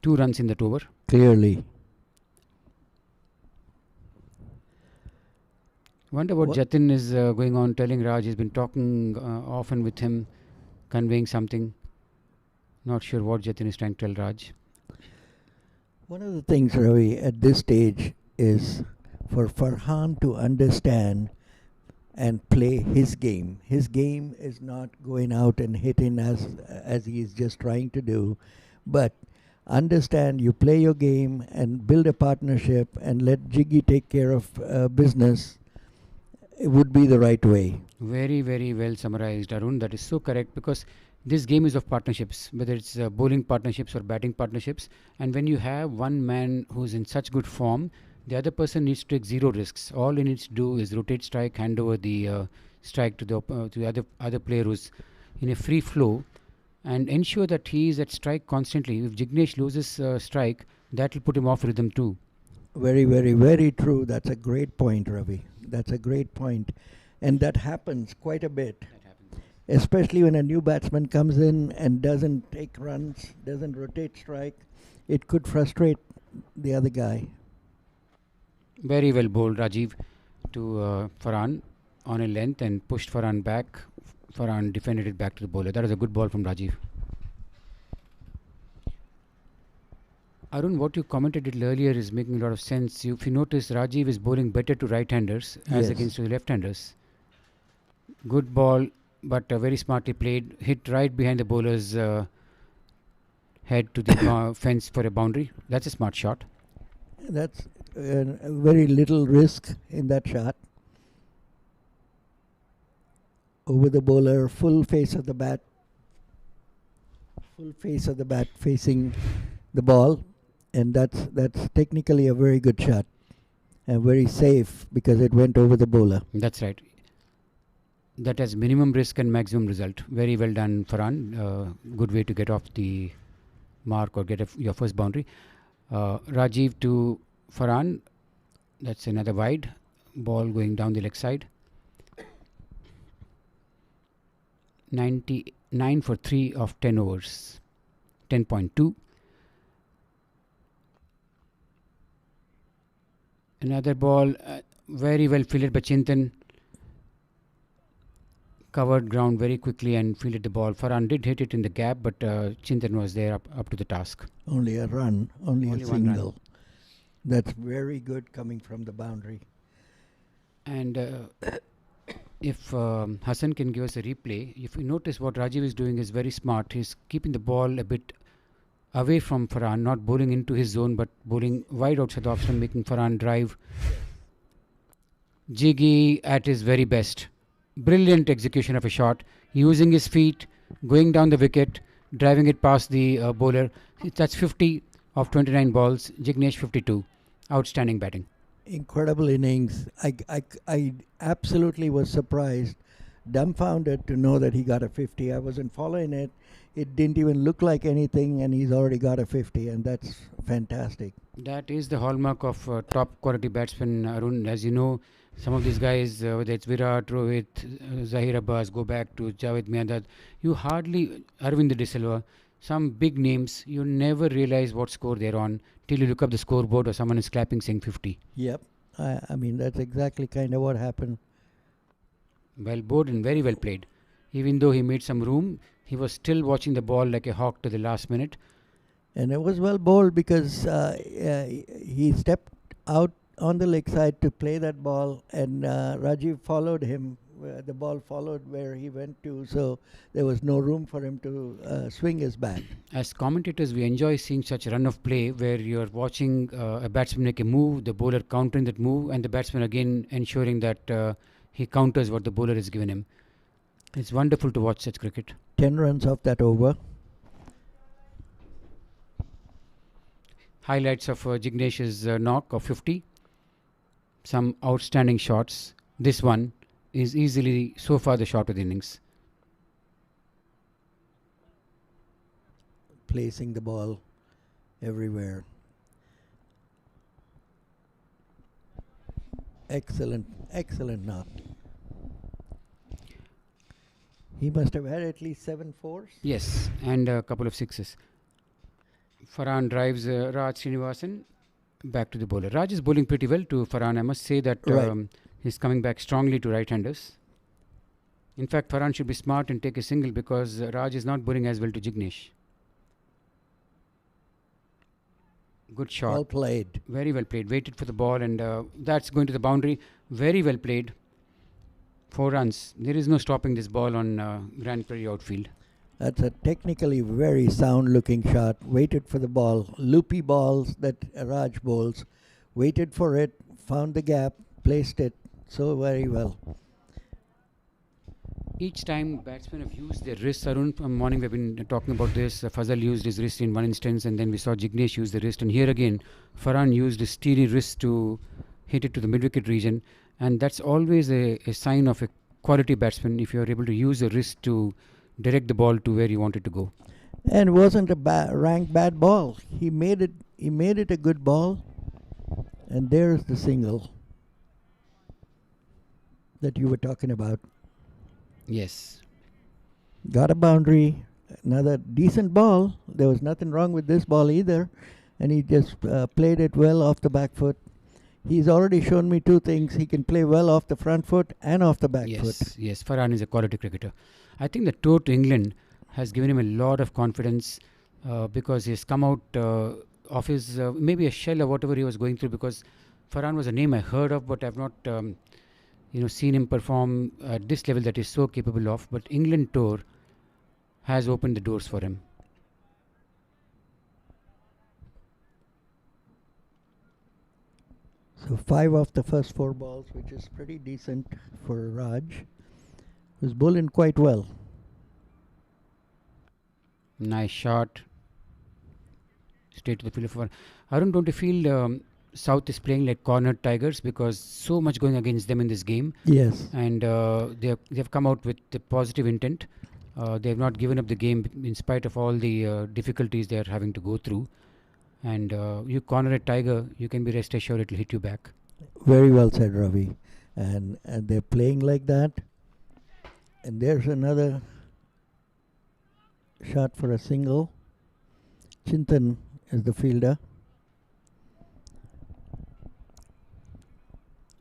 2 runs in that over. Clearly. Wonder what What- Jatin is going on telling Raj. He's been talking often with him, conveying something. Not sure what Jatin is trying to tell Raj. One of the things, Ravi, at this stage is for Farhan to understand and play his game. His game is not going out and hitting as he is just trying to do, but understand you play your game and build a partnership and let Jiggy take care of business. It would be the right way. Very, very well summarized, Arun. That is so correct because this game is of partnerships, whether it's bowling partnerships or batting partnerships. And when you have one man who's in such good form, the other person needs to take 0 risks. All he needs to do is rotate strike, hand over the strike to the other player who's in a free flow, and ensure that he is at strike constantly. If Jignesh loses strike, that will put him off rhythm too. Very, very, very true. That's a great point, Ravi. That's a great point. And that happens quite a bit. Especially when a new batsman comes in and doesn't take runs, doesn't rotate strike, it could frustrate the other guy. Very well bowled, Rajiv, to Farhan on a length and pushed Farhan back. Farhan defended it back to the bowler. That was a good ball from Rajiv. Arun, what you commented it earlier is making a lot of sense. If you notice, Rajiv is bowling better to right-handers as Yes. against to left-handers. Good ball, but very smartly played. Hit right behind the bowler's head to the fence for a boundary. That's a smart shot. That's very little risk in that shot. Over the bowler, full face of the bat. Full face of the bat facing the ball. And that's technically a very good shot. and very safe because it went over the bowler. That's right. That has minimum risk and maximum result. Very well done, Farhan. Good way to get off the mark or get your first boundary. Rajiv to Farhan. That's another wide. Ball going down the leg side. 99 for 3 of 10 overs. 10.2. Another ball, very well fielded by Chintan. Covered ground very quickly and fielded the ball. Farhan did hit it in the gap, but Chintan was there up to the task. Only a run, only a Only one run. single. That's very good coming from the boundary. And if Hassan can give us a replay, if you notice what Rajiv is doing is very smart. He's keeping the ball a bit away from Farhan, not bowling into his zone, but bowling wide outside the off stump, making Farhan drive. Jiggy at his very best. Brilliant execution of a shot, using his feet, going down the wicket, driving it past the bowler. That's 50 of 29 balls. Jignesh 52. Outstanding batting. Incredible innings. I absolutely was surprised, dumbfounded to know that he got a 50. I wasn't following it. It didn't even look like anything, and he's already got a 50, and that's fantastic. That is the hallmark of top quality batsmen, Arun. As you know, some of these guys, whether it's Virat, Rohit, Zahir Abbas, go back to Javed Miandad, you hardly, Arvind De Silva, some big names, you never realize what score they're on till you look up the scoreboard or someone is clapping saying 50. Yep. I mean, that's exactly kind of what happened. Well bowled and very well played. Even though he made some room, he was still watching the ball like a hawk to the last minute. And it was well bowled because he stepped out on the leg side to play that ball, and Rajiv followed him. The ball followed where he went to, so there was no room for him to swing his bat. As commentators, we enjoy seeing such a run of play where you're watching a batsman make a move, the bowler countering that move, and the batsman again ensuring that he counters what the bowler has given him. It's wonderful to watch such cricket. 10 runs off that over. Highlights of Jignesh's knock of 50. Some outstanding shots. This one is easily so far the shot of the innings. Placing the ball everywhere. Excellent, excellent knock. He must have had at least 7 fours. Yes, and a couple of sixes. Farhan drives Raj Srinivasan back to the bowler. Raj is bowling pretty well to Farhan. I must say that he's coming back strongly to right-handers. In fact, Farhan should be smart and take a single because Raj is not bowling as well to Jignesh. Good shot. Well played. Very well played. Waited for the ball and that's going to the boundary. Very well played. 4 runs. There is no stopping this ball on Grand Prairie outfield. That's a technically very sound looking shot. Waited for the ball. Loopy balls that Raj bowls. Waited for it. Found the gap. Placed it so very well. Each time batsmen have used their wrists, Arun, from morning we've been talking about this. Fuzzel used his wrist in one instance and then we saw Jignesh use the wrist. And here again, Farhan used his steely wrist to hit it to the mid-wicket region. And that's always a sign of a quality batsman if you're able to use the wrist to direct the ball to where you want it to go. And wasn't a ranked bad ball. He made it a good ball. And there's the single that you were talking about. Yes. Got a boundary. Another decent ball. There was nothing wrong with this ball either. And he just played it well off the back foot. He's already shown me 2 things. He can play well off the front foot and off the back foot. Yes, Farhan is a quality cricketer. I think the tour to England has given him a lot of confidence because he's come out of his maybe a shell or whatever he was going through, because Farhan was a name I heard of but I've not seen him perform at this level that he's so capable of. But England tour has opened the doors for him. So 5 off the first 4 balls, which is pretty decent for Raj, who's bowling quite well. Nice shot. Straight to the field for Arun. Don't you feel South is playing like cornered tigers because so much going against them in this game, Yes. and they've come out with the positive intent. They have not given up the game in spite of all the difficulties they are having to go through. And you corner a tiger, you can be rest assured it will hit you back. Very well said, Ravi. And they're playing like that. And there's another shot for a single. Chintan is the fielder.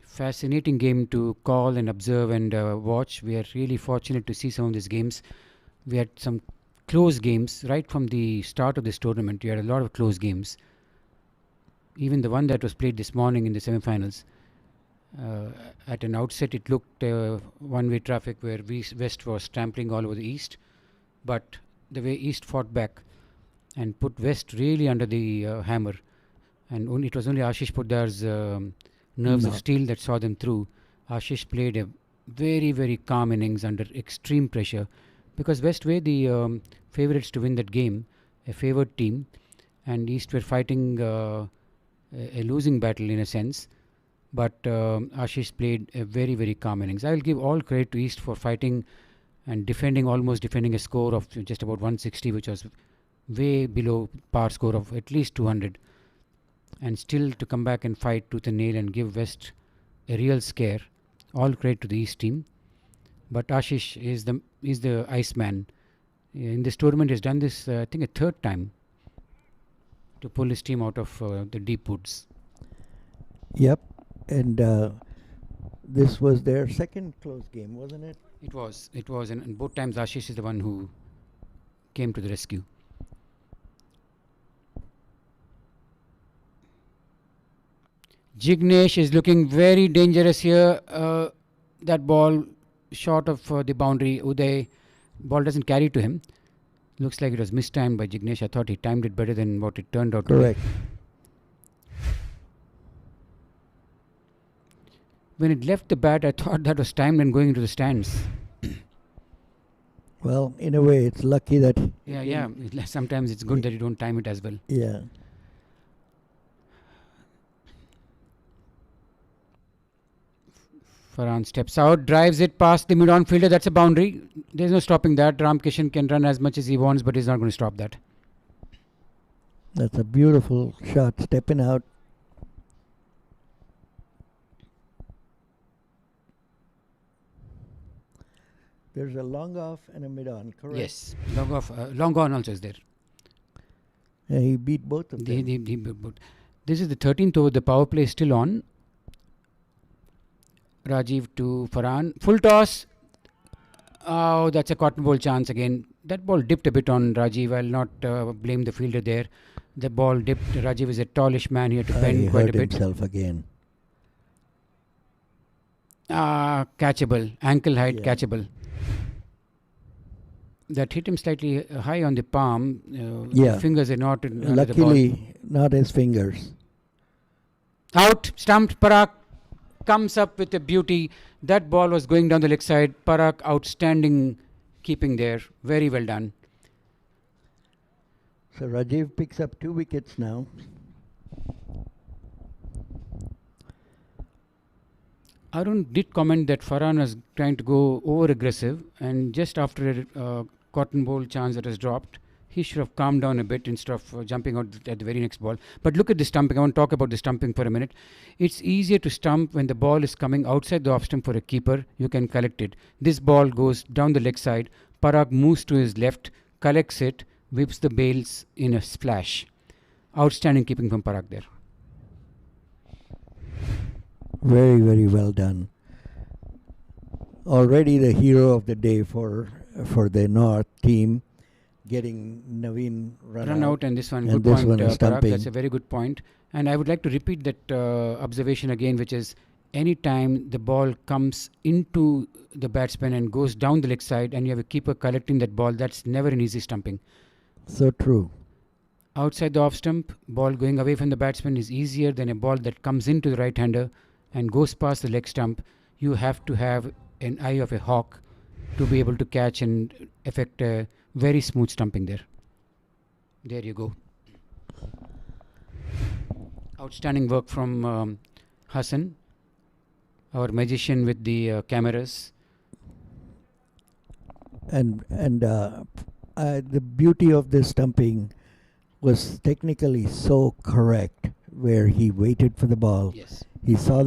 Fascinating game to call and observe and watch. We are really fortunate to see some of these games. We had some close games right from the start of this tournament. We had a lot of close games. Even the one that was played this morning in the semi-finals. At an outset, it looked one-way traffic where West was trampling all over the East. But the way East fought back and put West really under the hammer. And it was only Ashish Poddar's nerves of steel that saw them through. Ashish played a very, very calm innings under extreme pressure because West were the favourites to win that game, a favoured team, and East were fighting a losing battle in a sense. But Ashish played a very, very calm innings. I will give all credit to East for fighting and almost defending a score of just about 160, which was way below par score of at least 200. And still to come back and fight tooth and nail and give West a real scare. All credit to the East team. But Ashish is the Iceman. In this tournament, he's done this, I think, a third time to pull his team out of the deep woods. Yep. And this was their second close game, wasn't it? It was. And both times Ashish is the one who came to the rescue. Jignesh is looking very dangerous here. That ball short of the boundary. Uday, ball doesn't carry to him. Looks like it was mistimed by Jignesh. I thought he timed it better than what it turned out to be. Correct. When it left the bat, I thought that was timed and going into the stands. Well, in a way, it's lucky that... Yeah. Sometimes it's good that you don't time it as well. Yeah. Farhan steps out, drives it past the mid-on fielder. That's a boundary. There's no stopping that. Ramkishan can run as much as he wants, but he's not going to stop that. That's a beautiful shot, stepping out. There's a long off and a mid-on, correct? Yes, long off, long on also is there. Yeah, he beat both of them. He beat both. This is the 13th over. The power play is still on. Rajiv to Farhan. Full toss. Oh, that's a cotton ball chance again. That ball dipped a bit on Rajiv. I'll not blame the fielder there. The ball dipped. Rajiv is a tallish man. He had to bend quite a bit. He hurt himself again. Catchable. Ankle height, catchable. That hit him slightly high on the palm. Fingers are not in the ball. Luckily, not his fingers. Out. Stumped. Parag comes up with a beauty. That ball was going down the leg side. Parag, outstanding keeping there. Very well done. So Rajiv picks up 2 wickets now. Arun did comment that Farhan was trying to go over aggressive, and just after a cotton ball chance that was dropped, he should have calmed down a bit instead of jumping out at the very next ball. But look at the stumping. I want to talk about the stumping for a minute. It's easier to stump when the ball is coming outside the off stump for a keeper. You can collect it. This ball goes down the leg side. Parag moves to his left, collects it, whips the bails in a splash. Outstanding keeping from Parag there. Very, very well done. Already the hero of the day for the North team, getting Naveen run out, and this one, and good this point, one is Parag. stumping. That's a very good point. And I would like to repeat that observation again, which is any time the ball comes into the batsman and goes down the leg side and you have a keeper collecting that ball, that's never an easy stumping. So true. Outside the off stump, ball going away from the batsman is easier than a ball that comes into the right-hander and goes past the leg stump. You have to have an eye of a hawk to be able to catch and effect a very smooth stumping there. There you go. Outstanding work from Hassan, our magician with the cameras. And the beauty of this stumping was technically so correct, where he waited for the ball. Yes. He saw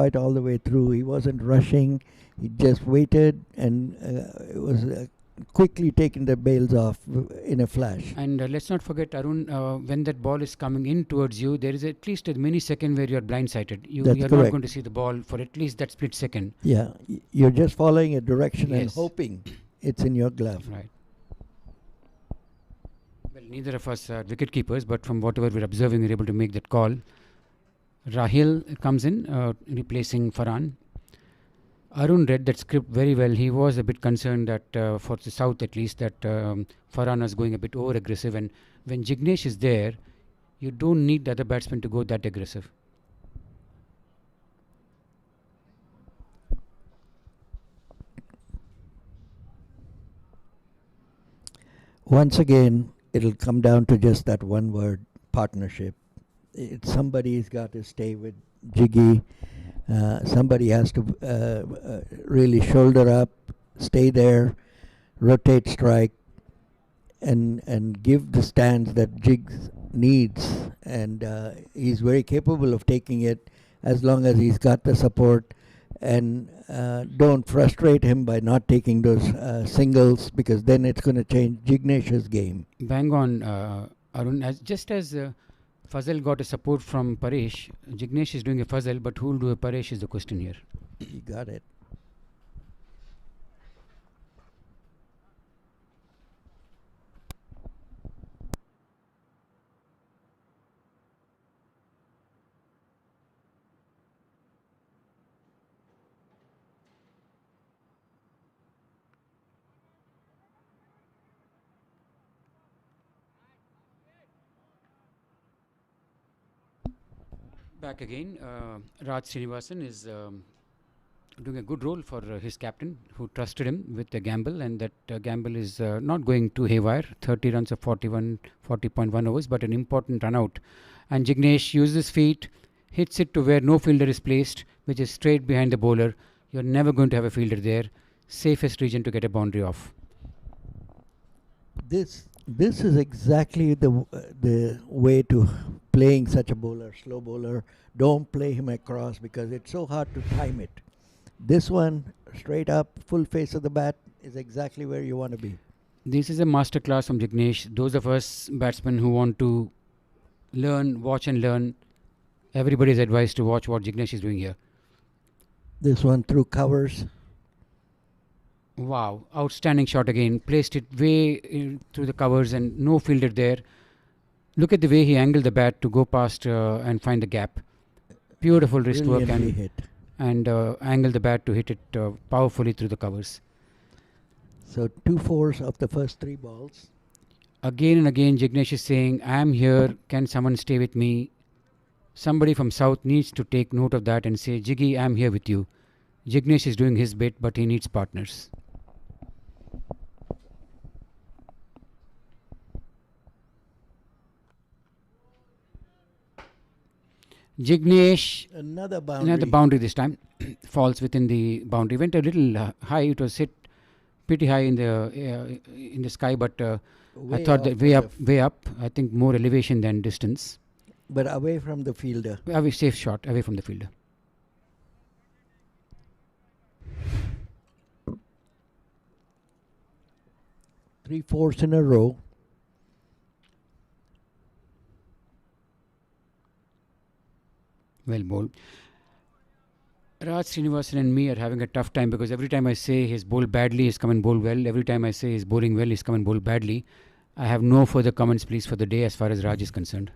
it all the way through. He wasn't rushing. He just waited, and it was quickly taking the bails off in a flash. And let's not forget, Arun, when that ball is coming in towards you, there is at least a millisecond where you are blindsided. You're not correct. going to see the ball for at least that split second. Yeah, you're just following a direction and Yes. hoping it's in your glove. Right. Well, neither of us are wicket keepers, but from whatever we're observing, we're able to make that call. Rahil comes in, replacing Farhan. Arun read that script very well. He was a bit concerned that for the south at least, that Farhan was going a bit over aggressive, and when Jignesh is there, you don't need the other batsman to go that aggressive. Once again, it'll come down to just that one word: partnership. Somebody's got to stay with Jiggy. Somebody has to really shoulder up, stay there, rotate strike, and give the stance that Jiggs needs. And he's very capable of taking it as long as he's got the support. And don't frustrate him by not taking those singles, because then it's going to change Jignesh's game. Bang on, Arun. Just as Fuzzel got a support from Paresh, Jignesh is doing a Fuzzel, but who will do a Paresh is the question here. You got it. Back again, Raj Srinivasan is doing a good role for his captain, who trusted him with a gamble, and that gamble is not going too haywire. 30 runs of 40.1 overs, but an important run out. And Jignesh uses his feet, hits it to where no fielder is placed, which is straight behind the bowler. You're never going to have a fielder there. Safest region to get a boundary off. This is exactly the way to playing such a bowler, slow bowler. Don't play him across, because it's so hard to time it. This one, straight up, full face of the bat, is exactly where you want to be. This is a masterclass from Jignesh. Those of us batsmen who want to learn, watch and learn, everybody is advised to watch what Jignesh is doing here. This one through covers. Wow, outstanding shot again. Placed it way through the covers and no fielder there. Look at the way he angled the bat to go past and find the gap. Beautiful wrist work Brilliantly hit. and angled the bat to hit it powerfully through the covers. So 2 fours of the first 3 balls. Again and again, Jignesh is saying, I am here. Can someone stay with me? Somebody from South needs to take note of that and say, Jiggy, I am here with you. Jignesh is doing his bit, but he needs partners. Jignesh, Another boundary. another boundary this time, falls within the boundary. Went a little high. It was hit pretty high in the sky, but I thought that way up. I think more elevation than distance. But away from the fielder. Away, safe shot away from the fielder. Three fours in a row. Well bowled. Raj Srinivasan and me are having a tough time, because every time I say he's bowled badly, he's come and bowled well. Every time I say he's bowling well, he's come and bowled badly. I have no further comments, please, for the day as far as Raj is concerned.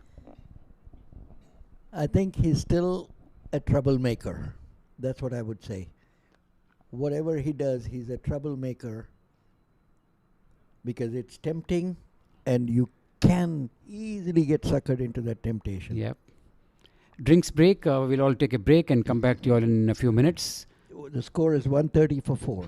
I think he's still a troublemaker. That's what I would say. Whatever he does, he's a troublemaker, because it's tempting and you can easily get suckered into that temptation. Yep. Drinks break. We'll all take a break and come back to you all in a few minutes. The score is 130 for 4.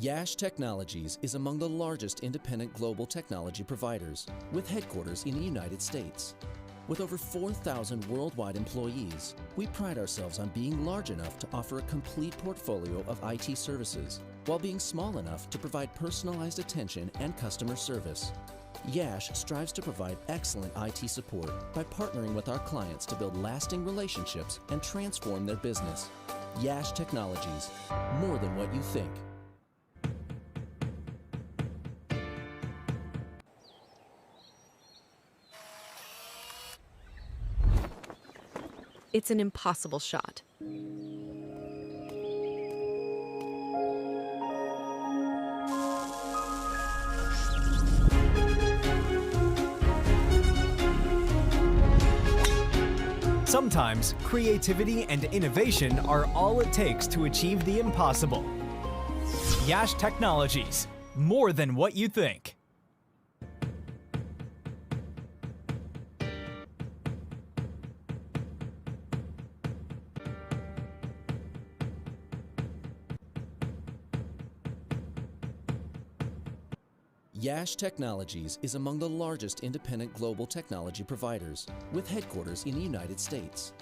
Yash Technologies is among the largest independent global technology providers, with headquarters in the United States. With over 4,000 worldwide employees, we pride ourselves on being large enough to offer a complete portfolio of IT services, while being small enough to provide personalized attention and customer service. Yash strives to provide excellent IT support by partnering with our clients to build lasting relationships and transform their business. Yash Technologies, more than what you think. It's an impossible shot. Sometimes creativity and innovation are all it takes to achieve the impossible. Yash Technologies, more than what you think. Yash Technologies is among the largest independent global technology providers, with headquarters in the United States.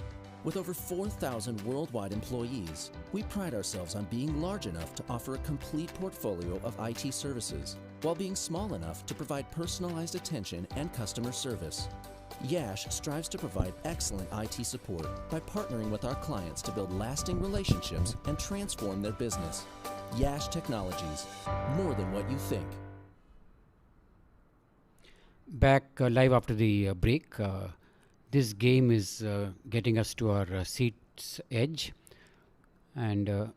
With over 4,000 worldwide employees, we pride ourselves on being large enough to offer a complete portfolio of IT services, while being small enough to provide personalized attention and customer service. Yash strives to provide excellent IT support by partnering with our clients to build lasting relationships and transform their business. Yash Technologies, more than what you think. Back live after the break. This game is getting us to our seat's edge, and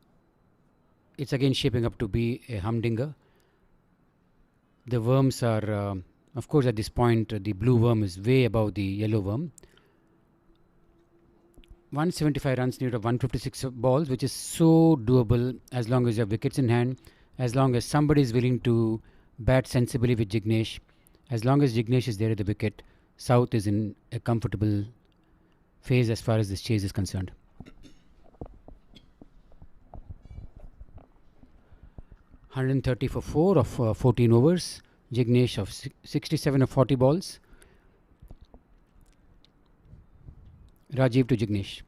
it's again shaping up to be a humdinger. The worms are, of course, at this point, the blue worm is way above the yellow worm. 175 runs needed of 156 balls, which is so doable as long as you have wickets in hand, as long as somebody is willing to bat sensibly with Jignesh. As long as Jignesh is there at the wicket, South is in a comfortable phase as far as this chase is concerned. $130 for 4 of 14 overs. Jignesh of 67 of 40 balls. Rajiv to Jignesh.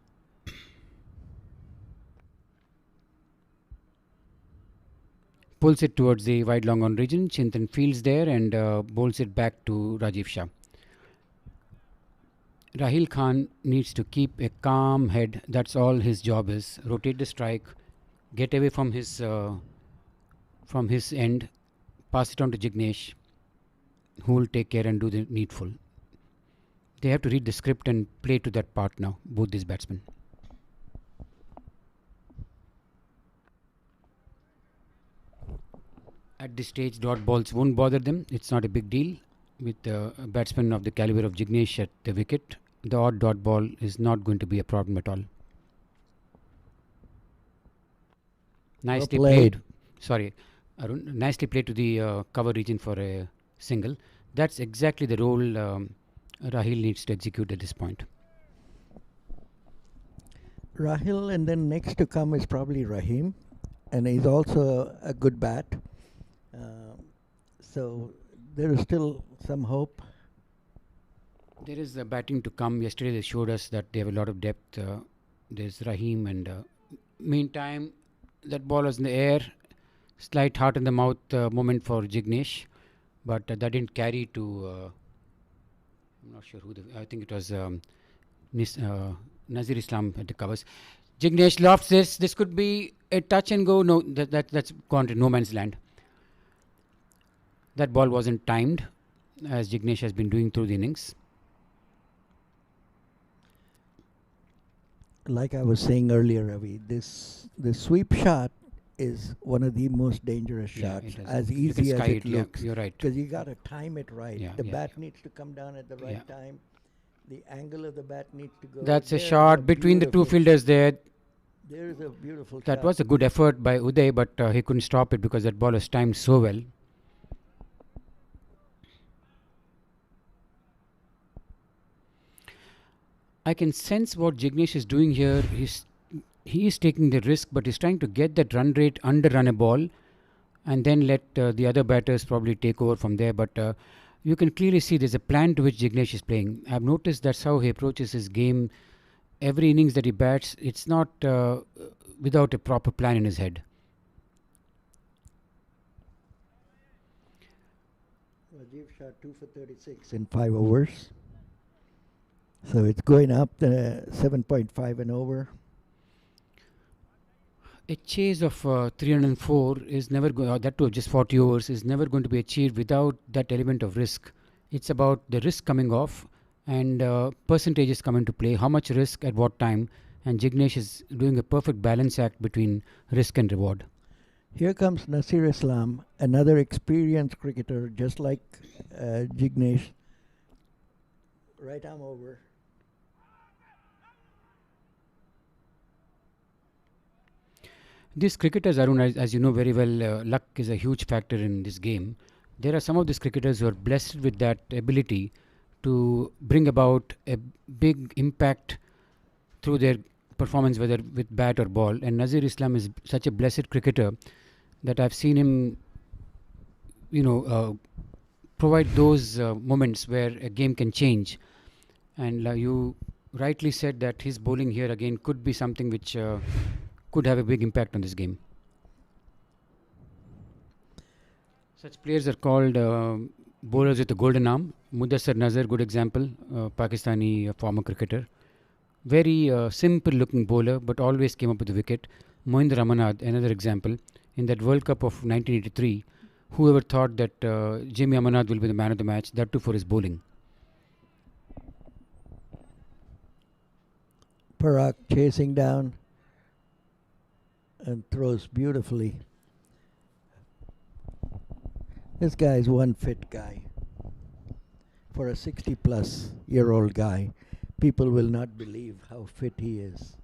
Pulls it towards the wide long on region. Chintan fields there and bowls it back to Rajiv Shah. Rahil Khan needs to keep a calm head. That's all his job is. Rotate the strike, get away from his end, pass it on to Jignesh, who will take care and do the needful. They have to read the script and play to that part now, both these batsmen. At this stage, dot balls won't bother them. It's not a big deal. With a batsman of the caliber of Jignesh at the wicket, the odd dot ball is not going to be a problem at all. Nicely played. Sorry, Arun. Nicely played to the cover region for a single. That's exactly the role Rahil needs to execute at this point. Rahil, and then next to come is probably Rahim, and he's also a good bat. So there is still some hope. There is batting to come. Yesterday they showed us that they have a lot of depth. There's Rahim, and meantime that ball was in the air. Slight heart in the mouth moment for Jignesh, but that didn't carry to. I'm not sure who. I think it was Nazir Islam at the covers. Jignesh lofts this. This could be a touch and go. No, that's gone to no man's land. That ball wasn't timed, as Jignesh has been doing through the innings. Like I was saying earlier, Ravi, the sweep shot is one of the most dangerous shots, as easy as it looks. You're right. Because you got to time it right. Yeah, the bat needs to come down at the right time. The angle of the bat needs to go. That's a shot between the two fielders there. There is a beautiful shot. That was a good effort by Uday, but he couldn't stop it because that ball was timed so well. I can sense what Jignesh is doing here. He is taking the risk, but he's trying to get that run rate under run a ball, and then let the other batters probably take over from there. But you can clearly see there's a plan to which Jignesh is playing. I've noticed that's how he approaches his game. Every innings that he bats, it's not without a proper plan in his head. Rajiv shot 2 for 36 in 5 overs. So it's going up 7.5 and over. A chase of 304 is never going, that too just 40 overs, is never going to be achieved without that element of risk. It's about the risk coming off and percentages come into play, how much risk at what time, and Jignesh is doing a perfect balance act between risk and reward. Here comes Nasir Islam, another experienced cricketer, just like Jignesh. Right arm over. These cricketers, Arun, as you know very well, luck is a huge factor in this game. There are some of these cricketers who are blessed with that ability to bring about a big impact through their performance, whether with bat or ball. And Nazir Islam is such a blessed cricketer that I've seen him, provide those moments where a game can change. And you rightly said that his bowling here again could be something which could have a big impact on this game. Such players are called bowlers with a golden arm. Mudassar Nazar, good example, Pakistani former cricketer. Very simple looking bowler, but always came up with a wicket. Mohinder Amanat, another example. In that World Cup of 1983, whoever thought that Jimmy Amanat will be the man of the match, that too for his bowling. Parag chasing down and throws beautifully. This guy is one fit guy. For a 60-plus-year-old guy, people will not believe how fit he is.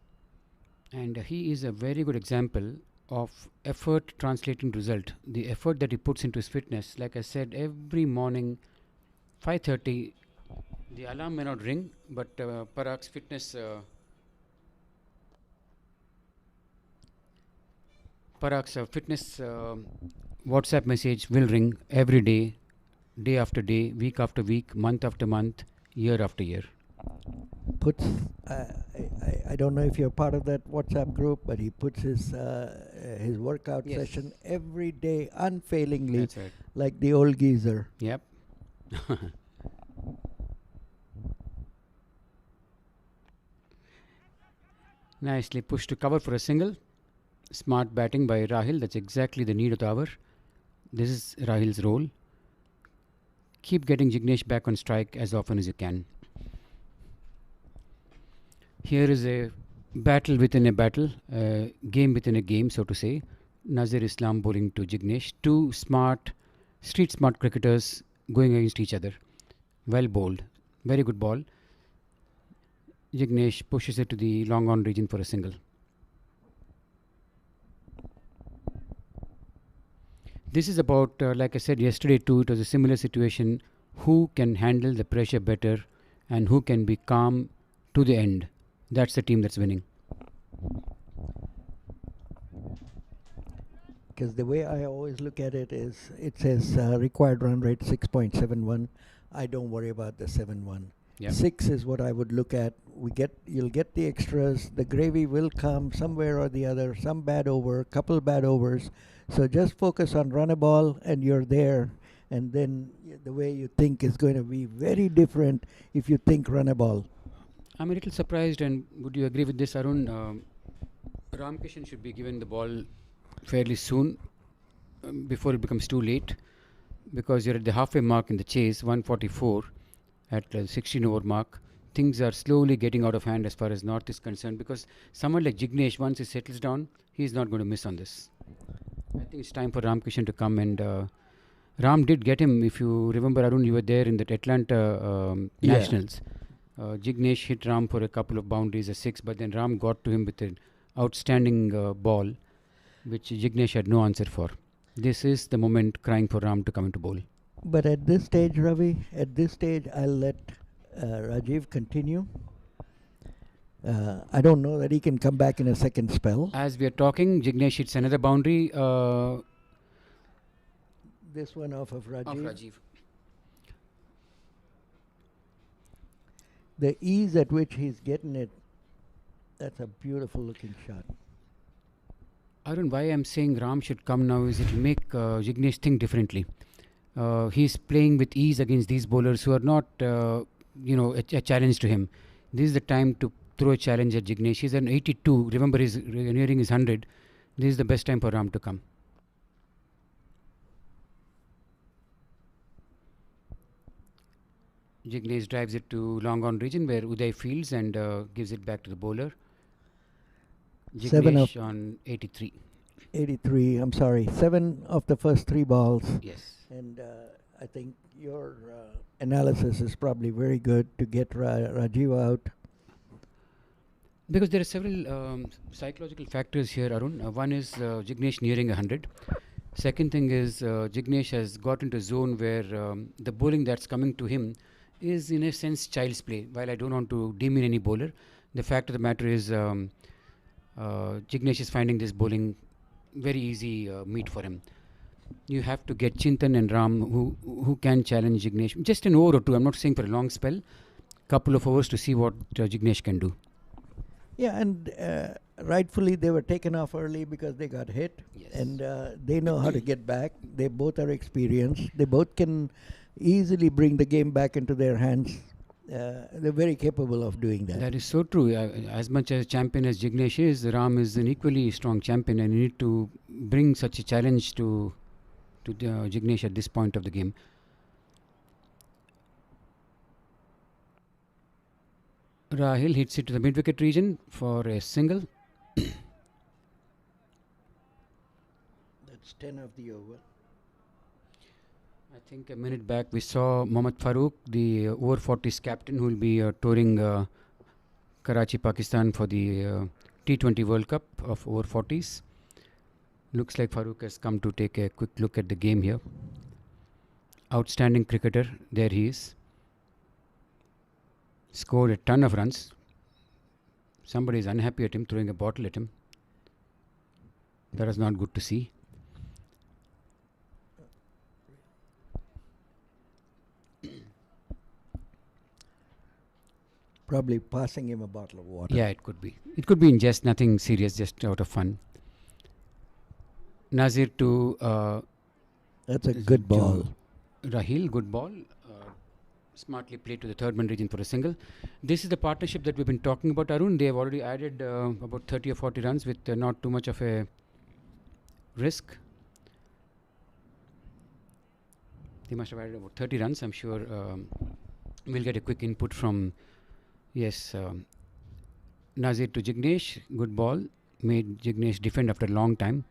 And he is a very good example of effort translating result. The effort that he puts into his fitness, like I said, every morning, 5:30, the alarm may not ring, but Parag's fitness WhatsApp message will ring every day, day after day, week after week, month after month, year after year. Puts, I don't know if you're part of that WhatsApp group, but he puts his workout session every day, unfailingly, That's right. like the old geezer. Yep. Nicely pushed to cover for a single. Smart batting by Rahil. That's exactly the need of the hour. This is Rahil's role. Keep getting Jignesh back on strike as often as you can. Here is a battle within a battle, game within a game, so to say. Nazir Islam bowling to Jignesh. Two smart, street smart cricketers going against each other. Well bowled. Very good ball. Jignesh pushes it to the long on region for a single. This is about, like I said yesterday too, it was a similar situation. Who can handle the pressure better and who can be calm to the end. That's the team that's winning. Because the way I always look at it is, it says required run rate 6.71. I don't worry about the 7-1. Yep. 6 is what I would look at. You'll get the extras. The gravy will come somewhere or the other. Some bad over, couple bad overs. So just focus on run a ball and you're there. And then the way you think is going to be very different if you think run a ball. I'm a little surprised, and would you agree with this, Arun? Ramkishan should be given the ball fairly soon, before it becomes too late, because you're at the halfway mark in the chase, 144 at the 16 over mark. Things are slowly getting out of hand as far as North is concerned, because someone like Jignesh, once he settles down, he's not going to miss on this. I think it's time for Ramkishan to come, and Ram did get him. If you remember, Arun, you were there in that Atlanta Nationals. Jignesh hit Ram for a couple of boundaries, a 6, but then Ram got to him with an outstanding ball, which Jignesh had no answer for. This is the moment crying for Ram to come into bowl. But at this stage, Ravi, I'll let Rajiv continue. I don't know that he can come back in a second spell. As we are talking, Jignesh hits another boundary. This one off of Rajiv. Of Rajiv. The ease at which he's getting it, that's a beautiful looking shot. Arun, why I'm saying Ram should come now is it will make Jignesh think differently. He's playing with ease against these bowlers who are not, a challenge to him. This is the time to throw a challenge at Jignesh. He's an 82. Remember, he's nearing his 100. This is the best time for Ram to come. Jignesh drives it to long on region where Uday fields and gives it back to the bowler. Jignesh on 83. 83, I'm sorry. 7 of the first 3 balls. Yes. And I think your analysis is probably very good to get Rajiv out. Because there are several psychological factors here, Arun. One is Jignesh nearing 100. Second thing is Jignesh has got into a zone where the bowling that's coming to him is in a sense child's play. While I don't want to demean any bowler, the fact of the matter is Jignesh is finding this bowling very easy meat for him. You have to get Chintan and Ram who can challenge Jignesh. Just an over or two. I'm not saying for a long spell. Couple of overs to see what Jignesh can do. Yeah, and rightfully they were taken off early because they got hit. Yes. And they know how to get back. They both are experienced. They both can easily bring the game back into their hands. They're very capable of doing that. That is so true. As much as champion as Jignesh is, Ram is an equally strong champion, and you need to bring such a challenge to Jignesh at this point of the game. Rahil hits it to the mid-wicket region for a single. That's 10 of the over. I think a minute back we saw Mohammad Farooq, the over 40s captain, who will be touring Karachi, Pakistan for the T20 World Cup of over 40s. Looks like Farooq has come to take a quick look at the game here. Outstanding cricketer, there he is. Scored a ton of runs. Somebody is unhappy at him, throwing a bottle at him. That is not good to see. Probably passing him a bottle of water. Yeah, it could be. It could be in jest, nothing serious, just out of fun. Nazir to That's a good ball. Rahil, good ball. Smartly played to the third man region for a single. This is the partnership that we've been talking about, Arun. They have already added about 30 or 40 runs with not too much of a risk. They must have added about 30 runs. I'm sure we'll get a quick input from, Nazir to Jignesh. Good ball. Made Jignesh defend after a long time.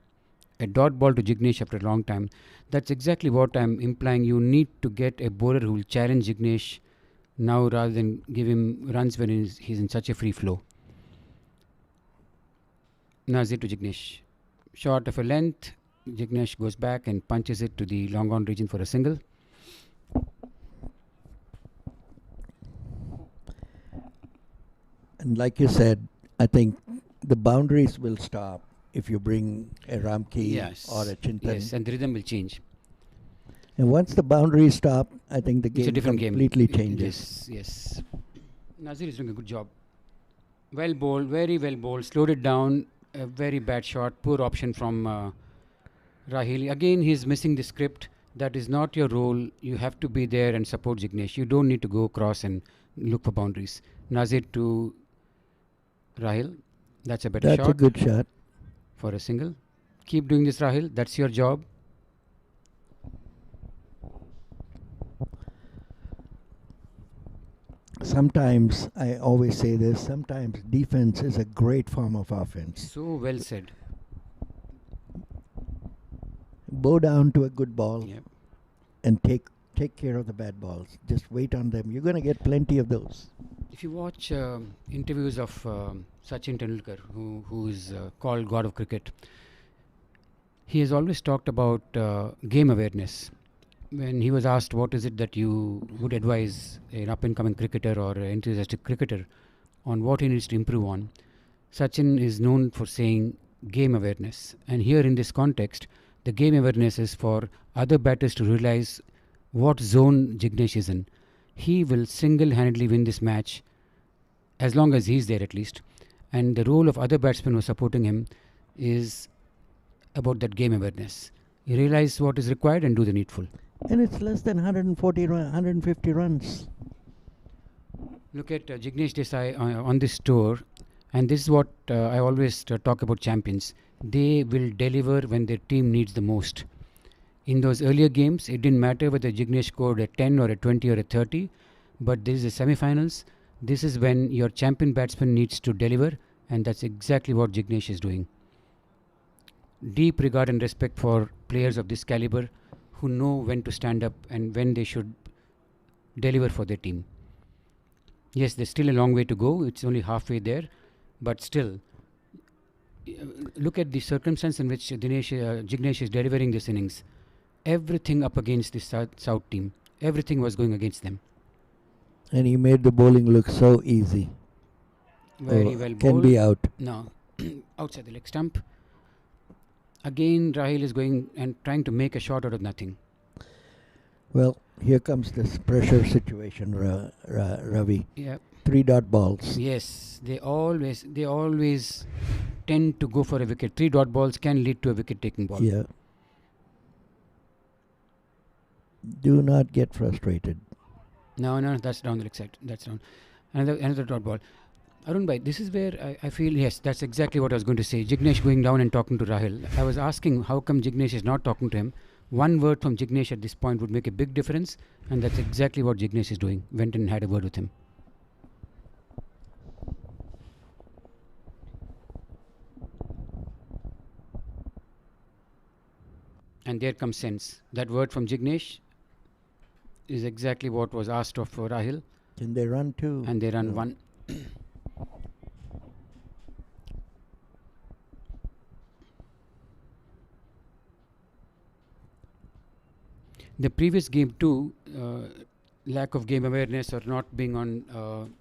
A dot ball to Jignesh after a long time. That's exactly what I'm implying. You need to get a bowler who will challenge Jignesh now rather than give him runs when he's in such a free flow. Nazir to Jignesh. Short of a length. Jignesh goes back and punches it to the long on region for a single. And like you said, I think the boundaries will stop if you bring a Ramki or a Chintan. Yes, and the rhythm will change. And once the boundaries stop, I think the It's a game different completely game. changes. Yes. Nazir is doing a good job. Well bowled, very well bowled. Slowed it down. A very bad shot. Poor option from Rahil. Again, he's missing the script. That is not your role. You have to be there and support Jignesh. You don't need to go across and look for boundaries. Nazir to Rahil. That's a better shot. That's a good shot. For a single. Keep doing this, Rahil. That's your job. Sometimes, I always say this, sometimes defense is a great form of offense. So well said. Bow down to a good ball Yep. and take care of the bad balls. Just wait on them. You're going to get plenty of those. If you watch interviews of Sachin Tendulkar, who is called God of Cricket, he has always talked about game awareness. When he was asked what is it that you would advise an up-and-coming cricketer or an enthusiastic cricketer on what he needs to improve on, Sachin is known for saying game awareness. And here in this context, the game awareness is for other batters to realize what zone Jignesh is in. He will single-handedly win this match, as long as he's there at least. And the role of other batsmen who are supporting him is about that game awareness. You realize what is required and do the needful. And it's less than 150 runs. Look at Jignesh Desai on this tour, and this is what I always talk about champions. They will deliver when their team needs the most. In those earlier games, it didn't matter whether Jignesh scored a 10 or a 20 or a 30, but this is the semi-finals. This is when your champion batsman needs to deliver, and that's exactly what Jignesh is doing. Deep regard and respect for players of this caliber who know when to stand up and when they should deliver for their team. Yes, there's still a long way to go. It's only halfway there, but still, look at the circumstance in which Jignesh is delivering this innings. Everything up against the South team. Everything was going against them. And he made the bowling look so easy. Very well Can bowled. be out. No, outside the leg stump. Again, Rahil is going and trying to make a shot out of nothing. Well, here comes this pressure situation, Ravi. Yeah. 3-dot balls. Yes, they always tend to go for a wicket. 3-dot balls can lead to a wicket-taking ball. Yeah. Do not get frustrated. No, that's down the leg side. That's down. Another dot ball. Arun bhai, this is where I feel, yes, that's exactly what I was going to say. Jignesh going down and talking to Rahil. I was asking how come Jignesh is not talking to him. One word from Jignesh at this point would make a big difference, and that's exactly what Jignesh is doing. Went and had a word with him. And there comes sense. That word from Jignesh is exactly what was asked of Rahil. Can they run two? And they run No. one. The previous game too, lack of game awareness or not being on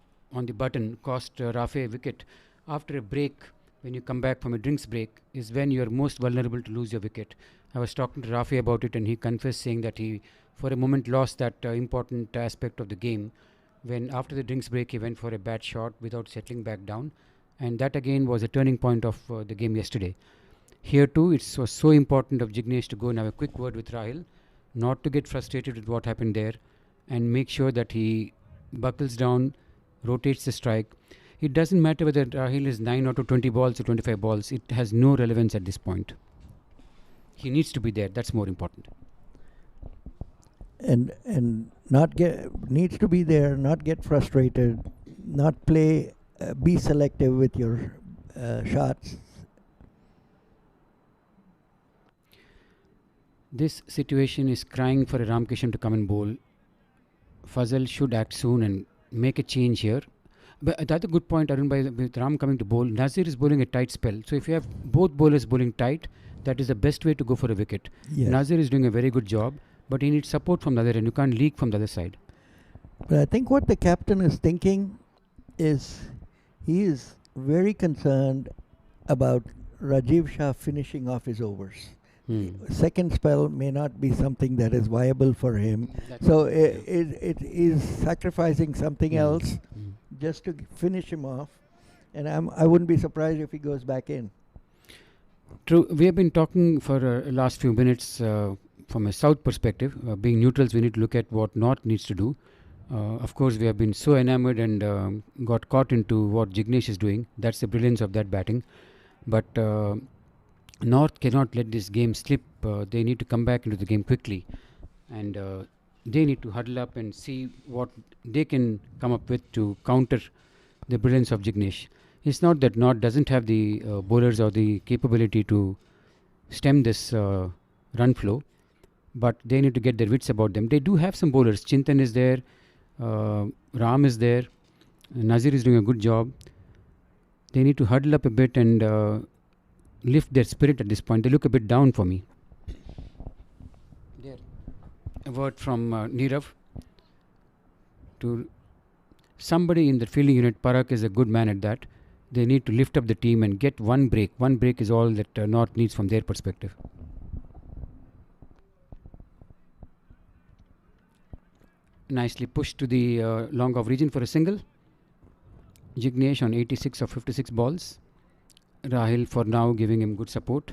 the button cost Rafe a wicket. After a break, when you come back from a drinks break, is when you are most vulnerable to lose your wicket. I was talking to Rafi about it, and he confessed, saying that he, for a moment, lost that important aspect of the game. When after the drinks break, he went for a bad shot without settling back down, and that again was a turning point of the game yesterday. Here too, it was so important of Jignesh to go and have a quick word with Rahil, not to get frustrated with what happened there, and make sure that he buckles down, rotates the strike. It doesn't matter whether Rahil is 9 out of 20 balls or 25 balls. It has no relevance at this point. He needs to be there. That's more important. And not needs to be there, not get frustrated, not play, be selective with your shots. This situation is crying for a Ramkishan to come and bowl. Fuzzel should act soon and make a change here. But that's a good point, Arun, with Ram coming to bowl. Nazir is bowling a tight spell. So if you have both bowlers bowling tight, that is the best way to go for a wicket. Yes. Nazir is doing a very good job, but he needs support from the other end. You can't leak from the other side. But I think what the captain is thinking is he is very concerned about Rajiv Shah finishing off his overs. Second spell may not be something that is viable for him. So it is sacrificing something else just to finish him off. And I wouldn't be surprised if he goes back in. True. We have been talking for last few minutes from a South perspective. Being neutrals, we need to look at what North needs to do. Of course, we have been so enamored and got caught into what Jignesh is doing. That's the brilliance of that batting. But North cannot let this game slip. They need to come back into the game quickly. And they need to huddle up and see what they can come up with to counter the brilliance of Jignesh. It's not that North doesn't have the bowlers or the capability to stem this run flow, but they need to get their wits about them. They do have some bowlers. Chintan is there, Ram is there, Nazir is doing a good job. They need to huddle up a bit and lift their spirit at this point. They look a bit down for me. There. A word from Nirav to somebody in the fielding unit. Parak is a good man at that. They need to lift up the team and get one break. One break is all that North needs from their perspective. nicely pushed to the long off region for a single. Jignesh on 86 of 56 balls. Rahil for now giving him good support.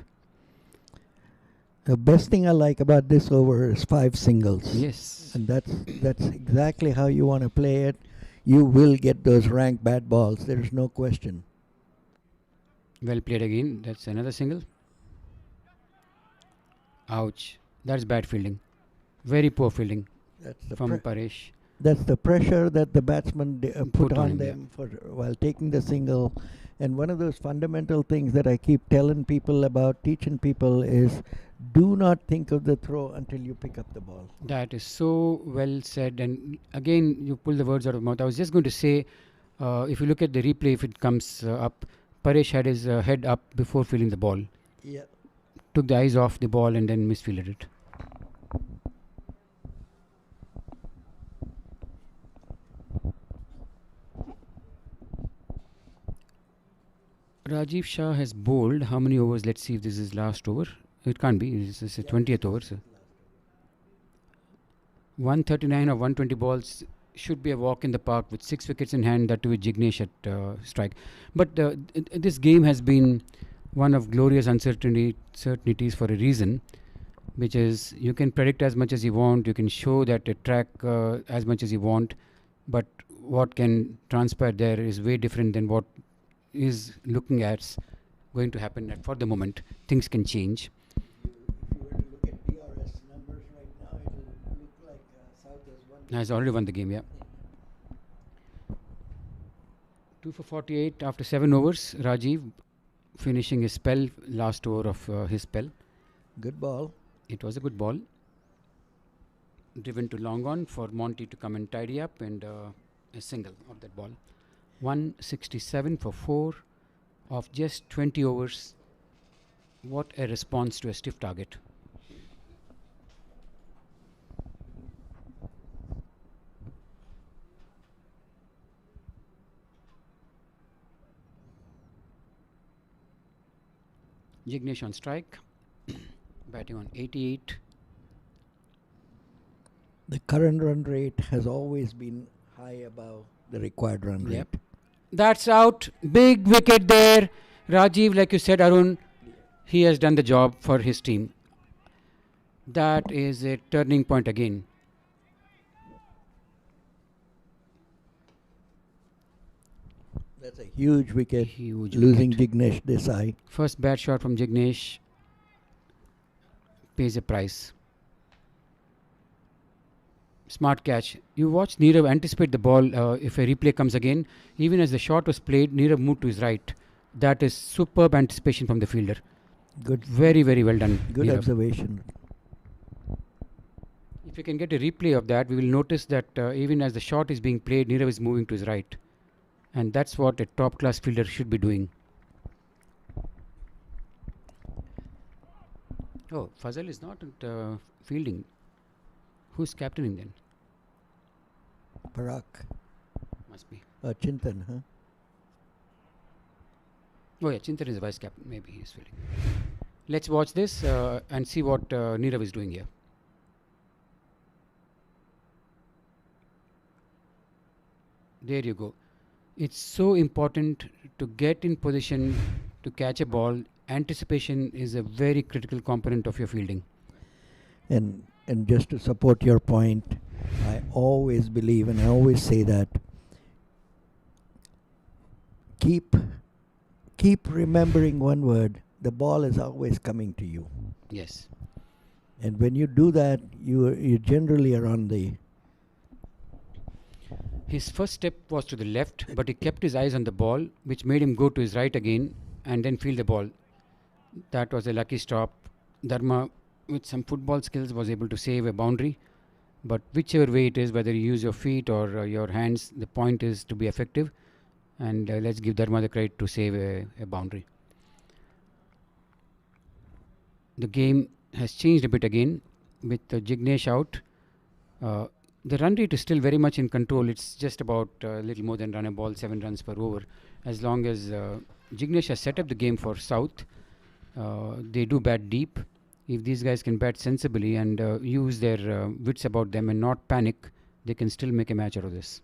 The best thing I like about this over is 5 singles. Yes. And that's exactly how you want to play it. You will get those rank bad balls. There's no question. Well played again. That's another single. Ouch. That's bad fielding. Very poor fielding That's the from Paresh. That's the pressure that the batsman put on him, them while taking the single. And one of those fundamental things that I keep telling people about, teaching people, is do not think of the throw until you pick up the ball. That is so well said. And again, you pull the words out of my mouth. I was just going to say, if you look at the replay, if it comes up, Paresh had his head up before fielding the ball. Yeah. Took the eyes off the ball and then misfielded it. Rajiv Shah has bowled how many overs? Let's see if this is last over. It can't be. This is the 20th over. So 139 or 120 balls should be a walk in the park with 6 wickets in hand, that too with Jignesh at strike. But this game has been one of glorious uncertainties for a reason, which is you can predict as much as you want, you can show that a track as much as you want, but what can transpire there is way different than what is looking at going to happen for the moment. Things can change. If you were to look at DRS numbers right now, it will look like South has Already won the game, yeah. 2 for 48 after 7 overs. Rajiv finishing his spell, last over of his spell. Good ball. It was a good ball. Driven to long on for Monty to come and tidy up, and a single of that ball. 167 for 4 of just 20 overs. What a response to a stiff target. Jignesh on strike, batting on 88. The current run rate has always been high above the required run rate. That's out. Big wicket there. Rajiv, like you said, Arun, he has done the job for his team. That is a turning point again. That's a huge wicket. Huge losing wicket. Jignesh Desai. First bad shot from Jignesh pays a price. Smart catch. You watch Neerav anticipate the ball. If a replay comes again, even as the shot was played, Neerav moved to his right. That is superb anticipation from the fielder. Good. Very, very well done. Good Neerav. observation. If you can get a replay of that, we will notice that even as the shot is being played, Neerav is moving to his right. And that's what a top class fielder should be doing. Oh, Fuzzel is not fielding. Who's captaining then? Parag. Must be. Chintan, huh? Oh yeah, Chintan is the vice captain. Maybe he is fielding. Let's watch this and see what Neerav is doing here. There you go. It's so important to get in position to catch a ball. Anticipation is a very critical component of your fielding. And just to support your point, I always believe, and I always say that, keep remembering one word: the ball is always coming to you. Yes. And when you do that, you generally are on the. His first step was to the left, but he kept his eyes on the ball, which made him go to his right again and then field the ball. That was a lucky stop. Dharma, with some football skills, was able to save a boundary. But whichever way it is, whether you use your feet or your hands, the point is to be effective. And let's give Dharma the credit to save a boundary. The game has changed a bit again with Jignesh out. The run rate is still very much in control. It's just about a little more than run a ball, 7 runs per over. As long as Jignesh has set up the game for South, they do bat deep. If these guys can bat sensibly and use their wits about them and not panic, they can still make a match out of this.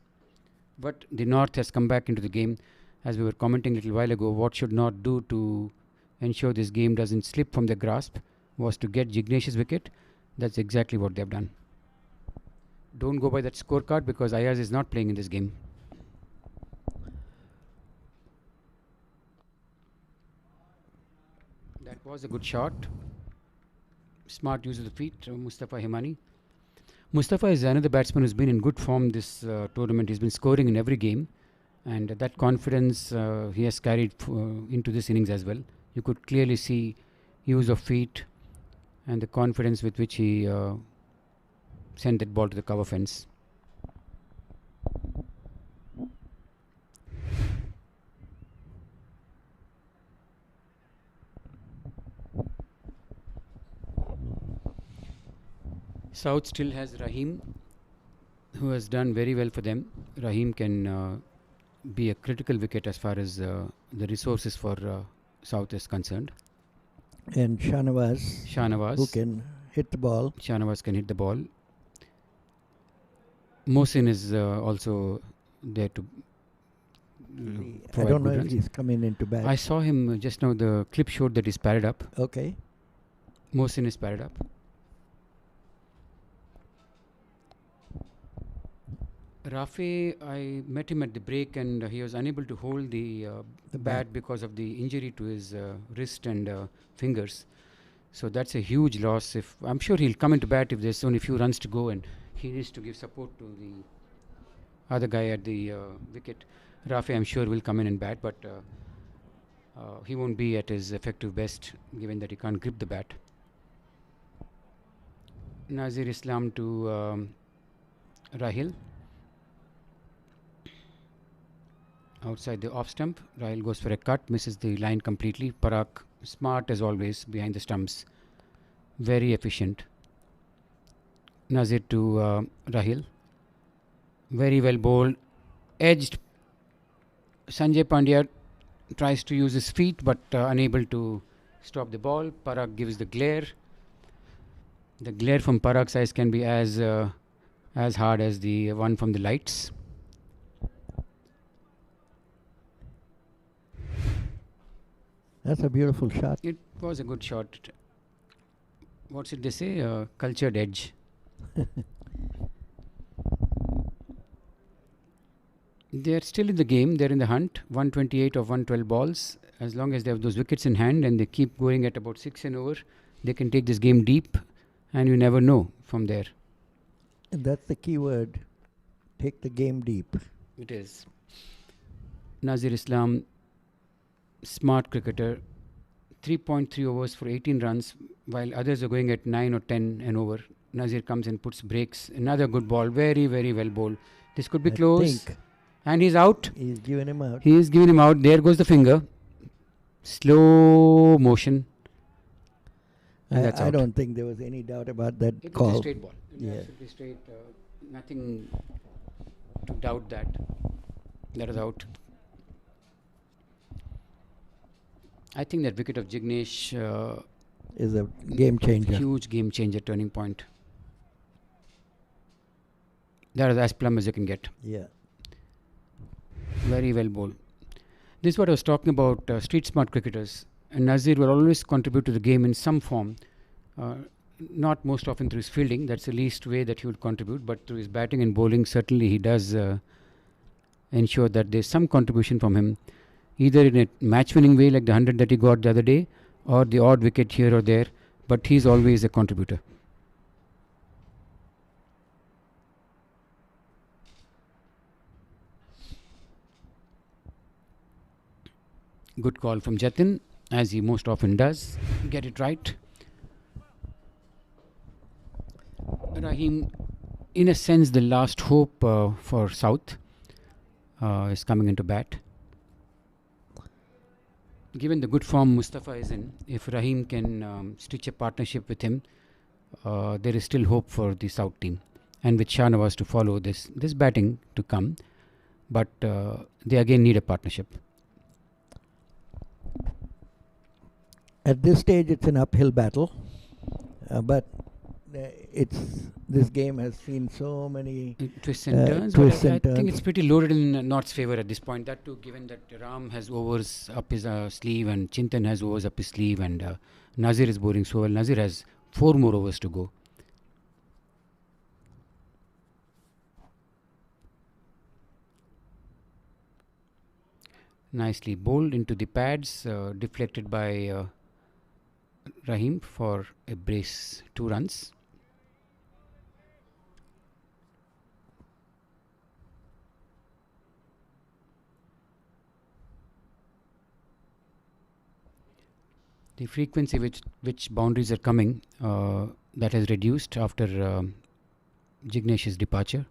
But the North has come back into the game. As we were commenting a little while ago, what should North do to ensure this game doesn't slip from their grasp was to get Jignesh's wicket. That's exactly what they've done. Don't go by that scorecard because Ayaz is not playing in this game. That was a good shot. Smart use of the feet, Mustafa Himani. Mustafa is another batsman who's been in good form this tournament. He's been scoring in every game, and that confidence he has carried into this innings as well. You could clearly see use of feet and the confidence with which he sent that ball to the cover fence. South still has Rahim, who has done very well for them. Rahim can be a critical wicket as far as the resources for South is concerned. And Shahnawaz, who can hit the ball. Shahnawaz can hit the ball. Mohsin is also there to I don't know if he's coming into bat. I saw him just now. The clip showed that he's padded up. Okay. Mohsin is padded up. Rafi, I met him at the break and he was unable to hold the bat because of the injury to his wrist and fingers. So that's a huge loss. If I'm sure he'll come into bat if there's only a few runs to go and he needs to give support to the other guy at the wicket. Rafi, I'm sure, will come in and bat, but he won't be at his effective best given that he can't grip the bat. Nazir Islam to Rahil. Outside the off stump, Rahil goes for a cut, misses the line completely. Parag, smart as always, behind the stumps. Very efficient. Nazir to Rahil. Very well bowled. Edged. Sanjay Pandya tries to use his feet but unable to stop the ball. Parag gives the glare. The glare from Parag's eyes can be as hard as the one from the lights. That's a beautiful shot. It was a good shot. What's it they say? Cultured edge. They're still in the game. They're in the hunt. 128 of 112 balls. As long as they have those wickets in hand and they keep going at about 6 and over, they can take this game deep, and you never know from there. And that's the key word. Take the game deep. It is. Nazir Islam, smart cricketer. 3.3 overs for 18 runs, while others are going at 9 or 10 and over. Nazir comes and puts breaks. Another good ball. Very, very well bowled. This could be close. And he's out. He's giving him out. He is giving him out. There goes the finger. Slow motion. I don't think there was any doubt about that it call. Was a straight ball. Yeah. Absolutely straight. Nothing to doubt that. That is out. I think that wicket of Jignesh is a game changer. Huge game changer, turning point. That is as plumb as you can get. Yeah. Very well bowled. This is what I was talking about, street smart cricketers. And Nazir will always contribute to the game in some form. Not most often through his fielding. That's the least way that he would contribute. But through his batting and bowling, certainly he does ensure that there's some contribution from him. Either in a match-winning way like the 100 that he got the other day, or the odd wicket here or there. But he's always a contributor. Good call from Jatin, as he most often does. Get it right. Rahim, in a sense, the last hope for South is coming into bat. Given the good form Mustafa is in, if Rahim can stitch a partnership with him, there is still hope for the South team. And with Shahnawaz to follow this batting to come, but they again need a partnership. At this stage, it's an uphill battle, but this game has seen so many Twists and turns. twists But I and think turns. it's pretty loaded in North's favour at this point. That too, given that Ram has overs up his sleeve and Chintan has overs up his sleeve and Nazir is bowling so well. Nazir has 4 more overs to go. Nicely bowled into the pads, deflected by Rahim for a brace, 2 runs. The frequency which boundaries are coming, that has reduced after Jignesh's departure.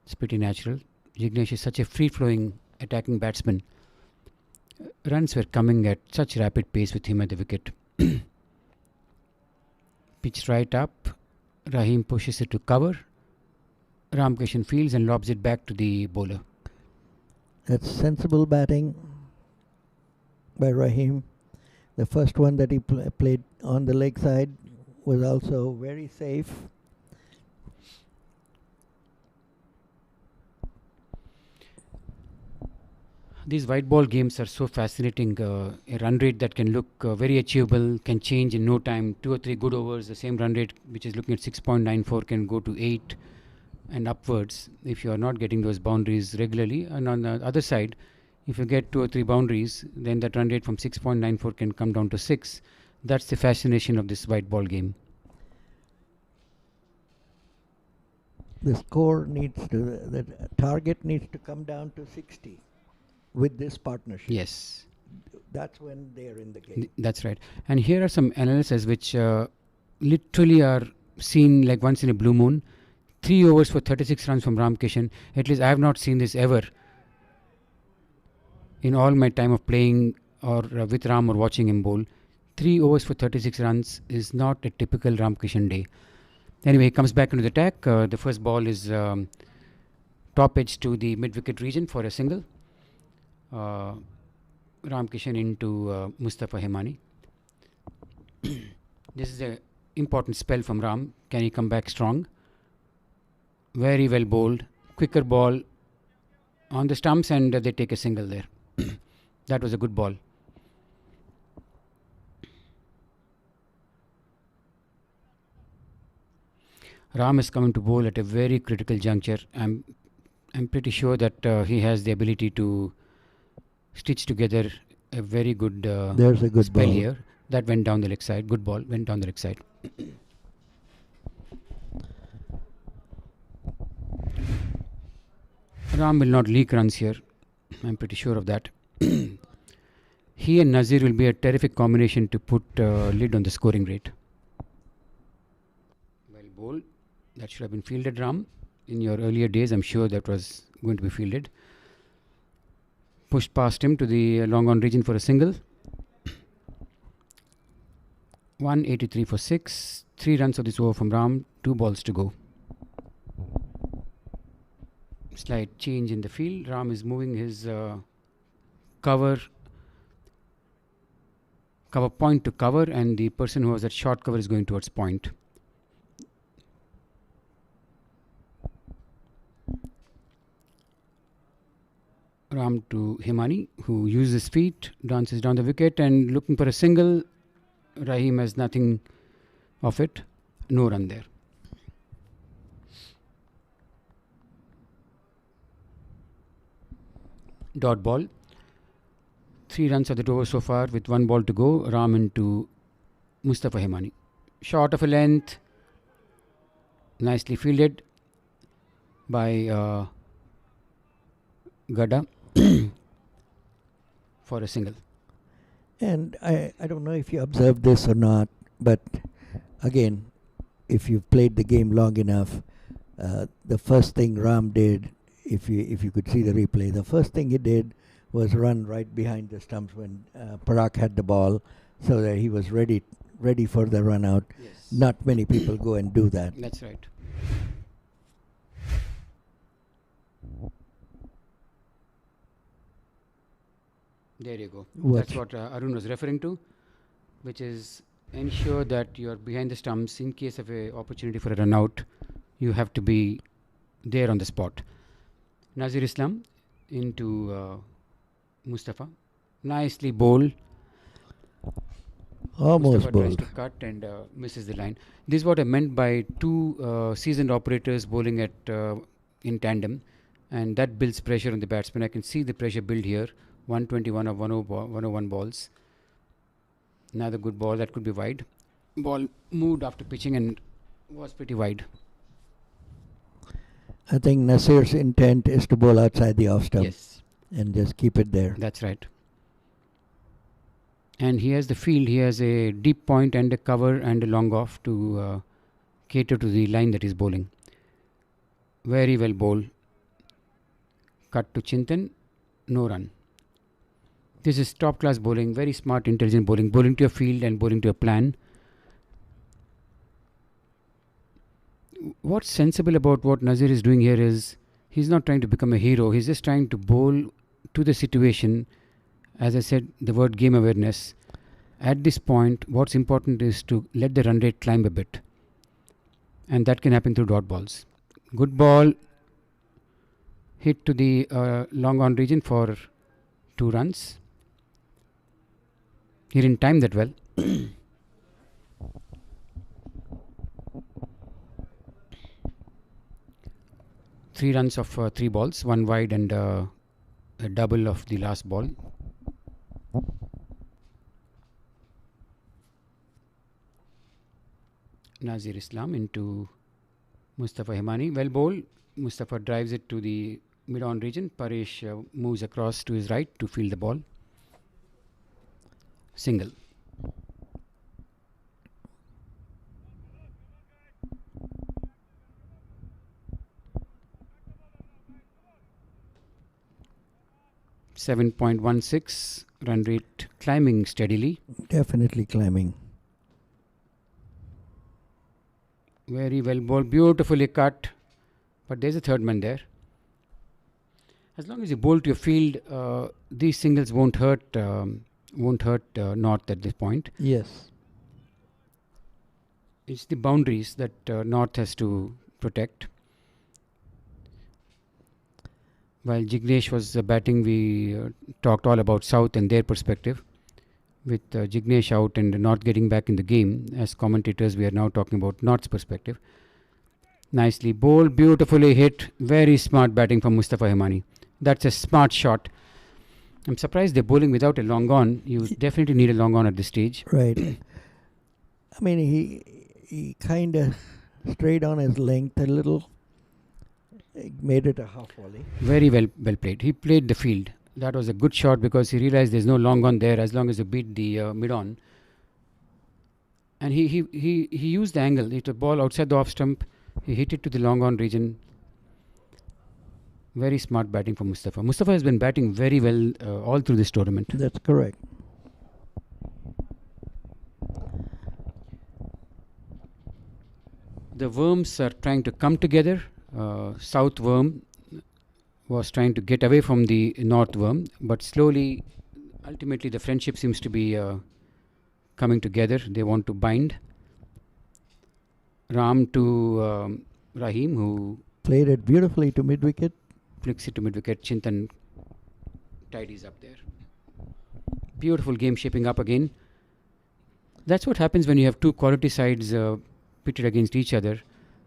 It's pretty natural. Jignesh is such a free-flowing attacking batsman. Runs were coming at such rapid pace with him at the wicket. Pitched right up. Rahim pushes it to cover. Ramkishan fields and lobs it back to the bowler. That's sensible batting by Rahim. The first one that he played on the leg side was also very safe. These white ball games are so fascinating. A run rate that can look very achievable can change in no time. 2 or 3 good overs, the same run rate which is looking at 6.94 can go to 8 and upwards if you are not getting those boundaries regularly. And on the other side, if you get 2 or 3 boundaries, then that run rate from 6.94 can come down to 6. That's the fascination of this white ball game. The score the target needs to come down to 60 with this partnership. Yes. That's when they are in the game. That's right. And here are some analyses which literally are seen like once in a blue moon. 3 overs for 36 runs from Ramkishan. At least I have not seen this ever in all my time of playing or with Ram or watching him bowl. 3 overs for 36 runs is not a typical Ramkishan day. Anyway, he comes back into the attack. The first ball is top edge to the mid-wicket region for a single. Ramkishan into Mustafa Hemani. This is an important spell from Ram. Can he come back strong? Very well bowled. Quicker ball on the stumps and they take a single there. That was a good ball. Ram is coming to bowl at a very critical juncture. I'm pretty sure that he has the ability to stitch together a very good There's a good spell ball here. That went down the leg side. Good ball. Went down the leg side. Ram will not leak runs here. I'm pretty sure of that. He and Nazir will be a terrific combination to put lid on the scoring rate. Well bowled. That should have been fielded, Ram. In your earlier days, I'm sure that was going to be fielded. Pushed past him to the long on region for a single. 183 for 6. 3 runs of this over from Ram. 2 balls to go. Slight change in the field. Ram is moving his cover point to cover, and the person who has that short cover is going towards point. Ram to Hemani, who uses his feet, dances down the wicket and looking for a single. Rahim has nothing of it. No run there. Dot ball. 3 runs of the over so far with 1 ball to go. Ram into Mustafa Hemani. Short of a length. Nicely fielded by Gada for a single. And I don't know if you observed this or not, but again, if you've played the game long enough, the first thing Ram did, if you could see the replay, the first thing he did was run right behind the stumps when Parag had the ball, so that he was ready for the run out. Yes. Not many people go and do that. That's right. There you go. What? That's what Arun was referring to, which is ensure that you're behind the stumps. In case of a opportunity for a run out, you have to be there on the spot. Nazir Islam into Mustafa. Nicely bowled. Almost Mustafa tries bowled. to cut and misses the line. This is what I meant by two seasoned operators bowling at in tandem, and that builds pressure on the batsman. I can see the pressure build here. 121 of 101 balls. Another good ball that could be wide. Ball moved after pitching and was pretty wide. I think Nasir's intent is to bowl outside the off stump Yes, and just keep it there. that's right. And he has the field. He has a deep point and a cover and a long off to cater to the line that he's bowling. Very well bowled. Cut to Chintan. No run. This is top class bowling. Very smart, intelligent bowling. Bowling to your field and bowling to your plan. What's sensible about what Nazir is doing here is he's not trying to become a hero. He's just trying to bowl to the situation. As I said, the word game awareness. At this point, what's important is to let the run rate climb a bit. And that can happen through dot balls. Good ball. Hit to the long on region for 2 runs. He didn't time that well. 3 runs of 3 balls, 1 wide and a double of the last ball. Nazir Islam into Mustafa Himani. Well bowled. Mustafa drives it to the mid-on region. Paresh moves across to his right to field the ball. Single. .16 run rate climbing steadily. Definitely climbing. Very well bowled, beautifully cut, but there's a third man there. As long as you bowl to your field, these singles won't hurt North at this point. Yes. It's the boundaries that North has to protect. While Jignesh was batting, we talked all about South and their perspective. With Jignesh out and North getting back in the game, as commentators, we are now talking about North's perspective. Nicely bowled, beautifully hit, very smart batting from Mustafa Himani. That's a smart shot. I'm surprised they're bowling without a long on. You definitely need a long on at this stage. Right. I mean, he kind of strayed on his length a little. Made it a half volley. Very well played. He played the field. That was a good shot because he realized there's no long on there as long as you beat the mid on. And he used the angle. It was a ball outside the off stump. He hit it to the long on region. Very smart batting from Mustafa. Mustafa has been batting very well all through this tournament. That's correct. The worms are trying to come together. South worm was trying to get away from the north worm, but slowly, ultimately, the friendship seems to be coming together. They want to bind. Ram to Rahim, who Played it beautifully to mid wicket. flicks it to mid wicket. Chintan tidies up there. Beautiful game shaping up again. That's what happens when you have two quality sides pitted against each other.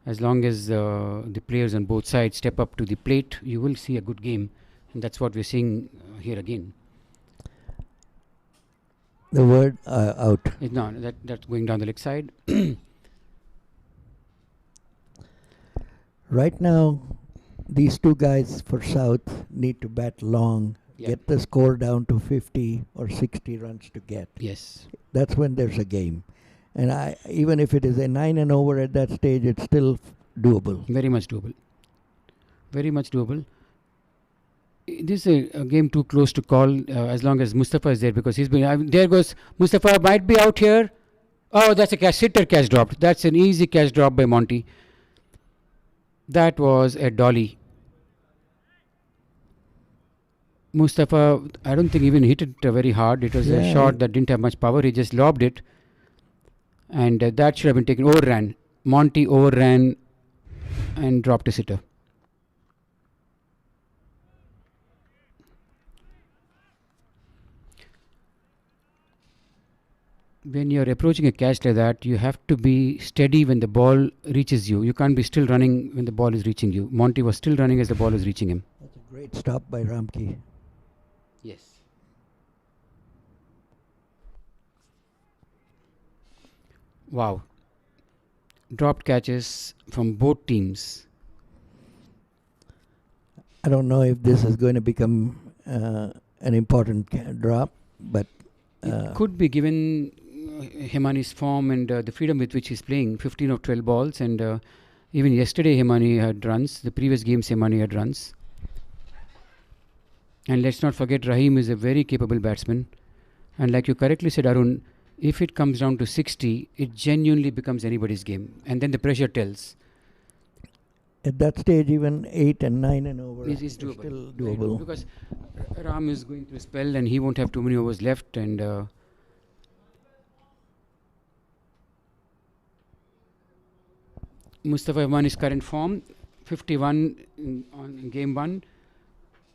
As long as the players on both sides step up to the plate, you will see a good game. And that's what we're seeing here again. The word out. No, that's going down the leg side. Right now, these two guys for South need to bat long, Yeah. get the score down to 50 or 60 runs to get. Yes. That's when there's a game. And even if it is a 9 and over at that stage, it's still doable. Very much doable. Very much doable. This is a game too close to call as long as Mustafa is there, because he's been. There goes Mustafa, might be out here. Oh, that's a catch. Sitter catch dropped. That's an easy catch drop by Monty. That was a dolly. Mustafa, I don't think even hit it very hard. It was a Yeah. shot that didn't have much power. He just lobbed it. And that should have been taken. Overran. Monty overran and dropped a sitter. When you're approaching a catch like that, you have to be steady when the ball reaches you. You can't be still running when the ball is reaching you. Monty was still running as the ball was reaching him. That's a great stop by Ramki. Yes. Wow. Dropped catches from both teams. I don't know if this is going to become an important drop, but It could be given Himani's form and the freedom with which he's playing. 15 of 12 balls, and even yesterday Himani had runs. The previous games Himani had runs. And let's not forget, Rahim is a very capable batsman. And like you correctly said, Arun, if it comes down to 60, it genuinely becomes anybody's game. And then the pressure tells. at that stage, even 8 and 9 and over Is still doable. doable. Because Ram is going through a spell and he won't have too many overs left. And Mustafa Imani's current form, 51 in game 1,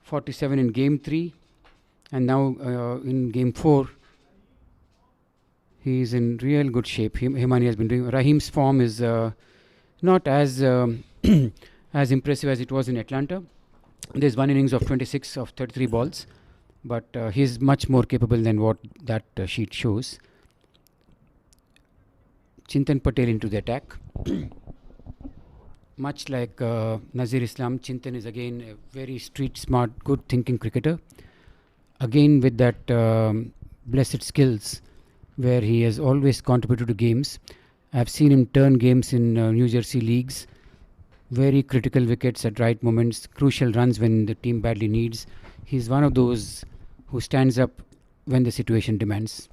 47 in game 3, and now in game 4 he is in real good shape. Himani has been doing. Rahim's form is not as as impressive as it was in Atlanta. There's one innings of 26 of 33 balls, but he's much more capable than what that sheet shows. Chintan Patel into the attack. Much like Nazir Islam, Chintan is again a very street smart, good thinking cricketer. Again with that blessed skills where he has always contributed to games. I've seen him turn games in New Jersey leagues. Very critical wickets at right moments, crucial runs when the team badly needs. He's one of those who stands up when the situation demands.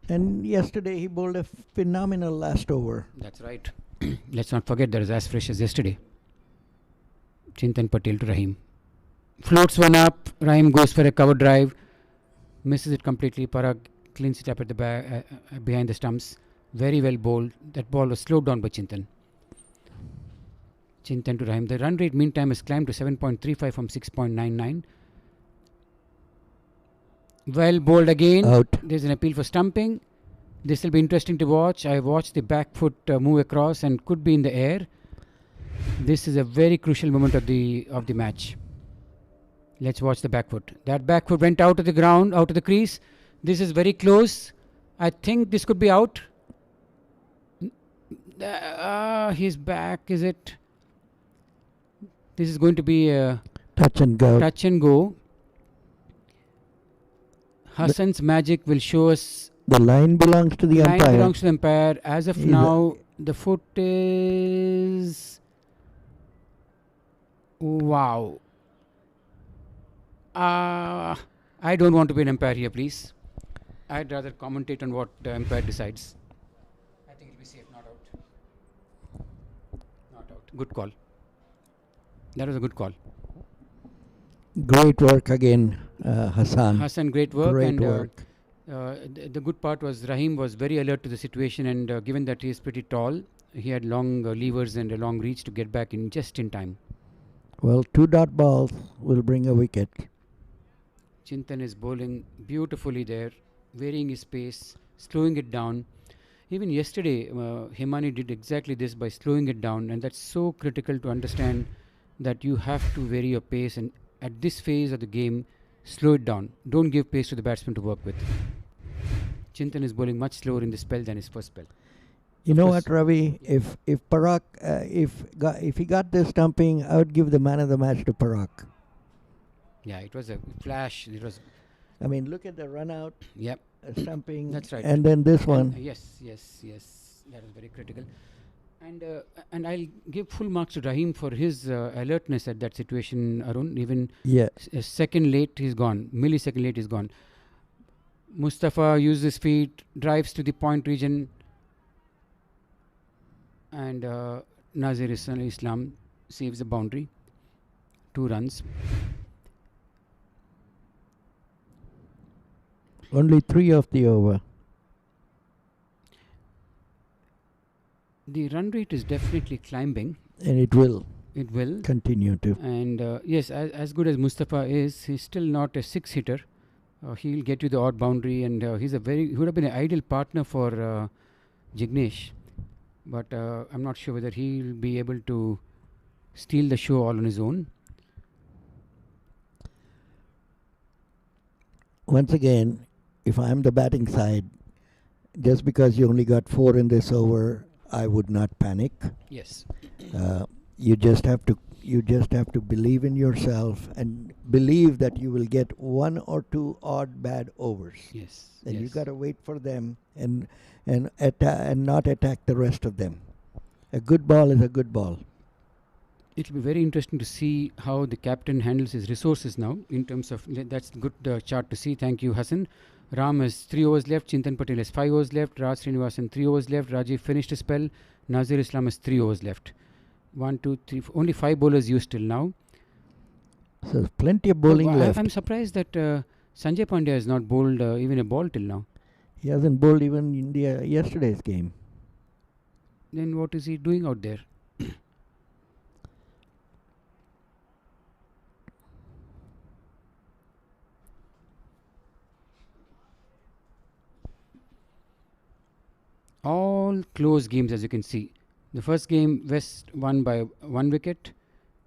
And yesterday he bowled a phenomenal last over. That's right. Let's not forget that is as fresh as yesterday. Chintan Patel to Rahim. Floats one up. Rahim goes for a cover drive. Misses it completely. Parag cleans it up at the behind the stumps. Very well bowled. That ball was slowed down by Chintan. Chintan to Rahim. The run rate meantime has climbed to 7.35 from 6.99. Well bowled again. Out. There's an appeal for stumping. This will be interesting to watch. I watched the back foot move across and could be in the air. This is a very crucial moment of the match. Let's watch the back foot. That back foot went out of the ground, out of the crease. This is very close. I think this could be out. His back, is it? This is going to be a Touch and go. touch and go. Hassan's magic will show us. The line belongs to the Line umpire. belongs to the umpire. As of He's now, the foot is. Wow. I don't want to be an umpire here, please. I'd rather commentate on what the umpire decides. I think it'll be safe, not out. Not out. Good call. That was a good call. Great work again, Hassan. Hassan, great work. Great and work. The good part was Rahim was very alert to the situation, and given that he is pretty tall, he had long levers and a long reach to get back in just in time. Well, 2 dot balls will bring a wicket. Chintan is bowling beautifully there, varying his pace, slowing it down. Even yesterday, Himani did exactly this by slowing it down, and that's so critical to understand that you have to vary your pace, and at this phase of the game, slow it down. Don't give pace to the batsman to work with. Chintan is bowling much slower in this spell than his first spell. You Of know course. what, Ravi? If Parag, if he got this stumping, I would give the man of the match to Parag. Yeah, it was a flash. It was, I mean, look at the run out, yep. stumping. That's right. And then this And, one. yes. That is very critical. And I'll give full marks to Rahim for his alertness at that situation, Arun. Even Yeah. a second late, he's gone. Millisecond late, he's gone. Mustafa uses his feet, drives to the point region, and Nazir Islam saves the boundary. 2 runs. Only 3 of the over. The run rate is definitely climbing. And it will It will. continue to. And yes, as good as Mustafa is, he's still not a six hitter. He'll get you the odd boundary, and he would have been an ideal partner for Jignesh. But I'm not sure whether he'll be able to steal the show all on his own. Once again, if I'm the batting side, just because you only got 4 in this over, I would not panic. Yes. You just have to believe in yourself and believe that you will get 1 or 2 odd bad overs. Yes. And you yes. got to wait for them and not attack the rest of them. A good ball is a good ball. It'll be very interesting to see how the captain handles his resources now in terms of that's a good chart to see. Thank you, Hassan. Ram has 3 overs left. Chintan Patel has 5 overs left. Raj Srinivasan 3 overs left. Rajiv finished his spell. Nazir Islam has 3 overs left. 1, 2, 3, only 5 bowlers used till now. So there's plenty of bowling left. I'm surprised that Sanjay Pandya has not bowled even a ball till now. He hasn't bowled even in yesterday's game. Then what is he doing out there? All close games, as you can see. The first game, West won by 1 wicket,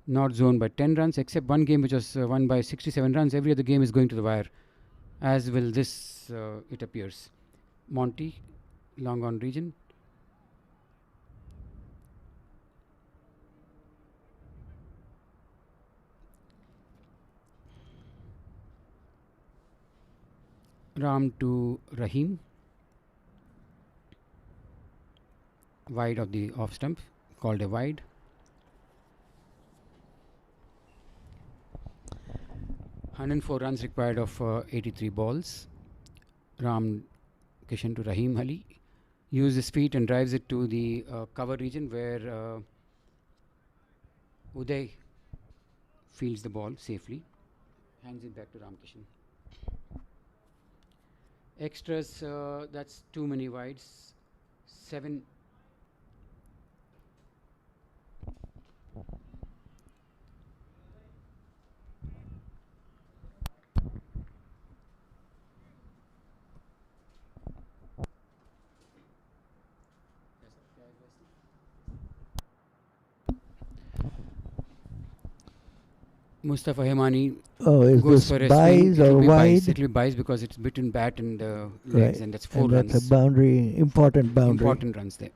North Zone by 10 runs, except one game which was won by 67 runs. Every other game is going to the wire, as will this, it appears. Monty, long on region. Ram to Rahim. Wide of the off stump, called a wide. And 4 runs required of 83 balls. Ram Kishan to Rahim Ali. Uses his feet and drives it to the cover region where Uday fields the ball safely. Hands it back to Ram Kishan. Extras, that's too many wides. 7. Mustafa Hemani Is goes this for a buys swing. or wide? It'll be buys because it's between bat and legs, and that's 4 and runs. that's a boundary, important boundary. Important runs there.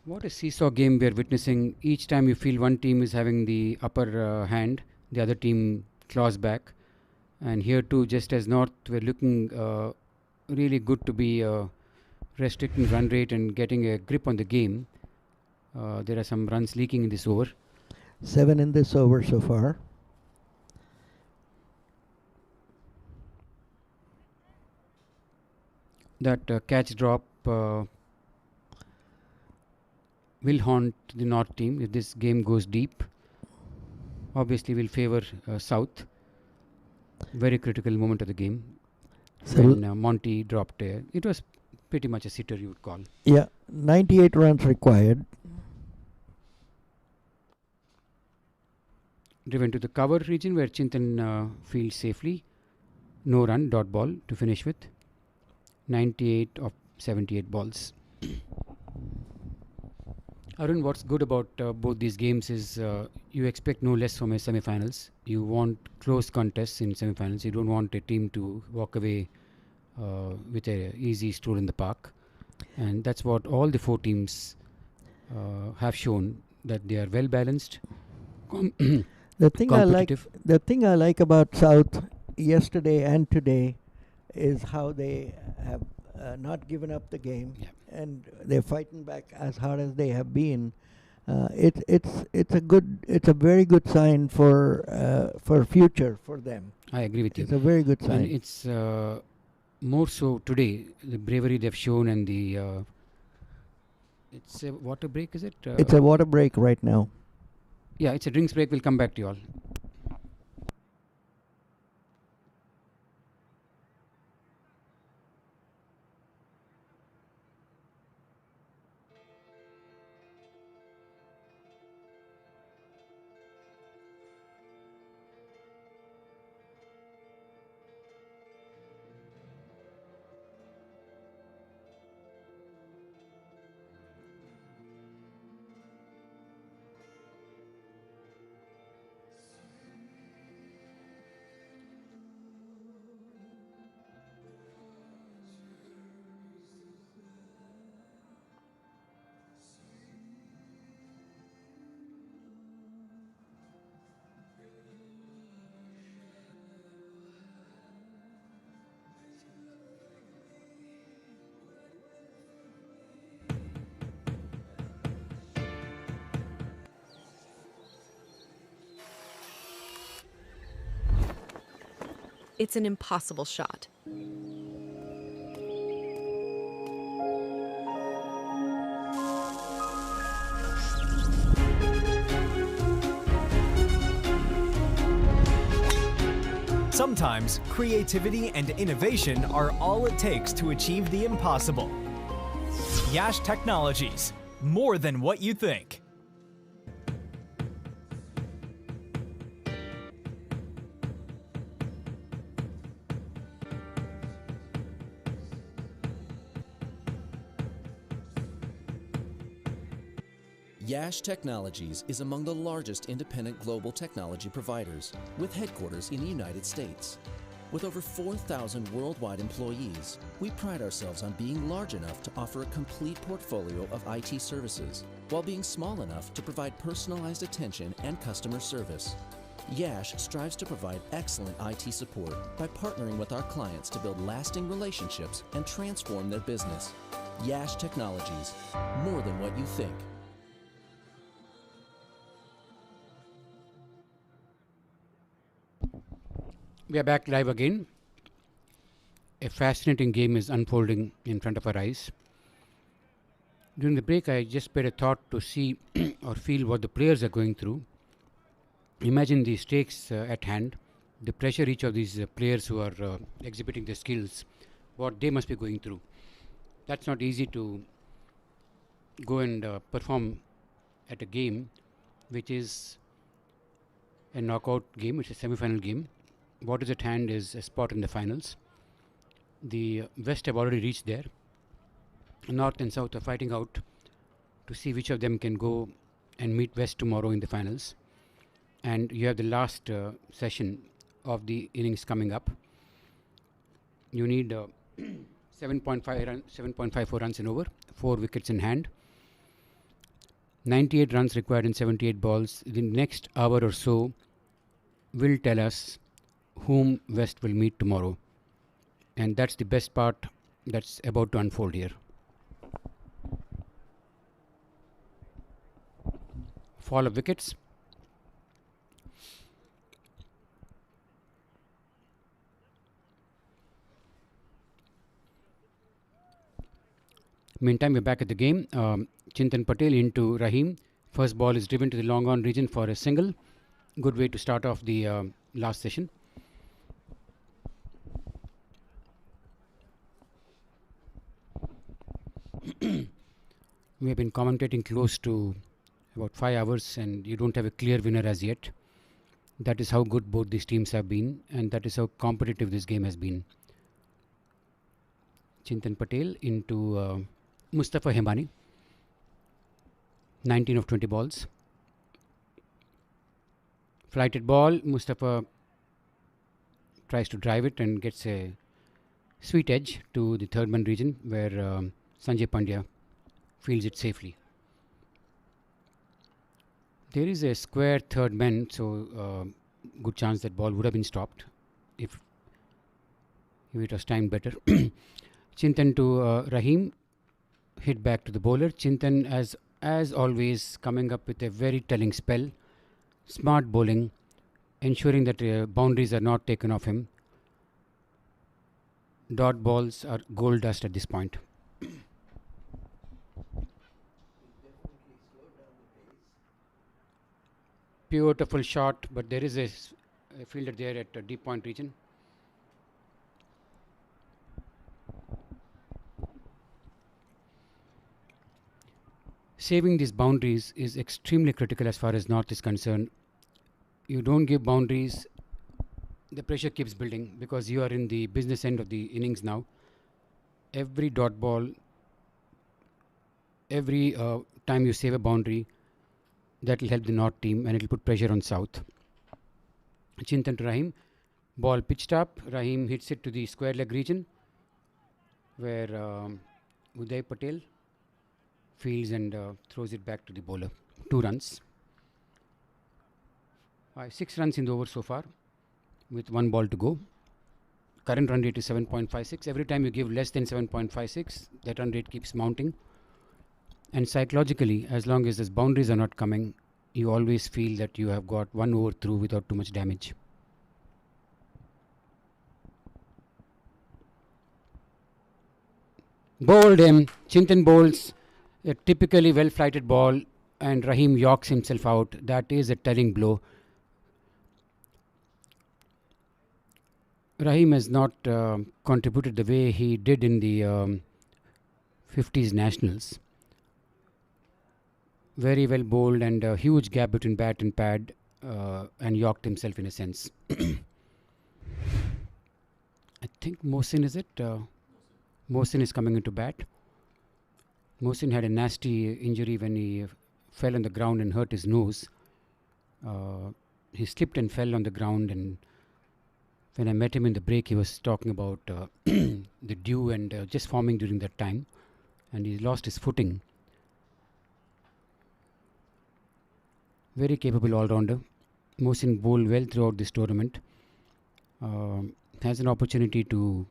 What a seesaw game we are witnessing. Each time you feel one team is having the upper hand, the other team claws back. And here too, just as North were looking really good to be restricting run rate and getting a grip on the game, there are some runs leaking in this over. 7 in this over so far. That catch drop will haunt the North team if this game goes deep. Obviously will favour South. Very critical moment of the game. So When Monty dropped it was pretty much a sitter, you would call. yeah, 98 runs required. Driven to the cover region where Chintan fields safely. No run, dot ball to finish with. 98 of 78 balls. Arun, what's good about both these games is you expect no less from a semi-finals. You want close contests in semi-finals. You don't want a team to walk away with a easy stroll in the park. And that's what all the 4 teams have shown, that they are well balanced. The thing competitive. I like about South yesterday and today is how they have not given up the game, Yeah. and they're fighting back as hard as they have been. It's a very good sign for future for them. I agree with you. It's a very good sign. And it's more so today, the bravery they've shown and the it's a water break, is it? It's a water break right now. Yeah, it's a drinks break. We'll come back to you all. It's an impossible shot. Sometimes creativity and innovation are all it takes to achieve the impossible. Yash Technologies, more than what you think. Yash Technologies is among the largest independent global technology providers, with headquarters in the United States. With over 4,000 worldwide employees, we pride ourselves on being large enough to offer a complete portfolio of IT services, while being small enough to provide personalized attention and customer service. Yash strives to provide excellent IT support by partnering with our clients to build lasting relationships and transform their business. Yash Technologies, more than what you think. We are back live again. A fascinating game is unfolding in front of our eyes. During the break, I just paid a thought to see or feel what the players are going through. Imagine the stakes at hand, the pressure each of these players who are exhibiting their skills, what they must be going through. That's not easy to go and perform at a game which is a knockout game, which is a semi-final game. What is at hand is a spot in the finals. The West have already reached there. North and South are fighting out to see which of them can go and meet West tomorrow in the finals. And you have the last session of the innings coming up. You need 7.54 runs in over, 4 wickets in hand. 98 runs required in 78 balls. The next hour or so will tell us whom West will meet tomorrow. And that's the best part that's about to unfold here. Fall of wickets. Meantime, we're back at the game. Chintan Patel into Rahim. First ball is driven to the long on region for a single. Good way to start off the last session. We have been commentating close to about 5 hours and you don't have a clear winner as yet. That is how good both these teams have been and that is how competitive this game has been. Chintan Patel into Mustafa Hemani. 19 of 20 balls. Flighted ball. Mustafa tries to drive it and gets a sweet edge to the third man region where Sanjay Pandya fields it safely. There is a square third man, so good chance that ball would have been stopped if it was timed better. Chintan to Rahim, hit back to the bowler. Chintan, as always, coming up with a very telling spell. Smart bowling, ensuring that boundaries are not taken off him. Dot balls are gold dust at this point. Beautiful shot, but there is a fielder there at deep point region. Saving these boundaries is extremely critical as far as North is concerned. You don't give boundaries, the pressure keeps building because you are in the business end of the innings now. Every dot ball, every time you save a boundary, that will help the North team and it will put pressure on South. Chintan to Rahim, ball pitched up. Rahim hits it to the square leg region where Uday Patel fields and throws it back to the bowler. 2 runs. 6 runs in the over so far with 1 ball to go. Current run rate is 7.56. Every time you give less than 7.56, that run rate keeps mounting. And psychologically, as long as these boundaries are not coming, you always feel that you have got 1 over through without too much damage. Bowled him. Chintan bowls a typically well-flighted ball and Rahim yorks himself out. That is a telling blow. Rahim has not contributed the way he did in the 50s Nationals. Very well bowled and a huge gap between bat and pad and yorked himself in a sense. I think Mohsin is it? Mohsin is coming into bat. Mohsin had a nasty injury when he fell on the ground and hurt his nose. He slipped and fell on the ground, and when I met him in the break, he was talking about the dew and just forming during that time, and he lost his footing. Very capable all-rounder. Mohsin bowled well throughout this tournament. Has an opportunity to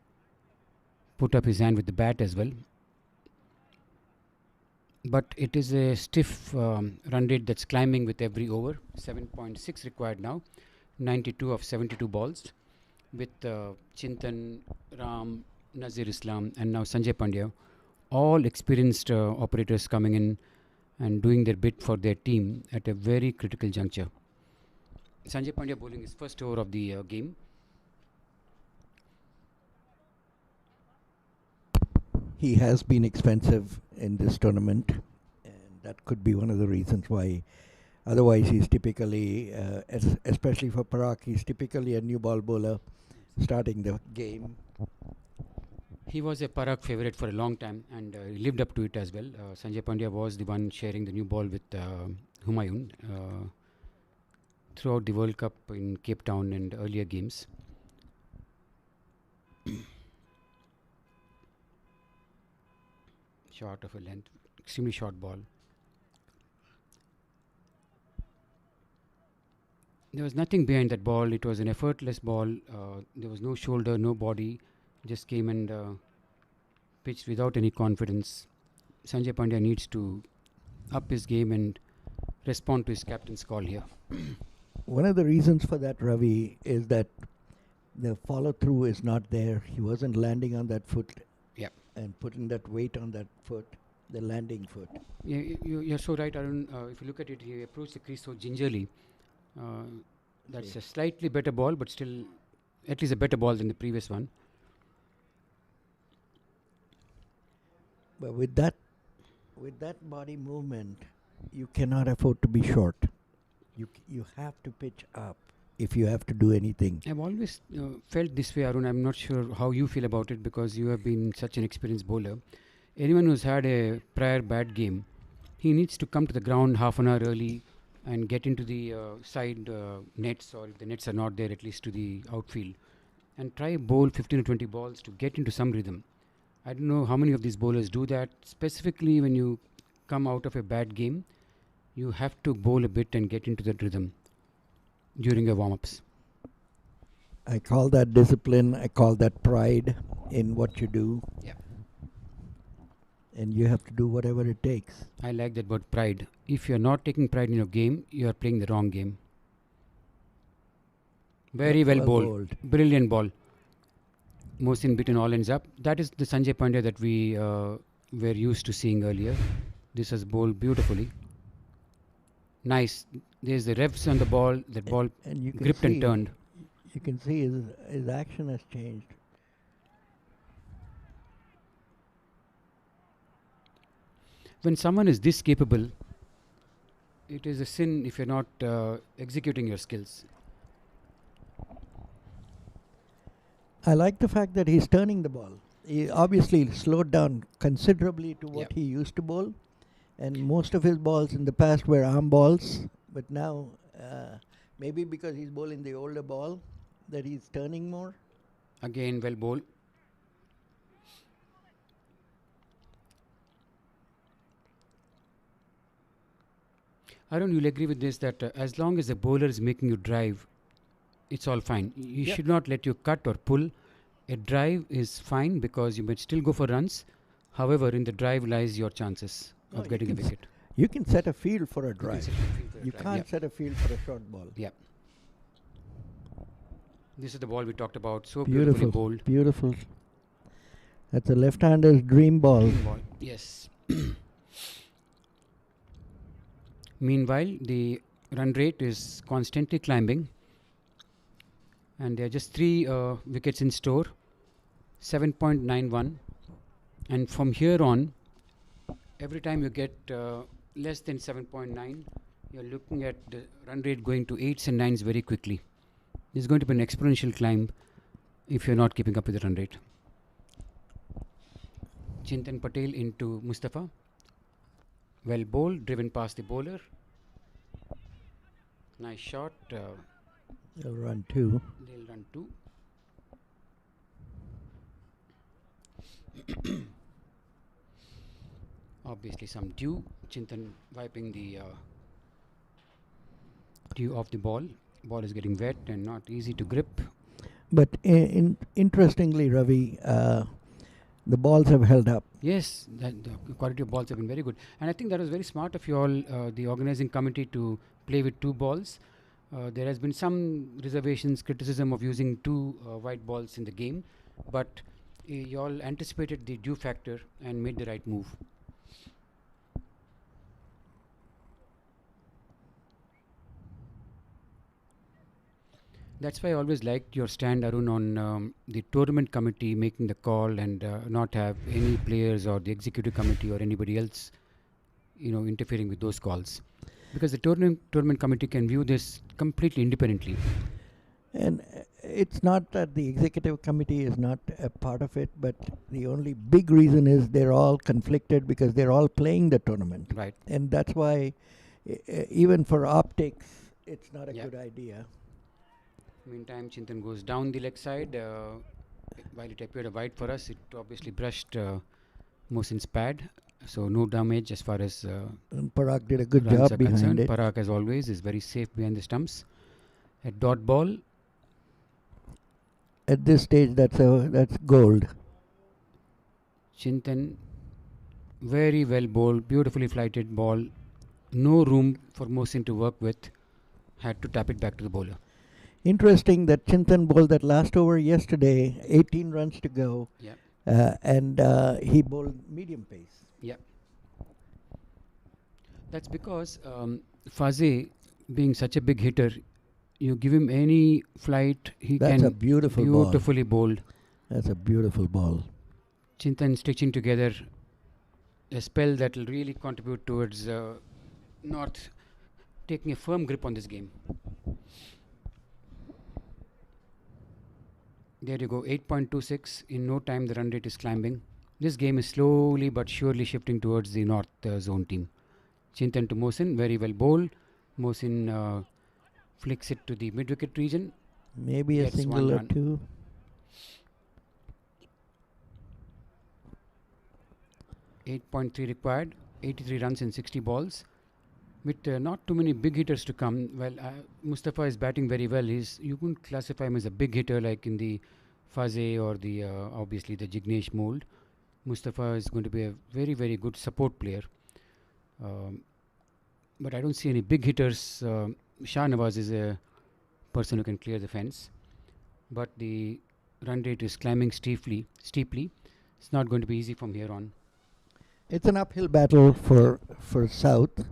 put up his hand with the bat as well. But it is a stiff run rate that's climbing with every over. 7.6 required now. 92 of 72 balls. With Chintan, Ram, Nazir Islam and now Sanjay Pandya. All experienced operators coming in and doing their bit for their team at a very critical juncture. Sanjay Pandya bowling his first over of the game. He has been expensive in this tournament, and that could be one of the reasons why. Otherwise, he's typically, especially for Parag, he's typically a new ball bowler starting the game. He was a Parag favourite for a long time and he lived up to it as well. Sanjay Pandya was the one sharing the new ball with Humayun throughout the World Cup in Cape Town and earlier games. Short of a length, extremely short ball. There was nothing behind that ball. It was an effortless ball. There was no shoulder, no body. Just came and pitched without any confidence. Sanjay Pandya needs to up his game and respond to his captain's call here. One of the reasons for that, Ravi, is that the follow-through is not there. He wasn't landing on that foot. Yeah. And putting that weight on that foot, the landing foot. Yeah, you're so right, Arun. If you look at it, he approached the crease so gingerly. That's a slightly better ball, but still at least a better ball than the previous one. But with that body movement, you cannot afford to be short. You have to pitch up if you have to do anything. I've always felt this way, Arun. I'm not sure how you feel about it because you have been such an experienced bowler. Anyone who's had a prior bad game, he needs to come to the ground half an hour early and get into the side nets, or if the nets are not there, at least to the outfield, and try bowl 15 or 20 balls to get into some rhythm. I don't know how many of these bowlers do that. Specifically when you come out of a bad game, you have to bowl a bit and get into that rhythm during your warm-ups. I call that discipline. I call that pride in what you do. Yeah. And you have to do whatever it takes. I like that word, pride. If you're not taking pride in your game, you are playing the wrong game. Very well bowled. Brilliant ball. Mohsin beaten all ends up. That is the Sanjay Pandya that we were used to seeing earlier. This was bowled beautifully. Nice. There's the revs on the ball. That ball and you can gripped and turned. You can see his action has changed. When someone is this capable, it is a sin if you're not executing your skills. I like the fact that he's turning the ball. He obviously slowed down considerably to what he used to bowl. And most of his balls in the past were arm balls. But now, maybe because he's bowling the older ball, that he's turning more. Again, well bowled. Arun, you'll agree with this that as long as the bowler is making you drive, it's all fine. You should not let you cut or pull. A drive is fine because you might still go for runs. However, in the drive lies your chances of getting a wicket. You can set a field for a drive. You can't set a field for a short ball. Yeah. This is the ball we talked about. So beautifully bowled. Beautiful. That's a left-hander's dream ball. Ball. Yes. Meanwhile, the run rate is constantly climbing, and there are just 3 wickets in store, 7.91, and from here on, every time you get less than 7.9, you're looking at the run rate going to 8s and 9s very quickly. There's going to be an exponential climb if you're not keeping up with the run rate. Chintan Patel into Mustafa. Well bowled, driven past the bowler. Nice shot. They'll run 2. They'll run 2. Obviously some dew. Chintan wiping the dew off the ball. Ball is getting wet and not easy to grip. But interestingly, Ravi, the balls have held up. Yes, the quality of balls have been very good. And I think that was very smart of you all, the organizing committee, to play with 2 balls. There has been some reservations, criticism of using 2 white balls in the game. But you all anticipated the dew factor and made the right move. That's why I always liked your stand, Arun, on the tournament committee making the call and not have any players or the executive committee or anybody else, interfering with those calls. Because the tournament committee can view this completely independently. And it's not that the executive committee is not a part of it, but the only big reason is they're all conflicted because they're all playing the tournament. Right. And that's why, even for optics, it's not a Yeah. good idea. Meantime, Chintan goes down the leg side. While it appeared a wide for us, it obviously brushed Mohsin's pad. So no damage as far as And Parag did a good runs job are behind concerned. it. Parag, as always, is very safe behind the stumps. A dot ball. At this stage, that's gold. Chintan, very well bowled, beautifully flighted ball. No room for Mohsin to work with. Had to tap it back to the bowler. Interesting that Chintan bowled that last over yesterday, 18 runs to go, Yeah. and he bowled medium pace. Yeah. That's because Fuzzel, being such a big hitter, you give him any flight, he That's can a beautiful ball. beautifully bowled. That's a beautiful ball. Chintan stitching together a spell that will really contribute towards North taking a firm grip on this game. There you go, 8.26. In no time, the run rate is climbing. This game is slowly but surely shifting towards the North zone team. Chintan to Mohsin, very well bowled. Mohsin flicks it to the mid-wicket region. Maybe a Gets single one or run. 2. .3 required, 83 runs in 60 balls. With not too many big hitters to come. Well, Mustafa is batting very well. You couldn't classify him as a big hitter like in the Fuzzel or the obviously the Jignesh mold. Mustafa is going to be a very, very good support player. But I don't see any big hitters. Shah Nawaz is a person who can clear the fence. But the run rate is climbing steeply. It's not going to be easy from here on. It's an uphill battle for South.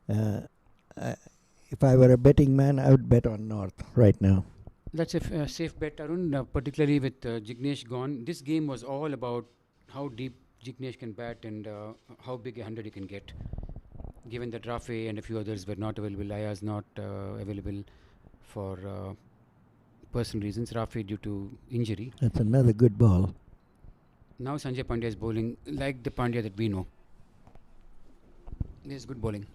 If I were a betting man, I would bet on North right now. That's a safe bet, Arun, particularly with Jignesh gone. This game was all about how deep Jignesh can bat and how big a 100 he can get. Given that Rafe and a few others were not available, Aya's not available for personal reasons, Rafe due to injury. That's another good ball. Now Sanjay Pandya is bowling like the Pandya that we know. There's good bowling.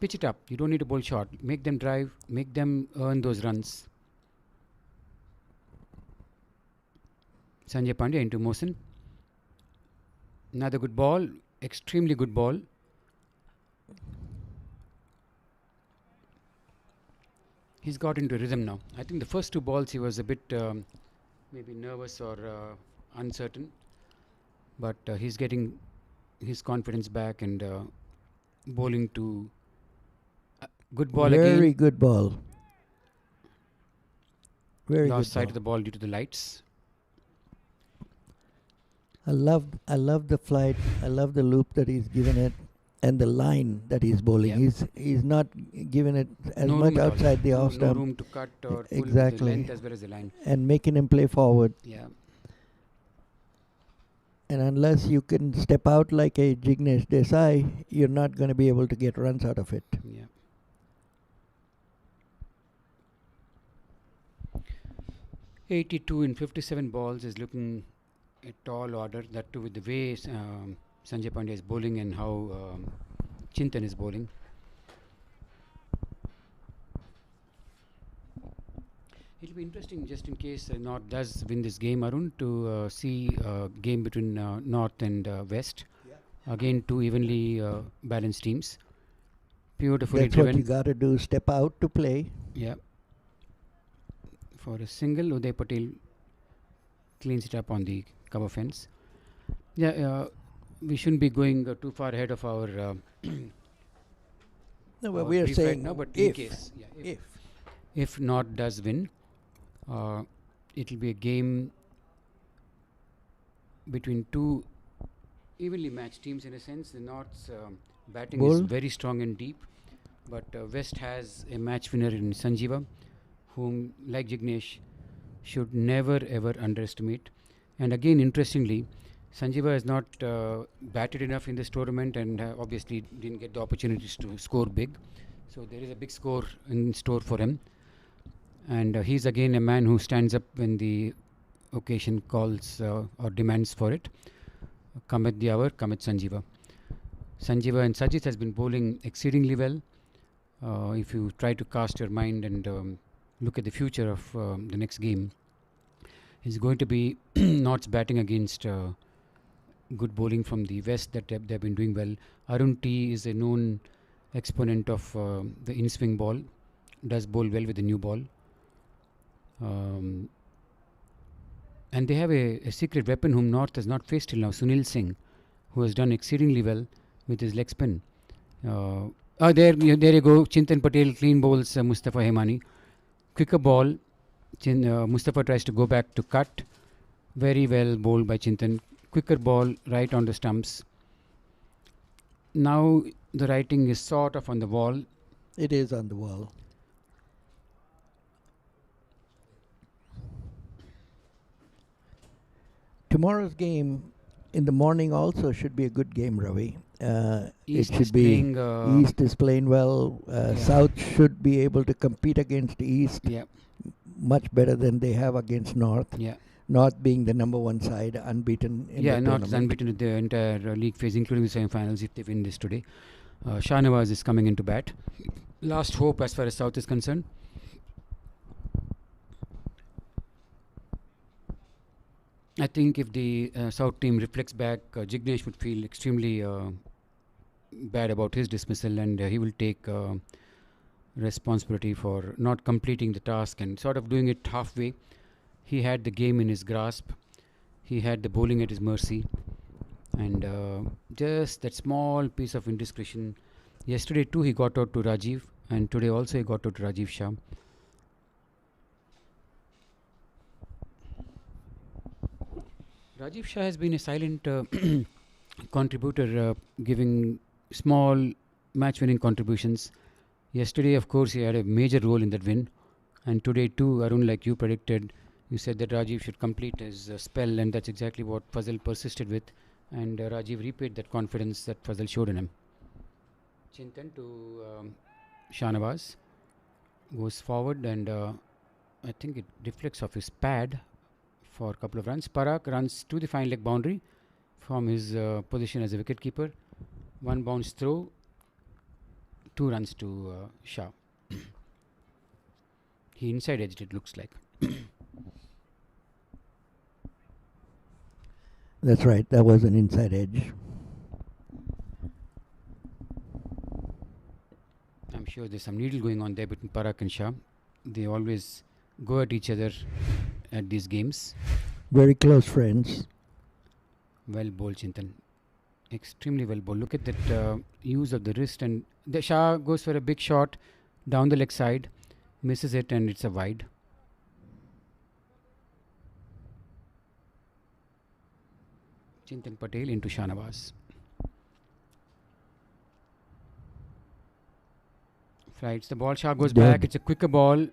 Pitch it up. You don't need to bowl short. Make them drive. Make them earn those runs. Sanjay Pandya into Mohsin. Another good ball. Extremely good ball. He's got into rhythm now. I think the first 2 balls he was a bit maybe nervous or uncertain. But he's getting his confidence back and bowling to good ball again. Very good ball. Very Lost good sight ball. of the ball due to the lights. I love the flight. I love the loop that he's given it, and the line that he's bowling. Yeah. He's not given it as No much room at all. outside the off No stump, room to cut or pull with Exactly. the length as well as the line. and making him play forward. Yeah. And unless you can step out like a Jignesh Desai, you're not going to be able to get runs out of it. Yeah. .82 in 57 balls is looking a tall order. That too with the way Sanjay Pandya is bowling and how Chintan is bowling. It'll be interesting, just in case North does win this game, Arun, to see a game between North and West. Again, two evenly balanced teams. Beautifully That's driven. what you got to do. Step out to play. Yeah. For a single, Uday Patel cleans it up on the cover fence. Yeah, we shouldn't be going too far ahead of our. No, but our we are brief right saying now, but if, in case, yeah, if. if North does win, it'll be a game between two evenly matched teams in a sense. The North's batting is Bull. very strong and deep, but West has a match winner in Sanjeeva, whom, like Jignesh, should never ever underestimate. And again, interestingly, Sanjeeva has not batted enough in this tournament and obviously didn't get the opportunities to score big. So there is a big score in store for him. And he's again a man who stands up when the occasion calls or demands for it. Cometh the hour, cometh Sanjeeva. Sanjeeva and Sajid has been bowling exceedingly well. If you try to cast your mind and look at the future of the next game, it's going to be North's batting against good bowling from the West that they've been doing well. Arun T is a known exponent of the in-swing ball, does bowl well with the new ball. And they have a secret weapon whom North has not faced till now, Sunil Singh, who has done exceedingly well with his leg spin. There you go. Chintan Patel clean bowls Mustafa Hemani. Quicker ball. Mustafa tries to go back to cut. Very well bowled by Chintan. Quicker ball right on the stumps. Now the writing is sort of on the wall. It is on the wall. Tomorrow's game in the morning also should be a good game, Ravi. East it should is be playing, East is playing well. South should be able to compete against East Yeah, much better than they have against North. yeah. North being the number one side, unbeaten in Yeah, the North is tournament. unbeaten in the entire league phase, including the semi-finals if they win this today. Shahnawaz is coming into bat. Last hope as far as South is concerned. I think if the South team reflects back, Jignesh would feel extremely bad about his dismissal, and he will take responsibility for not completing the task and sort of doing it halfway. He had the game in his grasp. He had the bowling at his mercy. And just that small piece of indiscretion. Yesterday too he got out to Rajiv, and today also he got out to Rajiv Shah. Rajiv Shah has been a silent contributor, giving small match-winning contributions. Yesterday, of course, he had a major role in that win. And today too, Arun, like you predicted, you said that Rajiv should complete his spell, and that's exactly what Fuzzel persisted with. And Rajiv repaid that confidence that Fuzzel showed in him. Chintan to Shahnawaz goes forward, and I think it deflects off his pad for a couple of runs. Parak runs to the fine leg boundary from his position as a wicketkeeper. One bounce throw, 2 runs to Shah. He inside edged, it looks like. That's right. That was an inside edge. I'm sure there's some needle going on there between Parak and Shah. They always go at each other at these games. Very close friends. Well bowled, Chintan. Extremely well bowled. Look at that use of the wrist, and the Shah goes for a big shot down the leg side, misses it, and it's a wide. Chintan Patel into Shahnawaz. Flights the ball. Shah goes back. It's a quicker ball.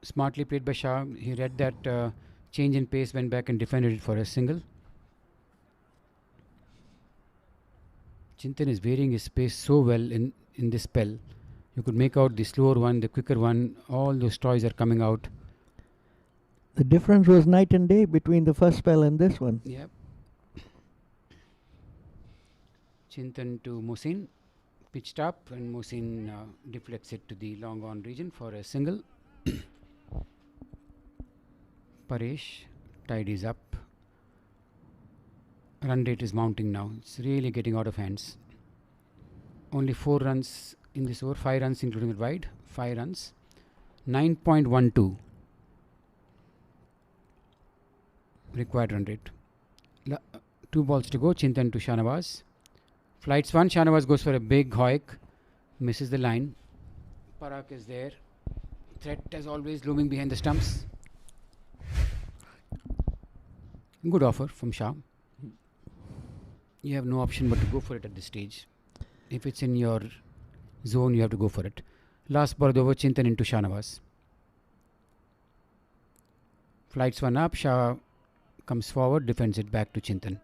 Smartly played by Shah. He read that change in pace, went back and defended it for a single. Chintan is varying his pace so well in this spell. You could make out the slower one, the quicker one. All those toys are coming out. The difference was night and day between the first spell and this one. Yep. Chintan to Mohsin. Pitched up and Mohsin deflects it to the long on region for a single. Paresh tidies up. Run rate is mounting now. It's really getting out of hands. Only 4 runs in this over. 5 runs including the wide. 5 runs. 9.12 required run rate. 2 balls to go. Chintan to Shahnawaz. Flights 1. Shahnawaz goes for a big hoik. Misses the line. Parak is there. Threat as always looming behind the stumps. Good offer from Shah. You have no option but to go for it at this stage. If it's in your zone, you have to go for it. Last ball over. Chintan into Shahnawaz. Flights 1 up. Shah comes forward, defends it back to Chintan.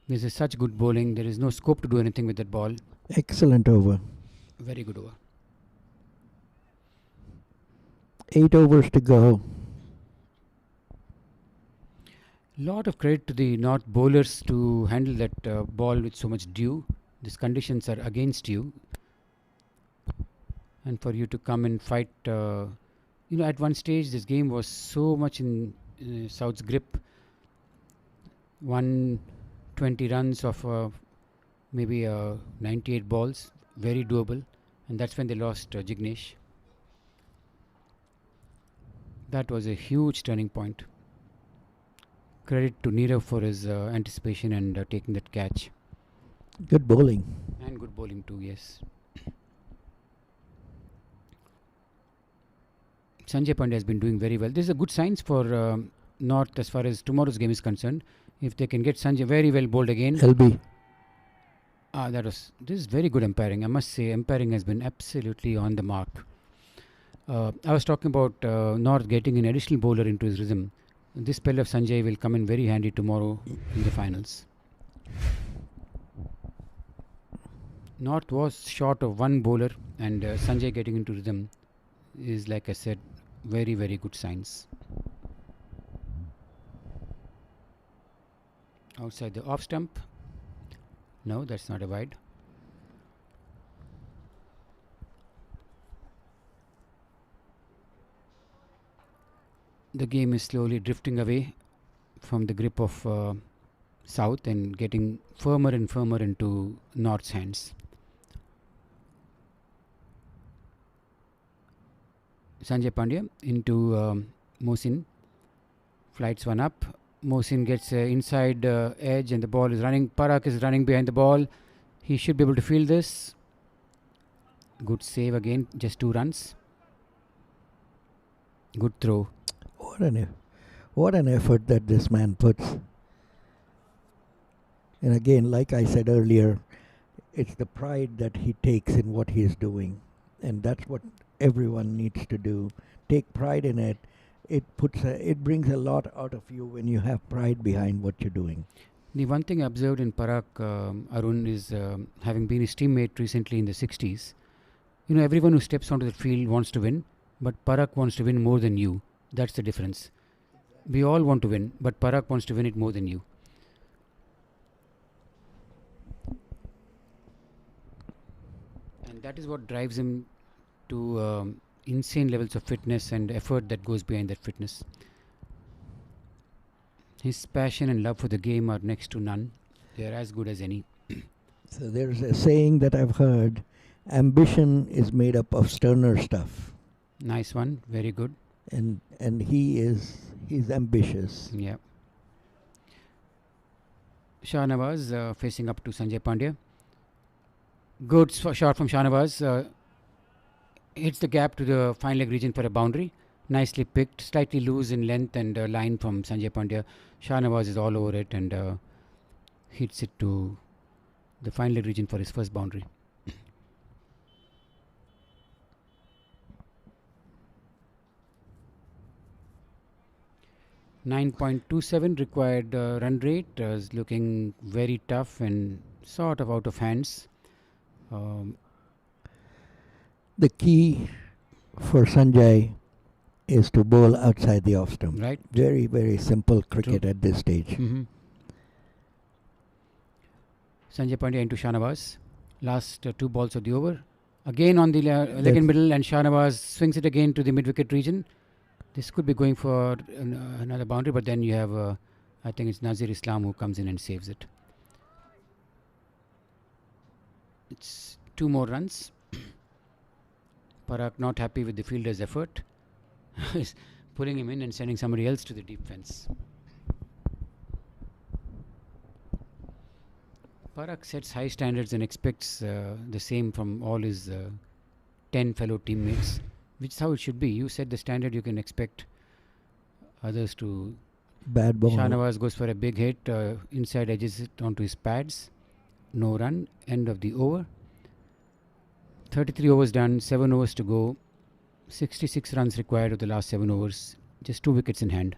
This is such good bowling. There is no scope to do anything with that ball. Excellent over. Very good over. 8 overs to go. Lot of credit to the North bowlers to handle that ball with so much due. These conditions are against you. And for you to come and fight, at one stage this game was so much in South's grip. 120 runs of maybe 98 balls, very doable, and that's when they lost Jignesh. That was a huge turning point. Credit to Nirav for his anticipation and taking that catch. Good bowling. And good bowling too, yes. Sanjay Pandey has been doing very well. This is a good signs for North as far as tomorrow's game is concerned. If they can get Sanjay very well bowled again. LB. This is very good umpiring. I must say, umpiring has been absolutely on the mark. I was talking about North getting an additional bowler into his rhythm. This spell of Sanjay will come in very handy tomorrow in the finals. North was short of one bowler, and Sanjay getting into rhythm is, like I said, very, very good signs. Outside the off stump. No, that's not a wide. The game is slowly drifting away from the grip of South and getting firmer and firmer into North's hands. Sanjay Pandya into Mohsin. Flights 1 up. Mohsin gets inside edge and the ball is running. Parak is running behind the ball. He should be able to field this. Good save again. Just 2 runs. Good throw. What an effort that this man puts. And again, like I said earlier, it's the pride that he takes in what he is doing. And that's what everyone needs to do. Take pride in it. It brings a lot out of you when you have pride behind what you're doing. The one thing I observed in Parak, Arun, is having been his teammate recently in the 60s. Everyone who steps onto the field wants to win, but Parak wants to win more than you. That's the difference. We all want to win, but Parak wants to win it more than you. And that is what drives him to insane levels of fitness and effort that goes behind that fitness. His passion and love for the game are next to none. They are as good as any. So there's a saying that I've heard, ambition is made up of sterner stuff. Nice one, very good. And he's ambitious. Yeah. Shahnawaz facing up to Sanjay Pandya. Good shot from Shahnawaz. Hits the gap to the fine leg region for a boundary. Nicely picked, slightly loose in length and line from Sanjay Pandya. Shahnawaz is all over it and hits it to the fine leg region for his first boundary. 9.27 required run rate. Is looking very tough and sort of out of hands. The key for Sanjay is to bowl outside the off stump. Right. Very, very simple cricket at this stage. Sanjay Pandya into Shahnawaz. Last 2 balls of the over. Again on the leg in middle, and Shahnawaz swings it again to the mid-wicket region. This could be going for another boundary, but then you have, I think it's Nazir Islam who comes in and saves it. It's 2 more runs. Parag not happy with the fielder's effort. He's pulling him in and sending somebody else to the deep fence. Parag sets high standards and expects the same from all his 10 fellow teammates, which is how it should be. You set the standard, you can expect others to. Bad ball. Shahnawaz goes for a big hit, inside edges it onto his pads. No run, end of the over. 33 overs done, 7 overs to go. 66 runs required of the last 7 overs. Just 2 wickets in hand.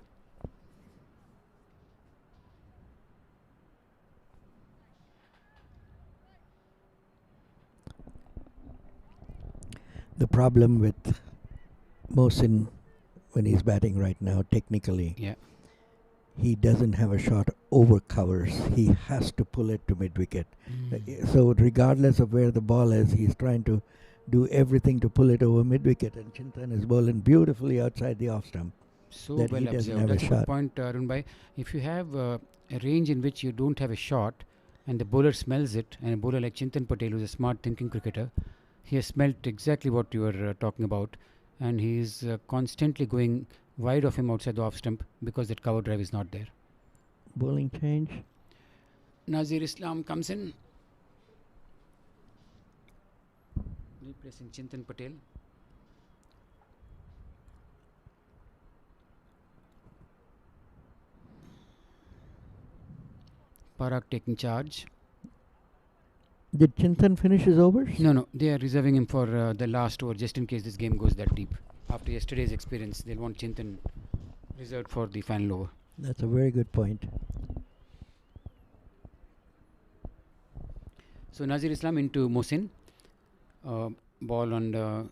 The problem with Mohsin when he's batting right now, technically, he doesn't have a shot over covers. He has to pull it to mid-wicket. So regardless of where the ball is, he's trying to do everything to pull it over mid-wicket, and Chintan is bowling beautifully outside the off-stump. So well observed. That's a good point, Arun Bhai. If you have a range in which you don't have a shot and the bowler smells it, and a bowler like Chintan Patel, who's a smart thinking cricketer, he has smelt exactly what you were talking about, and he is constantly going wide of him outside the off stump because that cover drive is not there. Bowling change. Nazir Islam comes in, replacing Chintan Patel. Parag taking charge. Did Chintan finish his overs? No, they are reserving him for the last over, just in case this game goes that deep. After yesterday's experience, they'll want Chintan reserved for the final over. That's a very good point. So Nazir Islam into Mohsin. Ball on the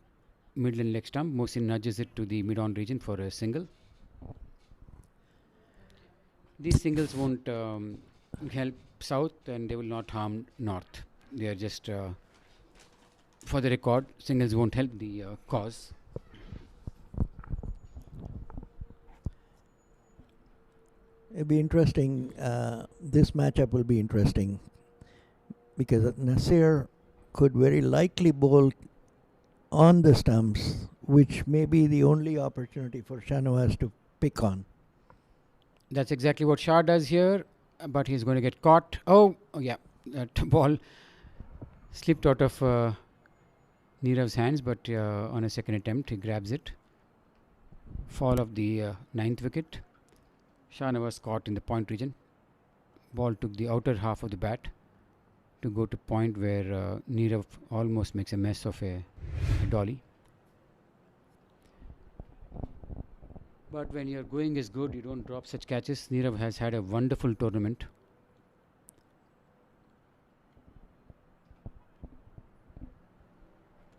middle and leg stump. Mohsin nudges it to the mid-on region for a single. These singles won't help South, and they will not harm North. They are just, for the record, singles won't help the cause. It'll be interesting. This matchup will be interesting because Nasir could very likely bowl on the stumps, which may be the only opportunity for Shahnawaz to pick on. That's exactly what Shah does here, but he's going to get caught. Oh yeah, that ball slipped out of Nirav's hands, but on a second attempt he grabs it. Fall of the 9th wicket. Shahnawaz caught in the point region. Ball took the outer half of the bat to go to point where Nirav almost makes a mess of a dolly. But when your going is good, you don't drop such catches. Nirav has had a wonderful tournament.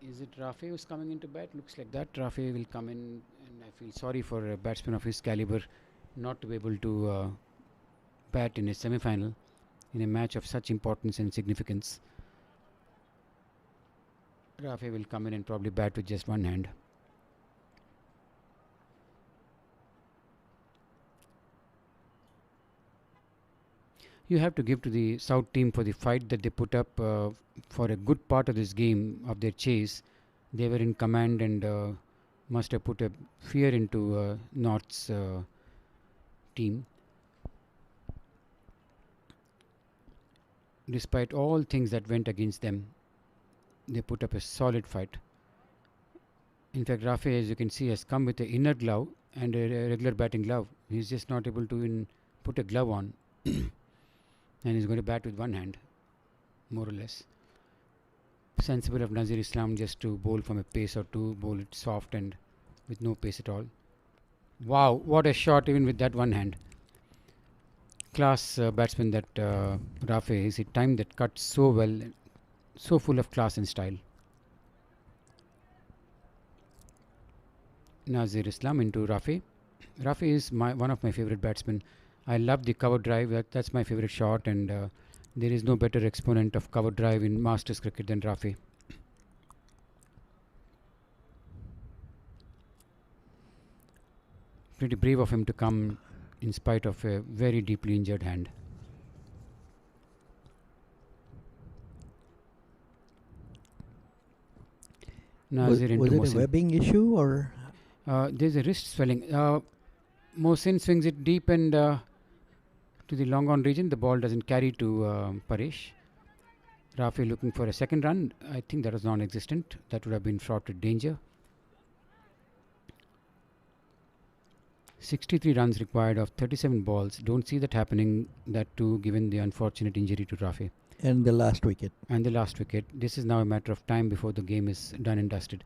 Is it Rafe who's coming into bat? Looks like that. Rafe will come in, and I feel sorry for a batsman of his caliber not to be able to bat in a semi-final in a match of such importance and significance. Rafe will come in and probably bat with just one hand. You have to give to the South team for the fight that they put up for a good part of this game of their chase. They were in command and must have put a fear into North's team. Despite all things that went against them, they put up a solid fight. In fact, Rafe, as you can see, has come with an inner glove and a regular batting glove. He's just not able to put a glove on. and he's going to bat with one hand, more or less. Sensible of Nazir Islam just to bowl from a pace or two, bowl it soft and with no pace at all. Wow, what a shot even with that one hand. Class batsman that Rafe is. He timed that cut so well, so full of class and style. Nazir Islam into Rafe. Rafe is one of my favorite batsmen. I love the cover drive. That's my favorite shot, and there is no better exponent of cover drive in Masters cricket than Rafe. Pretty brave of him to come in spite of a very deeply injured hand. Nazir into was it Mohsin. a webbing issue or? There's a wrist swelling. Mohsin swings it deep and to the long on region. The ball doesn't carry to Paresh. Rafi looking for a second run. I think that was non-existent. That would have been fraught with danger. 63 runs required of 37 balls. Don't see that happening, that too given the unfortunate injury to Rafi. And the last wicket. And the last wicket. This is now a matter of time before the game is done and dusted.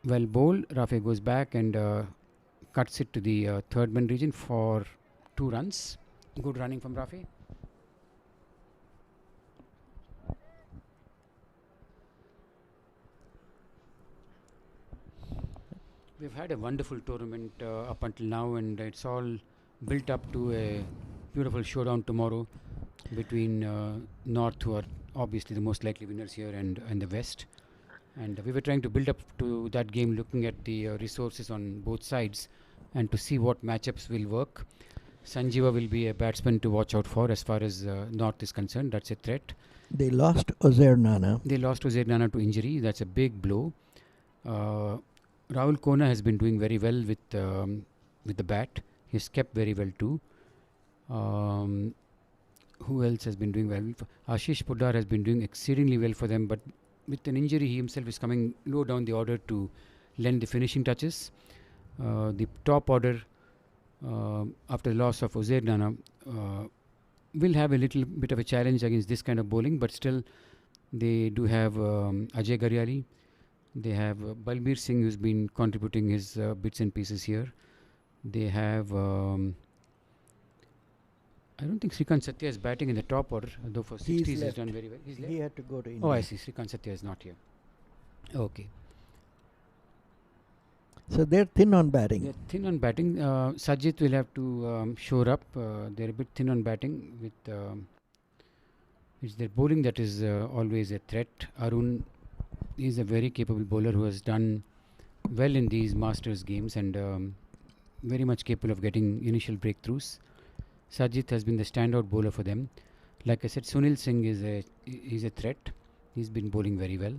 Well bowled. Rafi goes back and cuts it to the third man region for 2 runs. Good running from Rafi. We've had a wonderful tournament up until now, and it's all built up to a beautiful showdown tomorrow between North, who are obviously the most likely winners here, and the West. And we were trying to build up to that game, looking at the resources on both sides and to see what matchups will work. Sanjeeva will be a batsman to watch out for as far as North is concerned. That's a threat. They lost Uzair Nana. They lost Uzair Nana to injury. That's a big blow. Rahul Kona has been doing very well with the bat. He's kept very well too. Who else has been doing well? Ashish Poddar has been doing exceedingly well for them, but with an injury, he himself is coming low down the order to lend the finishing touches. The top order, after the loss of Uzair Nana, will have a little bit of a challenge against this kind of bowling, but still they do have Ajay Garyali. They have Balbir Singh, who's been contributing his bits and pieces here. They have I don't think Srikant Satya is batting in the top order, though for 60s he's done very well. He's left. He had to go to India. Oh, I see. Srikant Satya is not here. Okay. So they're thin on batting. They're thin on batting. Sajid will have to shore up. They're a bit thin on batting. With it's their bowling that is always a threat. Arun is a very capable bowler who has done well in these Masters games and very much capable of getting initial breakthroughs. Sajid has been the standout bowler for them. Like I said, Sunil Singh is a threat. He's been bowling very well.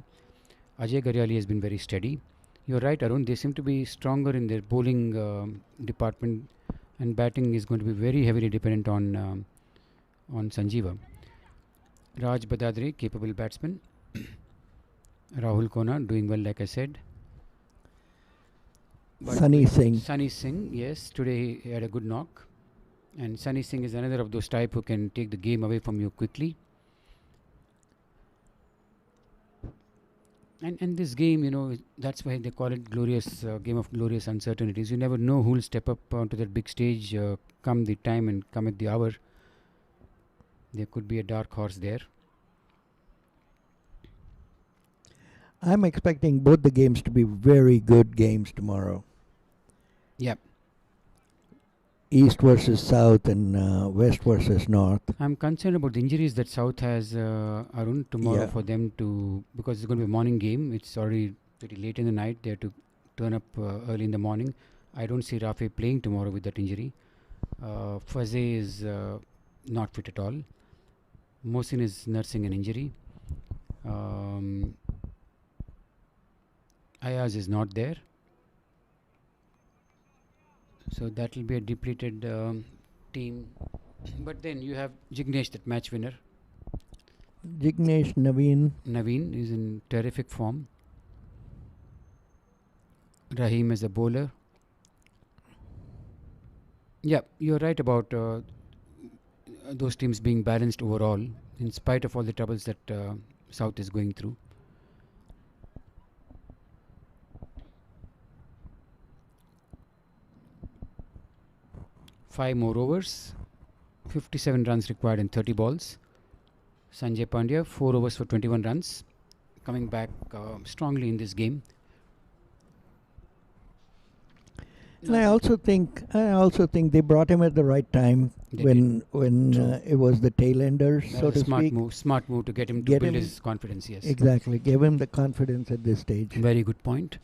Ajay Garyali has been very steady. You're right, Arun. They seem to be stronger in their bowling department, and batting is going to be very heavily dependent on Sanjeeva. Raj Badadri, capable batsman. Rahul Kona doing well, like I said. But Sunny Singh. Sunny Singh, yes. Today he had a good knock. And Sunny Singh is another of those type who can take the game away from you quickly. And this game, that's why they call it glorious game of glorious uncertainties. You never know who will step up onto that big stage come the time and come at the hour. There could be a dark horse there. I'm expecting both the games to be very good games tomorrow. Yep. East versus South and West versus North. I'm concerned about the injuries that South has, Arun, tomorrow for them because it's going to be a morning game. It's already pretty late in the night. They have to turn up early in the morning. I don't see Rafi playing tomorrow with that injury. Fuzzel is not fit at all. Mohsin is nursing an injury. Ayaz is not there. So that will be a depleted team. But then you have Jignesh, that match winner. Jignesh, Naveen. Naveen is in terrific form. Rahim is a bowler. Yeah, you're right about those teams being balanced overall, in spite of all the troubles that South is going through. Five more overs, 57 runs required in 30 balls. Sanjay Pandya, 4 overs for 21 runs, coming back strongly in this game. And I also think they brought him at the right time They when it was the tail enders, That so was a to speak. smart move to get him to Get build him- his confidence. Yes, Exactly, give him the confidence at this stage. very good point.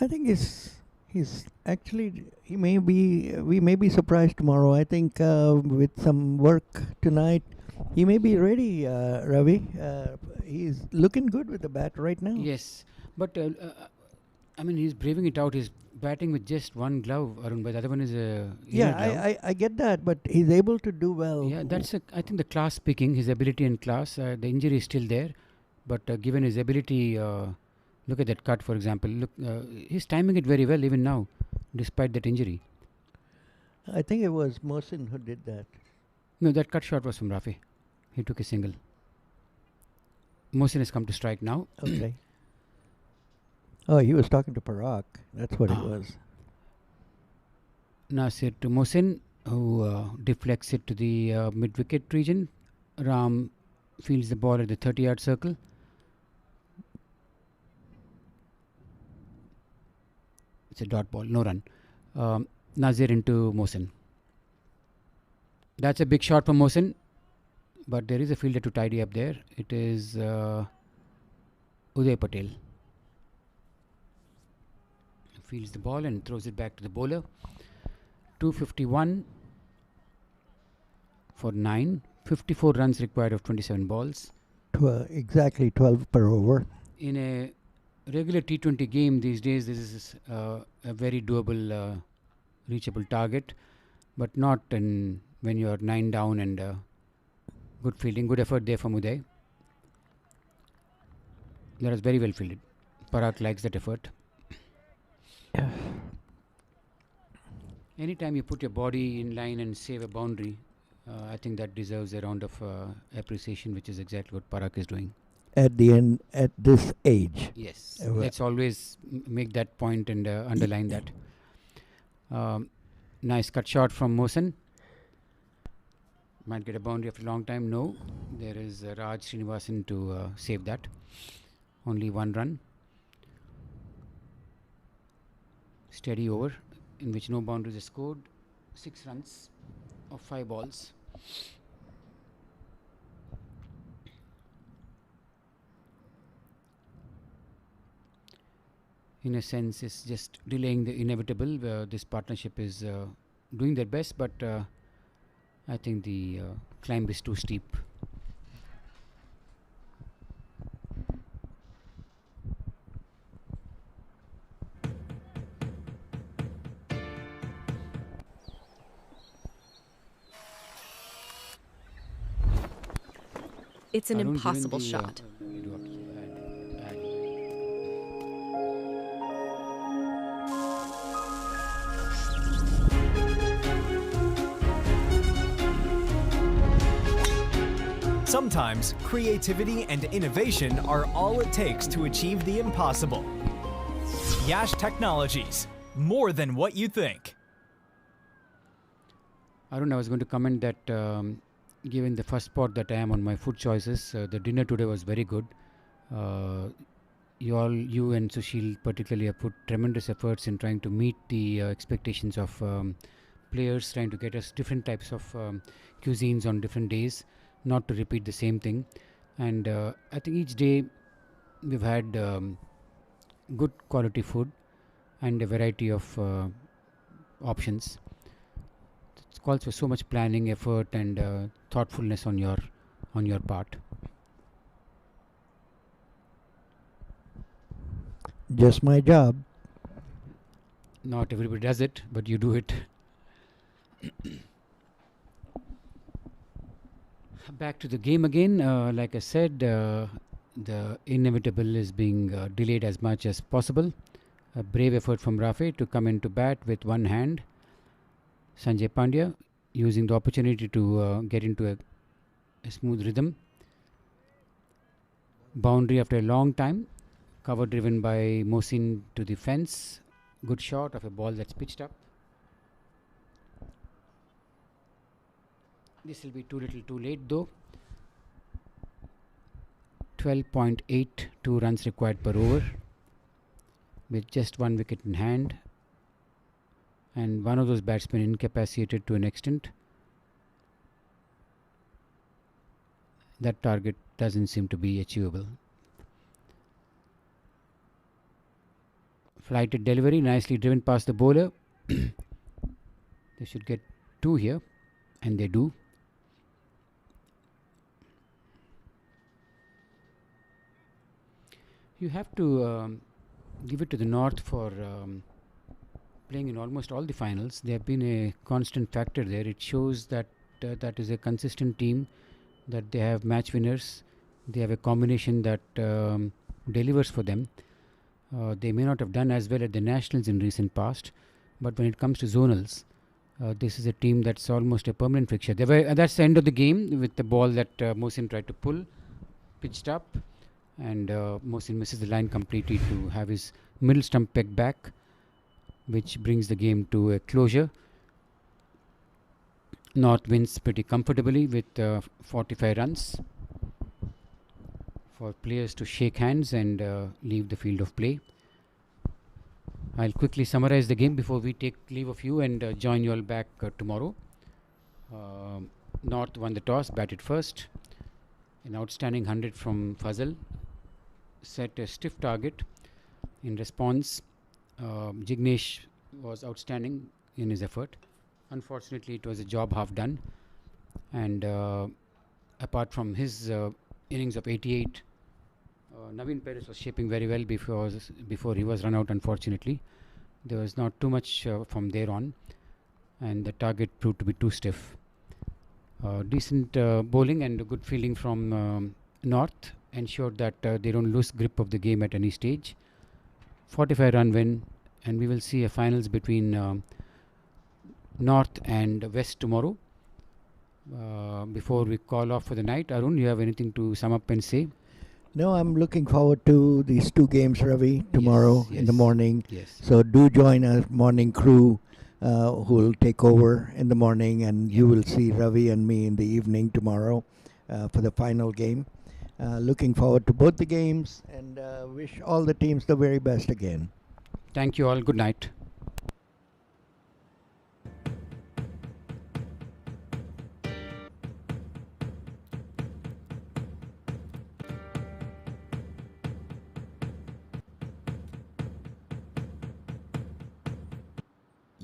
I think he's actually we may be surprised tomorrow. I think with some work tonight, he may be ready. Ravi, he's looking good with the bat right now. Yes, but I mean, he's braving it out. He's batting with just one glove, Arun, but the other one is a Yeah, inner glove. I get that, but he's able to do well. Yeah, I think the class speaking, his ability and class. The injury is still there, but given his ability, look at that cut, for example. Look, he's timing it very well even now, despite that injury. I think it was Mohsin who did that. No, that cut shot was from Rafi. He took a single. Mohsin has come to strike now. Okay. Oh, he was talking to Parag. That's what it was. Nasir to Mohsin, who deflects it to the mid-wicket region. Ram fields the ball at the 30-yard circle. It's a dot ball, no run. Nazir into Mohsin. That's a big shot from Mohsin, but there is a fielder to tidy up there. It is Uday Patel. Fields the ball and throws it back to the bowler. 251 for 9. 54 runs required of 27 balls. Exactly 12 per over. In a regular T20 game these days, this is a very doable, reachable target, but not when you're 9 down and good fielding, good effort there from Uday. That was very well fielded. Parag likes that effort. Anytime you put your body in line and save a boundary, I think that deserves a round of appreciation, which is exactly what Parag is doing. At the end, at this age. Yes, Well- let's always make that point and underline that. Nice cut shot from Mohsin. Might get a boundary after a long time. No, there is Raj Srinivasan to save that. Only 1 run. Steady over in which no boundaries are scored. 6 runs of 5 balls. In a sense, it's just delaying the inevitable. This partnership is doing their best, but I think the climb is too steep. It's an Arun, given impossible the, shot. you do have to add. Sometimes creativity and innovation are all it takes to achieve the impossible. Yash Technologies, more than what you think. Arun, I was going to comment that given the first spot that I am on my food choices, the dinner today was very good. You and Sushil particularly have put tremendous efforts in trying to meet the expectations of players, trying to get us different types of cuisines on different days, not to repeat the same thing. And I think each day we've had good quality food and a variety of options. It calls for so much planning, effort, and thoughtfulness on your part. Just my job. Not everybody does it, but you do it. Back to the game again. Like I said, the inevitable is being delayed as much as possible. A brave effort from Rafe to come into bat with one hand. Sanjay Pandya using the opportunity to get into a smooth rhythm. Boundary after a long time. Cover driven by Mohsin to the fence. Good shot of a ball that's pitched up. This will be too little too late though. 12.82 runs required per over with just one wicket in hand, and one of those batsmen incapacitated to an extent. That target doesn't seem to be achievable. Flighted delivery, nicely driven past the bowler. They should get two here, and they do. You have to give it to the North for playing in almost all the finals. They have been a constant factor there. It shows that that is a consistent team, that they have match winners. They have a combination that delivers for them. They may not have done as well at the Nationals in recent past, but when it comes to zonals, this is a team that's almost a permanent fixture. That's the end of the game with the ball that Mohsin tried to pull, pitched up, and Mohsin misses the line completely to have his middle stump pegged back, which brings the game to a closure. North wins pretty comfortably with 45 runs for players to shake hands and leave the field of play. I'll quickly summarize the game before we take leave of you and join you all back tomorrow. North won the toss, batted first. An outstanding 100 from Fuzzel. Set a stiff target. In response, Jignesh was outstanding in his effort. Unfortunately, it was a job half done. And apart from his innings of 88, Naveen Perez was shaping very well before he was run out, unfortunately. There was not too much from there on, and the target proved to be too stiff. Decent bowling and good fielding from North ensured that they don't lose grip of the game at any stage. 45 run win, and we will see a finals between North and West tomorrow. Before we call off for the night, Arun, you have anything to sum up and say? No, I'm looking forward to these two games, Ravi, tomorrow in the morning. Yes. So do join our morning crew who will take over in the morning, and you will see Ravi and me in the evening tomorrow for the final game. Looking forward to both the games, and wish all the teams the very best again. Thank you all. Good night.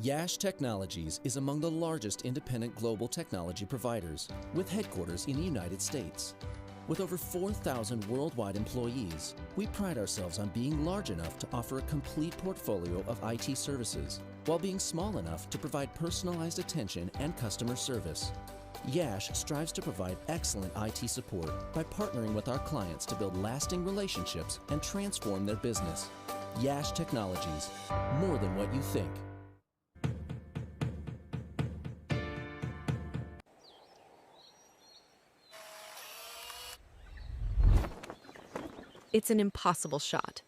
Yash Technologies is among the largest independent global technology providers, with headquarters in the United States. With over 4,000 worldwide employees, we pride ourselves on being large enough to offer a complete portfolio of IT services, while being small enough to provide personalized attention and customer service. Yash strives to provide excellent IT support by partnering with our clients to build lasting relationships and transform their business. Yash Technologies, more than what you think. It's an impossible shot.